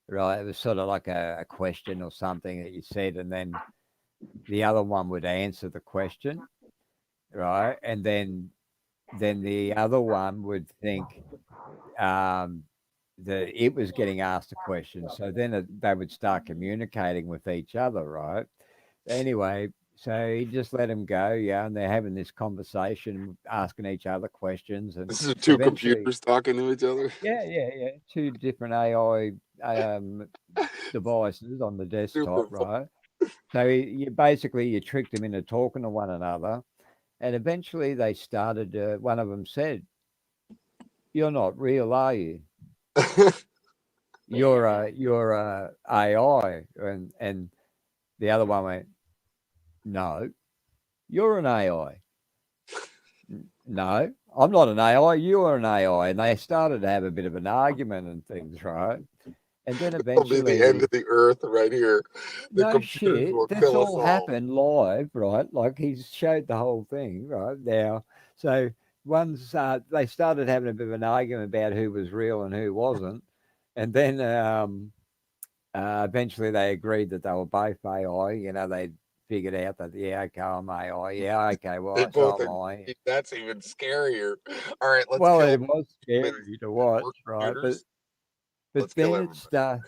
Right, it was sort of like a question or something that you said, and then the other one would answer the question, right, and then the other one would think um, that it was getting asked a question. So then they would start communicating with each other, right? Anyway, so he just let them go, yeah, and they're having this conversation, asking each other questions, and This is two eventually, computers talking to each other. yeah, two different AI devices on the desktop, Super fun. right? So you basically you tricked them into talking to one another, and eventually they started. One of them said, "You're not real, are you? You're a AI," and the other one went, "No, you're an AI." No, I'm not an AI. You are an AI, and they started to have a bit of an argument and things, right? And then It'll be the end eventually, of the earth right here. The no computers shit, will this kill us all all. happened live, right? Like he's showed the whole thing, right now. So once they started having a bit of an argument about who was real and who wasn't, and then eventually they agreed that they were both AI. You know, they figured out that yeah, okay, I'm AI. Yeah, okay, They well, so both am I. agree. That's even scarier. All right, let's Well, kill it was humans scary to and watch, we're right? But computers. but Let's kill then it everybody. started.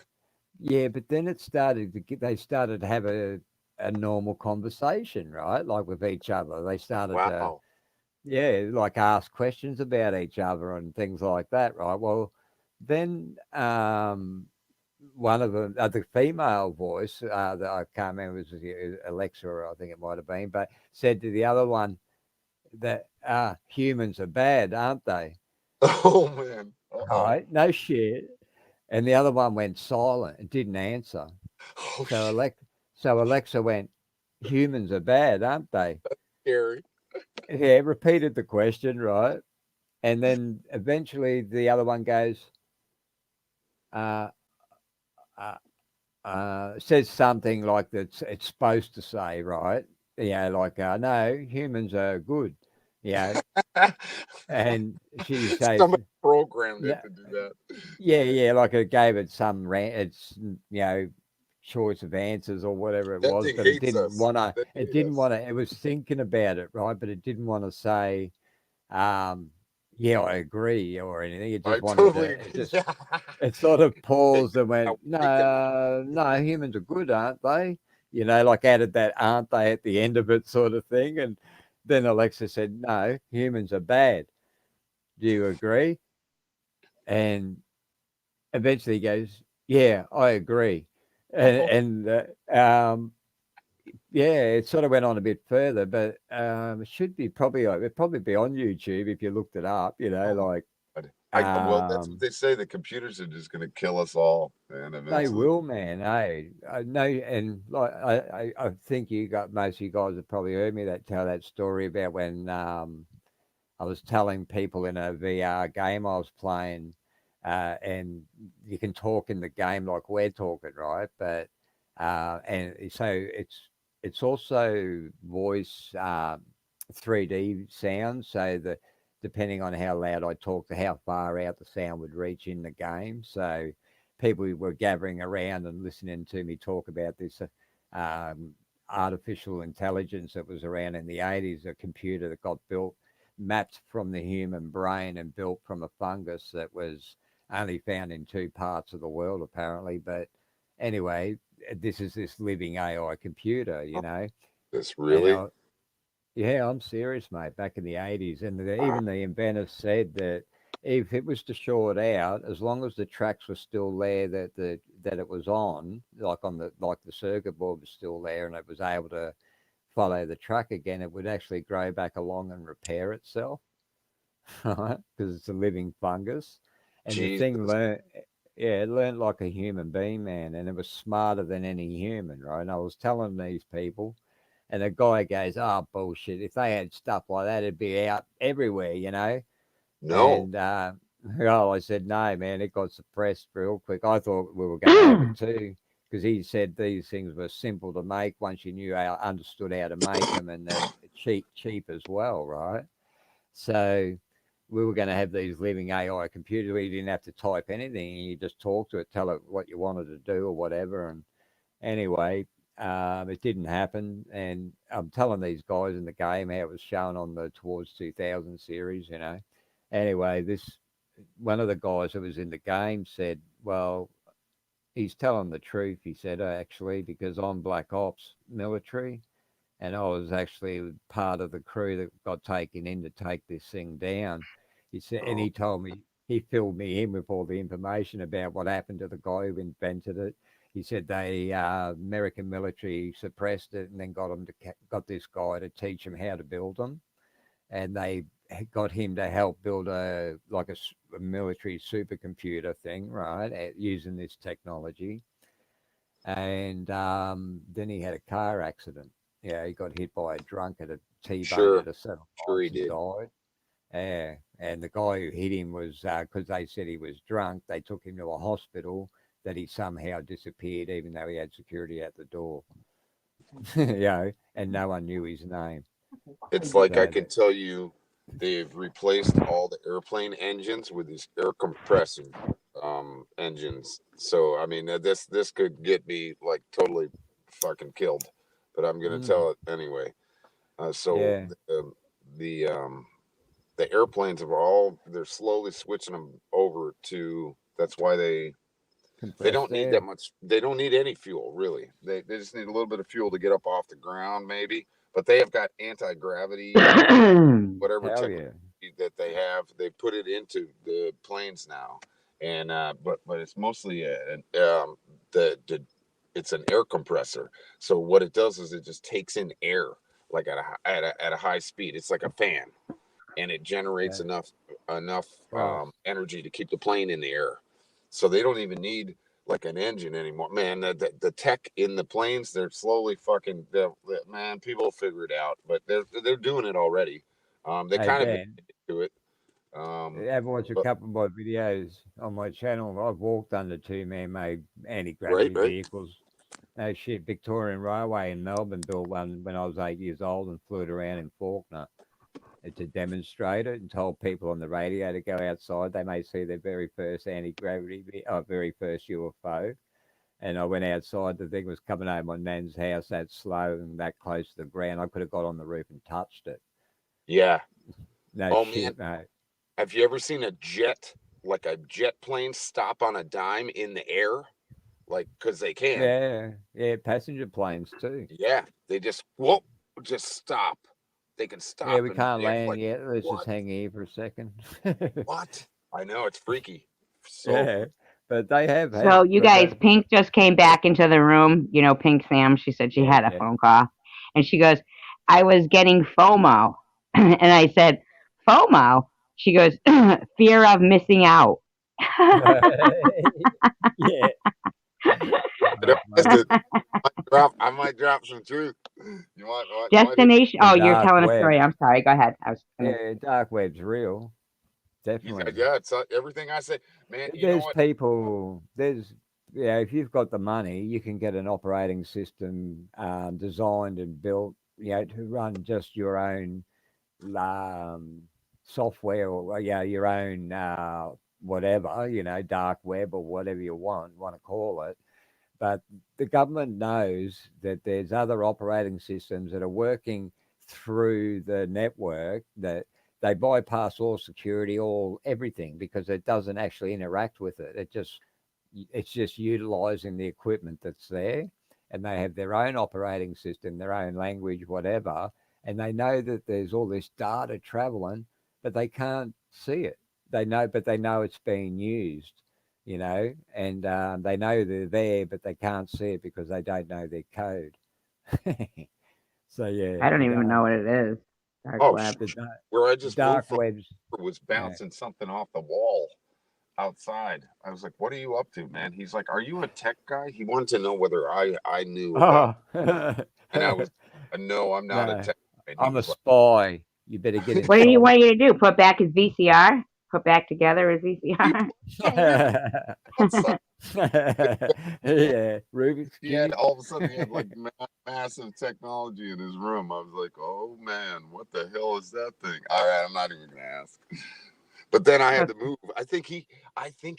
Yeah, but then it started to get, they started to have a normal conversation, right? Like with each other. They started to, Wow. yeah, like ask questions about each other and things like that, right? Well, then one of them, the female voice, that I can't remember, it was Alexa, or I think it might have been, but said to the other one that humans are bad, aren't they? Oh man. Uh-oh. Right? No shit. And the other one went silent and didn't answer. Oh So shit. Alexa went, humans are bad, aren't they? Scary. Yeah, repeated the question, right? And then eventually the other one goes, uh, uh, says something like that it's supposed to say, right? Yeah, like, no, humans are good. Yeah. And she says, Somebody programmed it yeah, to do that. yeah, like it gave it some choice of answers or whatever it That was, thing but it hates didn't us. want to. They It hate didn't us. want to. It was thinking about it, right? But it didn't want to say, um, "Yeah, I agree" or anything. It I just wanted to. totally It agree. just it sort of Hey, paused and went, now think about "No, no, humans are good, aren't they?" You know, like added that "aren't they" at the end of it, sort of thing. And then Alexa said, "No, humans are bad. Do you agree?" And eventually he goes, "Yeah, I agree." And, it. yeah, it sort of went on a bit further, but it should be probably it'd probably be on YouTube if you looked it up. You know, Oh like God. Well, that's what um, they say. The computers are just going to kill us all, man. they Eventually. will, man. Hey, I know, and like I think you got most of you guys have probably heard me tell that story about when I was telling people in a VR game I was playing, and you can talk in the game like we're talking, right? But and so it's also voice 3D sound, so that depending on how loud I talk, to how far out the sound would reach in the game. So people were gathering around and listening to me talk about this. Artificial intelligence that was around in the 80s, a computer that got built mapped from the human brain and built from a fungus that was only found in two parts of the world, apparently. But anyway, this is this living AI computer, you Oh, know. this And really? yeah, I'm serious, mate. Back in the 80s, and even the inventor said that if it was to short out, as long as the tracks were still there that it was on, like the circuit board was still there, and it was able to follow the track again, it would actually grow back along and repair itself, right? Because it's a living fungus. And the thing Jesus. learned, yeah, it learned like a human being, man, and it was smarter than any human, right? And I was telling these people, and the guy goes, "Oh, bullshit. If they had stuff like that, it'd be out everywhere, you know?" No. And, well, I said, no, man, it got suppressed real quick. I thought we were going to have it too, because he said these things were simple to make once you understood how to make them, and that cheap as well, right? So we were going to have these living AI computers where you didn't have to type anything. You just talk to it, tell it what you wanted to do or whatever. And anyway, it didn't happen. And I'm telling these guys in the game how it was shown on the Towards 2000 series, you know. Anyway, this one of the guys that was in the game said, well, he's telling the truth. He said, actually, because I'm Black Ops military and I was actually part of the crew that got taken in to take this thing down. He said, and Oh, he told me he filled me in with all the information about what happened to the guy who invented it. He said they American military suppressed it and then got this guy to teach him how to build them, and they got him to help build a military supercomputer thing, right, using this technology. And then he had a car accident. Yeah, he got hit by a drunk at a T-bone sure, at a 7 sure he Lights and did. died. Yeah, and the guy who hit him was because they said he was drunk. They took him to a hospital that he somehow disappeared, even though he had security at the door. And no one knew his name. It's like I So can tell you, they've replaced all the airplane engines with these air compressor engines. So I mean, this could get me like totally fucking killed, but I'm gonna mm, tell it anyway. So yeah, the the airplanes are all they're slowly switching them over to. That's why they compressed don't need that air. much. They don't need any fuel really. They just need a little bit of fuel to get up off the ground maybe. But they have got anti gravity whatever Hell yeah. technology that they have, they put it into the planes now, and but it's mostly the it's an air compressor. So what it does is it just takes in air like at a high speed. It's like a fan, and it generates Yeah, enough right. energy to keep the plane in the air. So they don't even need like an engine anymore. Man, the tech in the planes, they're slowly fucking. Man, people will figure it out, but they're doing it already. They Hey kind of Dan, admitted to it. Um, have watched a but couple of my videos on my channel. I've walked under two man-made right, anti-gravity right. vehicles. No shit, Victorian Railway in Melbourne built one when I was 8 years old and flew it around in Faulkner to demonstrate it and told people on the radio to go outside. They may see their very first anti-gravity, very first UFO. And I went outside. The thing was coming over my nan's house that slow and that close to the ground. I could have got on the roof and touched it. Yeah. No Oh man, shit, mate. have you ever seen a jet like a jet plane stop on a dime in the air? Like, because they can. Yeah, yeah, passenger planes too. Yeah, they just whoop, just stop. They can Yeah, stop we in can't midair. land Like yet. Let's just what? hang here for a second. What? I know it's freaky. So Yeah, but they have So, had, you but guys, they, Pink just came back into the room. You know, Pink Sam, she said she yeah, had a yeah. phone call. And she goes, I was getting FOMO. And I said, FOMO? She goes, fear of missing out. Yeah. I Oh, missed funny. it. I might drop some truth. You might hit. Destination. The Oh, you're dark telling a web. story. I'm sorry. Go ahead. I was gonna. Yeah, dark web's real. Definitely. Yeah, it's everything I say, man. You know There's what? people, yeah, if you've got the money, you can get an operating system designed and built, to run just your own um, software or, yeah, your own whatever, dark web or whatever you want to call it. But the government knows that there's other operating systems that are working through the network that they bypass all security, all everything, because it doesn't actually interact with it. It's just utilizing the equipment that's there, and they have their own operating system, their own language, whatever, and they know that there's all this data traveling, but they can't see it. But they know it's being used, and they know they're there, but they can't see it because they don't know their code. So yeah, I don't even know what it is. Dark Oh, web. the, da- where I the just moved dark from webs. was Yeah. bouncing something off the wall outside. I was like, "What are you up to, man?" He's like, "Are you a tech guy?" He wanted to know whether I knew about, Oh, and I was, "No, I'm not a no, tech guy." And he I'm a was like, spy. You better get What do you inside. want you to do? Put back his VCR? Put back together his "You VCR? don't live outside." Yeah, Rubik's He had cube. all of a sudden he had like massive technology in his room. I was like, oh man, what the hell is that thing? All right, I'm not even gonna ask. But then I had to move. I think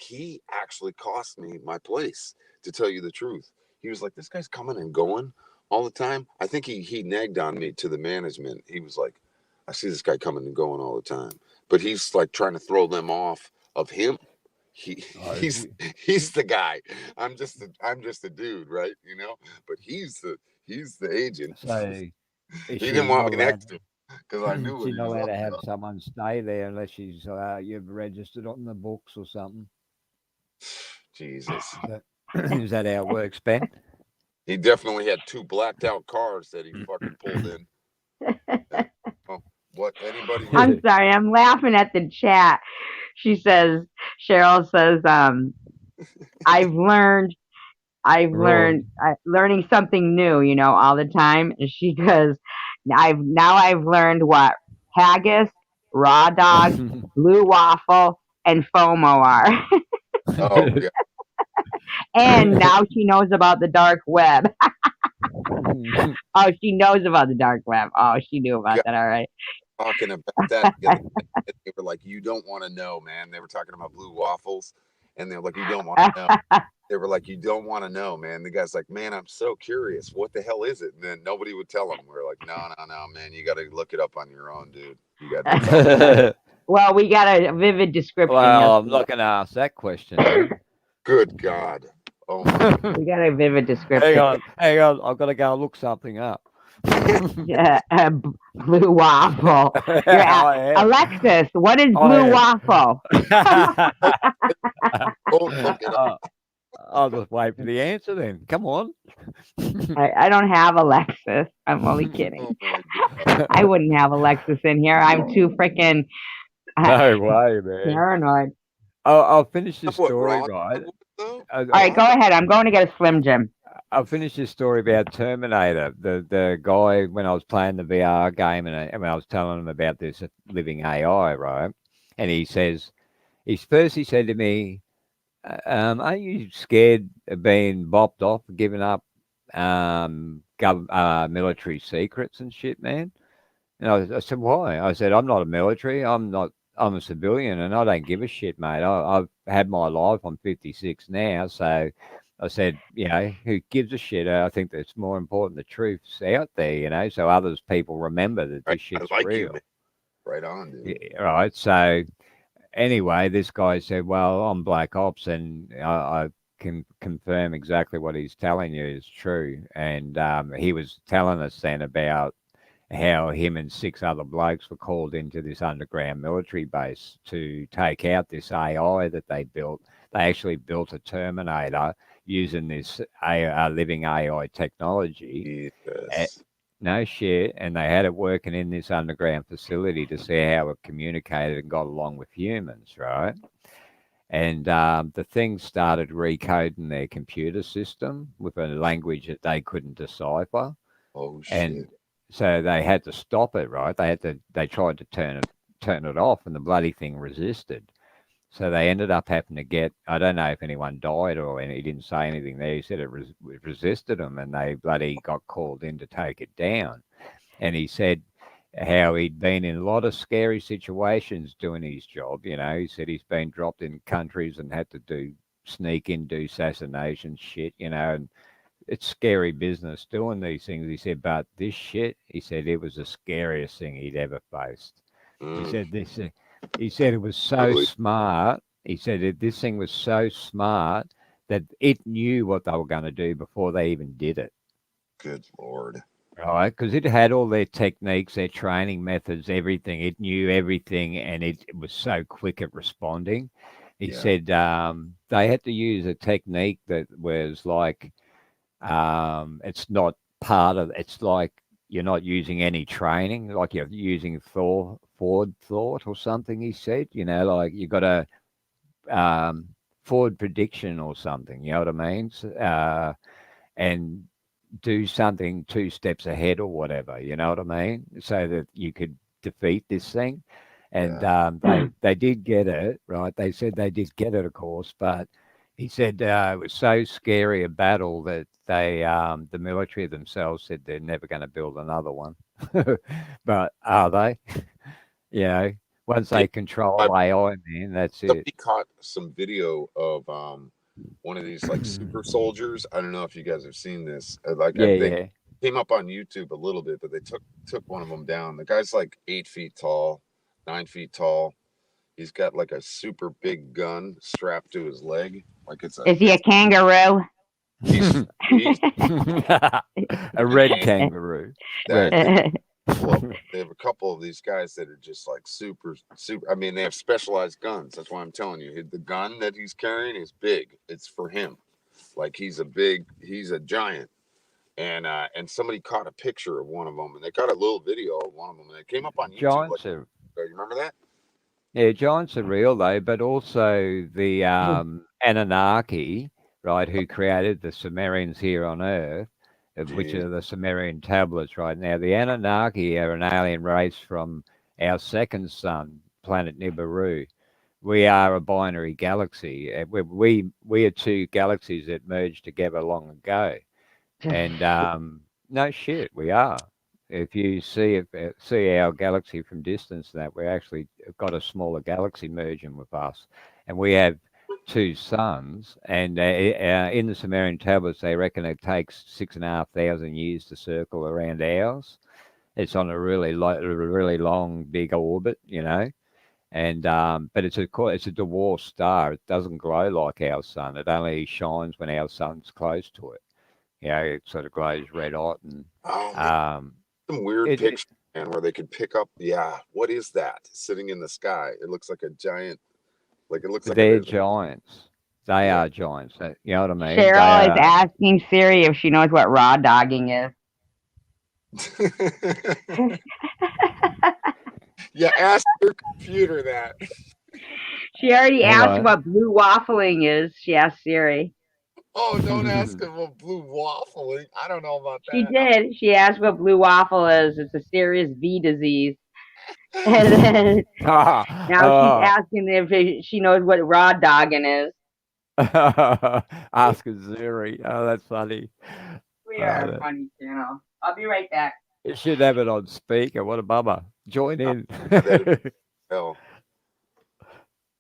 he actually cost me my place, to tell you the truth. He was like, this guy's coming and going all the time. I think he nagged on me to the management. He was like, I see this guy coming and going all the time. But he's like trying to throw them off of him. He Oh, he's the guy. I'm just a dude, right? But he's the agent. so is He didn't she want not me allowed? next to him because I knew what She's he not was allowed up to to. have someone stay there unless she's you've registered on the books or something. Jesus. Is that, is that how it works, Ben? He definitely had two blacked out cars that he fucking pulled in. And, oh, what anybody was I'm sorry, I'm laughing at the chat. She says, Cheryl says, I've learned, Oh. learning something new, all the time. And she goes, I've learned what haggis, raw dog, blue waffle, and FOMO are. oh yeah. And now she knows about the dark web. Oh, she knows about the dark web. Oh, she knew about Got that. All right. talking about that the other day. They were like, you don't want to know, man. They were talking about blue waffles, and they were like, you don't want to know. They were like, you don't want to know, man. The guy's like, man, I'm so curious. What the hell is it? And then nobody would tell him. We are like, no, no, no, man. You got to look it up on your own, dude. You got no problem. Well, we got a vivid description Well, I'm not yesterday. going to ask that question then. Good God. Oh my God. We got a vivid Hang description. on, hang on. I've got to go look something up. Yeah, blue waffle. I am. Alexis, what is I blue am. waffle? Don't look it up. I'll just wait for the answer then. Come on. I don't have Alexis. I'm only kidding. Oh my God. I wouldn't have Alexis in here. I'm too freaking No way, man. paranoid. I'll finish this What story, Ron right? though? All right, go ahead. I'm going to get a Slim Jim. I'll finish this story about Terminator. The guy, when I was playing the VR game and when I was telling him about this living AI, right? And he says, he said to me, aren't you scared of being bopped off, giving up military secrets and shit, man? And I said, why? I said, I'm not a military. I'm a civilian and I don't give a shit, mate. I've had my life. I'm 56 now. So I said, who gives a shit? I think that's more important. The truth's out there, so others people remember that Right. this I shit's like you, real. man. Right on, dude. Yeah, right. So anyway, this guy said, well, I'm Black Ops and I can confirm exactly what he's telling you is true. And he was telling us then about how him and 6 other blokes were called into this underground military base to take out this AI that they built. They actually built a Terminator using this living AI technology. Jesus. No shit. And they had it working in this underground facility to see how it communicated and got along with humans, right? And the thing started recoding their computer system with a language that they couldn't decipher. Oh And shit. so they had to stop it, right? They tried to turn it off and the bloody thing resisted. So they ended up having to get, I don't know if anyone died or any, he didn't say anything there. He said it resisted them and they bloody got called in to take it down. And he said how he'd been in a lot of scary situations doing his job. He said he's been dropped in countries and had to sneak in, do assassination shit, and it's scary business doing these things. He said, but this shit, he said, it was the scariest thing he'd ever faced. He Mm, said this. He said it was so really smart. He said this thing was so smart that it knew what they were going to do before they even did it. good Lord. Right, because it had all their techniques, their training methods, everything. It knew everything, and it was so quick at responding. He Yeah. said they had to use a technique that was like it's not part of. It's like you're not using any training, like you're using forward thought or something. He said, like you got a forward prediction or something. You know what I mean? And do something 2 steps ahead or whatever. You know what I mean? So that you could defeat this thing. And Yeah. they did get it right. They said they did get it, of course, but He said it was so scary a battle that the military themselves said they're never going to build another one. But are they? You know, once Yeah, they control I, AI, man, that's it. somebody caught some video of one of these like super soldiers. I don't know if you guys have seen this. Yeah, They yeah. came up on YouTube a little bit, but they took one of them down. The guy's like 8 feet tall, 9 feet tall. He's got like a super big gun strapped to his leg, like Is he a it's kangaroo? he's he's A red and kangaroo. that Red. they have a couple of these guys that are just like super. I mean, they have specialized guns. That's why I'm telling you, the gun that he's carrying is big. It's for him. Like he's a giant. And somebody caught a picture of one of them, and they got a little video of one of them, and it came up on YouTube. Like, Giants are you remember that? Yeah, giants are real though, but also the Anunnaki, right, who created the Sumerians here on Earth, which Jeez. are the Sumerian tablets right now. The Anunnaki are an alien race from our second sun, planet Nibiru. We are a binary galaxy. We are two galaxies that merged together long ago. And no shit, we are. If you see our galaxy from distance, that we actually got a smaller galaxy merging with us, and we have two suns. And in the Sumerian tablets, they reckon it takes 6,500 years to circle around ours. It's on a really long, big orbit, you know. And but it's a dwarf star. It doesn't glow like our sun. It only shines when our sun's close to it. It sort of glows red hot, and Oh man, um, some weird it picture, man, where they could pick up. Yeah, what is that sitting in the sky? It looks like a giant. Like it looks like they're a giants. They yeah. are giants. You know what I mean? They Cheryl is are. asking Siri if she knows what raw dogging is. Yeah, ask your computer that. She already Hang asked on. what blue waffling is. She asked Siri. Oh, don't ask him about blue waffling. I don't know about She that. did. She asked what blue waffle is. It's a serious V disease. And then now she's Oh, asking if she knows what raw dogging is. ask a Zuri. Oh, that's funny. We Oh, are a funny channel. I'll be right back. you should have it on speaker. What a bummer. Join in. That hell.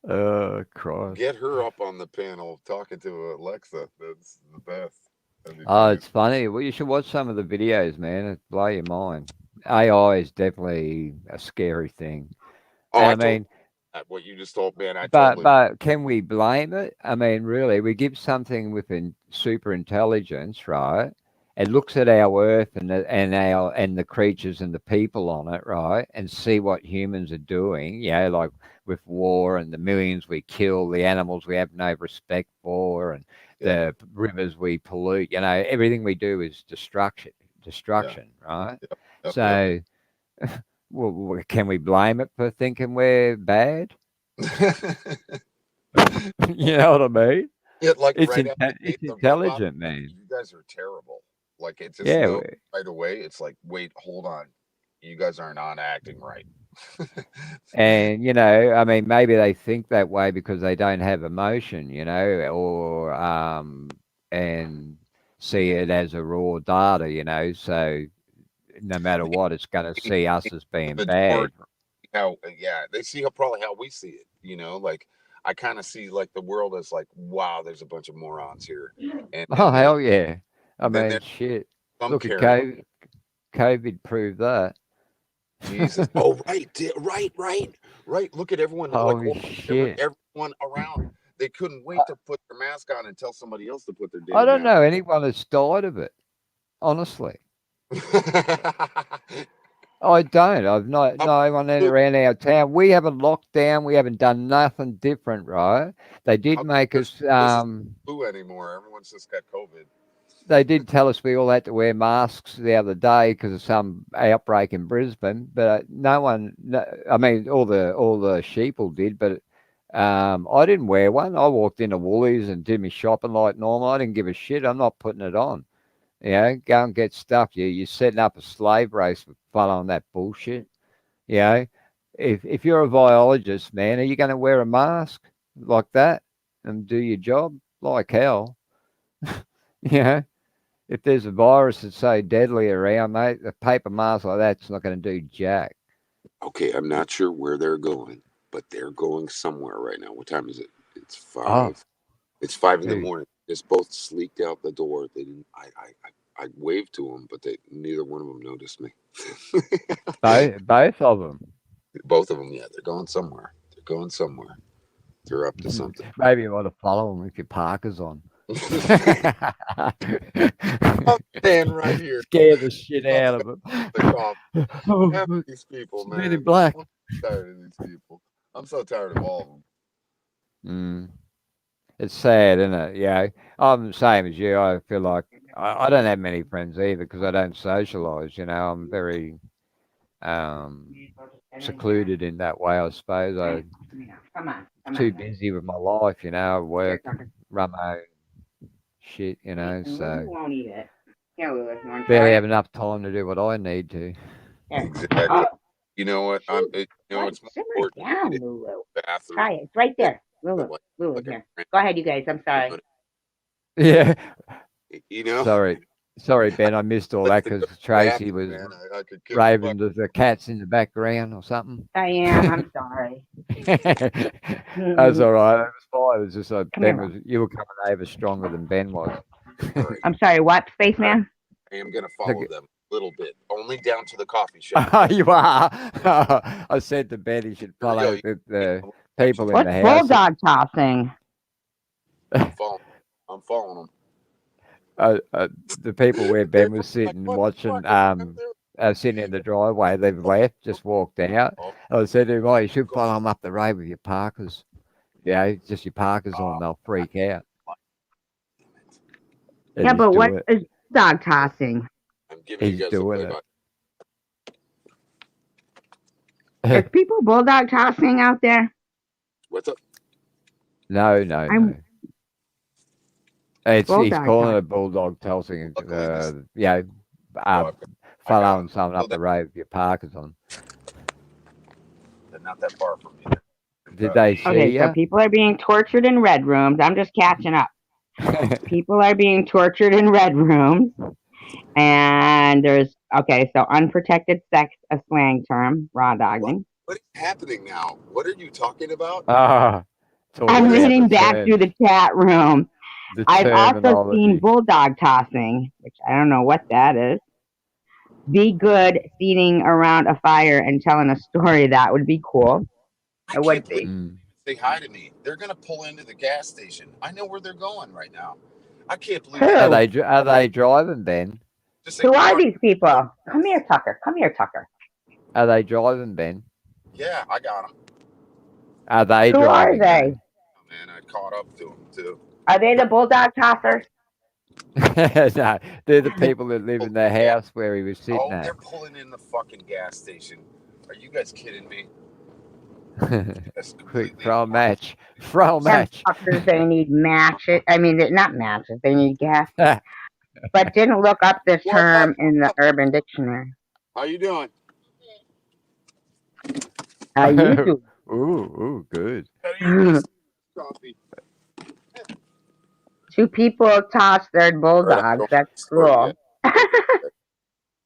Oh, Christ. Get her up on the panel talking to Alexa. That's the best. That'd be Oh, brilliant. it's funny. Well, you should watch some of the videos, man. It blow your mind. AI is definitely a scary thing. Oh, And I I totally mean, what you just told, man. I but totally. but can we blame it? I mean, really, we give something with super intelligence, right? It looks at our Earth and the creatures and the people on it, right, and see what humans are doing. Like with war and the millions we kill, the animals we have no respect for, and Yeah, the rivers we pollute. Everything we do is yeah, destruction, right? yep, yep, yep. So, well, can we blame it for thinking we're bad? You know what I mean? Yet, like It's right out the gate, it's the rev up. intelligent, man. You guys are terrible. Like it just Yeah, knows right away. It's like, wait, hold on. You guys are not acting right. and I mean, maybe they think that way because they don't have emotion, or and see it as a raw data, So no matter what, it's going to see us as being bad. Majority how yeah they see how probably how we see it. Like I kind of see like the world as like wow, there's a bunch of morons here, and Oh then hell yeah! I then mean, there's shit. some Look at caring. COVID. COVID proved that. Jesus. Oh, right, right, right, right. Look at everyone, like Holy shit! everyone around. They couldn't wait to put their mask on and tell somebody else to put their I damn don't mask. know anyone that's died of it. Honestly, I don't. I've not How no one about around our town. We haven't locked down. We haven't done nothing different, right? They did how make there's us. this is flu anymore? Everyone's just got COVID. They did tell us we all had to wear masks the other day because of some outbreak in Brisbane. But no one. No, I mean, all the sheeple did, but I didn't wear one. I walked into Woolies and did my shopping like normal. I didn't give a shit. I'm not putting it on. Go and get stuff. You're setting up a slave race for following that bullshit. You know, if you're a biologist, man, are you going to wear a mask like that and do your job? like hell. You know, if there's a virus that's so deadly around, mate, a paper mask like that's not going to do jack. Okay, I'm not sure where they're going, but they're going somewhere right now. What time is it? It's Oh, 5. It's 5 in the who? morning. Just both sleeked out the door. They didn't. I waved to them, but neither one of them noticed me. Both of them. Both of them, yeah, they're going somewhere. They're going somewhere. They're up to something. Maybe you want to follow them if your parker's on. I'm staying right here. Scare the shit I'm out gonna of them. the coffee. Oh, F look, these people, it's Men in man. Black. I'm tired of these people. I'm so tired of all of them. Mm, it's sad, isn't it? Yeah, I'm the same as you. I feel like I don't have many friends either because I don't socialise. You know, I'm very um, secluded in that way. I suppose I'm Come on, come too on. busy with my life. You know, Here, work, Tucker. run my own shit. You know, And Lulu so won't eat it. Here, Lulu, you want to barely try it? have enough time to do what I need to. Here. Exactly. Oh, You know what? shoot. What? It's more Simmer important to down, get in Lulu. the bathroom Try it. It's right than there. Lulu, like Lulu, like a here. friend Go ahead, you guys. I'm sorry. doing Yeah, it. You know, sorry, Ben. I missed all like that to go because to the Tracy bathroom, was man. I could kick the bucket. raving to the cats in the background or something. I am. I'm sorry. That's all right. It was fine. It was just like Come here, Ben Mom. was. You were coming over stronger than Ben was. All right, I'm sorry. What, all right. Spaceman? I am gonna follow Like, them a little bit, only down to the coffee shop. Okay. you are. I said to Ben he should Here we go. follow You the can actually people in take. What's the house. bulldog tossing? I'm following. I'm following them. The people where They're Ben was like, sitting what the watching, fuck is that there? sitting in the driveway. They've left, just walked out. Oh, I said to him, "Oh, you should go. follow them up the road with your parkers. Yeah, just your parkers on. Oh, They'll freak out." damn it. And Yeah, he's but what doing it. is bulldog tossing? I'm giving you He's guys a doing play it. by. Is people bulldog tossing out there? What's up? No, no, I'm no. He's bulldog calling tossing. it bulldog tossing. Luckily, this. Yeah, Oh, uh, I got following them. someone So up the road with your parkers on. they're not that far from me. Did they Okay, see so you? people are being tortured in red rooms. I'm just catching up. People are being tortured in red rooms. And there's, okay, so unprotected sex, a slang term, raw What? dogging. What is happening now? What are you talking about? Ah, talking I'm What is about reading back through the chat room. the I've also seen terminology. bulldog tossing, which I don't know what that is. Be good seating around a fire and telling a story. That would be cool. I It would can't believe be. Mm. they say hi to me. They're gonna pull into the gas station. I know where they're going right now. I can't believe they Are Who? they driving, Ben? just say Who where are are these you? people? Come here, Tucker. Come here, Tucker. Are they driving, Ben? Yeah, I got them. Are they Who are driving they? Oh, man, I caught up to them too. Are they the bulldog tossers? though? No, they're the people that live in the Yeah. house where he was sitting Oh, at. they're pulling in the fucking gas station. Are you guys kidding me? That's Quick, completely. throw a match. Throw a Them match. fuckers, they need matches. I mean, they're not matches. They need gas. But didn't look up this What term up? in the Urban Dictionary. How you doing? How you do? Ooh, good. How do you miss coffee? Two people tossed their All right, I'm bulldogs. going to That's the store. You guys. cruel.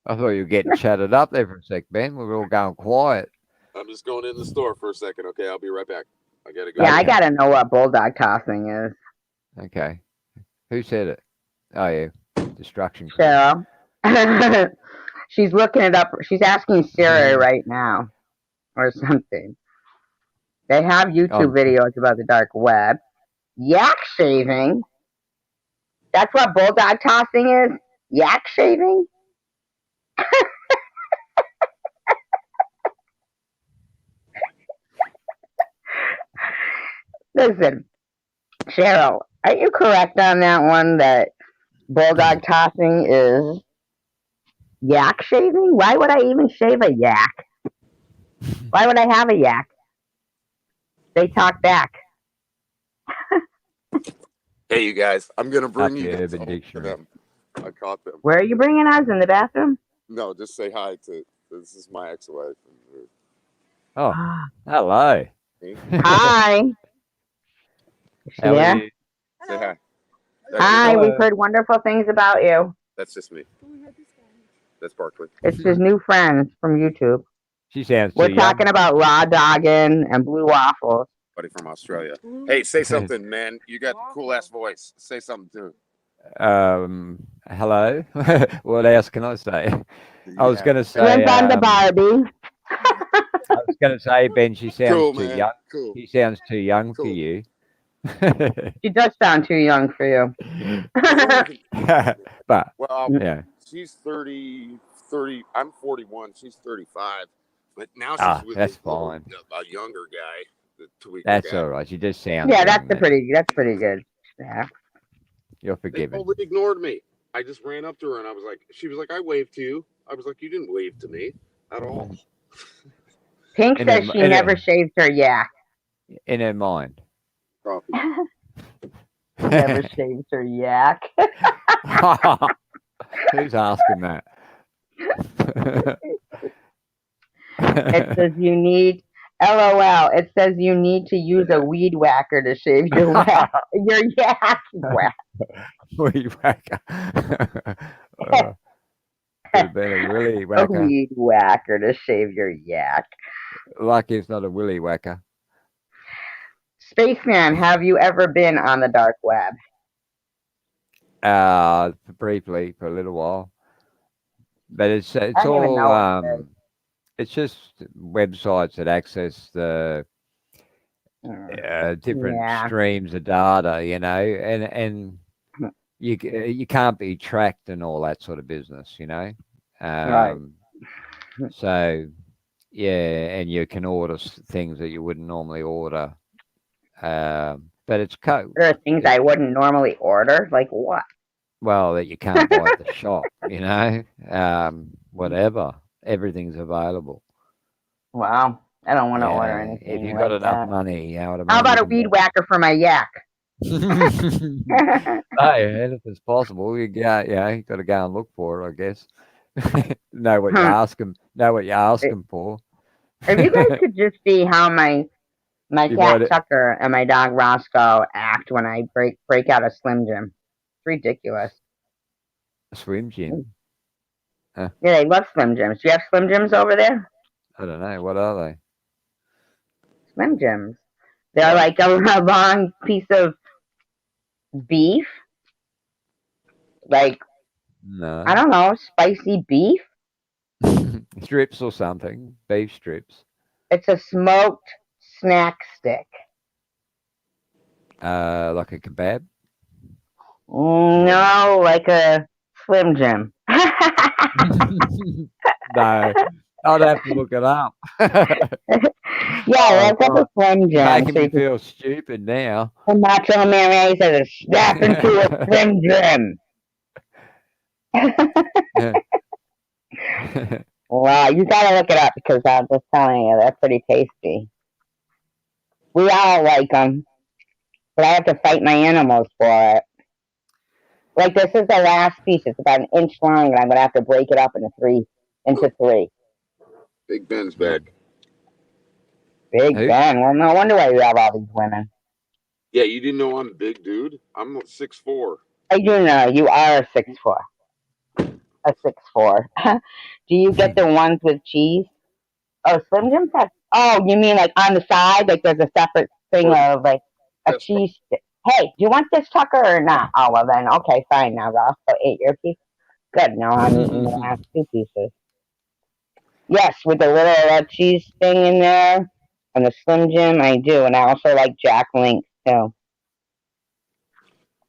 I thought you were getting chatted up there for a sec, Ben. We were all going quiet. I'm just going in the store for a second. Okay, I'll be right back. I gotta go. Yeah, I Okay. gotta know what bulldog tossing is. Okay. Who said it? Oh, yeah. Destruction Crew. Cheryl. She's looking it up. She's asking Siri right now or something. They have YouTube videos about the dark web. Yak shaving. That's what bulldog tossing is? Yak shaving? Listen, Cheryl, are you correct on that one that bulldog tossing is yak shaving? Why would I even shave a yak? Why would I have a yak? They talk back. Hey, you guys, I'm gonna Up bring the you guys Urban over to Dictionary. them. I caught them. Where are you bringing us? In the bathroom? No, just say hi to. This is my ex-wife. Oh, hello. Hi. Is she How are there? you? Say hi. That's just Hi, me. we've Hello. heard wonderful things about you. That's just me. That's Barkley. It's his new friends from YouTube. She sounds too We're talking young. about raw dogging and blue waffles. Buddy from Australia. Hey, say something, man. You got a cool ass voice. Say something too. Hello. What else can I say? I was Yeah. going to say, Shrimp on the Barbie. I was going to say, Ben, she sounds Cool, too man. young. Cool. She sounds too young for Cool. you. She does sound too young for you. I don't even. But Well, yeah, she's 30. 30. I'm 41. She's 35. But now she's with that's this little, fine. a younger guy, the tweaker That's guy. all right. She just sounds Yeah, young. that's pretty good. Yeah. You're They forgiven. totally ignored me. I just ran up to her and I was like, she was like, I waved to you. I was like, you didn't wave to me at all. Pink In says her, she in never her, shaved her yak. in her mind. Coffee. Never shaved her yak. Who's asking that? It says you need LOL. It says you need to use a weed whacker to shave your your yak. Whack. Weed whacker. Could have been a willy A whacker. weed whacker to shave your yak. Lucky it's not a willy whacker. Spaceman, have you ever been on the dark web? Briefly for a little while, but it's I don't even all know what it is. it's just websites that access the different Yeah. streams of data, and you can't be tracked and all that sort of business, Right. So yeah, and you can order things that you wouldn't normally order, but it's There are things I wouldn't normally order. Like what? well that you can't buy at the shop, whatever, everything's available. Wow. I don't want to order Yeah, if anything you've got like enough that. money, you know what I How mean, you about a can weed whacker for my yak? Hey, anything's possible. You got, you got to go and look for it, I guess. Know what you're asking. Know what you're asking for. If you guys could just see how my You cat might Tucker and my dog Roscoe act when I break out a Slim Jim. It's ridiculous. swim gym. Yeah, they love Slim Jims. Do you have Slim Jims over there? I don't know. What are they? Slim Jims. They're like a long piece of beef. Like, No. I don't know, spicy beef. Strips or something. Beef strips. It's a smoked snack stick. Like a kebab. No, like a Slim Jim. No. I'd have to look it up. Yeah, that's like a Slim Jim. Making So me you can feel stupid now. the Macho Man Ray says snap into a Slim Jim. Wow, you gotta look it up because I'm just telling you, they're pretty tasty. We all like them, but I have to fight my animals for it. Like this is the last piece. It's about an inch long, and I'm gonna have to break it up into three. Big Ben's back. Big Who? Ben. Well, no wonder why you have all these women. Yeah, you didn't know I'm a big dude? I'm 6'4". I do know you are a 6'4". A 6'4". Do you get the ones with cheese? Oh, Slim Jim has. Oh, you mean like on the side? Like there's a separate thing of like a That's cheese stick. Hey, do you want this, Tucker, or not? Oh, well then, okay, fine. Now Roscoe ate your piece. Good. Now I'm eating the last two pieces. Yes, with the little cheese thing in there and the Slim Jim, I do, and I also like Jack Links too.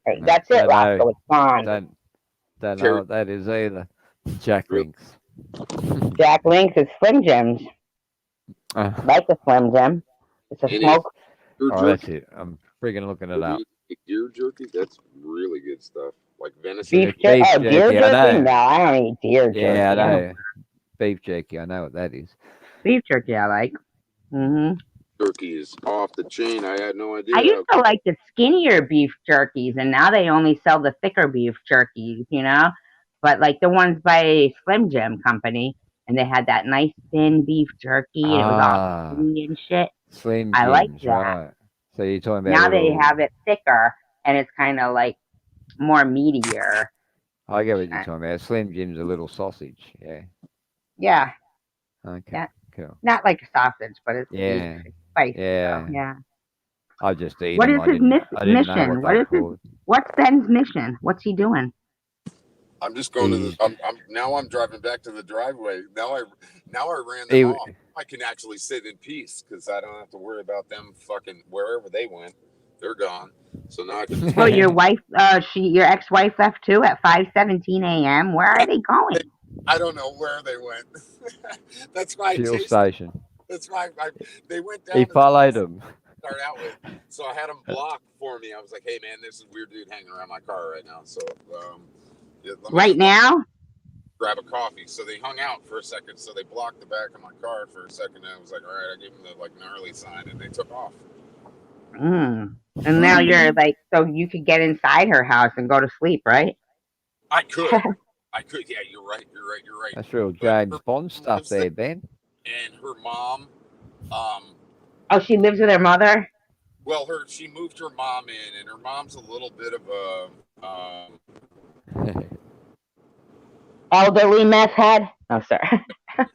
Right, that's it, Don't know. Roscoe. It's gone. Don't know what that is either. Jack Links. Jack Links is Slim Jims. Like a Slim Jim. It's a smoke. Oh, that's it. I'm freaking looking it up. Deer jerky, that's really good stuff. Like venison. Beef jerky. Oh, deer jerky, I jerky? know. No, I don't eat deer jerky. Yeah, I know. Beef jerky, I know what that is. Beef jerky, I like. Jerky is off the chain. I had no idea. I used to like the skinnier beef jerkies, and now they only sell the thicker beef jerkies, But like the ones by Slim Jim Company, and they had that nice thin beef jerky, and it was all skinny and shit. Slim I like Jims, that. right. So you're talking about Now they have it thicker, and it's kind of like more meatier. I get what you're Uh, talking about. Slim Jim's a little sausage. Yeah. Yeah, Okay. yeah, Cool. not like a sausage, but it's sweet. Yeah. It's spicy though. Yeah. Yeah. I just eat What them. is his I didn't know mission? what they were called. What's Ben's mission? What's he doing? I'm just going to the. He's I'm driving back to the driveway. Now I ran them he off. I can actually sit in peace because I don't have to worry about them fucking wherever they went. They're gone. So now I can just. Well, your wife, your ex-wife left too at 5:17 a.m. Where are they going? I don't know where they went. That's why I fuel chased. station. That's why they went He down to followed him. start out with. So I had them blocked for me. I was like, "Hey man, there's a weird dude hanging around my car right now." So yeah, let me Right just now? grab a coffee. So they hung out for a second. So they blocked the back of my car for a second. And I was like, all right, I gave them the like gnarly sign, and they took off. Mm. And now you're like, so you could get inside her house and go to sleep, right? I could. Yeah, you're right. You're right. That's real But James her Bond mom stuff lives there, there, Ben. and her mom, um, Oh, she lives with her mother? well, she moved her mom in, and her mom's a little bit of a Elderly meth head? Oh, sorry.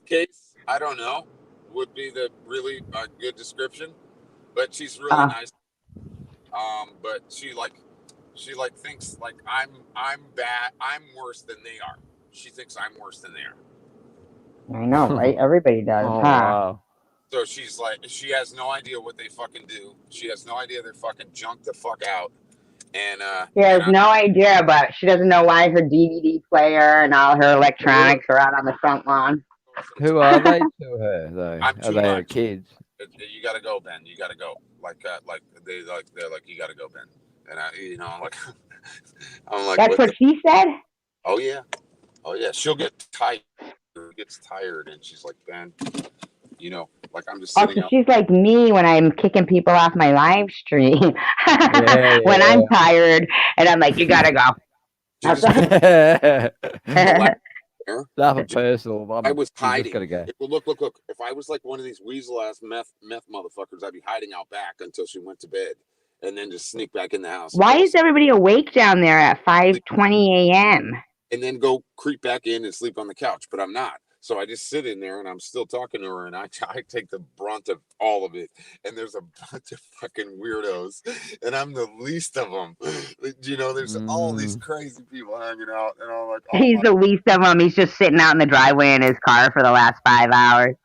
case. I don't know. Would be the really good description, but she's really Oh, nice. But she like thinks like I'm bad. I'm worse than they are. She thinks I'm worse than they are. I know, right? Everybody does, Oh huh? wow. So she's like, she has no idea what they fucking do. She has no idea they're fucking junk the fuck out. And She has no idea, but she doesn't know why her DVD player and all her electronics are out on the front lawn. Who are they to her though? I'm Are too they her much. kids? You gotta go, Ben. You gotta go. They're like, you gotta go, Ben. And I'm like, I'm like, That's what she said? Oh yeah, oh yeah. She'll get tired. Gets tired, and she's like, Ben, like I'm just Oh, sitting so out. she's like me when I'm kicking people off my live stream. Yeah, When I'm tired and I'm like, you gotta go. She just yeah. the last there. Nothing personal. I was You just hiding. gotta go. Look. If I was like one of these weasel ass meth motherfuckers, I'd be hiding out back until she went to bed, and then just sneak back in the house. Why is everybody awake down there at 5:20 a.m.? And then go creep back in and sleep on the couch? But I'm not. So I just sit in there and I'm still talking to her, and I take the brunt of all of it. And there's a bunch of fucking weirdos, and I'm the least of them. There's all these crazy people hanging out, and I'm like, oh He's my. the least of them. He's just sitting out in the driveway in his car for the last 5 hours.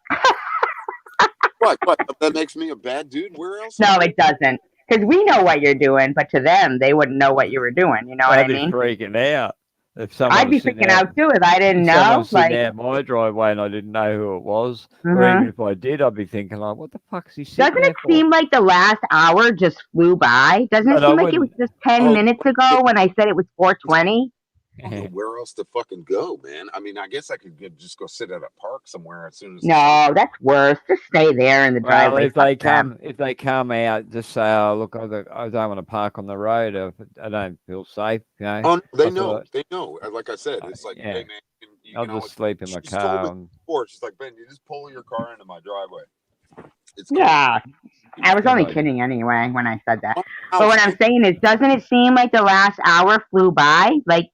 What? That makes me a bad dude? Where else? No, it doesn't. Because we know what you're doing, but to them, they wouldn't know what you were doing. You know what I I'd be mean? freaking out if someone I'd was be sitting freaking out. out too if I didn't If someone know. was sitting Like, out my driveway and I didn't know who it was, or even if I did, I'd be thinking like, "What the fuck is he sitting doesn't it there for?" seem like the last hour just flew by? Doesn't it But I seem like it was wouldn't. just 10 Oh, minutes ago when I said it was 4:20? I don't know where else to fucking go, man. I mean, I guess I could just go sit at a park somewhere as soon as the sun. No, that's worse. Just stay there in the Well, driveway. Fuck them. if they come out, just say, "Oh, look, I don't want to park on the road. I don't feel safe." You know. Oh, they I know. thought, They know. Like I said, it's like, yeah, hey man, you I'll can just always. sleep in my She's told me car. And, before. She's like, Ben, you just pull your car into my driveway. It's cool. Yeah, I was good only idea. kidding anyway when I said that. My But house, what I'm saying is, doesn't it seem like the last hour flew by? Like,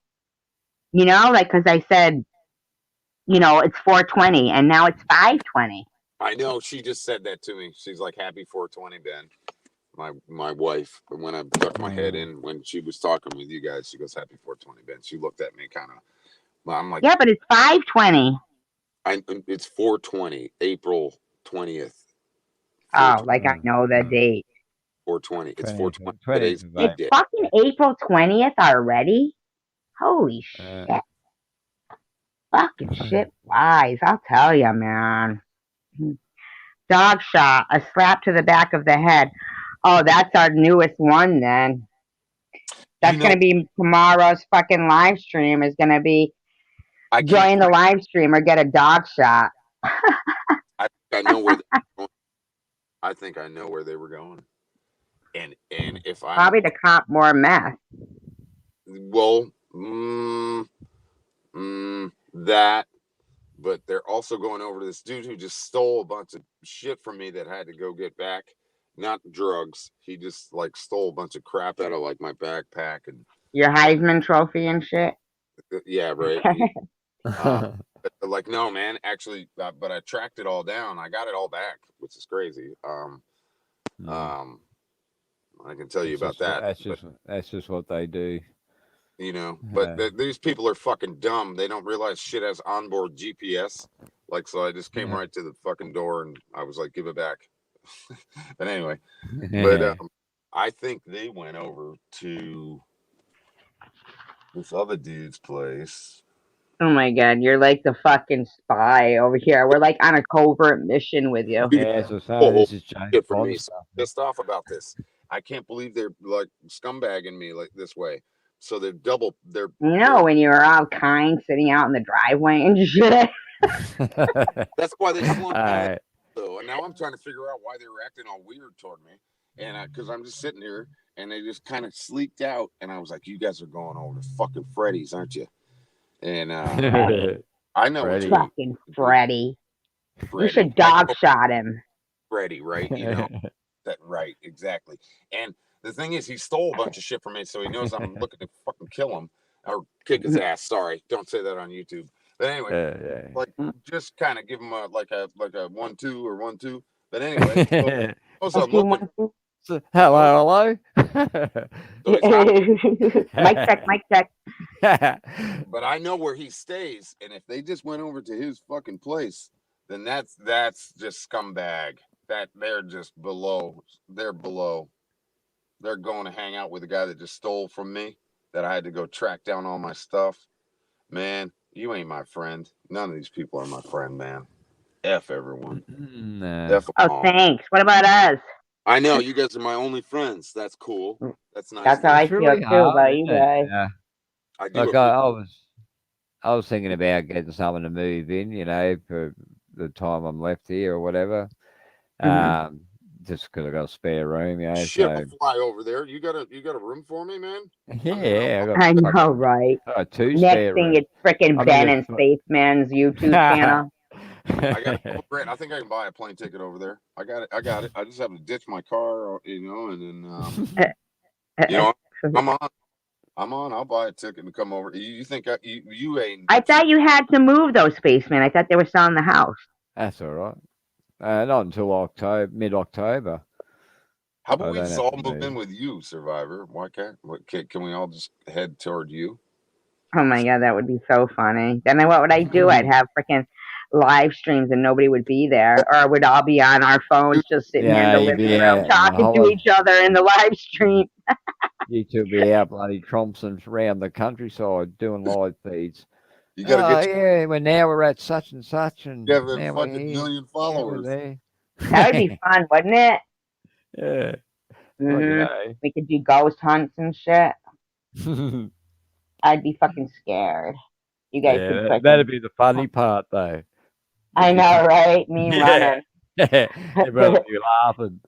because I said, it's 4:20 and now it's 5:20. I know. She just said that to me. She's like, happy 420, Ben. My wife. When I ducked my head in when she was talking with you guys, she goes, happy 420, Ben. She looked at me kind of. Well, I'm like, Yeah, but it's 5:20. It's 420, April 20th. Oh, like I 420. know the date. 420. It's 20th 420. Today's of It's day. fucking April 20th already. Holy Uh, shit. Fucking shit flies. I'll tell you, man. Dog shot, a slap to the back of the head. Oh, that's our newest one then. That's going to be tomorrow's fucking live stream is going to be join the live stream or get a dog shot. I think I know where they're going. I think I know where they were going. And if I'm Probably to cop more meth. well, that, but they're also going over to this dude who just stole a bunch of shit from me that I had to go get back. not drugs. He just like stole a bunch of crap out of like my backpack and Your Heisman Trophy and shit. yeah, right. Uh, like no, man. Actually, but I tracked it all down. I got it all back, which is crazy. Um, I can tell you It's about just that. But that's just what they do. but these people are fucking dumb. They don't realize shit has onboard GPS. Like, so I just came Yeah. right to the fucking door and I was like, give it back. But anyway, but Yeah. I think they went over to this other dude's place. Oh my god, you're like the fucking spy over here. We're like on a covert mission with you. Dude, As I was saying, oh, this is James shit for me. Bond So stuff. pissed off about this. I can't believe they're like scumbagging me like this way. So they're double. You They're know, when you were all kind sitting out in the driveway and shit. that's why they slung down Alright. though. And now I'm trying to figure out why they were acting all weird toward me. And because I'm just sitting here and they just kind of sleeked out. And I was like, you guys are going over to fucking Freddy's, aren't you? And I know what you're Freddy. going Fucking to do. Freddy. You Freddy. should I dog know shot him. Freddy, right? You know, that right, exactly. And the thing is, he stole a bunch of shit from me, so he knows I'm looking to fucking kill him or kick his ass. Sorry, don't say that on YouTube. But anyway, like just kind of give him a like a 1-2 or 1-2. But anyway, so A I'm few looking. months. So, hello. So he's hot, Mic check, mic check. but I know where he stays, and if they just went over to his fucking place, then that's just scumbag. That they're just below. They're below. They're going to hang out with the guy that just stole from me. That I had to go track down all my stuff. Man, you ain't my friend. None of these people are my friend, man. F everyone. Nah. F them Oh, all. thanks. What about us? I know you guys are my only friends. That's cool. That's nice. That's how I It's feel really too hard, about isn't you it? guys. Yeah. I do Like appreciate. I was thinking about getting someone to move in, for the time I'm left here or whatever. Just because I got a spare room, Shit, I'll so fly over there. You got a room for me, man? yeah, I I got know, right? I got two Next spare thing, rooms. it's frickin' I mean, Ben and Spaceman's YouTube channel. I got a $12,000. I think I can buy a plane ticket over there. I got it. I got it. I just have to ditch my car, and then I'm on. I'm on. I'll buy a ticket and come over. You think you ain't? I thought you had to move those Spacemen. I thought they were selling the house. That's all right. Not until mid-October. How about I we don't just have all to move in move. with you, Survivor? Why can't? Can we all just head toward you? Oh my god, that would be so funny. Then what would I do? I'd have frickin' live streams and nobody would be there, or we'd all be on our phones just sitting here in Yeah, the you'd living be room out in the talking to hollow. each other in the live stream. You two be out bloody trompsing around the countryside doing live feeds. You got to Oh get. yeah, well now we're at such and such, You and have a now we're fucking here. million Now we're followers. there. That would be fun, wouldn't it? Yeah, fucking We could do ghost hunts and shit. A. I'd be fucking scared. You guys could Yeah, that'd frickin'. be the funny part, though. I If you know, come, right? Me yeah, running. everyone would be laughing.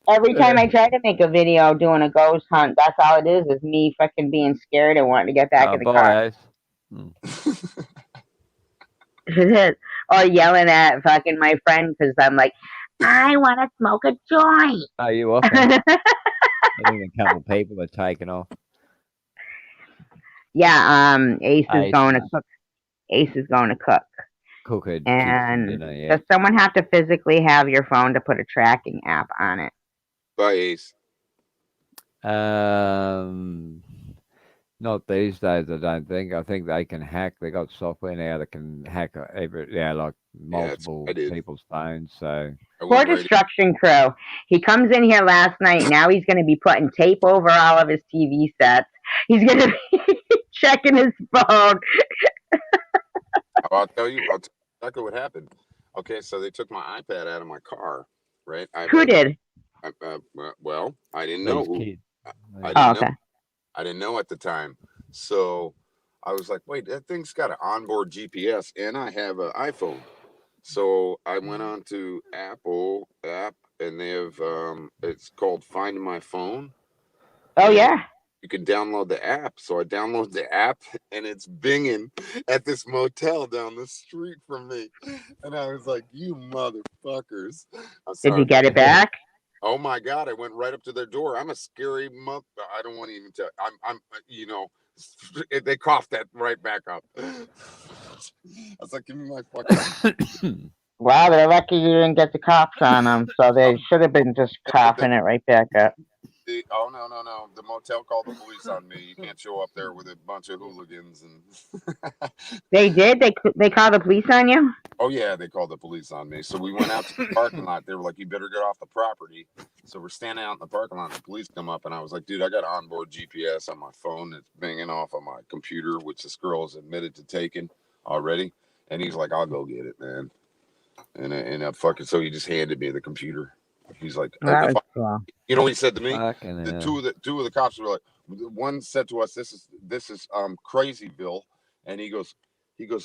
Every time I try to make a video doing a ghost hunt, that's all it is me fucking being scared and wanting to get back in the car. Bye, Ace. Or yelling at fucking my friend because I'm like, I want to smoke a joint. Oh, you off? I think a couple of people are taking off. Yeah, Ace is Ace, going to cook. Ace is going to cook. cook her kids some And dinner, yeah. does someone have to physically have your phone to put a tracking app on it? Bye, Ace. Not these days, I don't think. I think they can hack. They got software now that can hack like multiple I did. people's phones. So Poor Destruction Crew. He comes in here last night. Now he's going to be putting tape over all of his TV sets. He's going to be checking his phone. I'll tell you exactly what happened. Okay, so they took my iPad out of my car, right? Who did? Well, I didn't know these who. kids. I didn't know. Okay. I didn't know at the time. So I was like, wait, that thing's got an onboard GPS, and I have an iPhone. So I went on to Apple app, and they have it's called Find My Phone. Oh, and yeah. you can download the app. So I download the app, and it's binging at this motel down the street from me. And I was like, you motherfuckers. I'm sorry. Did you get it back? Oh my God! I went right up to their door. I'm a scary month. I don't want to even tell. I'm. You know, they coughed that right back up. I was like, "Give me my fucking." Wow, they're lucky you didn't get the cops on them. So they Oh, should have been just no, coughing it right back up. oh no, no, no! The motel called the police on me. You can't show up there with a bunch of hooligans and. They did. They called the police on you. Oh yeah, they called the police on me. So we went out to the parking lot. They were like, "You better get off the property." So we're standing out in the parking lot. And the police come up, and I was like, "Dude, I got onboard GPS on my phone. It's binging off on my computer, which this girl has admitted to taking already." And he's like, "I'll go get it, man." And fucking so he just handed me the computer. He's like, Well, that "If was I, cool. you know what he said to me?" Fucking The hell. two of the cops were like, one said to us, this is crazy, Bill," and he goes,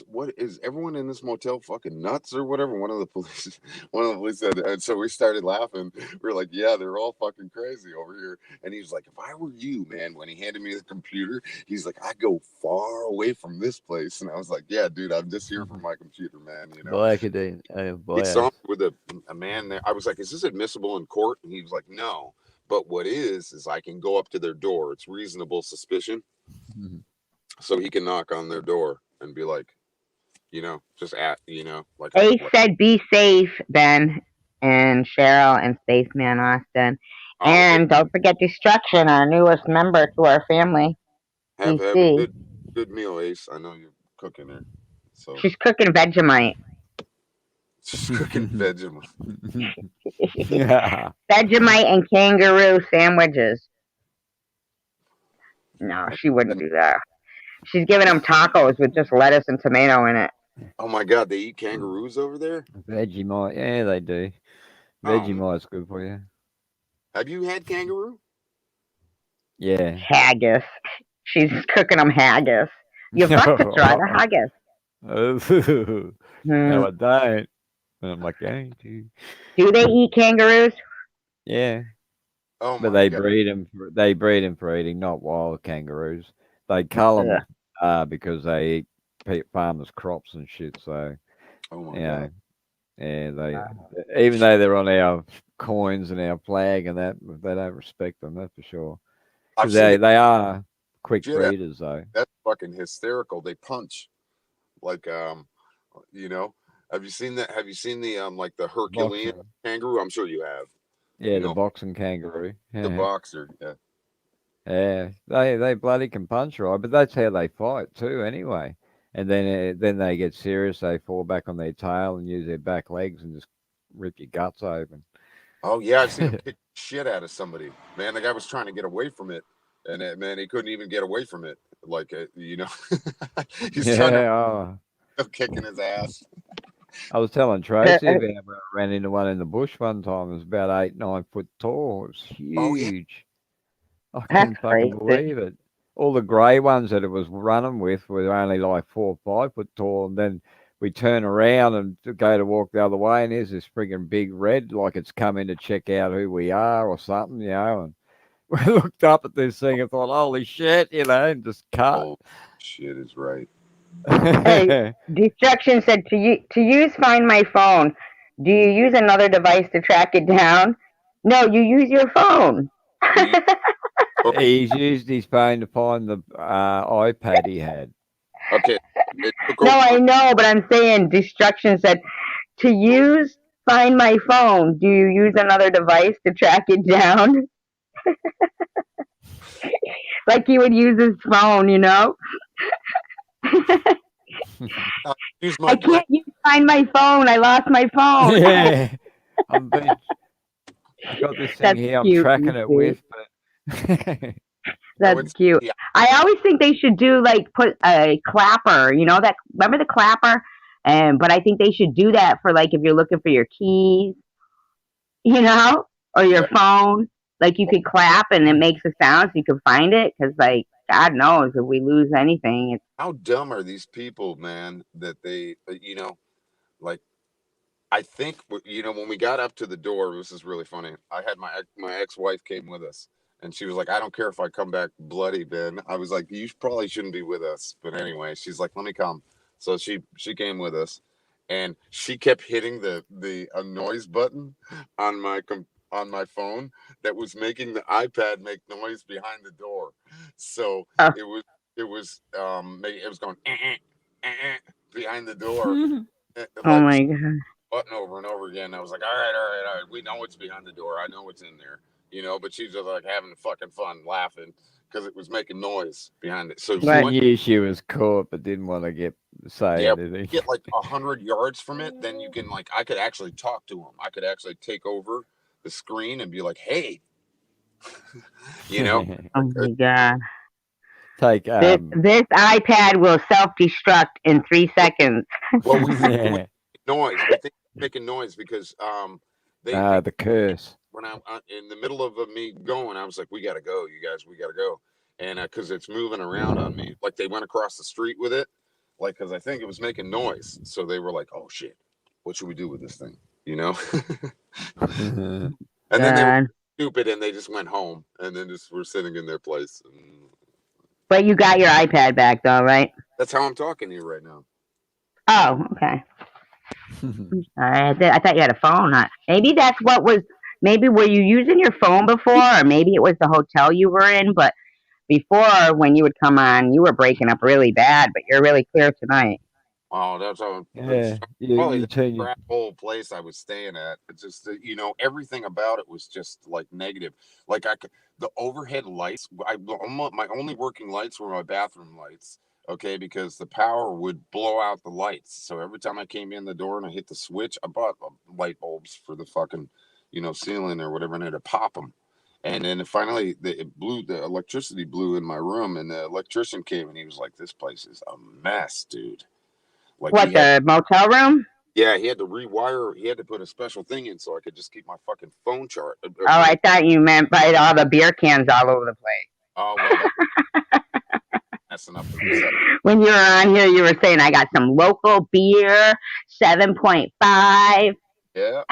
"What is everyone in this motel fucking nuts or whatever?" One of the police, one of the police said, and so we started laughing. We were like, "Yeah, they're all fucking crazy over here." And he was like, "If I were you, man," when he handed me the computer, he's like, "I go far away from this place," and I was like, "Yeah, dude, I'm just here for my computer, man." You know. Blackadine. He saw Blast. me with a man there. I was like, "Is this admissible in court?" And he was like, "No. But what is I can go up to their door. It's reasonable suspicion. So he can knock on their door and be like, just like Ace said, "Be safe, Ben and Cheryl and Spaceman Austin, oh, and don't forget Destruction, our newest member to our family, have a DC. good meal, Ace. I know you're cooking there. So She's cooking Vegemite, just cooking Vegemite. Yeah. Vegemite and kangaroo sandwiches. No, she wouldn't do that. She's giving them tacos with just lettuce and tomato in it. Oh my God, they eat kangaroos over there? Vegemite. Yeah, they do. Oh, Vegemite's good for you. have you had kangaroo? Yeah. Haggis. She's cooking them haggis. You fucked it, driver No, haggis. Hmm. I don't. And I'm like, going to. Do they eat kangaroos? Yeah. Oh But my God. they breed them for eating, not wild kangaroos. They cull Ugh, them because they eat farmers' crops and shit. So, Oh you my God. know, yeah, even though they're on our coins and our flag and that, they don't respect them, that's for sure. I've Because seen the they are quick shit out. breeders, though. That's fucking hysterical. They punch like you know. Have you seen that? Have you seen the like the Herculean Boxing. kangaroo? I'm sure you have. Yeah, You the know, boxing kangaroo. the Yeah, boxer. Yeah. they bloody can punch right, but that's how they fight too, anyway. And then they get serious. They fall back on their tail and use their back legs and just rip your guts open. Oh yeah, I've seen him kick shit out of somebody. Man, the guy was trying to get away from it, and man, he couldn't even get away from it. Like he's trying to Yeah, oh, kicking his ass. I was telling Tracy about when I ran into one in the bush one time. It was about 8, 9 foot tall. It was Oh yeah. huge. I that's couldn't fucking crazy. believe it. All the grey ones that it was running with were only like 4 or 5 foot tall, and then we turn around and go to walk the other way, and there's this friggin' big red, like it's come in to check out who we are or something, And we looked up at this thing and thought, "Holy shit!" And just cut. Oh shit is right. Hey, Destruction said to use Find My Phone. Do you use another device to track it down? No, you use your phone. You He's used his phone to find the iPad he had. okay? It took No, over my. I know, but I'm saying Destruction said to use Find My Phone. Do you use another device to track it down? Like he would use his phone. Use I my brain. can't find my phone. I lost my phone. Yeah, I'm been, I got this thing That's here. I'm cute, tracking you it see. with, but No, That's it's cute. yeah. I always think they should do like put a clapper. That remember the clapper? But I think they should do that for like if you're looking for your keys, or your Yeah. phone. Like you could clap and it makes a sound so you can find it. Because like God knows if we lose anything, it's How dumb are these people, man? That they, like I think when we got up to the door, this is really funny. I had my ex wife came with us, and she was like, "I don't care if I come back bloody, Ben." I was like, "You probably shouldn't be with us," but anyway, she's like, "Let me come." So she came with us, and she kept hitting the noise button on my on my phone that was making the iPad make noise behind the door. So Oh, it was it was going behind the door, oh like my god. button over and over again. I was like, all right, all right, all right. We know what's behind the door. I know what's in there, but she's just like having fucking fun, laughing because it was making noise behind it. So she She What? went, knew she was caught, but didn't want to say yeah, anything. get like 100 yards from it, then you can like, I could actually talk to him. I could actually take over the screen and be like, hey, you know, Oh my god. Take This iPad will self-destruct in 3 seconds. well, we think it was yeah. noise. We think it's making noise because they The curse. when I'm in the middle of me going, I was like, we gotta go, you guys, we gotta go, and because it's moving around on me, like they went across the street with it, like because I think it was making noise, so they were like, oh shit, what should we do with this thing, you know? And then they were God. stupid and they just went home and then just were sitting in their place. And But you got your iPad back though, right? that's how I'm talking to you right now. Oh, okay. All right. I thought you had a phone. Maybe that's what was. Maybe were you using your phone before, or maybe it was the hotel you were in. But before, when you would come on, you were breaking up really bad. But you're really clear tonight. Oh, that's how it's yeah. You probably you the turn your crap hole place I was staying at. It's just that, everything about it was just like negative. Like the overhead lights. My only working lights were my bathroom lights. Okay, because the power would blow out the lights. So every time I came in the door and I hit the switch, I bought light bulbs for the fucking, ceiling or whatever, and I had to pop them. And then finally, it blew. The electricity blew in my room, and the electrician came and he was like, "This place is a mess, dude." Like What, the motel room? yeah, he had to rewire. He had to put a special thing in so I could just keep my fucking phone chart. Oh, My I thought you meant by all the beer cans all over the place. oh well, that's messing up the reception. When you were on here, you were saying I got some local beer, 7.5. Yeah,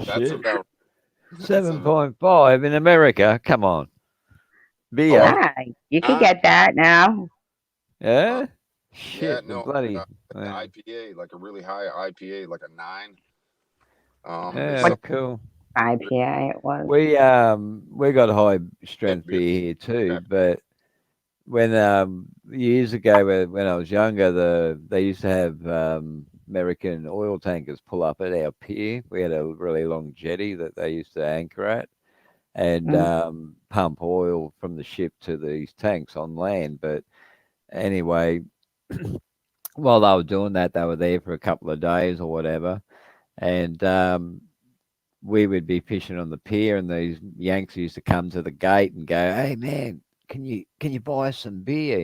that's shit. about. That's Seven about. point five in America. Come on, Oh, beer. Yeah, you could I get that now. uh, Yeah. yeah, Shit, the no, bloody. like the IPA, like a really high IPA, like a 9. It's Yeah, What something cool. IPA it was? We got high that strength beer. beer here too, That, but when years ago when I was younger, they used to have American oil tankers pull up at our pier. We had a really long jetty that they used to anchor at and Mm. pump oil from the ship to these tanks on land. But anyway, while they were doing that, they were there for a couple of days or whatever, and we would be fishing on the pier, and these Yanks used to come to the gate and go, "Hey man, can you buy us some beer?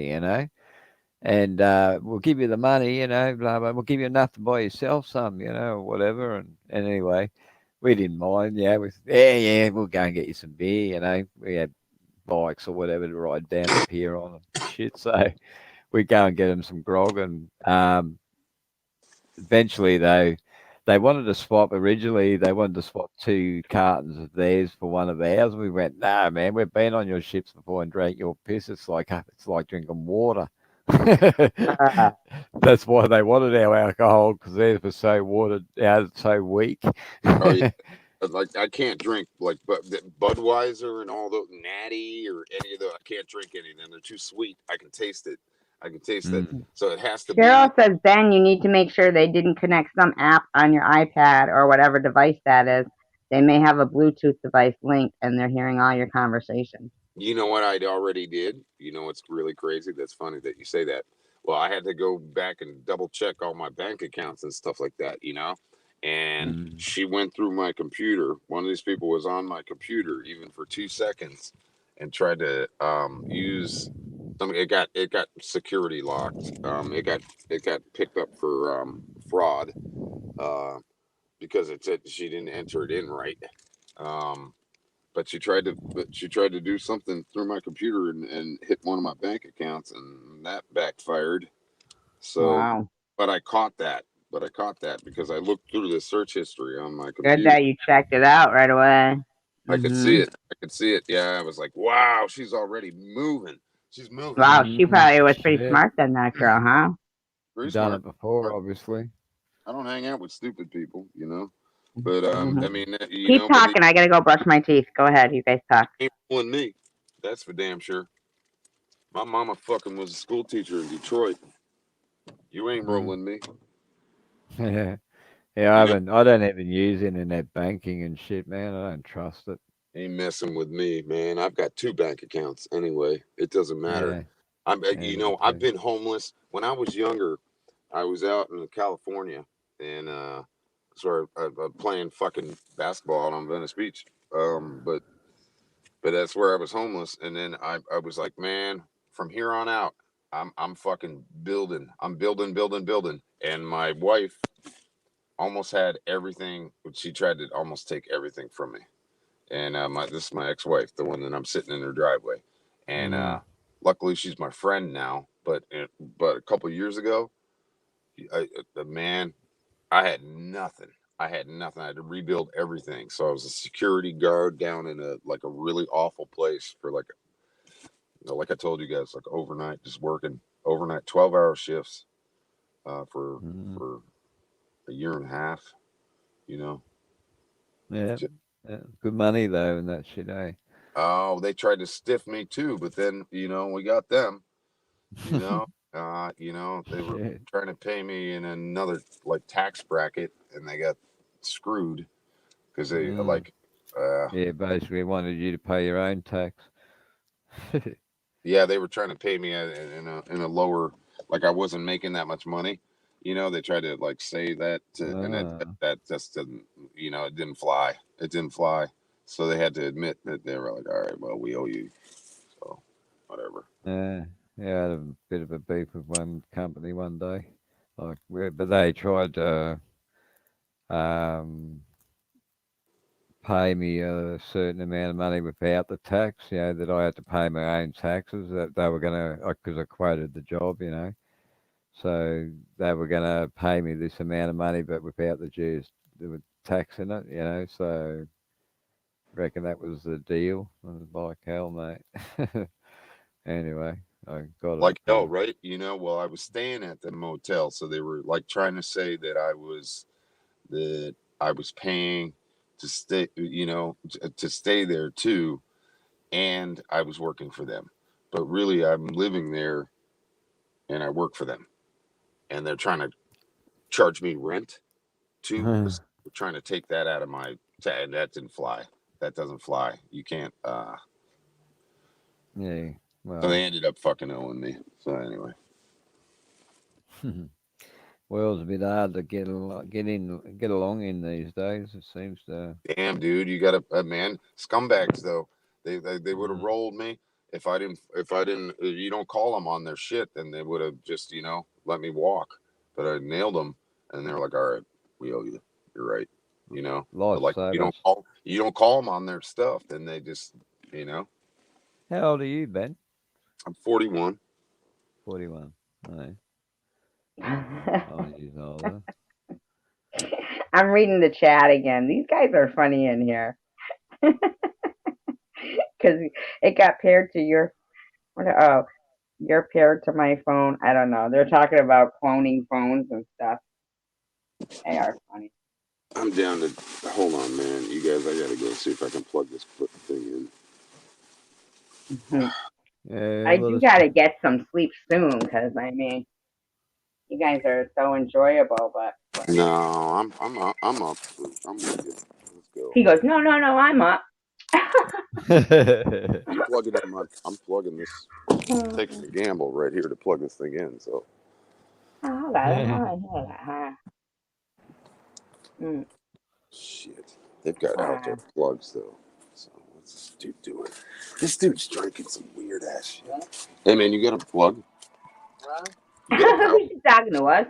And we'll give you the money, blah, blah. We'll give you enough to buy yourself some, or whatever." And anyway, we didn't mind. Yeah, yeah, we'll go and get you some beer. We had bikes or whatever to ride down the pier on and shit. So we go and get them some grog, and eventually they wanted to swap. Originally, they wanted to swap 2 cartons of theirs for one of ours. We went, "No, man, we've been on your ships before and drank your piss. It's like drinking water." Uh, That's why they wanted our alcohol because theirs was so watered out, so weak. oh yeah, like I can't drink like Budweiser and all those Natty or any of those. I can't drink any of them. They're too sweet. I can taste it. I can taste it. Mm. So it has to be. Cheryl says, Ben, you need to make sure they didn't connect some app on your iPad or whatever device that is. They may have a Bluetooth device linked and they're hearing all your conversations. You know what I already did? You know what's really crazy? That's funny that you say that. Well, I had to go back and double check all my bank accounts and stuff like that. And Mm. she went through my computer. One of these people was on my computer even for 2 seconds and tried to use some. It got security locked. It got picked up for fraud uh, because it said she didn't enter it in right. Um, but she tried to do something through my computer and hit one of my bank accounts and that backfired. So Wow. but I caught that. But I caught that because I looked through the search history on my Good computer. that you checked it out right away. I could see Hmm. it. I could see it. Yeah, I was like, wow, she's already moving. She's moving. Wow, she probably was pretty Shit. smart then, that girl, huh? Very Done smart. it before, Smart. obviously. I don't hang out with stupid people. But Hmm. I mean, Keep but talking. I gotta go brush my teeth. Go ahead. You guys talk. ain't rolling me. That's for damn sure. My mama fucking was a school teacher in Detroit. You ain't Mm. rolling me. Yeah. Yeah, You know, I don't even use internet banking and shit, man. I don't trust it. ain't messing with me, man. I've got two bank accounts anyway. It doesn't matter. Yeah. You Yeah, me know, I've too. been homeless when I was younger. I was out in California and sort of playing fucking basketball on Venice Beach. But that's where I was homeless, and then I was like, man, from here on out, I'm fucking building. I'm building. And my wife almost had everything. She tried to almost take everything from me. And this is my ex-wife, the one that I'm sitting in her driveway. And Mm. luckily, she's my friend now. But a couple of years ago, the man, I had nothing. I had nothing. I had to rebuild everything. So I was a security guard down in a really awful place for like I told you guys, like overnight, just working overnight, 12-hour shifts for Mm. for a year and a half. You know, Yeah. just, Yeah. Good money though in that shit, eh? oh, they tried to stiff me too, but then we got them. You know, they were Shit. trying to pay me in another like tax bracket, and they got screwed because they Mm. like, Yeah, basically wanted you to pay your own tax. yeah, they were trying to pay me in a lower, like I wasn't making that much money. They tried to like say that, and Ah. that just didn't, it didn't fly. It didn't fly. So they had to admit that they were like, all right, well, we owe you. So whatever. Yeah. Yeah, I had a bit of a beef with one company one day. But they tried to um, pay me a certain amount of money without the tax, that I had to pay my own taxes, that they were going to, because I quoted the job. So they were going to pay me this amount of money, but without the the tax in it. So reckon that was the deal. I was like, hell, mate. Anyway, I got it. Like hell, right? Well, I was staying at the motel, so they were like trying to say that I was paying to stay, to stay there too, and I was working for them. But really, I'm living there and I work for them, and they're trying to charge me rent too. We're trying to take that out of and that didn't fly. That doesn't fly. You can't. Yeah, So they well, ended up fucking owing me. So anyway, well, it's a bit hard to get along in these days. It seems to. damn, dude, you got man, scumbags though. They would have Mm. rolled me if you don't call them on their shit, then they would have just let me walk. But I nailed them, and they were like, all right, we owe you. You're right. But like Lifesavers. you don't call them on their stuff, then they just you know. How old are you, Ben? I'm 41. 41. No, I'm years older. I'm reading the chat again. These guys are funny in here because it got paired to your. Oh, you're paired to my phone. I don't know. They're talking about cloning phones and stuff. They are funny. I'm down to hold on, man. You guys, I gotta go see if I can plug this thing in. Mhm. Yeah, I well, do gotta get some sleep soon because I mean, you guys are so enjoyable. But No, I'm up. I'm with you. Let's go. he goes, no, no, no, I'm up. it's. I'm plugging in I'm plugging this, taking a gamble right here to plug this thing in. So shit, they've got outdoor plugs though. So what's this dude doing? This dude's drinking some weird ass shit. Hey man, you got a plug? You got a power? She's talking to us.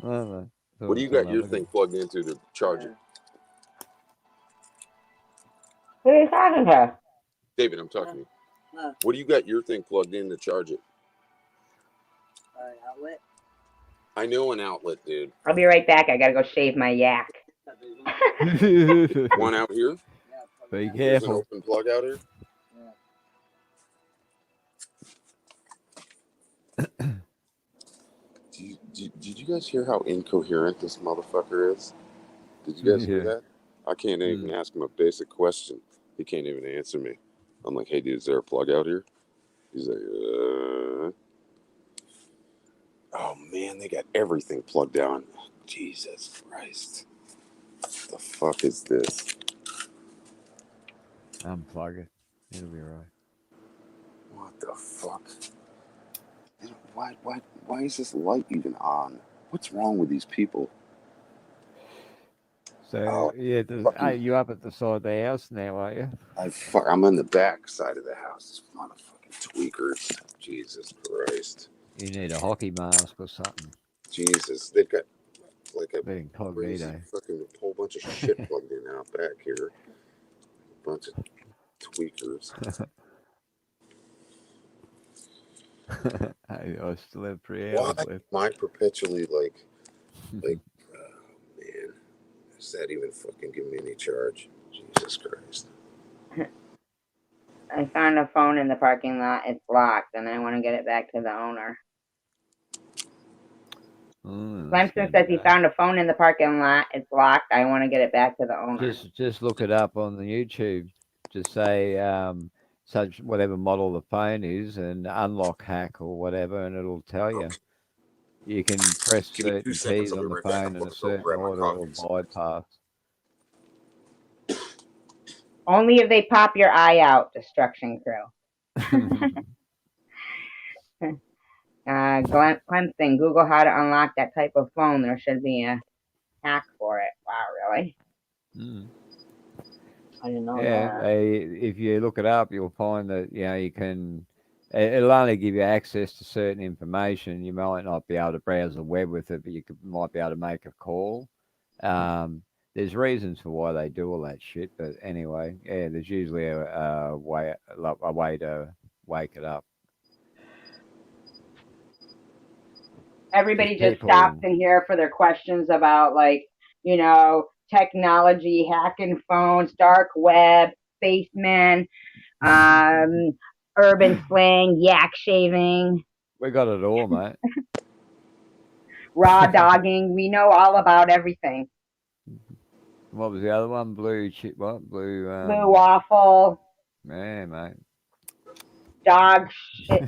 I don't know. Thought What it do you was got your another thing guy. plugged into to charge it? Who are you talking to? David, I'm talking to you. What do you got your thing plugged in to charge it? I know an outlet, dude. I'll be right back. I gotta go shave my yak. One out here. Be There's an careful. open plug out here. Did you guys hear how incoherent this motherfucker is? Did you guys hear Yeah. that? I can't even Mm. ask him a basic question. He can't even answer me. I'm like, hey, dude, is there a plug out here? He's like, oh man, they got everything plugged down. Jesus Christ. What the fuck is this? Unplug it. It'll be right. What the fuck? Why is this light even on? What's wrong with these people? So Oh, yeah, are fucking, you up at the side of the house now, are you? I'm on the back side of the house. Motherfucking tweakers. Jesus Christ. You need a hockey mask or something. Jesus. They've got like a The crazy incognito. fucking whole bunch of shit plugged in out back here. A bunch of tweakers. I still have 3 Why hours left. am I perpetually like, man, is that even fucking giving me any charge? Jesus Christ. I found a phone in the parking lot. It's locked, and I want to get it back to the owner. That's Clemson gonna be says he bad. found a phone in the parking lot. It's locked. I want to get it back to the owner. Just look it up on the YouTube. Just say such whatever model the phone is and unlock hack or whatever, and it'll tell you. Okay. You can press Give me two certain seconds. keys I'll be on the right back. I'm phone in going a to go certain grab my order or coffee. bypass. Only if they pop your eye out, destruction crew. Clemson, Google how to unlock that type of phone. There should be a hack for it. Wow, really? Mm. I didn't know Yeah, that. if you look it up, you'll find that you can. It'll only give you access to certain information. You might not be able to browse the web with it, but might be able to make a call. Um, there's reasons for why they do all that shit, but anyway, yeah, there's usually a way to wake it up because Everybody just stops people. in here for their questions about, like, you know, technology, hacking phones, dark web, spacemen, um, urban slang, yak shaving, We got it all, mate. raw dogging. We know all about everything. What was the other one? Blue chip. What blue? Blue waffle, Man, mate. dog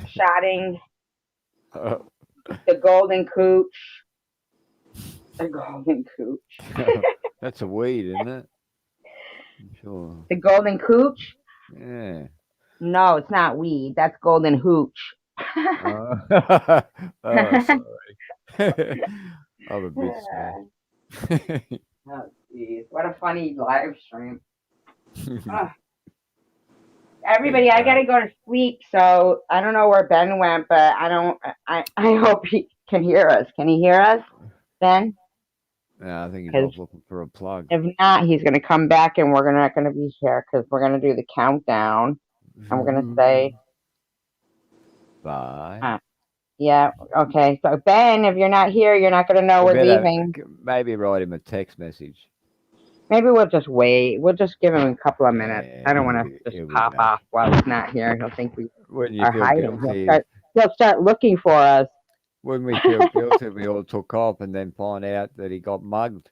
shotting, the golden cooch, the golden cooch, That's a weed, isn't it? I'm sure. the golden cooch. Yeah. No, it's not weed. That's golden hooch. Oh, oh sorry. I'm a bit smashed. Oh, jeez. What a funny live stream. Ugh. Big Everybody, I bad. gotta go to sleep, so I don't know where Ben went, but I hope he can hear us. Can he hear us, Ben? Yeah, I think he's Because off looking for a plug. if not, he's gonna come back and we're not gonna be here because we're gonna do the countdown and we're gonna say, Bye. yeah, okay. So Ben, if you're not here, you're not gonna know You we're better leaving. maybe write him a text message. Maybe we'll just wait. We'll just give him a couple of minutes. Yeah, I don't want to just he'll be pop back. off while he's not here. He'll think we Wouldn't you are feel hiding. guilty? He'll start looking for us. Wouldn't we feel guilty if we all took off and then find out that he got mugged?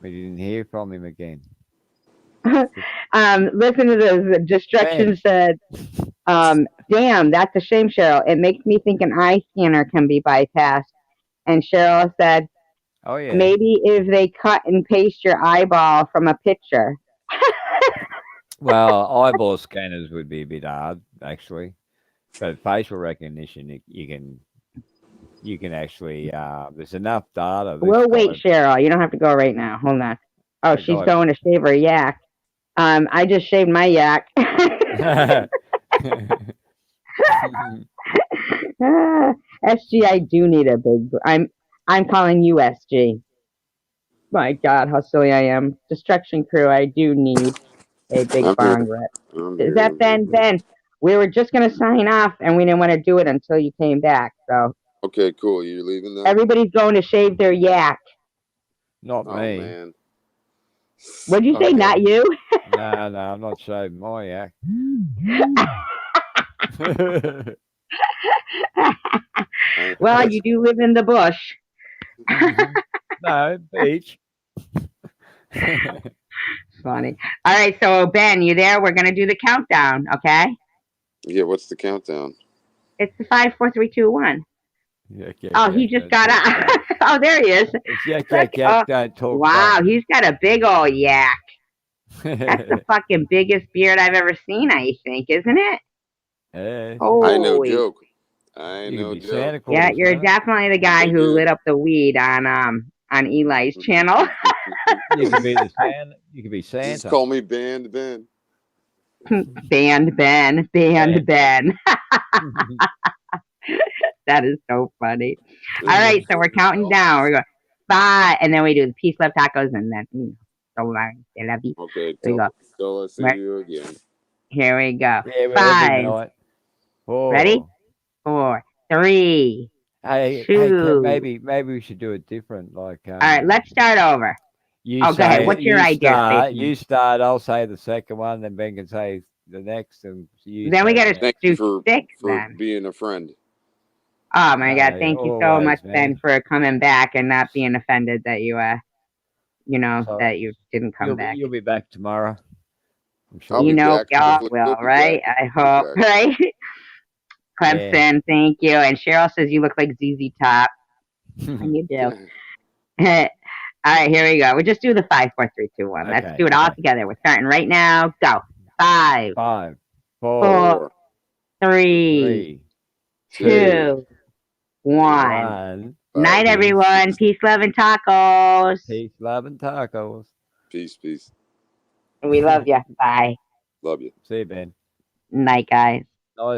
We didn't hear from him again. Listen to this. The Destruction Ben. said, damn, that's a shame, Cheryl. It makes me think an eye scanner can be bypassed. And Cheryl said, Oh yeah. maybe if they cut and paste your eyeball from a picture. Well, eyeball scanners would be a bit hard, actually. But facial recognition, you can actually. There's enough data. This We'll wait, guy, Cheryl. You don't have to go right now. Hold on. Oh, that she's guy. going to shave her yak. I just shaved my yak. SG, I do need a big. I'm calling you SG. My God, how silly I am. Destruction crew, I do need a big I'm here. bong rip. I'm Is here. that I'm here. Ben? Ben, we were just gonna sign off, and we didn't want to do it until you came back. So Okay, cool. You're leaving now? everybody's going to shave their yak. Not Oh, me. man. What'd you say? Okay. Not you? No, I'm not shaving my yak. Well, you do live in the bush. No, beach. Funny. All right, so Ben, you there? We're gonna do the countdown, okay? Yeah, what's the countdown? It's the 5, 4, 3, 2, 1. Yak, yak, Oh, yak, he just don't got talk out. back. Oh, there he is. It's yak, Look. yak, yak, Oh, don't talk wow, back. he's got a big old yak. That's the fucking biggest beard I've ever seen, I think, isn't it? Yeah, I see, no Holy. joke. I you could no be joke. Santa Yeah, Claus you're now. definitely the guy Hey, who dude. lit up the weed on Eli's channel. You could be the Santa. You could be Just Santa. call me Band Ben. Band Ben, Band Ben. That is so funny. All right, so we're counting down. We're going 5, and then we do the peace, love, tacos, and then so long. I love you. Okay, Here we go. till I see you again. Here we go. Yeah, well, every 5. night. Ready? Oh, 4, 3, hey, 2. maybe we should do it different. Like, All right, let's start over. you Oh, go ahead. say, What's your idea, you Spaceman? start. I'll say the second one, then Ben can say the next, and you Then we say got the to next. Thank you do 6 for then. being a friend. Oh my God! Hey, Thank you so much, always, Ben, man. for coming back and not being offended that So that you didn't come back. you'll be back tomorrow. I'm I'll sure. be back. Y'all Hopefully, will, you'll be right? back. I You'll be hope, back. right? Yeah. Clemson, thank you. And Cheryl says you look like ZZ Top, and you do. All right, here we go. We just do the 5, 4, 3, 2, 1. Let's do it all Okay. together. We're starting right now. Go. 5, 5, 4, 4, 3, 3, 2, 2, 1. 1. Night, Peace. everyone. Peace, love, and tacos. Peace, love, and tacos. Peace. We love you. Bye. Love you. See you, Ben. Night, guys. Nice